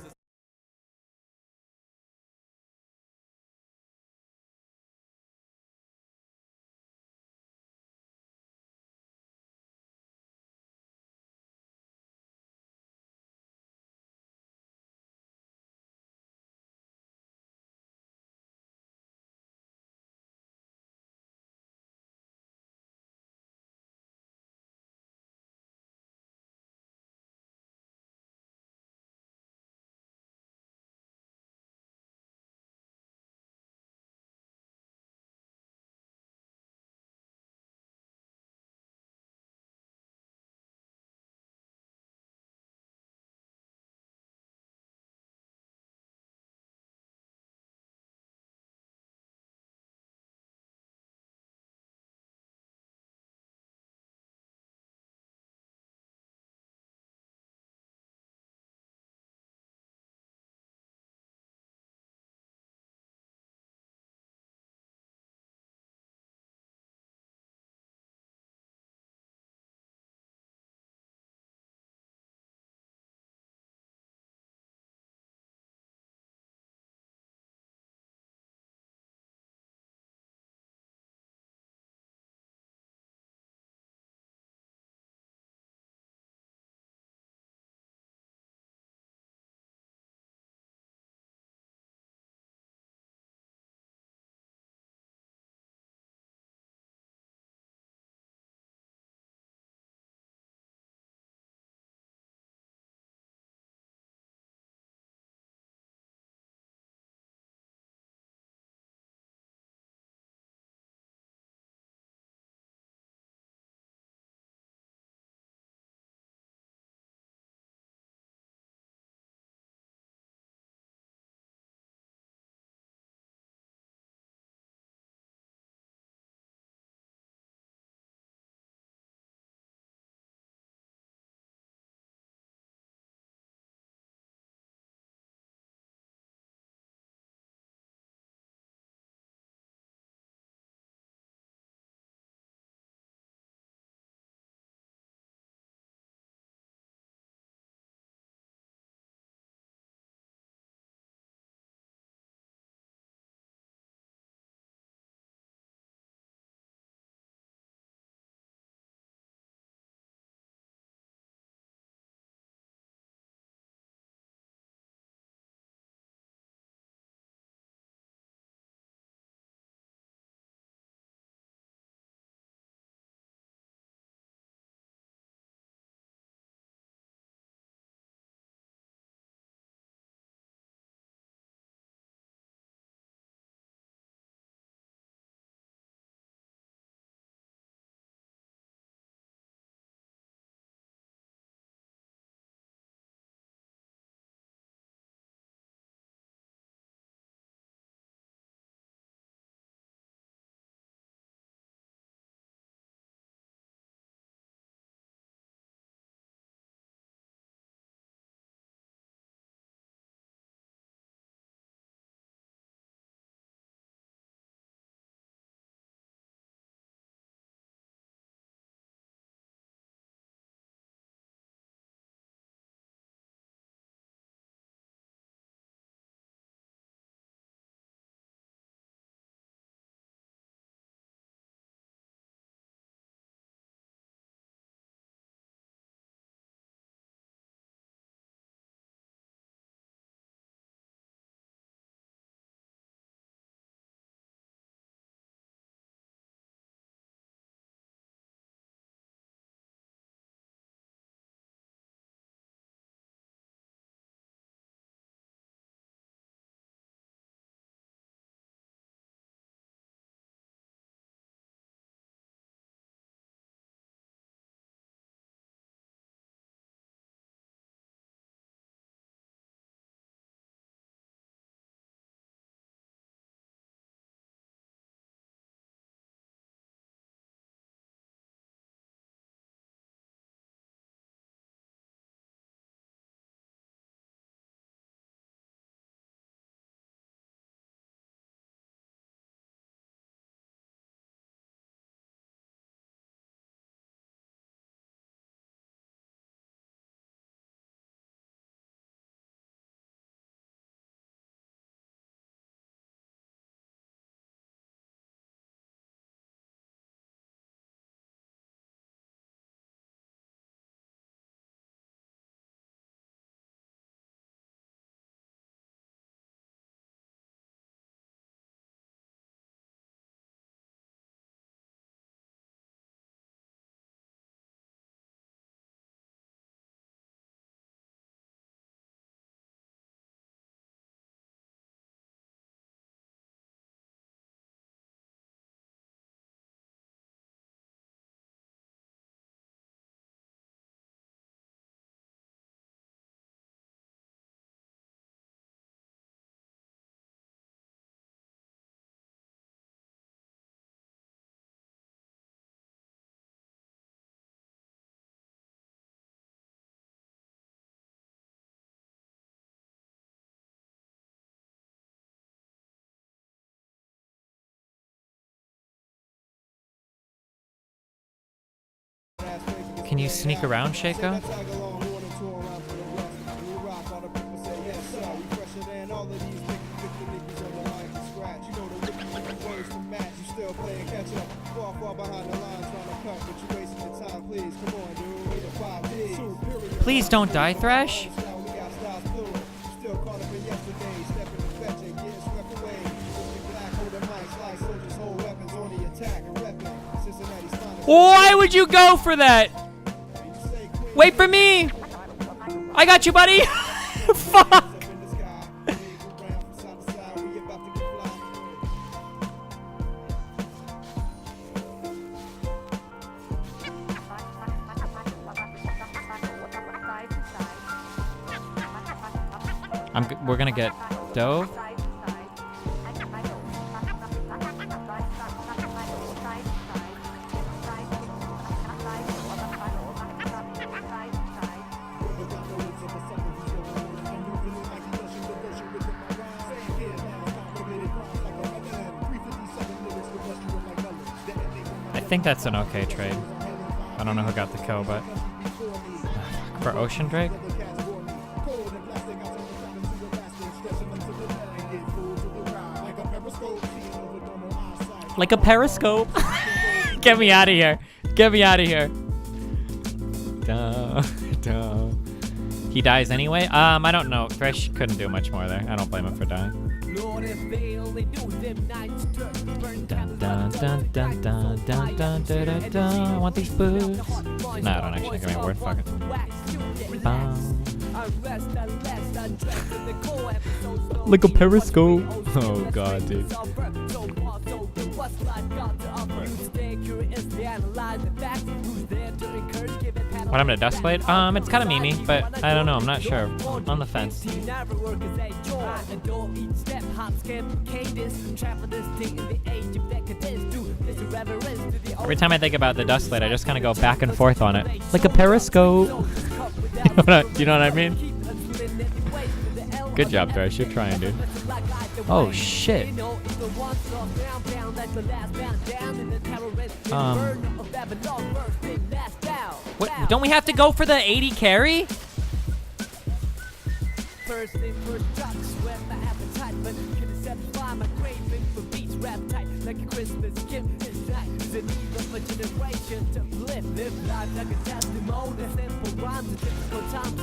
Can you sneak around, Shaco? Please don't die, Thresh. Why would you go for that? Wait for me. I got you, buddy. Fuck. We're gonna get dove. I think that's an okay trade. I don't know who got the kill, but for Ocean Drake. Like a periscope. Get me out of here. Get me out of here. Duh. He dies anyway? I don't know. Thresh couldn't do much more there. I don't blame him for dying. I want these boobs. No, I don't actually. Give me a word. Fuck it. Like a periscope. Oh god, dude. What happened to Duskblade? It's kind of memey, but I don't know. I'm not sure. I'm on the fence. Every time I think about the Duskblade, I just kind of go back and forth on it, like a periscope. You know what I mean? Good job, Thresh. You're trying, dude. Oh shit. What? Don't we have to go for the 80 carry? First thing first, drop sweat my appetite, but couldn't satisfy my craving for beats rap tight like a Christmas gift. This night is an eve of a generation to live life like a testimony. Simple rhymes, a typical time,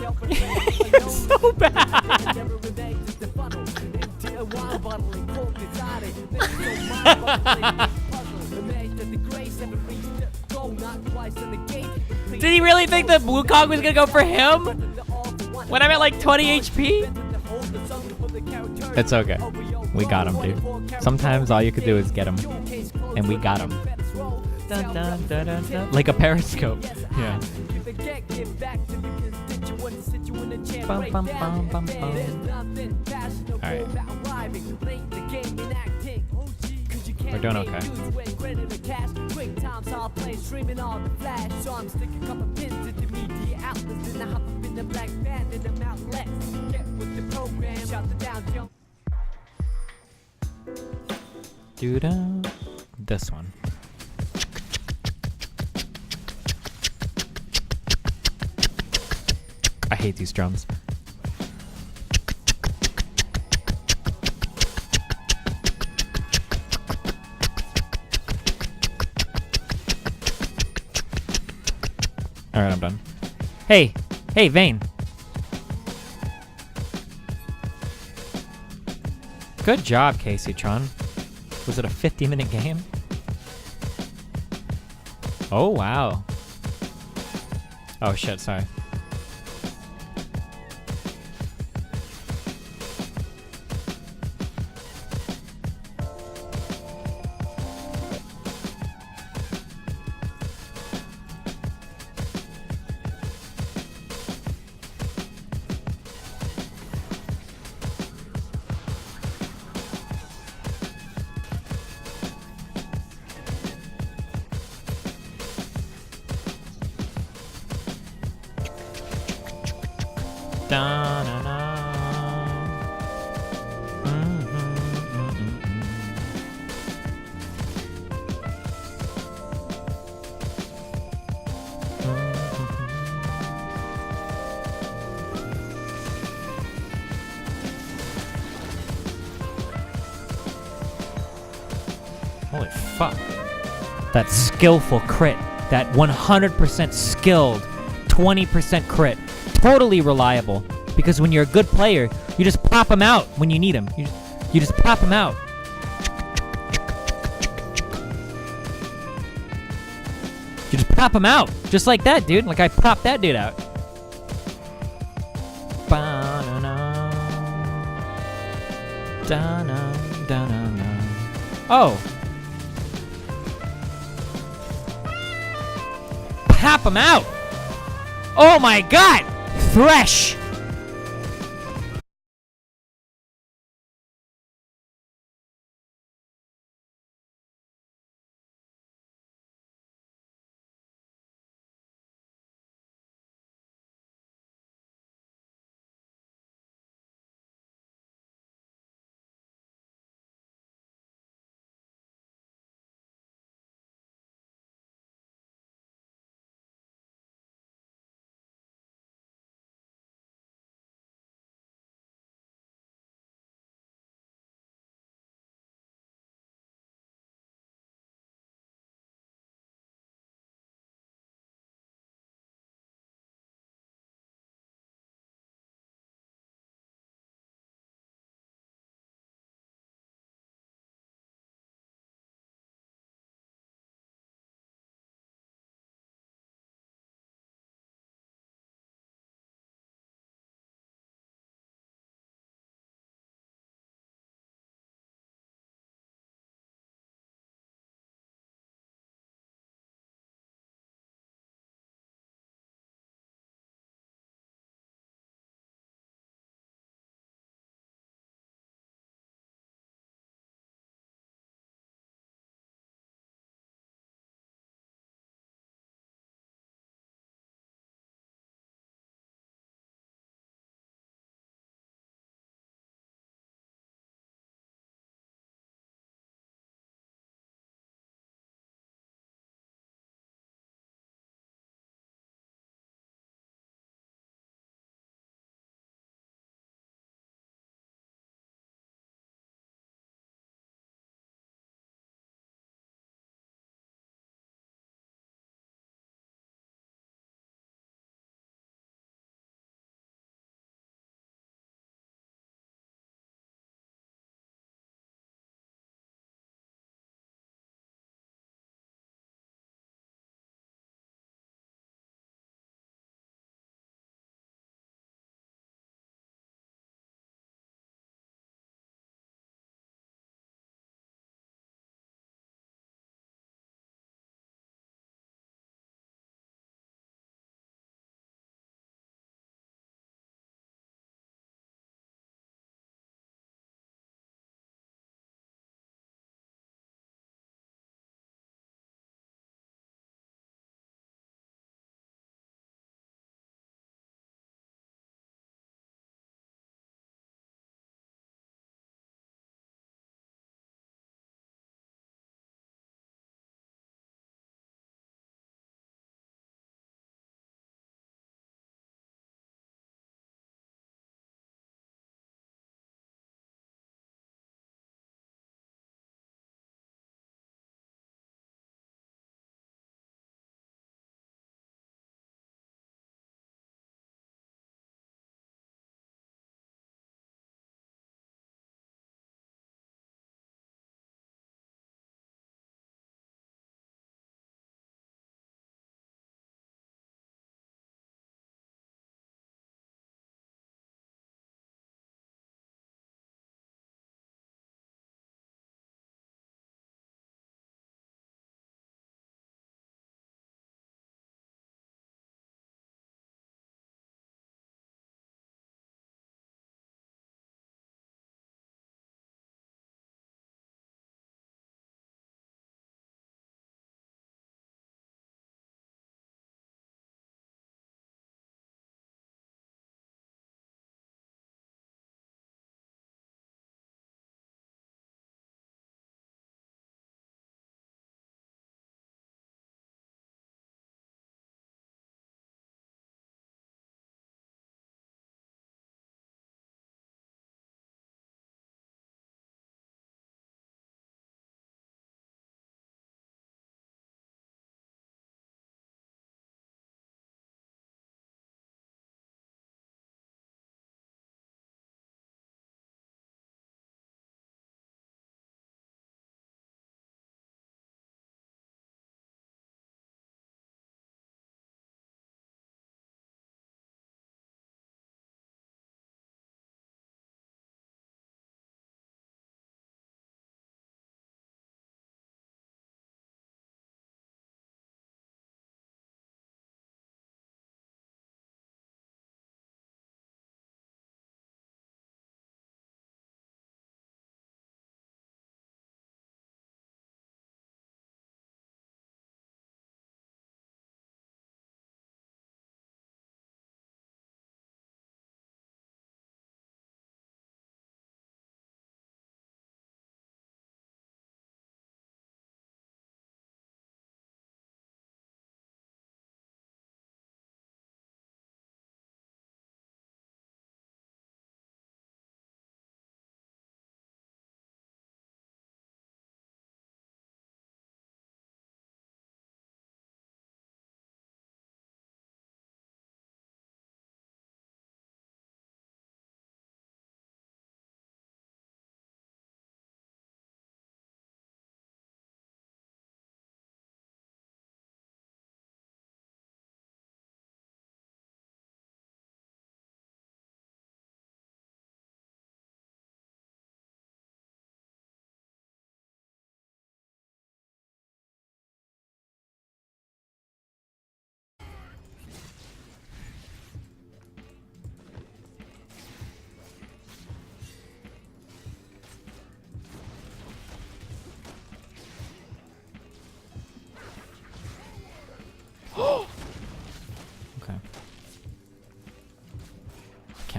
it's so bad. Never remains just a funnel into a wine bottle and cork inside it. Makes so mind-boggling puzzle. Amazed that the grace ever reached the goal, not twice in the gate. Did he really think that Wukong was gonna go for him? When I'm at like 20 HP? It's okay. We got him, dude. Sometimes all you could do is get him. And we got him. Dun, dun, dun, dun, dun. Like a periscope. Yeah. Bum, bum, bum, bum, bum. Alright. We're doing okay. Doo-da. This one. I hate these drums. Alright, I'm done. Hey! Hey, Vayne! Good job, Casey-tron. Was it a 50-minute game? Oh, wow. Oh, shit, sorry. Holy fuck. That skillful crit. That 100% skilled 20% crit. Totally reliable. Because when you're a good player, you just pop them out when you need them. You just pop them out. You just pop them out. Just like that, dude. Like I popped that dude out. Ba-na-na. Da-na, da-na-na. Oh. Pop them out. Oh my god. Thresh.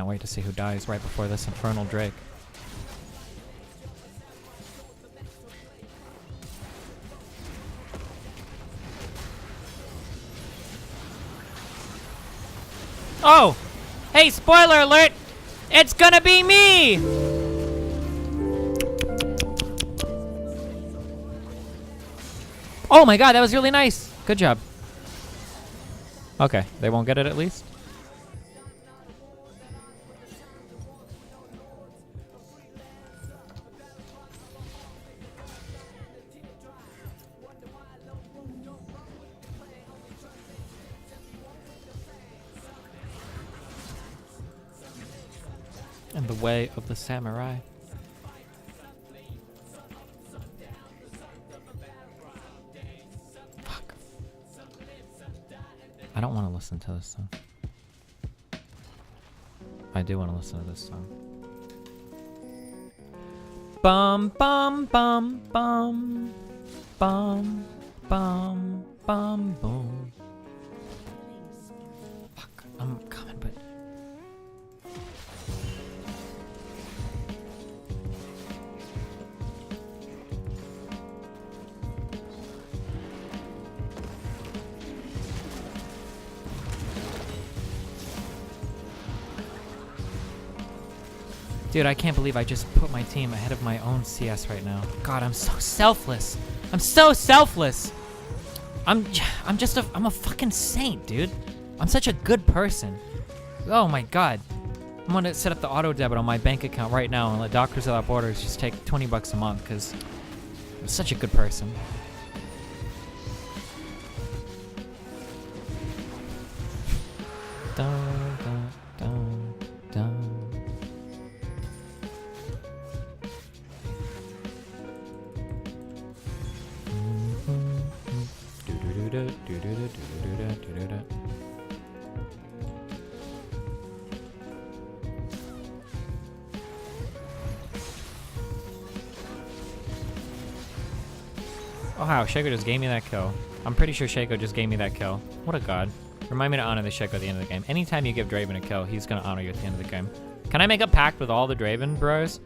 can't wait to see who dies right before this infernal Drake. Oh! Hey, spoiler alert! It's gonna be me! Oh my god, that was really nice. Good job. Okay, they won't get it at least. And the way of the samurai. Fuck. I don't want to listen to this song. I do want to listen to this song. Bum bum bum bum bum bum bum boom. Fuck, I'm coming, but dude, I can't believe I just put my team ahead of my own CS right now. God, I'm so selfless. I'm so selfless. I'm a fucking saint, dude. I'm such a good person. Oh my god. I'm gonna set up the auto debit on my bank account right now and let Doctors Without Borders just take 20 bucks a month because I'm such a good person. Dun, dun, dun, dun. Oh wow, Shaco just gave me that kill. I'm pretty sure Shaco just gave me that kill. What a god. Remind me to honor the Shaco at the end of the game. Anytime you give Draven a kill, he's gonna honor you at the end of the game. Can I make a pact with all the Draven bros?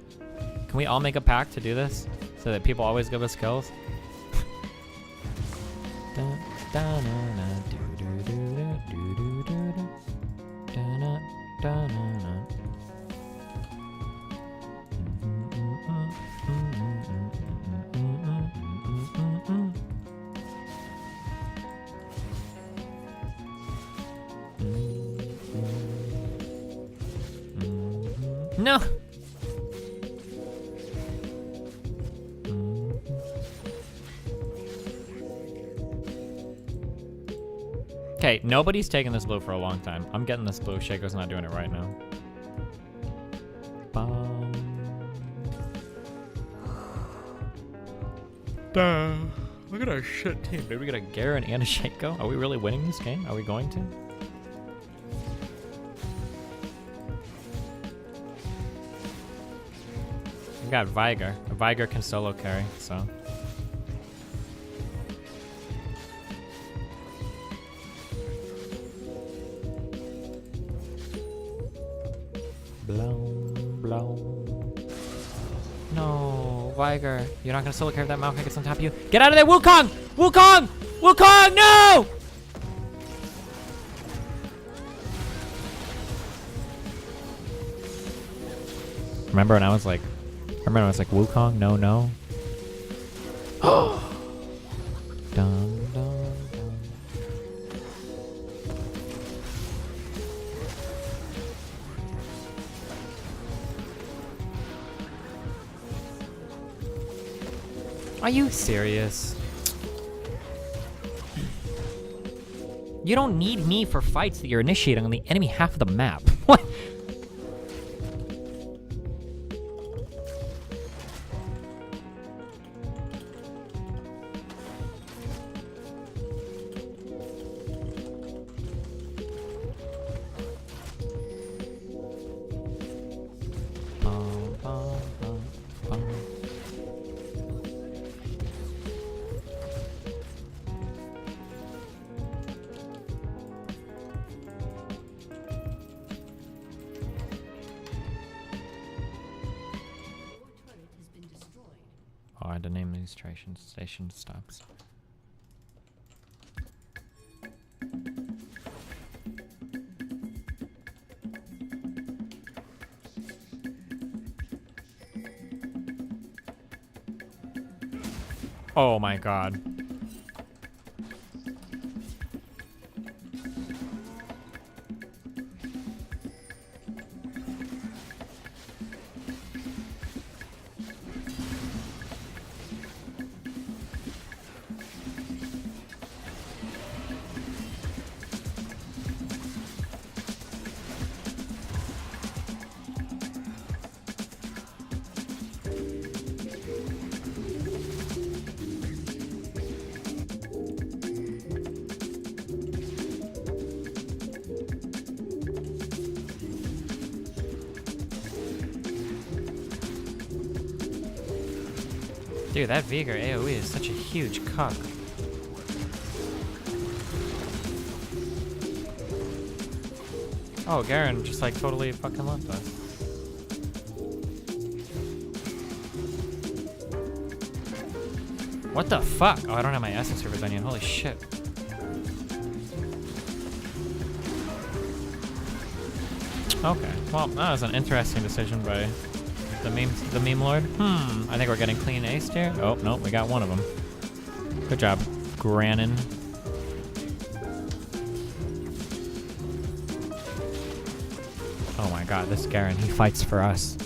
Can we all make a pact to do this? So that people always give us kills? No! Okay, nobody's taking this blue for a long time. I'm getting this blue. Shaco's not doing it right now. Duh. Look at our shit team, dude. We got a Garen and a Shaco. Are we really winning this game? Are we going to? We got Viger. Viger can solo carry, so. No, Viger. You're not gonna solo carry that Maokai gets on top of you. Get out of there, Wukong! Wukong! Wukong, no! Remember when I was like, Wukong, no, no. Dun, dun, dun. Are you serious? You don't need me for fights that you're initiating on the enemy half of the map. What? had to name these station stops. Oh my god. Dude, that Vigor AoE is such a huge cuck. Oh, Garen just like totally fucking left us. What the fuck? Oh, I don't have my essence servers on yet. Holy shit. Okay, well, that was an interesting decision by the meme lord. I think we're getting clean aced here. Oh, no, we got one of them. Good job, Granin. Oh my god, this Garen, he fights for us.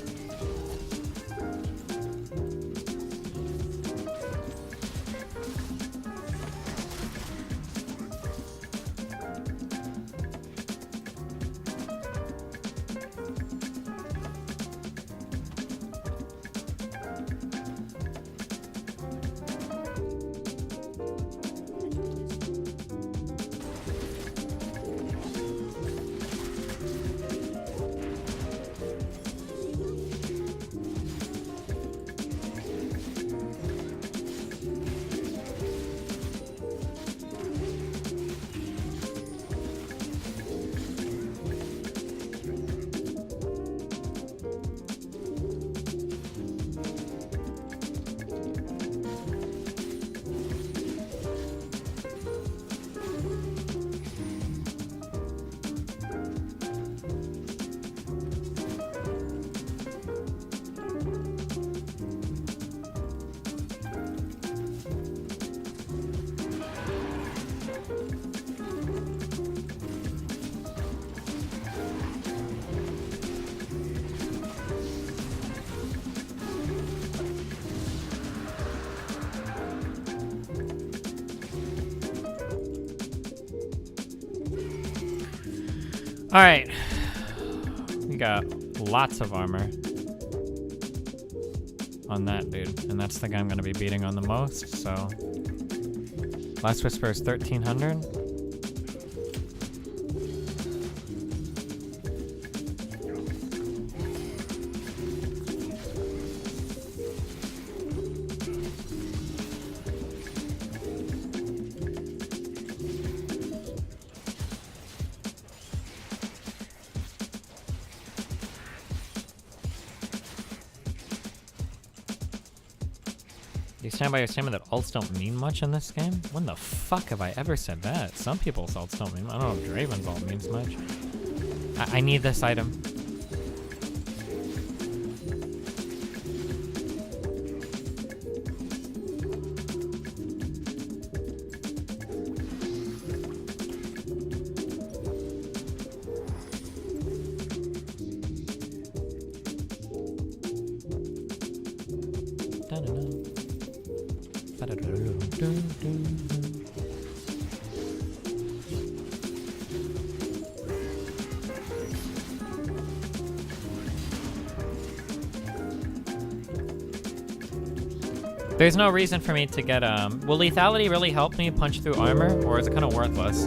Alright. We got lots of armor on that dude. And that's the guy I'm going to be beating on the most, so... Last Whisper is 1300. You stand by your statement that ults don't mean much in this game? When the fuck have I ever said that? Some people's ults don't mean much. I don't know if Draven's ult means much. I need this item. There's no reason for me to get, will lethality really help me punch through armor, or is it kind of worthless?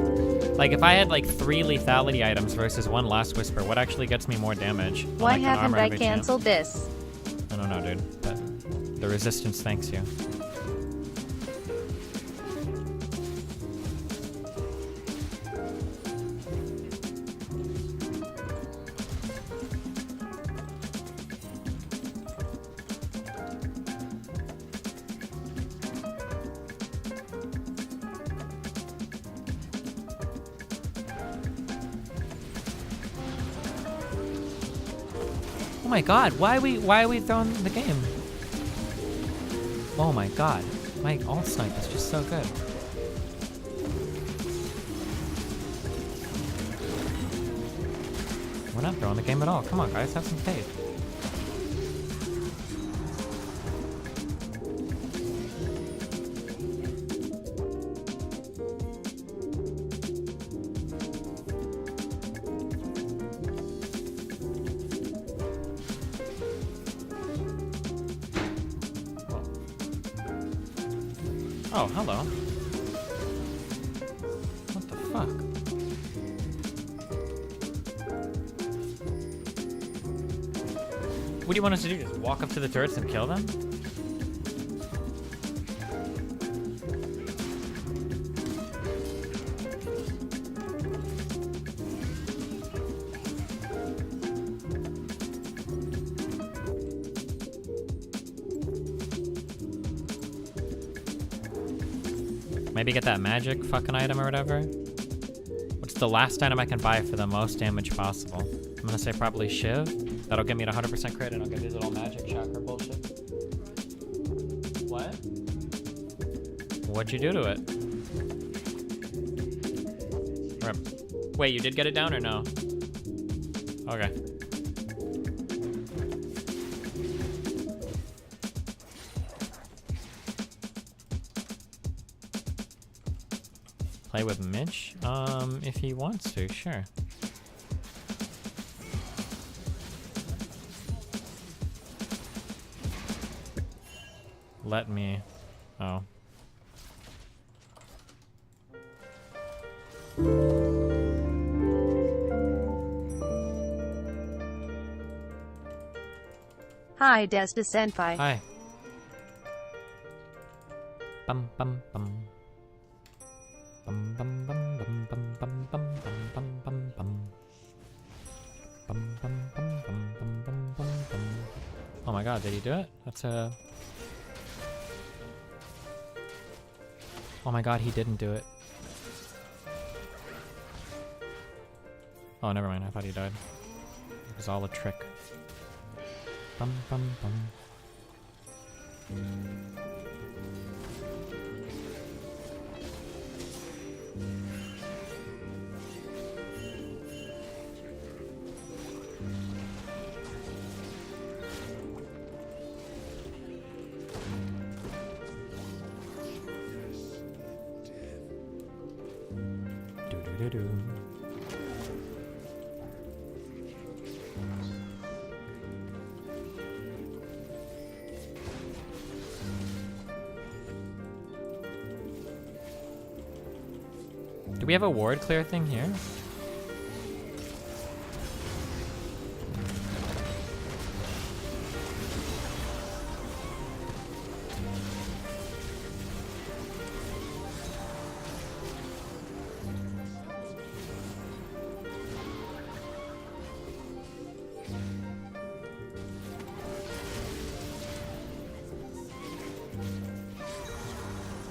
Like, if I had, like, 3 lethality items versus 1 Last Whisper, what actually gets me more damage? On, Why like, an haven't armor I heavy canceled champ? this? I don't know, dude, but the resistance thanks you. Oh my god, why are we throwing the game? Oh my god. My alt snipe is just so good. We're not throwing the game at all. Come on, guys, have some faith. Oh, hello. What the fuck? What do you want us to do? Just walk up to the turrets and kill them? Maybe get that magic fucking item or whatever. What's the last item I can buy for the most damage possible? I'm gonna say probably Shiv. That'll get me to 100% crit and I'll get these little magic chakra bullshit. What? What'd you do to it? Wait, you did get it down or no? Okay. Play with Mitch? If he wants to, sure. Let me... Oh. Hi, Desta Senpai. Hi. Bum bum bum. Bum bum bum bum bum bum bum bum bum bum. Bum bum bum bum bum bum bum bum. Oh my god, did he do it? That's a... Oh my god, he didn't do it. Oh, never mind, I thought he died. It was all a trick. Bum bum bum. Do-do-do-do. Do we have a ward clear thing here?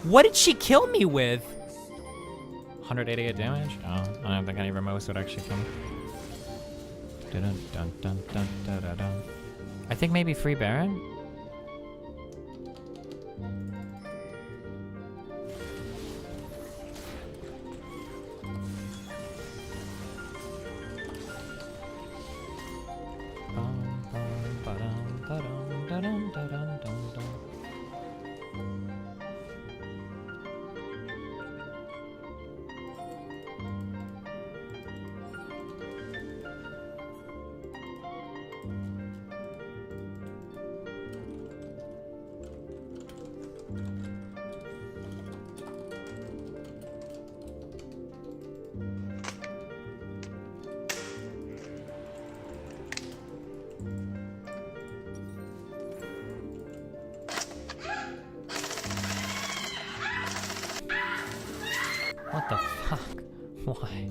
What did she kill me with? 188 damage? Oh, I don't think any Ramos would actually kill me. Dun, dun, dun, dun, dun, dun, dun. I think maybe Free Baron? What the fuck? Why?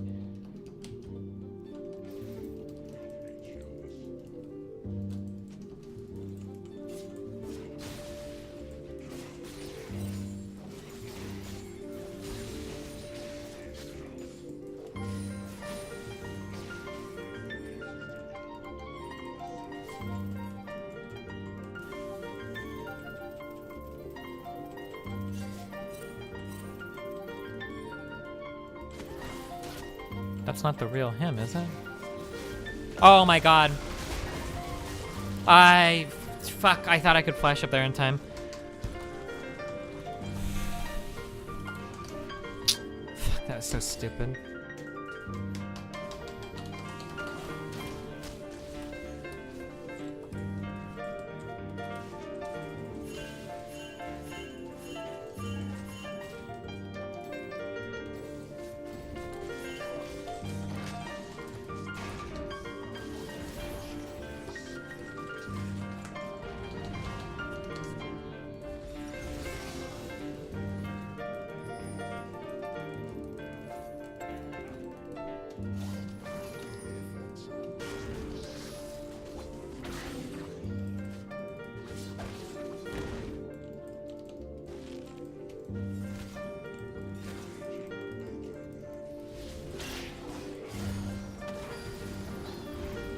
That's not the real him, is it? Oh my god. Fuck, I thought I could flash up there in time. Fuck, that was so stupid.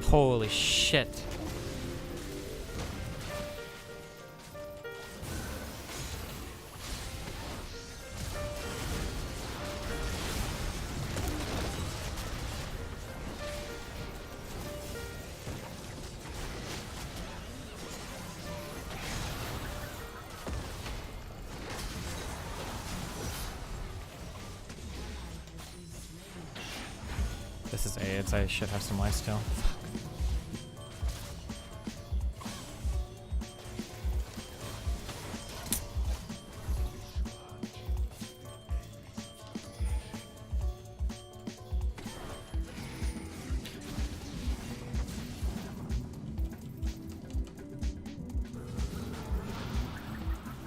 Holy shit. This is AIDS. I should have some life still.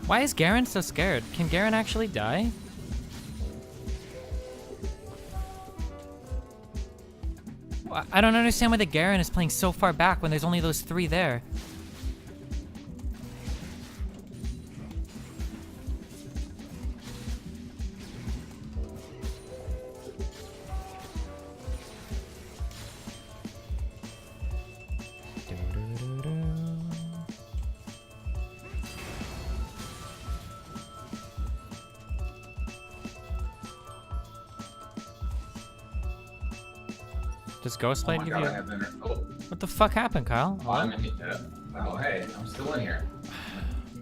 Why is Garen so scared? Can Garen actually die? I don't understand why the Garen is playing so far back when there's only those 3 there. Does Ghostlight give you... What the fuck happened, Kyle? I'm in, oh, hey, I'm still in here.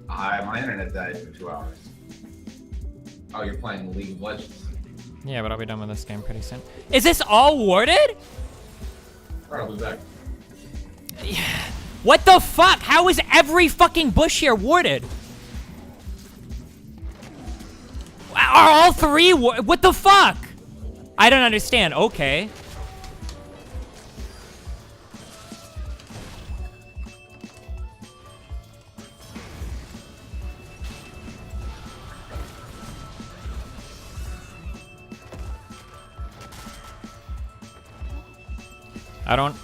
My internet died for 2 hours. Oh, you're playing League of Legends. Yeah, but I'll be done with this game pretty soon. Is this all warded? Probably back. Yeah. What the fuck? How is every fucking bush here warded? Are all 3 what the fuck? I don't understand. Okay.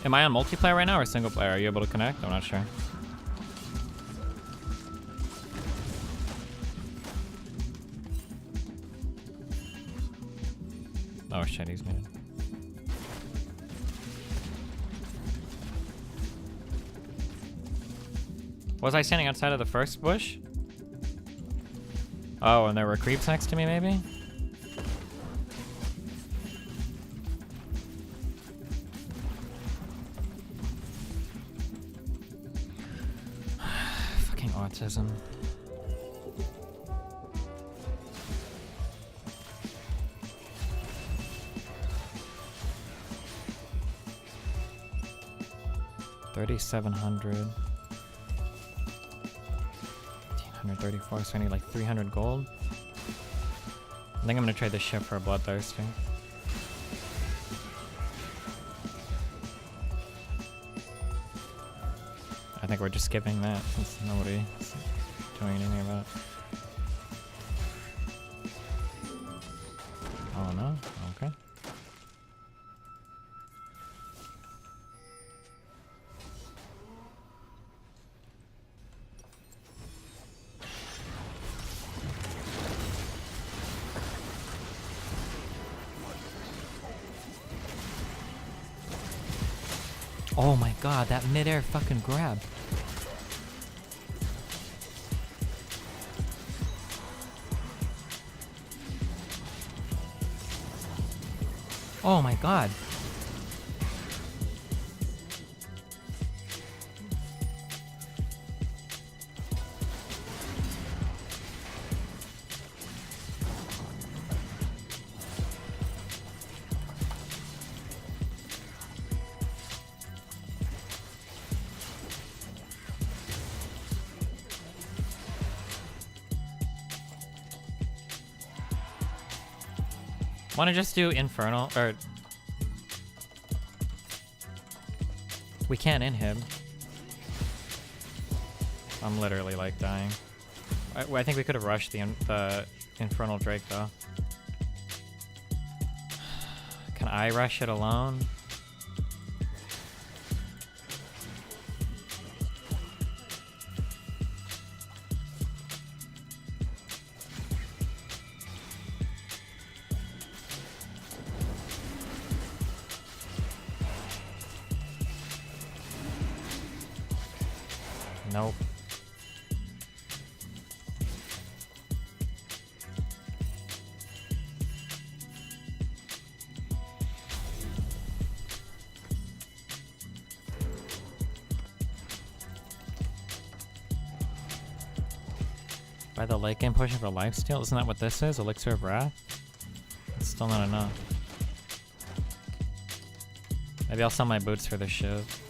Am I on multiplayer right now or single player? Are you able to connect? I'm not sure. Oh shit, he's muted. Was I standing outside of the first bush? Oh, and there were creeps next to me maybe? Autism. $3,700. 1,834, so I need like 300 gold. I think I'm gonna trade this ship for a Bloodthirsty. I think we're just skipping that since nobody's doing anything about it. Oh no? Okay. Oh my god, that midair fucking grab. Oh my god. Want to just do Infernal, or... We can't inhib. I'm literally, like, dying. I think we could have rushed the Infernal Drake, though. Can I rush it alone? Nope. By the late game pushing for lifesteal? Isn't that what this is? Elixir of Wrath? It's still not enough. Maybe I'll sell my boots for this shiv.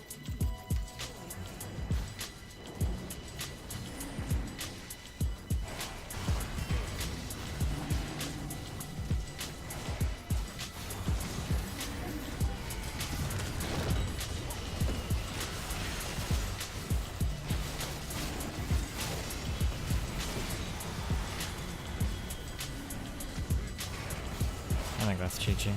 I think that's Chi-Chi.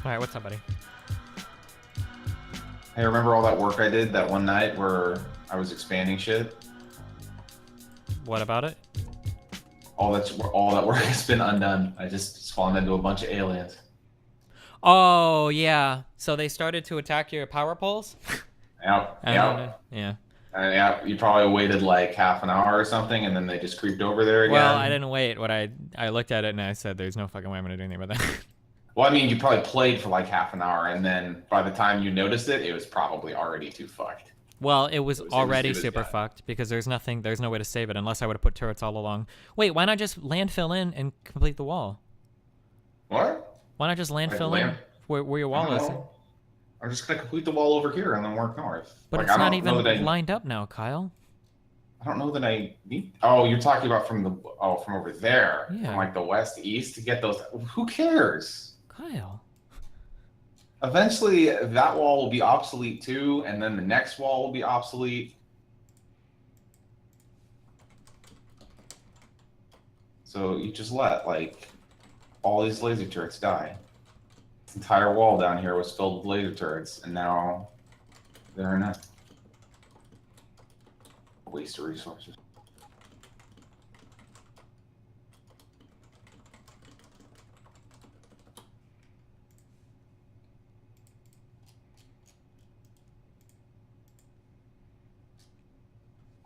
All right, what's up, buddy? Hey, remember all that work I did that one night where I was expanding shit? What about it? All that work has been undone. I just spawned into a bunch of aliens. Oh yeah. So they started to attack your power poles. Yep. Yeah. Yeah. You probably waited like half an hour or something, and then they just creeped over there again. Well, I didn't wait. I looked at it and I said, "There's no fucking way I'm gonna do anything about that." Well, I mean, you probably played for like half an hour, and then by the time you noticed it, it was probably already too fucked. Well, it was already super fucked because there's no way to save it unless I would have put turrets all along. Wait, why not just landfill in and complete the wall? What? Why not just landfill in where your wall is? I'm just gonna complete the wall over here and then work north. But like, it's not even lined up now, Kyle. I don't know that I need. Oh, you're talking about from over there, Yeah. from like the west to east to get those. Who cares? Kyle. Eventually, that wall will be obsolete too, and then the next wall will be obsolete. So you just let like all these laser turrets die. This entire wall down here was filled with laser turrets, and now they're not. Waste of resources.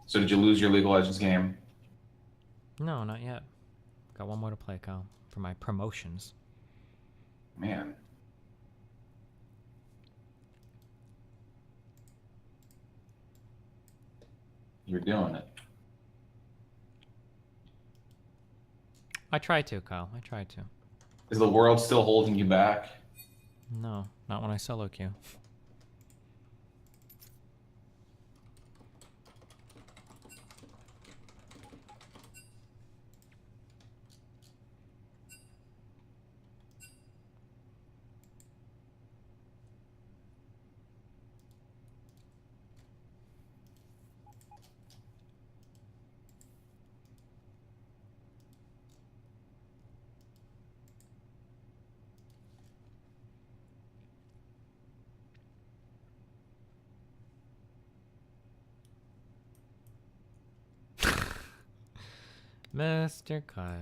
So did you lose your League of Legends game? No, not yet. Got one more to play, Kyle, for my promotions. Man. You're doing it. I try to, Kyle. I try to. Is the world still holding you back? No, not when I solo queue. Mr. Kyle.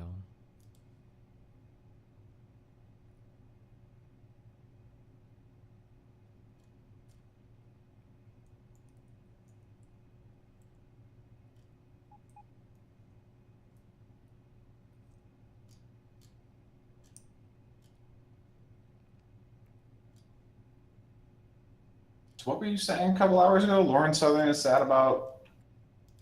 So what were you saying a couple hours ago? Lauren Southern is sad about.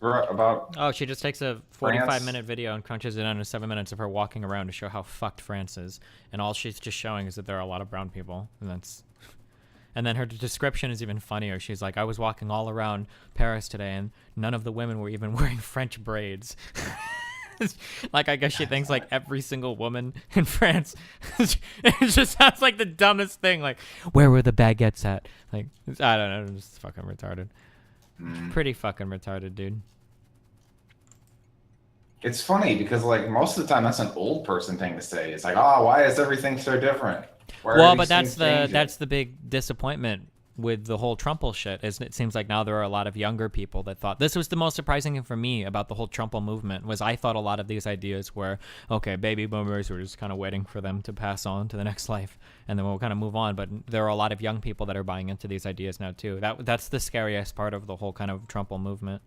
Oh, she just takes a 45-minute video and crunches it down to 7 minutes of her walking around to show how fucked France is, and all she's just showing is that there are a lot of brown people, and that's. And then her description is even funnier. She's like, I was walking all around Paris today, and none of the women were even wearing French braids. Like, I guess she thinks like every single woman in France. It just sounds like the dumbest thing. Like, where were the baguettes at? Like, I don't know. It's just fucking retarded. Pretty fucking retarded, dude. It's funny because like most of the time that's an old person thing to say. It's like, oh, why is everything so different? Well, but that's the big disappointment with the whole Trumple shit. Is it seems like now there are a lot of younger people that thought this was the most surprising thing for me about the whole Trumple movement was I thought a lot of these ideas were okay, baby boomers were just kind of waiting for them to pass on to the next life and then we'll kind of move on. But there are a lot of young people that are buying into these ideas now too. That's the scariest part of the whole kind of Trumple movement.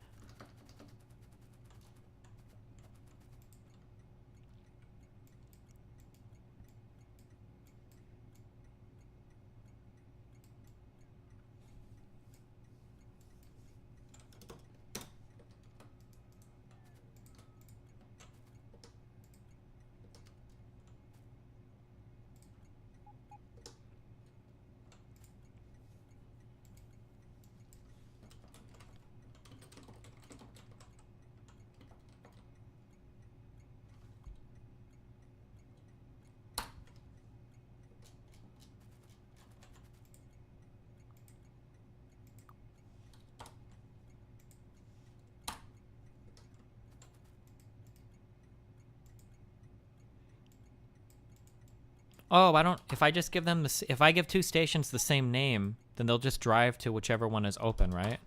Oh, I don't. If I just give them the, if I give 2 stations the same name, then they'll just drive to whichever one is open, right?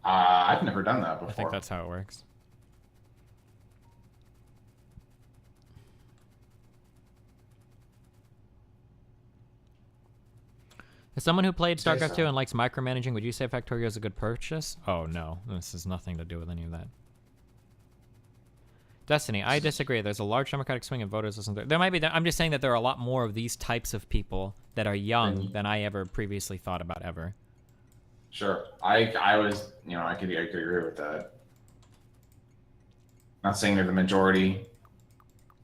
I've never done that before. I think that's how it works. As someone who played StarCraft 2 and likes micromanaging, would you say Factorio is a good purchase? Oh no, this has nothing to do with any of that. Destiny, I disagree. There's a large democratic swing in voters, isn't there? There might be. I'm just saying that there are a lot more of these types of people that are young than I ever previously thought about ever. Sure, I was, you know, I could agree with that. Not saying they're the majority,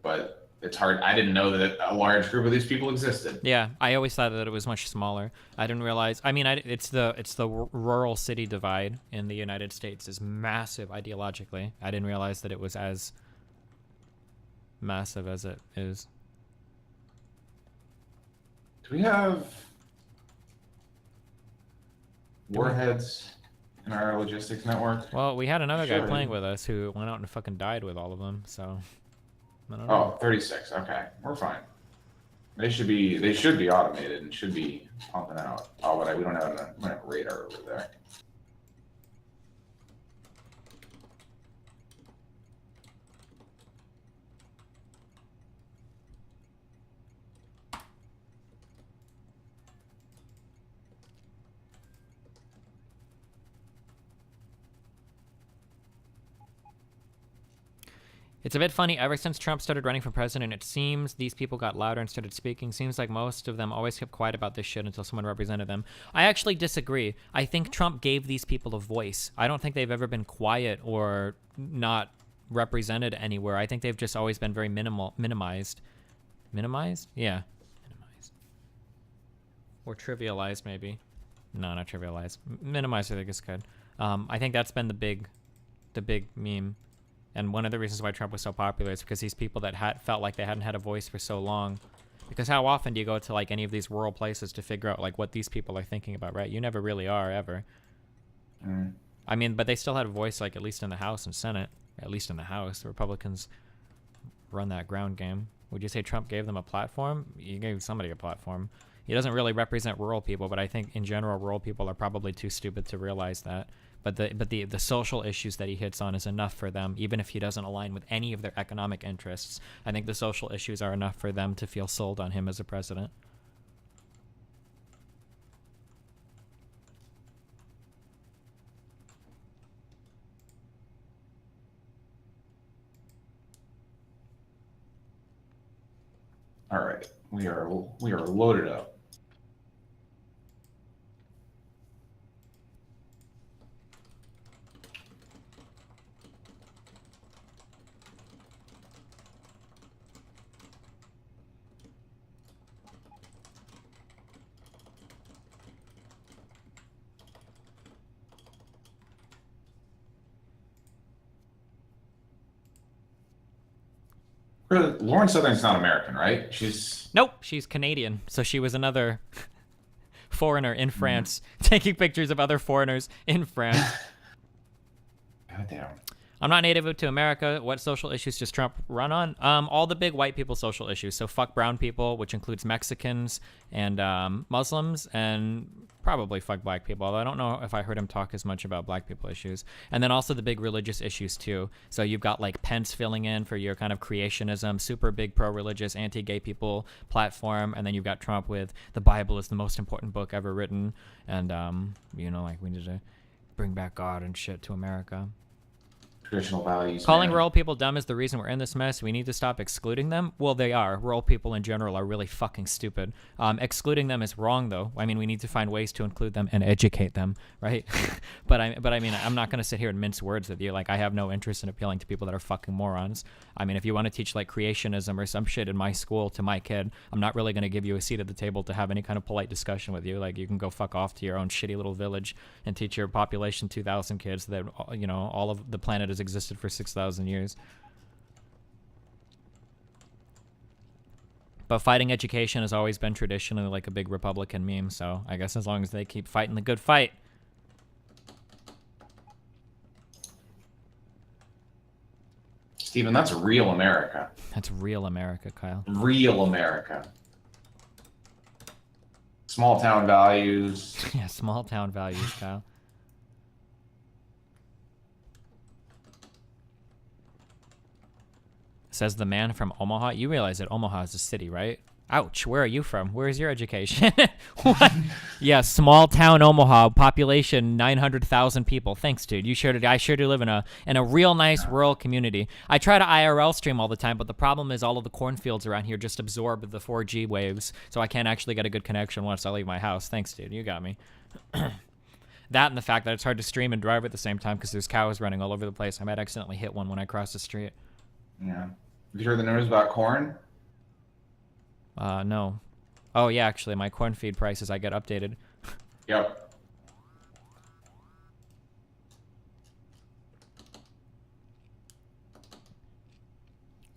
but it's hard. I didn't know that a large group of these people existed. Yeah, I always thought that it was much smaller. I didn't realize. I mean, it's the rural city divide in the United States is massive ideologically. I didn't realize that it was as massive as it is. Do we have warheads in our logistics network? Well, we had another guy playing with us who went out and fucking died with all of them, so I don't know. Oh, 36. Okay, we're fine. They should be automated and should be pumping out. Oh, but we don't have a radar over there. It's a bit funny, ever since Trump started running for president, it seems these people got louder and started speaking. Seems like most of them always kept quiet about this shit until someone represented them. I actually disagree. I think Trump gave these people a voice. I don't think they've ever been quiet or not represented anywhere. I think they've just always been very minimized. Minimized? Yeah. Minimized. Or trivialized, maybe. No, not trivialized. Minimized, I think is good. I think that's been the big meme. And one of the reasons why Trump was so popular is because these people that felt like they hadn't had a voice for so long. Because how often do you go to like any of these rural places to figure out like what these people are thinking about, right? You never really are, ever. Mm. I mean, but they still had a voice, like at least in the House and Senate. At least in the House. The Republicans run that ground game. Would you say Trump gave them a platform? He gave somebody a platform. He doesn't really represent rural people, but I think in general rural people are probably too stupid to realize that. But the social issues that he hits on is enough for them, even if he doesn't align with any of their economic interests. I think the social issues are enough for them to feel sold on him as a president. All right, we are loaded up. Lauren Southern's not American, right? Nope, she's Canadian. So she was another foreigner in France, taking pictures of other foreigners in France. God damn. I'm not native to America. What social issues does Trump run on? All the big white people social issues. So fuck brown people, which includes Mexicans and Muslims, and probably fuck black people. Although I don't know if I heard him talk as much about black people issues. And then also the big religious issues too. So you've got like Pence filling in for your kind of creationism, super big pro-religious, anti-gay people platform. And then you've got Trump with the Bible is the most important book ever written. And, you know, like we need to bring back God and shit to America. Traditional values. Calling rural people dumb is the reason we're in this mess. We need to stop excluding them. Well, they are. Rural people in general are really fucking stupid. Excluding them is wrong, though. I mean, we need to find ways to include them and educate them, right? but I mean, I'm not going to sit here and mince words with you. Like, I have no interest in appealing to people that are fucking morons. I mean, if you want to teach like creationism or some shit in my school to my kid, I'm not really going to give you a seat at the table to have any kind of polite discussion with you. Like, you can go fuck off to your own shitty little village and teach your population 2,000 kids that, you know, all of the planet has existed for 6,000 years. But fighting education has always been traditionally like a big Republican meme, so I guess as long as they keep fighting the good fight. Steven, that's real America. That's real America, Kyle. Real America. Small town values. Yeah, small town values, Kyle. Says the man from Omaha. You realize that Omaha is a city, right? Ouch, where are you from? Where's your education? What? Yeah, small town Omaha, population 900,000 people. Thanks, dude. I sure do live in a real nice rural community. I try to IRL stream all the time, but the problem is all of the cornfields around here just absorb the 4G waves, so I can't actually get a good connection once I leave my house. Thanks, dude. You got me. That and the fact that it's hard to stream and drive at the same time because there's cows running all over the place. I might accidentally hit one when I cross the street. Yeah. Have you heard the news about corn? No. Oh, yeah, actually, my corn feed prices, I get updated. Yep.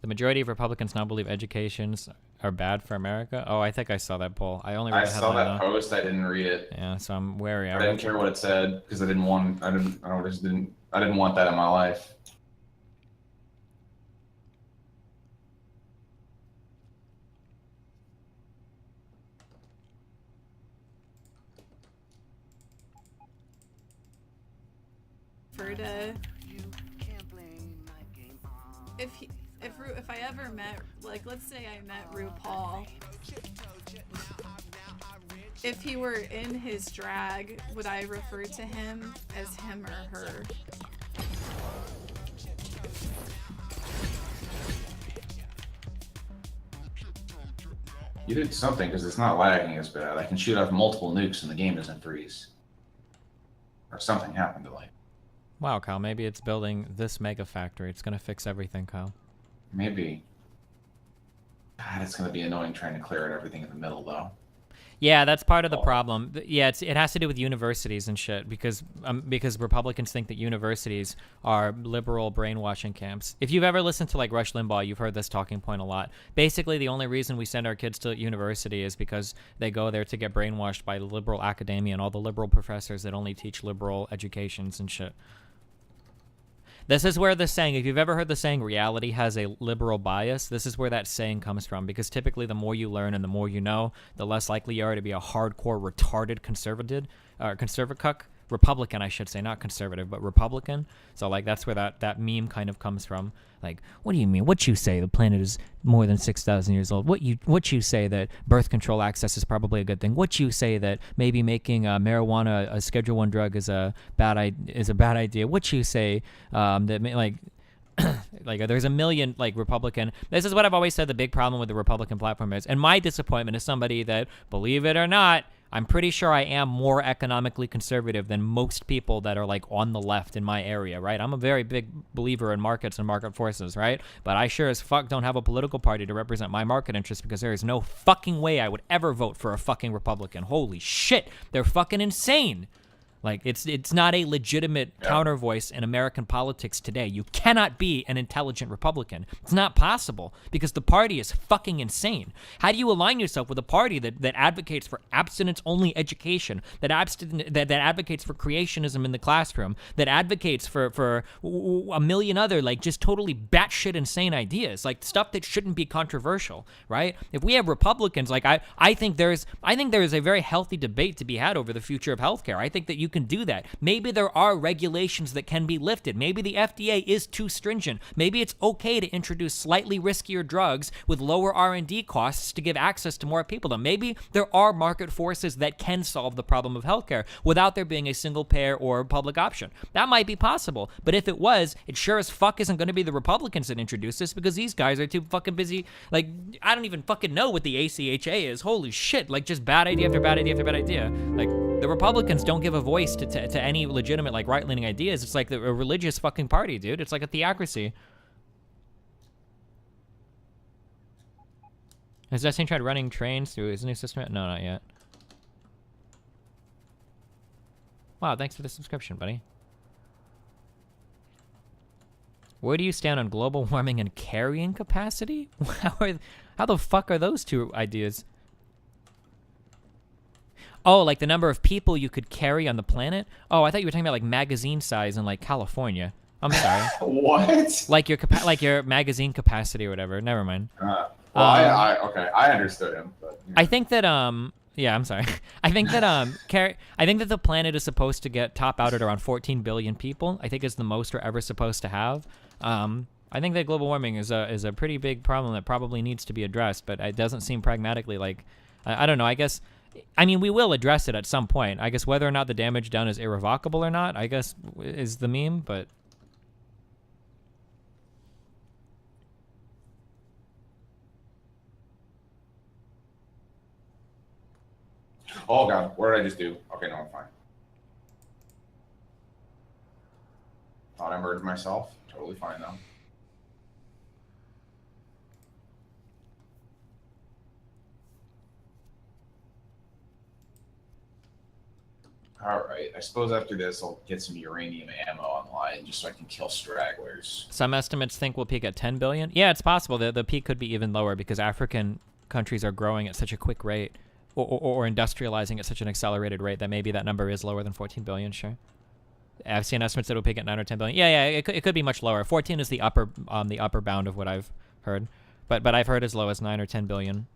The majority of Republicans now believe educations are bad for America. Oh, I think I saw that poll. I only read the saw headline, that post. I didn't read it. Yeah, so I'm wary. I didn't care what it said because I didn't want that in my life. To if I ever met, like, let's say I met RuPaul, if he were in his drag, would I refer to him as him or her? You did something because it's not lagging as bad. I can shoot off multiple nukes and the game doesn't freeze. Or something happened to like. Wow, Kyle, maybe it's building this mega factory. It's going to fix everything, Kyle. Maybe. God, it's going to be annoying trying to clear out everything in the middle, though. Yeah, that's part of the problem. Yeah, it has to do with universities and shit because Republicans think that universities are liberal brainwashing camps. If you've ever listened to like Rush Limbaugh, you've heard this talking point a lot. Basically, the only reason we send our kids to university is because they go there to get brainwashed by liberal academia and all the liberal professors that only teach liberal educations and shit. This is where the saying, if you've ever heard the saying, reality has a liberal bias, this is where that saying comes from. Because typically the more you learn and the more you know, the less likely you are to be a hardcore, retarded conservative, Republican, I should say, not conservative, but Republican. So, like, that's where that meme kind of comes from. Like, what do you mean? What you say the planet is more than 6,000 years old? What you say that birth control access is probably a good thing? What you say that maybe making marijuana a Schedule 1 drug is a bad idea? What you say that like like there's a million like Republican. This is what I've always said the big problem with the Republican platform is, and my disappointment is somebody that, believe it or not, I'm pretty sure I am more economically conservative than most people that are like on the left in my area, right? I'm a very big believer in markets and market forces, right? But I sure as fuck don't have a political party to represent my market interests because there is no fucking way I would ever vote for a fucking Republican. Holy shit, they're fucking insane. Like, it's not a legitimate counter voice in American politics today. You cannot be an intelligent Republican. It's not possible because the party is fucking insane. How do you align yourself with a party that advocates for abstinence-only education, that advocates for creationism in the classroom, that advocates for a million other, like, just totally batshit insane ideas, like stuff that shouldn't be controversial, right? If we have Republicans, like, I think there is a very healthy debate to be had over the future of healthcare. I think that you can do that. Maybe there are regulations that can be lifted. Maybe the FDA is too stringent. Maybe it's okay to introduce slightly riskier drugs with lower R&D costs to give access to more people. Maybe there are market forces that can solve the problem of healthcare without there being a single payer or public option. That might be possible, but if it was, it sure as fuck isn't going to be the Republicans that introduce this because these guys are too fucking busy. Like, I don't even fucking know what the ACHA is. Holy shit, like just bad idea after bad idea after bad idea. Like, the Republicans don't give a voice to any legitimate, like, right-leaning ideas. It's like a religious fucking party, dude. It's like a theocracy. Has Destiny tried running trains through his new system? No, not yet. Wow, thanks for the subscription, buddy. Where do you stand on global warming and carrying capacity? How the fuck are those two ideas? Oh, like the number of people you could carry on the planet? Oh, I thought you were talking about like magazine size in like California. I'm sorry. What? Like your magazine capacity or whatever. Never mind. I understood him. But, I think that Yeah, I'm sorry. I think that I think that the planet is supposed to top out at around 14 billion people. I think is the most we're ever supposed to have. I think that global warming is a pretty big problem that probably needs to be addressed, but it doesn't seem pragmatically like I don't know. I mean, we will address it at some point. I guess whether or not the damage done is irrevocable or not, I guess is the meme, but Oh god, what did I just do? Okay, no, I'm fine. Thought I murdered myself. Totally fine though. Alright, I suppose after this I'll get some uranium ammo online just so I can kill stragglers. some estimates think we'll peak at 10 billion. Yeah, it's possible. The peak could be even lower because African countries are growing at such a quick rate or industrializing at such an accelerated rate that maybe that number is lower than 14 billion, sure. I've seen estimates that it'll peak at 9 or 10 billion. Yeah, it could be much lower. 14 is the upper bound of what I've heard. But I've heard as low as 9 or 10 billion.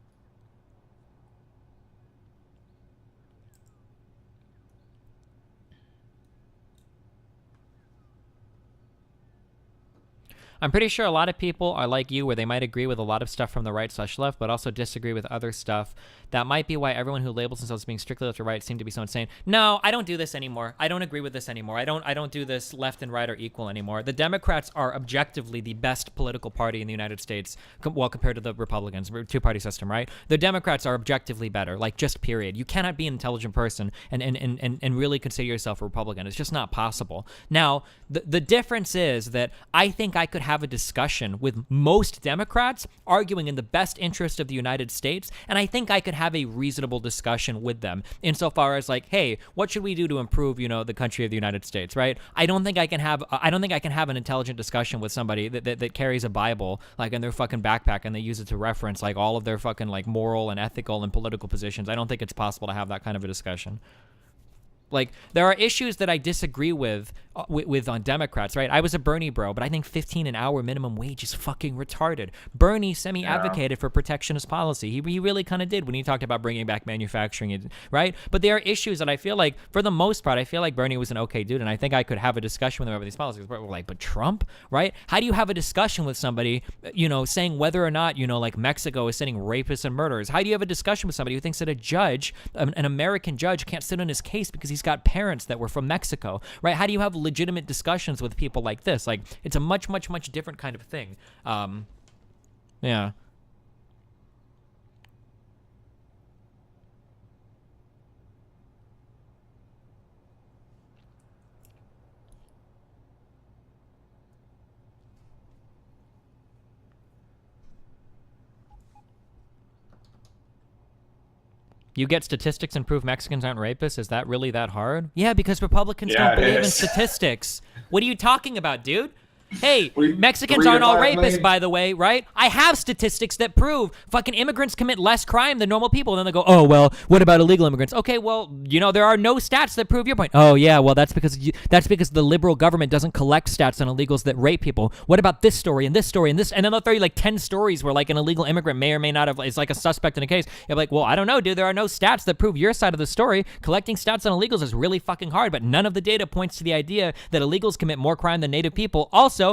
I'm pretty sure a lot of people are like you where they might agree with a lot of stuff from the right/left, but also disagree with other stuff. That might be why everyone who labels themselves as being strictly left or right seem to be so insane. No, I don't do this anymore. I don't agree with this anymore. I don't do this left and right are equal anymore. The Democrats are objectively the best political party in the United States, well, compared to the Republicans, two-party system, right? The Democrats are objectively better, like just period. You cannot be an intelligent person and really consider yourself a Republican. It's just not possible. Now, the difference is that I think I could have a discussion with most Democrats arguing in the best interest of the United States, and I think I could have a reasonable discussion with them insofar as like, hey, what should we do to improve, the country of the United States, right? I don't think I can have an intelligent discussion with somebody that carries a Bible like in their fucking backpack and they use it to reference like all of their fucking like moral and ethical and political positions. I don't think it's possible to have that kind of a discussion. Like, there are issues that I disagree with on Democrats, right? I was a Bernie bro, but I think 15 an hour minimum wage is fucking retarded. Bernie semi-advocated for protectionist policy. He really kind of did when he talked about bringing back manufacturing, right? But there are issues that I feel like, for the most part, I feel like Bernie was an okay dude, and I think I could have a discussion with him about these policies. But like, but Trump, right? How do you have a discussion with somebody, saying whether or not, like Mexico is sending rapists and murderers? How do you have a discussion with somebody who thinks that a judge, an American judge, can't sit on his case because he's got parents that were from Mexico, right? How do you have legitimate discussions with people like this? Like, it's a much, much, much different kind of thing. Yeah. You get statistics and prove Mexicans aren't rapists? Is that really that hard? Yeah, because Republicans don't believe in statistics. What are you talking about, dude? Hey, Mexicans aren't all rapists, by the way, right? I have statistics that prove fucking immigrants commit less crime than normal people. And then they go, oh, well, what about illegal immigrants? Okay, well, there are no stats that prove your point. Oh, yeah, well, that's because the liberal government doesn't collect stats on illegals that rape people. What about this story and this story and this? And then they'll throw you like 10 stories where like an illegal immigrant may or may not have, is like a suspect in a case. You're like, well, I don't know, dude. There are no stats that prove your side of the story. Collecting stats on illegals is really fucking hard, but none of the data points to the idea that illegals commit more crime than native people. Also,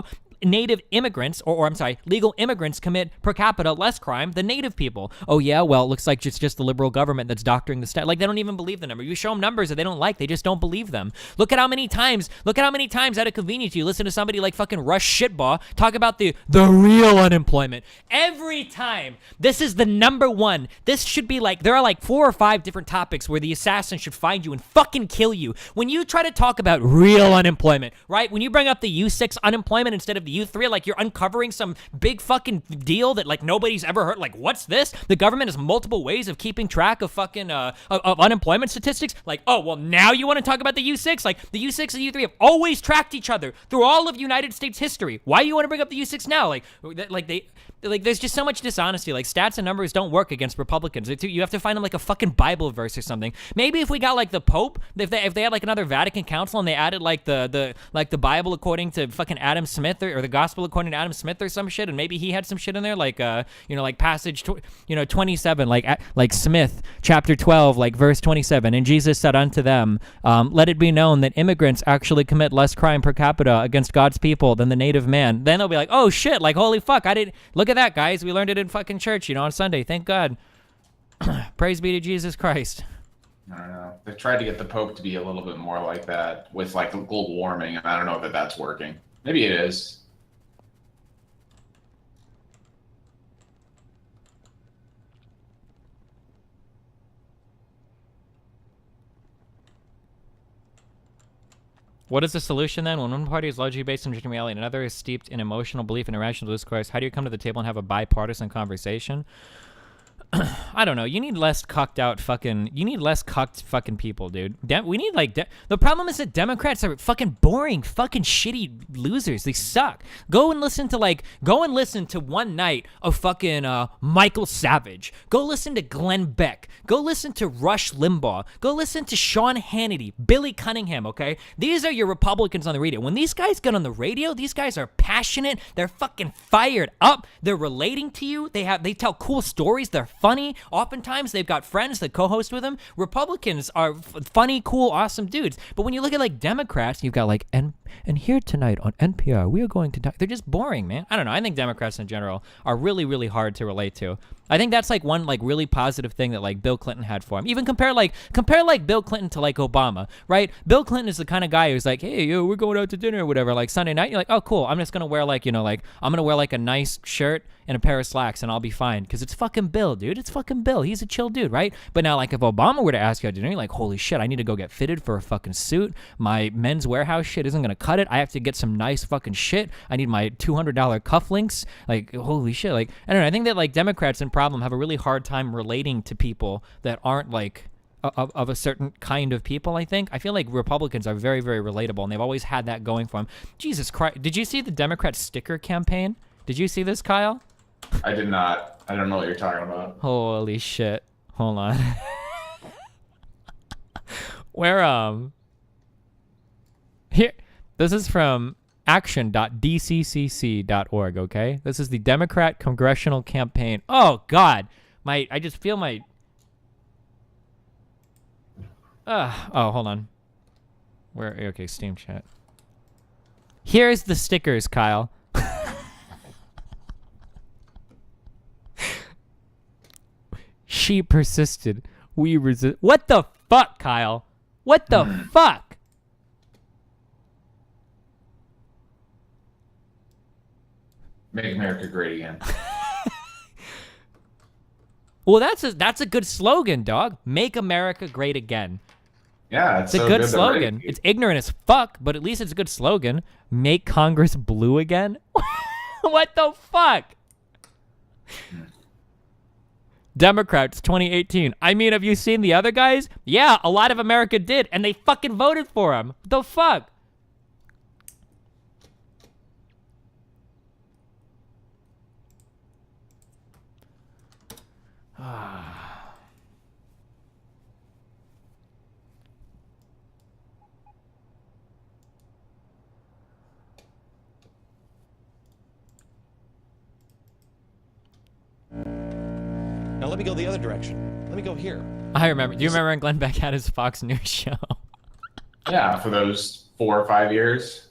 native immigrants, or I'm sorry, legal immigrants commit per capita less crime than native people. Oh yeah, well, it looks like it's just the liberal government that's doctoring the stat. Like, they don't even believe the number. You show them numbers that they don't like, they just don't believe them. Look at how many times out of convenience you listen to somebody like fucking Rush Shitbaugh talk about the real unemployment. Every time. This is the number one. This should be like, there are like 4 or 5 different topics where the assassin should find you and fucking kill you. When you try to talk about real unemployment, right? When you bring up the U6 unemployment instead of the U3, like you're uncovering some big fucking deal that like nobody's ever heard. Like, what's this? The government has multiple ways of keeping track of fucking of unemployment statistics. Like, oh, well, now you want to talk about the U6? Like, the U6 and U3 have always tracked each other through all of United States history. Why do you want to bring up the U6 now? Like there's just so much dishonesty. Like, stats and numbers don't work against Republicans. You have to find them like a fucking Bible verse or something. Maybe if we got like the Pope, if they had like another Vatican Council and they added like the Bible according to fucking Adam Smith or or the Gospel according to Adam Smith or some shit, and maybe he had some shit in there, like like passage 27, like Smith chapter 12, like verse 27, and Jesus said unto them, let it be known that immigrants actually commit less crime per capita against God's people than the native man. Then they'll be like, oh shit, like holy fuck, I didn't look at that, guys. We learned it in fucking church, on Sunday. Thank God. Praise be to Jesus Christ. I don't know. They've tried to get the Pope to be a little bit more like that with like global warming, and I don't know that that's working. Maybe it is. What is the solution then? When one party is largely based on reality and another is steeped in emotional belief and irrational discourse, how do you come to the table and have a bipartisan conversation? I don't know. You need less cucked fucking people, dude. We need the problem is that Democrats are fucking boring, fucking shitty losers. They suck. Go and listen to One Night of fucking Michael Savage. Go listen to Glenn Beck. Go listen to Rush Limbaugh. Go listen to Sean Hannity, Billy Cunningham, okay? These are your Republicans on the radio. When these guys get on the radio, these guys are passionate. They're fucking fired up. They're relating to you. They tell cool stories. They're funny. Oftentimes, they've got friends that co-host with them. Republicans are funny, cool, awesome dudes. But when you look at Democrats, you've got and here tonight on NPR, we are going to talk. They're just boring, man. I don't know. I think Democrats in general are really, really hard to relate to. I think that's one really positive thing that Bill Clinton had for him. Even compare Bill Clinton to Obama, right? Bill Clinton is the kind of guy who's hey, yo, we're going out to dinner or whatever, Sunday night. You're like, oh, cool. I'm just gonna wear I'm gonna wear a nice shirt and a pair of slacks and I'll be fine because it's fucking Bill, dude. It's fucking Bill. He's a chill dude, right? But now if Obama were to ask you out to dinner, you're like, holy shit, I need to go get fitted for a fucking suit. My Men's Warehouse shit isn't gonna cut it. I have to get some nice fucking shit. I need my $200 cufflinks. Holy shit. I don't know. I think that Democrats in problem have a really hard time relating to people that aren't of a certain kind of people. I feel like Republicans are very, very relatable, and they've always had that going for them. Jesus Christ. Did you see the Democrat sticker campaign? Did you see this, Kyle? I did not. I don't know what you're talking about. Holy shit. Hold on. Here, this is from action.dccc.org, okay? This is the Democrat Congressional Campaign. Oh, God. I just feel my... oh, hold on. Okay, Steam chat. Here's the stickers, Kyle. She persisted. We resist. What the fuck, Kyle? What the fuck? Make America great again. Well, that's a good slogan, dog. Make America great again. Yeah, it's a good slogan. It's ignorant as fuck, but at least it's a good slogan. Make Congress blue again? What the fuck? Democrats 2018. I mean, have you seen the other guys? Yeah, a lot of America did, and they fucking voted for him. What the fuck? Now let me go the other direction. Let me go here. I remember. Do you remember when Glenn Beck had his Fox News show? Yeah, for those 4 or 5 years.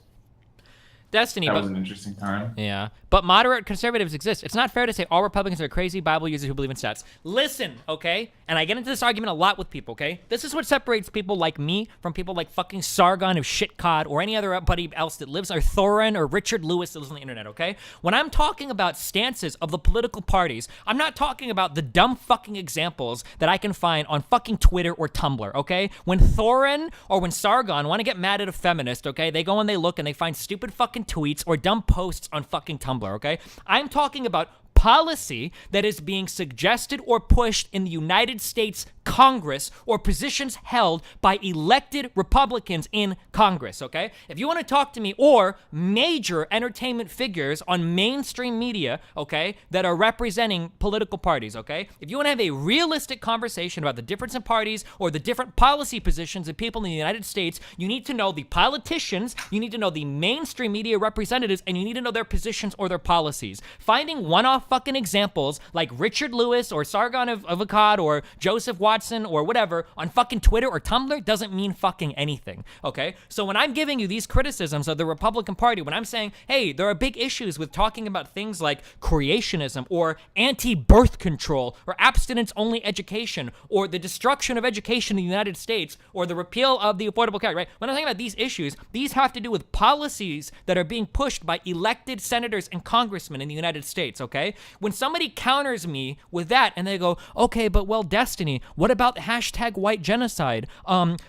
Destiny. That was an interesting time. Yeah. But moderate conservatives exist. It's not fair to say all Republicans are crazy Bible users who believe in stats. Listen, okay? And I get into this argument a lot with people, okay? This is what separates people like me from people like fucking Sargon of Shitcod or any other buddy else that lives, or Thorin or Richard Lewis that lives on the internet, okay? When I'm talking about stances of the political parties, I'm not talking about the dumb fucking examples that I can find on fucking Twitter or Tumblr, okay? When Thorin or when Sargon want to get mad at a feminist, okay, they go and they look and they find stupid fucking tweets or dumb posts on fucking Tumblr, okay? I'm talking about policy that is being suggested or pushed in the United States Congress or positions held by elected Republicans in Congress, okay? If you want to talk to me, or major entertainment figures on mainstream media, okay, that are representing political parties, okay? If you want to have a realistic conversation about the difference in parties or the different policy positions of people in the United States, you need to know the politicians, you need to know the mainstream media representatives, and you need to know their positions or their policies. Finding one-off fucking examples like Richard Lewis or Sargon of Akkad or Joseph Watson or whatever on fucking Twitter or Tumblr doesn't mean fucking anything, okay? So when I'm giving you these criticisms of the Republican Party, when I'm saying, hey, there are big issues with talking about things like creationism or anti-birth control or abstinence-only education or the destruction of education in the United States or the repeal of the Affordable Care Act, right? When I'm talking about these issues, these have to do with policies that are being pushed by elected senators and congressmen in the United States, okay? When somebody counters me with that and they go, okay, but well, Destiny, what about hashtag white genocide?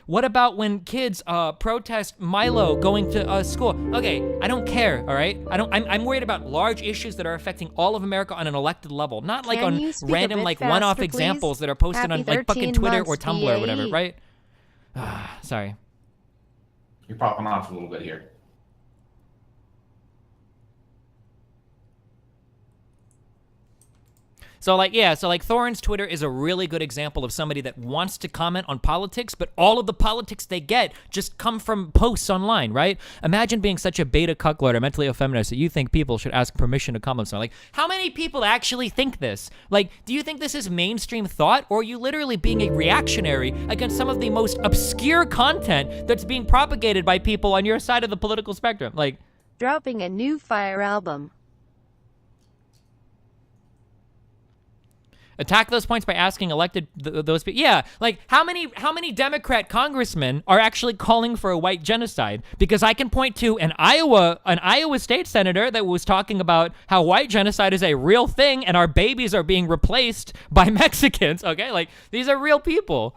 What about when kids protest Milo going to school? Okay, I don't care, all right? I'm worried about large issues that are affecting all of America on an elected level, not like Can on you speak a random bit like faster, one-off please? examples that are posted Happy on like fucking 13 Twitter or months, Tumblr or whatever, BAE. right? Sorry. You're popping off a little bit here. So like, yeah, so like Thorin's Twitter is a really good example of somebody that wants to comment on politics, but all of the politics they get just come from posts online, right? Imagine being such a beta cucklord or mentally effeminate that you think people should ask permission to comment on something. Like, how many people actually think this? Like, do you think this is mainstream thought, or are you literally being a reactionary against some of the most obscure content that's being propagated by people on your side of the political spectrum? Like, Dropping a new Fire album. attack those points by asking elected those people. Yeah, like how many Democrat congressmen are actually calling for a white genocide? Because I can point to an Iowa state senator that was talking about how white genocide is a real thing and our babies are being replaced by Mexicans. Okay, like these are real people.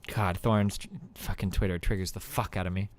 God, Thorne's fucking Twitter triggers the fuck out of me.